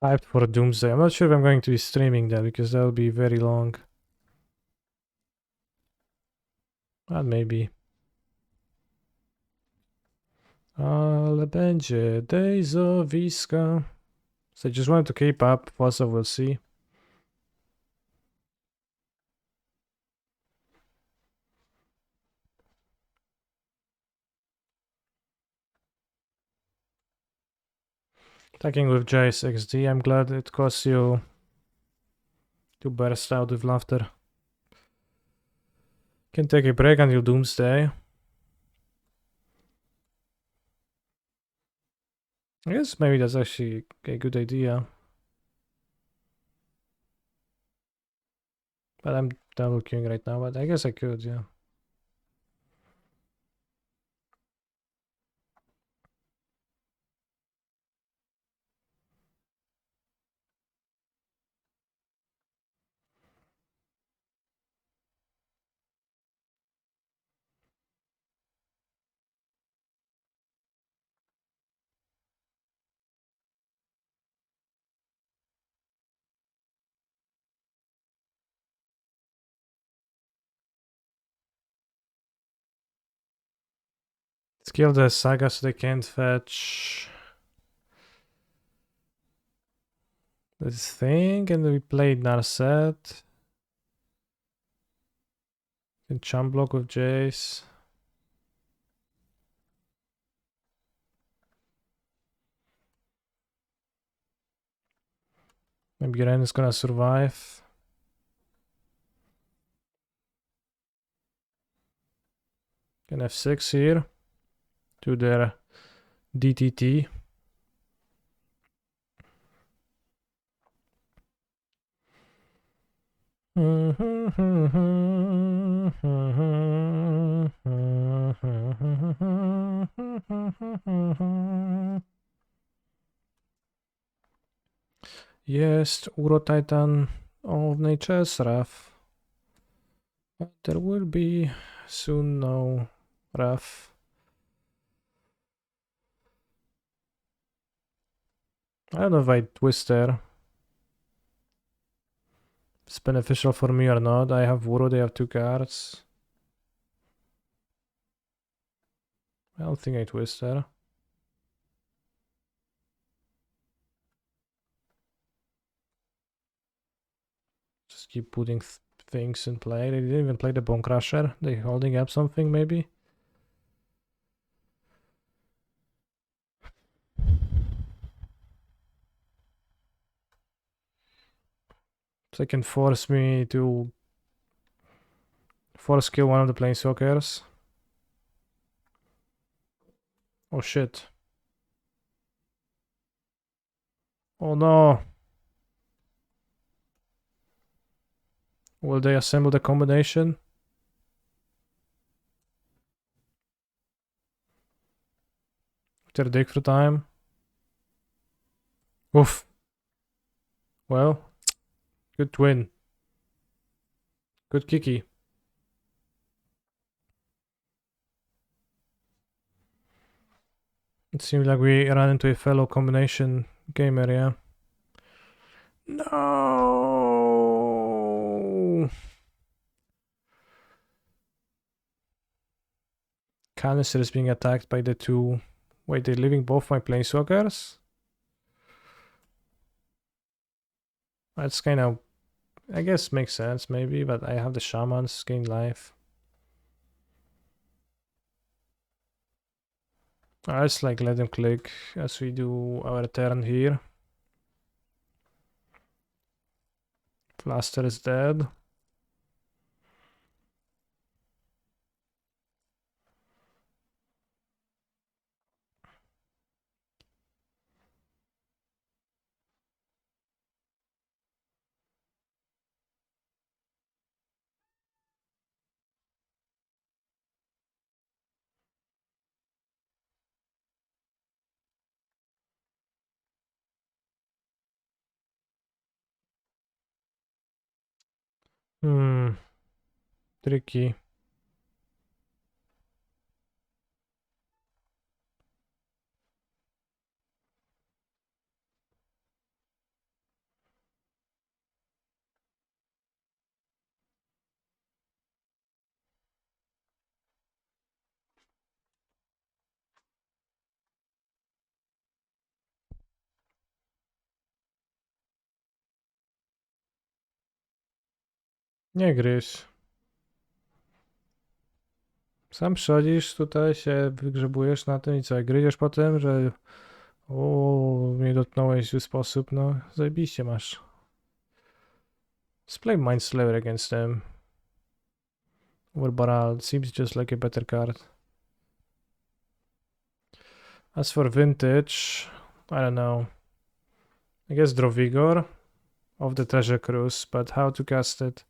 Speaker 1: Hyped for Doomsday. I'm not sure if I'm going to be streaming that because that'll be very long. But maybe. Ale będzie dejzowiska. So I just wanted to keep up. Also, we'll see. Attacking with Jace XD. I'm glad it caused you to burst out with laughter. Can take a break until Doomsday. I guess maybe that's actually a good idea. But I'm double queuing right now, but I guess I could, yeah. Let's kill the Saga so they can't fetch this thing, and we played Narset. Can chump block with Jace. Maybe Ren is gonna survive. Can F6 here to their DTT. Jest Urotitan of Nature's Wrath. But there will be soon no Wrath. I don't know if I twist there. It's beneficial for me or not. I have Wuro, they have 2 cards. I don't think I twist there. Just keep putting things in play. They didn't even play the Bone Crusher. They holding up something maybe. So they can force me to force kill one of the Planeswalkers. Oh shit. Oh no. Will they assemble the combination? Their dig for time. Oof. Well, good twin. Good Kiki. It seems like we ran into a fellow combination gamer, yeah. No. Canister is being attacked by the 2. Wait, they're leaving both my Planeswalkers? That's kind of, I guess, makes sense maybe, but I have the Shamans gain life. I just like let them click as we do our turn here. Flaster is dead. Tricky. Nie gryź. Sam przychodzisz tutaj, się wygrzebujesz na tym i co, gryziesz potem, że mnie dotknąłeś w zły sposób, no zajebiście masz. Let's play Mindslaver against them. Or Baral, seems just like a better card. As for Vintage, I don't know. I guess draw Vigor of the Treasure Cruise, but how to cast it?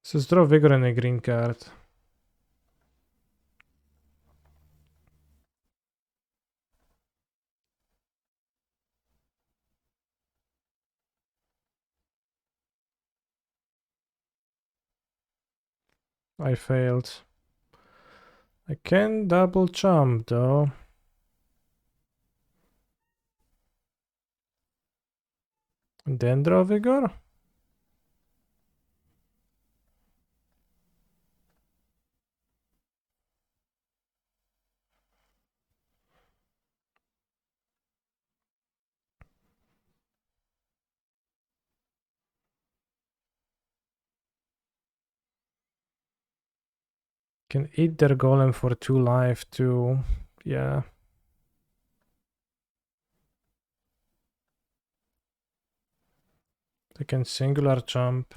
Speaker 1: So it's draw Vigor and a green card. I failed. I can double jump though. And then draw Vigor? Can eat their golem for 2 life too. Yeah. They can singular jump.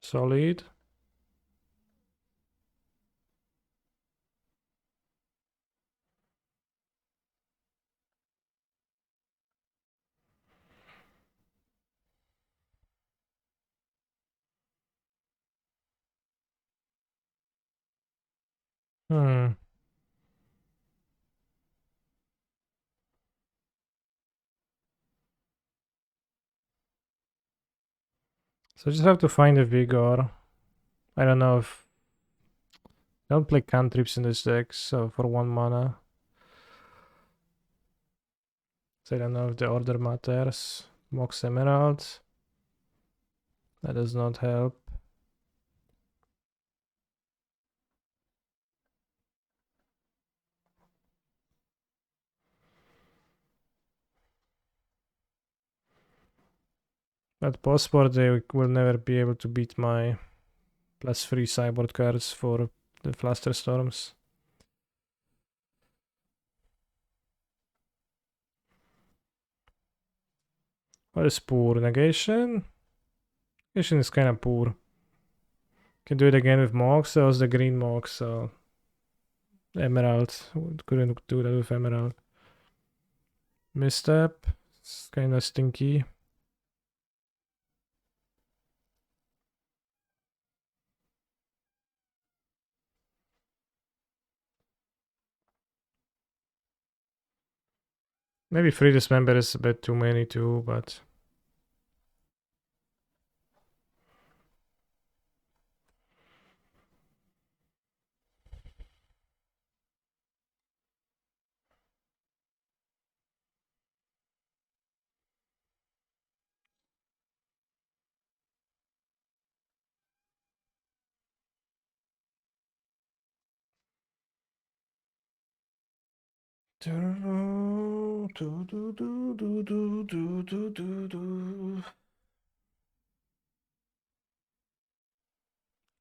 Speaker 1: Solid. Hmm. So I just have to find a Vigor. I don't know if... I don't play cantrips in this deck, so for 1 mana. So I don't know if the order matters. Mox Emerald. That does not help. At post-board they will never be able to beat my +3 sideboard cards for the Flusterstorms. What is poor? Negation? Negation is kinda poor. Can do it again with Mox, that was the green Mox, so... Emerald. Couldn't do that with Emerald. Misstep. It's kinda stinky. Maybe 3 Dismember is a bit too many too, but...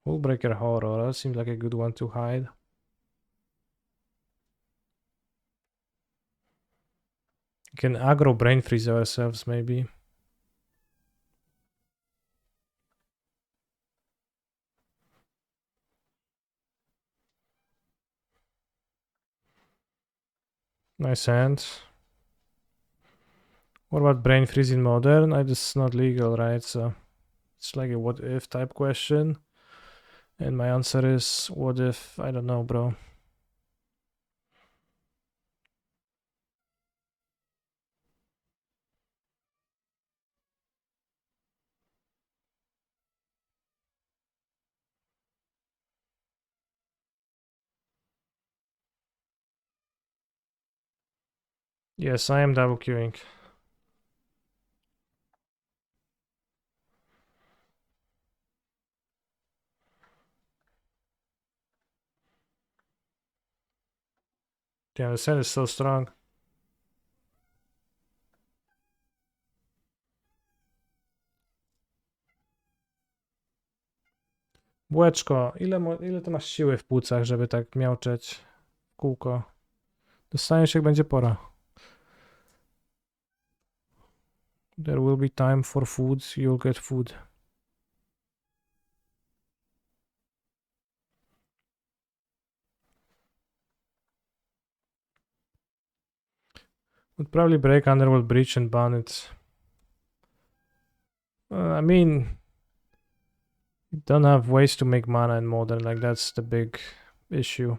Speaker 1: Hullbreaker Horror, that seems like a good one to hide. We can aggro Brain Freeze ourselves, maybe. Nice hand. What about Brain Freeze in Modern? It's not legal, right? So it's like a what if type question. And my answer is what if? I don't know, bro. Yes, I am double queuing. Damn, the set is so strong. Bułeczko, ile ty masz siły w płucach, żeby tak miauczeć w kółko? Dostaniesz jak będzie pora. There will be time for food, you'll get food. Would probably break Underworld Breach and ban it. I mean, you don't have ways to make mana in Modern, like that's the big issue.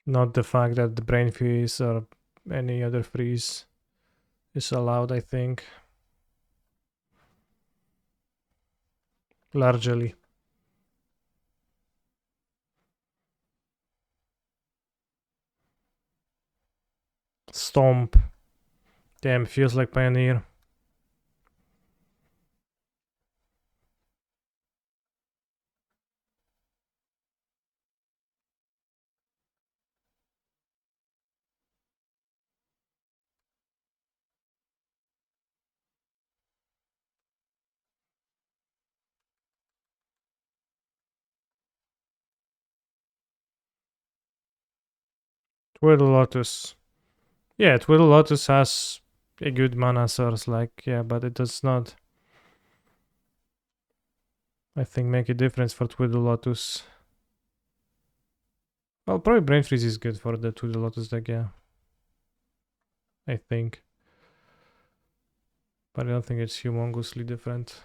Speaker 1: Not the fact that the Brain Freeze or any other freeze is allowed, I think. Largely. Stomp. Damn, feels like Pioneer. Twiddle Lotus. Yeah, Twiddle Lotus has a good mana source, like, yeah, but it does not, I think, make a difference for Twiddle Lotus. Well, probably Brain Freeze is good for the Twiddle Lotus deck, yeah. I think. But I don't think it's humongously different.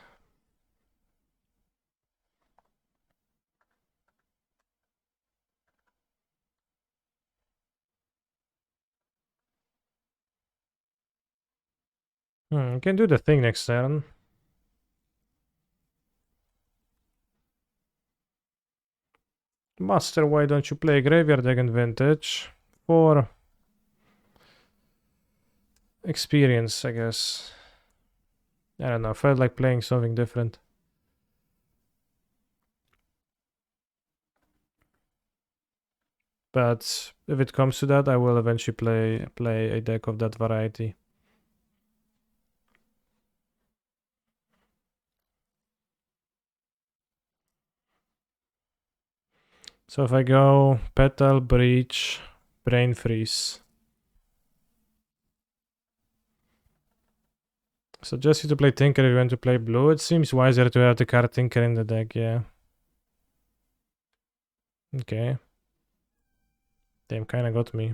Speaker 1: You can do the thing next turn. Master, why don't you play Graveyard Deck and Vintage? For experience, I guess. I don't know, felt like playing something different. But if it comes to that, I will eventually play a deck of that variety. So if I go Petal, Breach, Brain Freeze. Suggest you to play Tinker if you want to play blue. It seems wiser to have the card Tinker in the deck, yeah. Okay. Damn, kinda got me.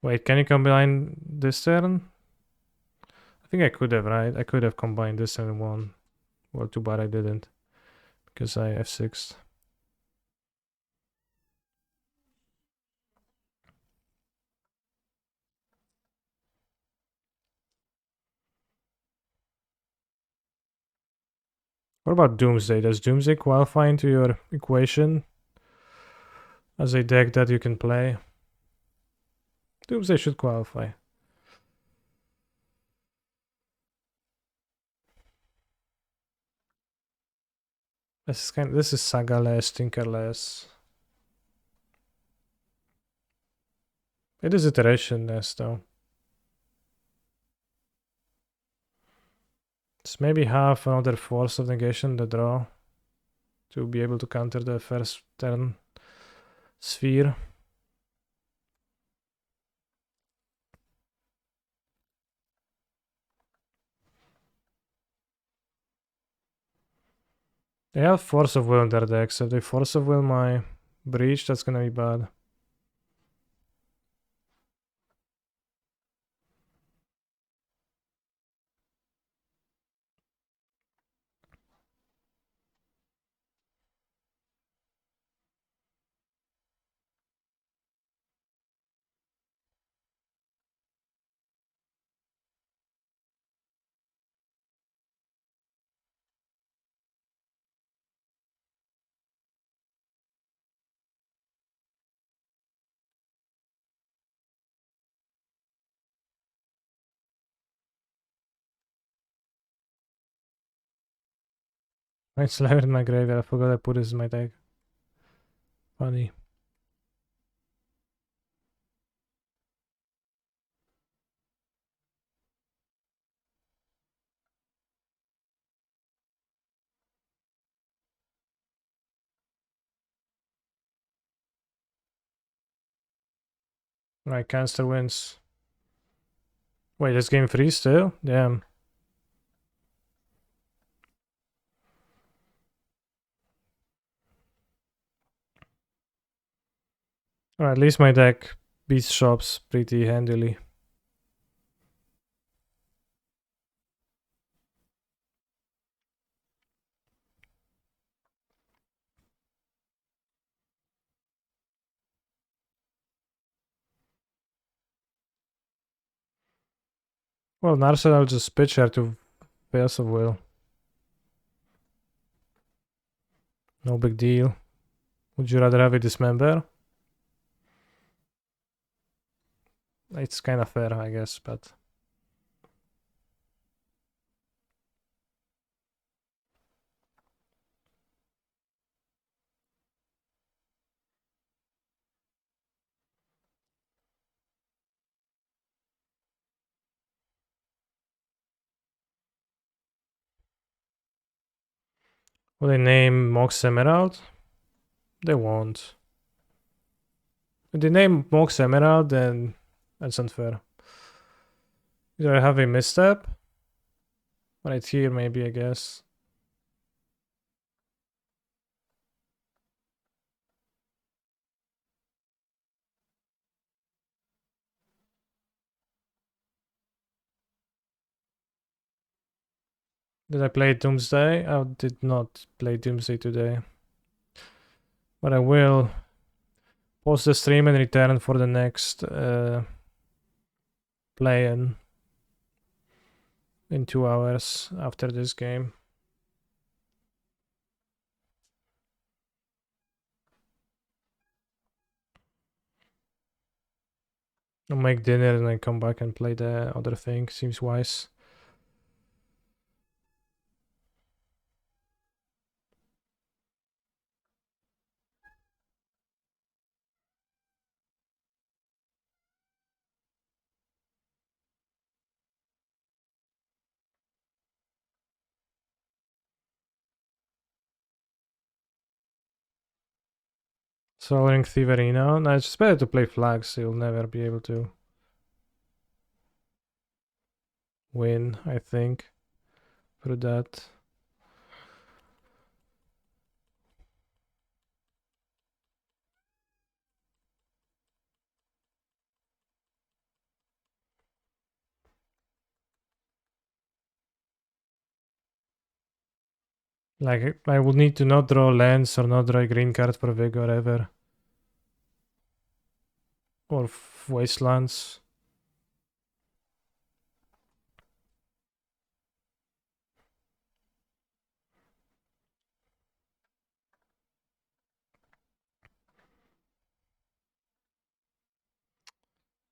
Speaker 1: Wait, can you combine this turn? I think I could have, right? I could have combined this and one. Well, too bad I didn't. Because I F6'd. What about Doomsday? Does Doomsday qualify into your equation as a deck that you can play? Doomsday should qualify. This is Saga-less, Tinker-less. It is iteration-less though. It's maybe half another Force of Negation the draw to be able to counter the first turn sphere. They have Force of Will in their deck, so if they Force of Will my Breach, that's gonna be bad. I slavered in my graveyard. I forgot I put this in my deck. Funny. Right, Cancer wins. Wait, it's game 3 still? Damn. Alright, at least my deck beats shops pretty handily. Well, Narset I'll just pitch her to Veils of Will. No big deal. Would you rather have a Dismember? It's kind of fair, I guess, but... Will they name Mox Emerald? They won't. If they name Mox Emerald, then that's unfair. Either I have a misstep. Right here, maybe, I guess. Did I play Doomsday? I did not play Doomsday today. But I will pause the stream and return for the next play-in in 2 hours after this game. I'll make dinner and then come back and play the other thing. Seems wise. Soling Thieverino. No, it's just better to play flags, so you'll never be able to win, I think, through that. Like, I would need to not draw lands or not draw a green card for Vigor ever. Or Wastelands.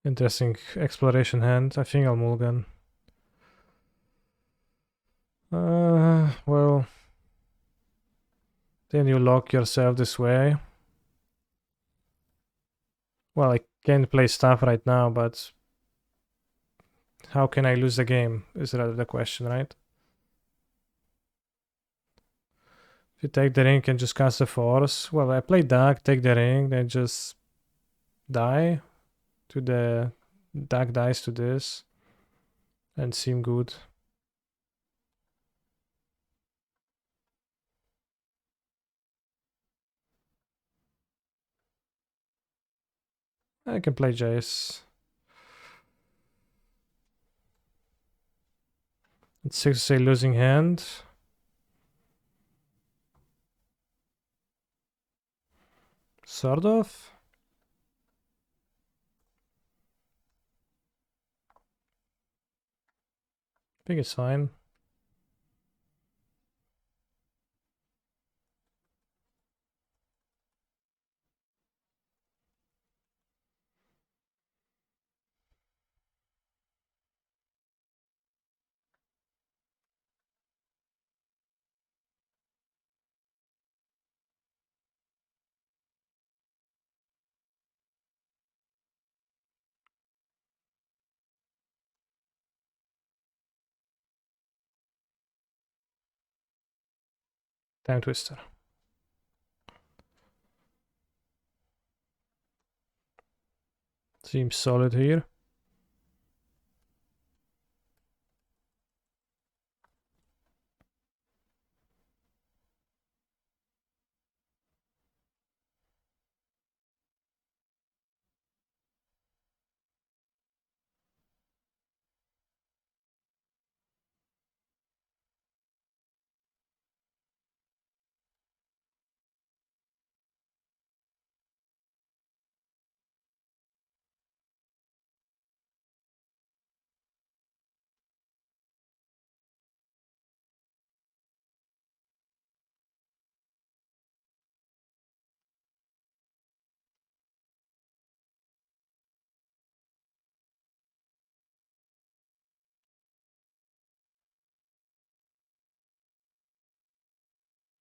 Speaker 1: Interesting exploration hand. I think I'll mulligan. Well, then you lock yourself this way. Well, I can't play stuff right now, but how can I lose the game is rather the question, right? If you take the ring and just cast a force, well, I play Dark, take the ring, then just die to the Dark dies to this and seem good. I can play Jace. It's 6 to say losing hand. Sort of. I think it's fine. Time Twister. Seems solid here.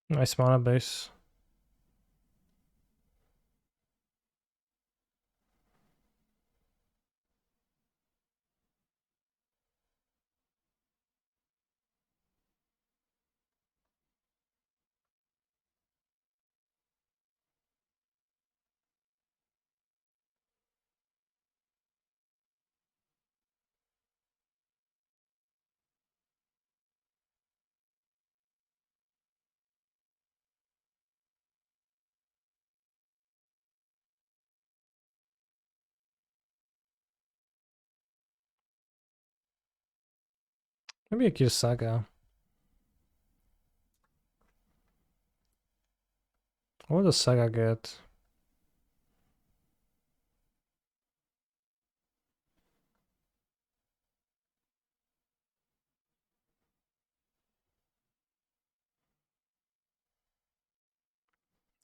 Speaker 1: Nice mana base. Maybe a Kill Saga. What does Saga get?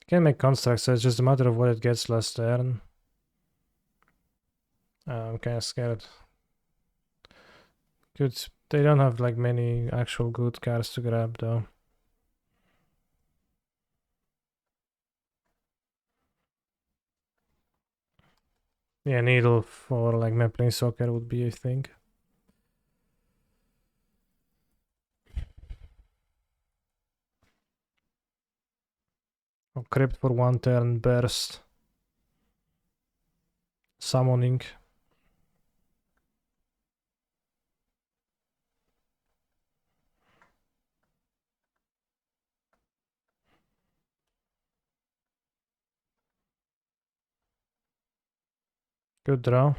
Speaker 1: Can make constructs, so it's just a matter of what it gets last turn. I'm kind of scared. Good. They don't have like many actual good cards to grab though. Yeah, Needle for like my Planeswalker would be, I think. Or Crypt for 1 turn, Burst. Summoning. Good draw.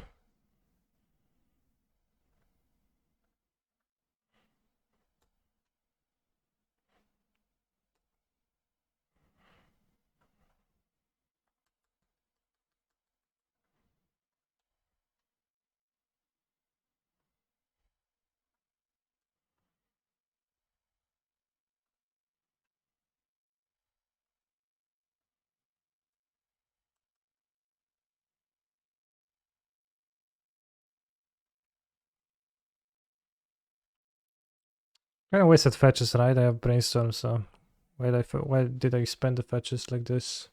Speaker 1: Kind of wasted fetches, right? I have Brainstorm, so why did I spend the fetches like this?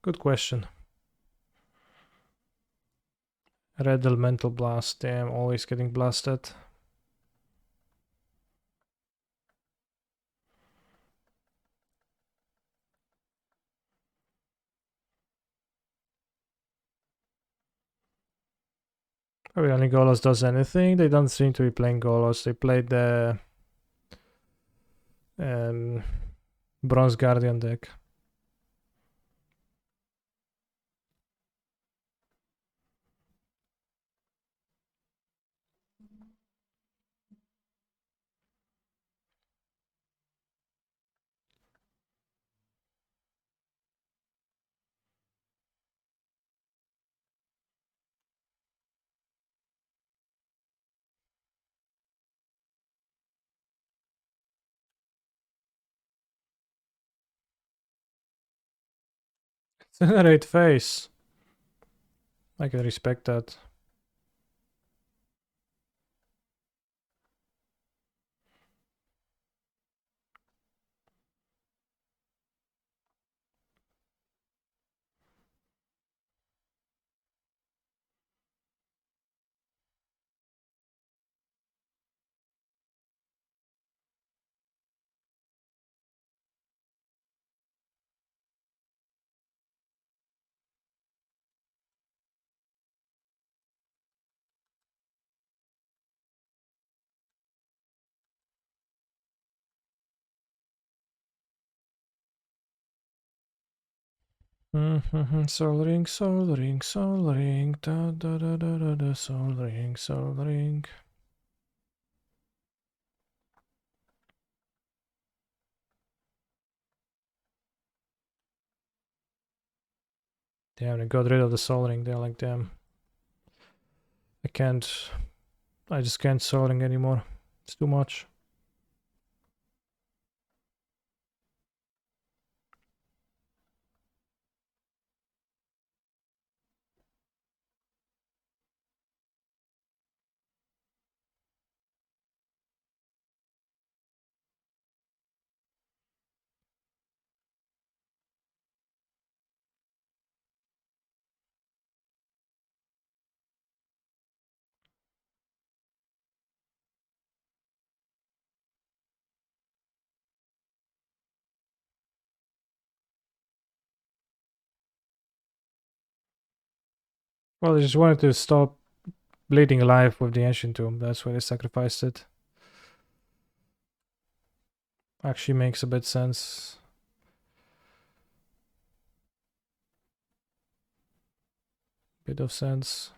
Speaker 1: Good question. Red Elemental Blast, damn, always getting blasted. Probably only Golos does anything. They don't seem to be playing Golos. They played the Bronze Guardian deck. Generate face. I can respect that. Soul ring, soul ring, soul ring, da da da da da da, soul ring, soul ring. Damn, they got rid of the soul ring. They're like, damn. I just can't soul ring anymore. It's too much. Well, they just wanted to stop bleeding alive with the ancient tomb. That's why they sacrificed it. Actually makes a bit sense. Bit of sense.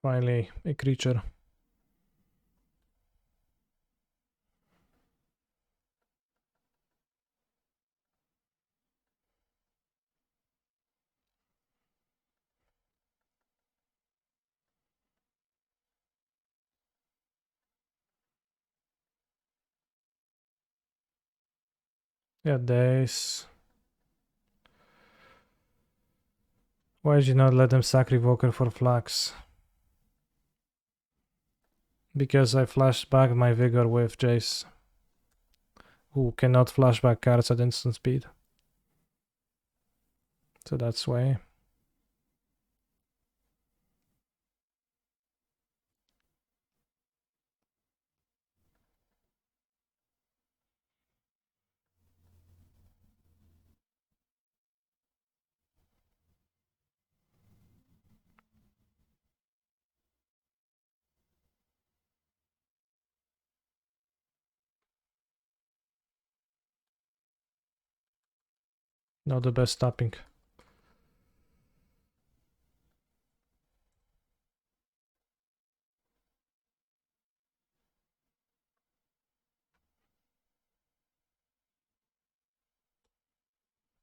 Speaker 1: Finally, a creature. Yeah, days. Why did you not let them sack Revoker for Flax? Because I flashed back my Vigor with Jace, who cannot flashback cards at instant speed. So that's why. Not the best tapping.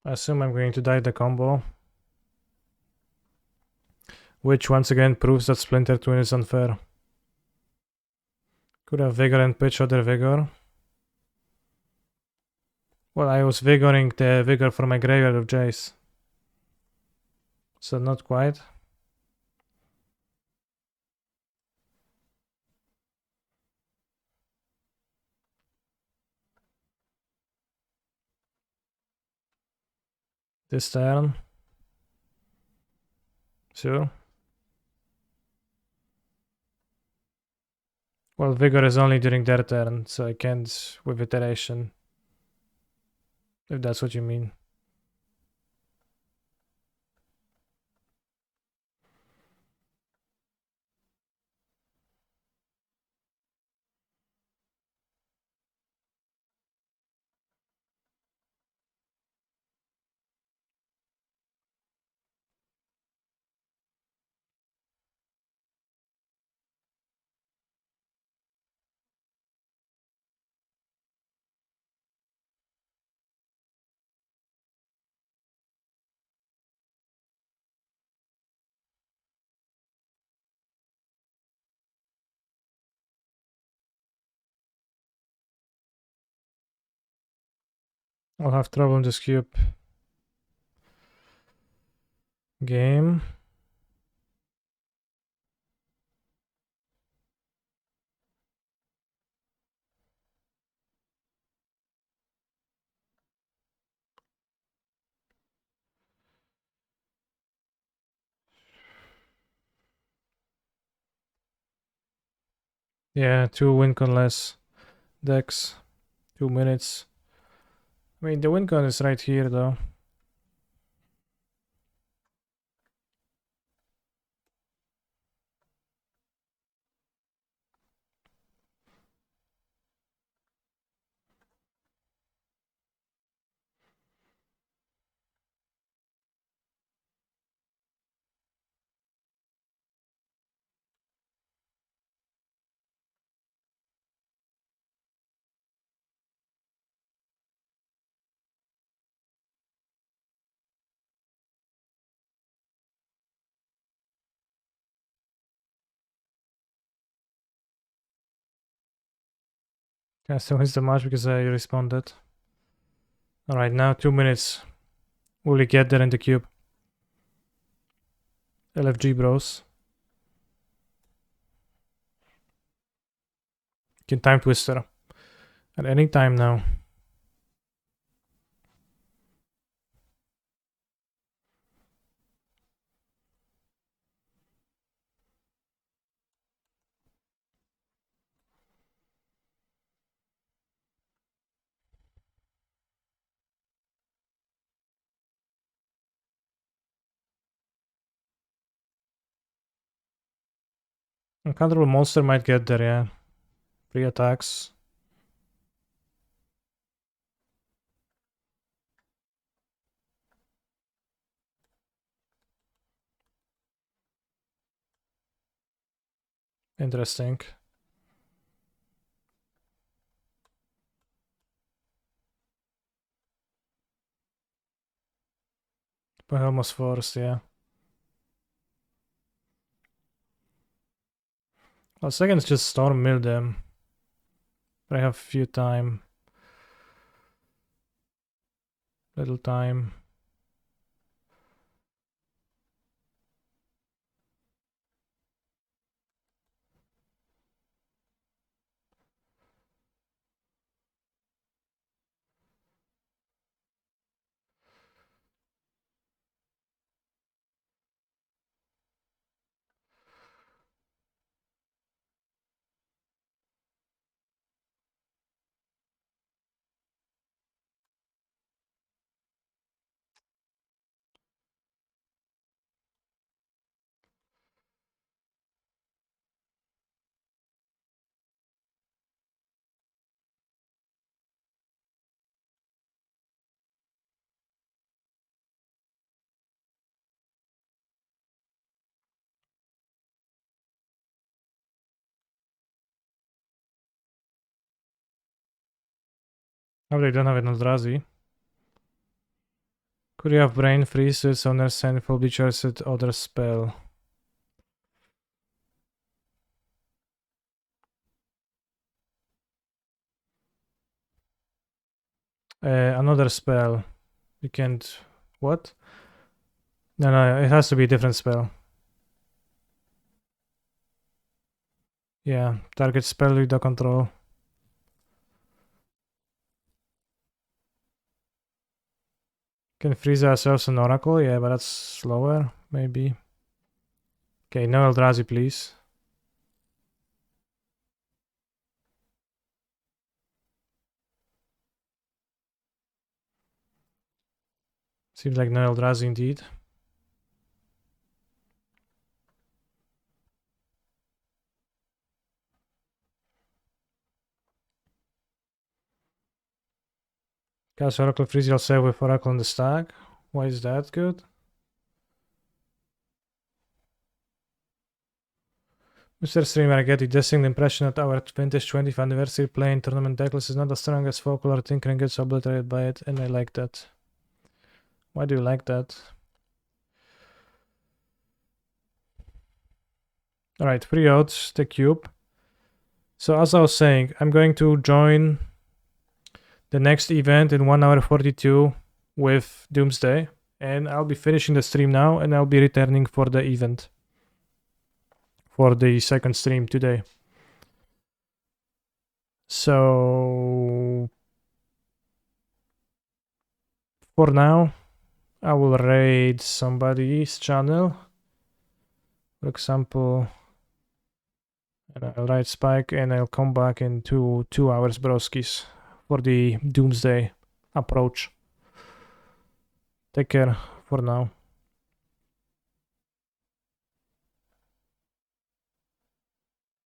Speaker 1: I assume I'm going to die the combo. Which once again proves that Splinter Twin is unfair. Could have Vigor and pitch other Vigor. Well, I was Vigoring the Vigor for my graveyard of Jace. So not quite. This turn. Sure. Well, Vigor is only during their turn, so I can't with iteration. If that's what you mean. I'll have trouble in this cube. Game. Yeah, 2 win con less decks. 2 minutes. I mean, the win con is right here though. Can I still miss the match because I responded? Alright, now 2 minutes. Will we get there in the cube? LFG bros. Can time twister. At any time now. Uncontrollable monster might get there, yeah. Free attacks. Interesting. But almost forced, yeah. Well, seconds just storm mill them. But I have few time. Little time. Oh, they don't have an Eldrazi. Could you have Brain Freeze to its owner's hand full be chosen other spell? Another spell. You can't... What? No, it has to be a different spell. Yeah, target spell with the control. Can freeze ourselves an Oracle? Yeah, but that's slower, maybe. Okay, no Eldrazi, please. Seems like no Eldrazi indeed. Cast Oracle, freeze yourself with Oracle on the stack. Why is that good? Mr. Streamer, I get the distinct impression that our vintage 20th anniversary playing tournament decklist is not as strong as Folklore. Tinkering gets obliterated by it, and I like that. Why do you like that? Alright, free out the cube. So as I was saying, I'm going to join the next event in 1 hour 42 with Doomsday. And I'll be finishing the stream now, and I'll be returning for the event. For the second stream today. So for now, I will raid somebody's channel. For example, and I'll raid Spike, and I'll come back in 2 hours, broskis, for the Doomsday approach. Take care for now.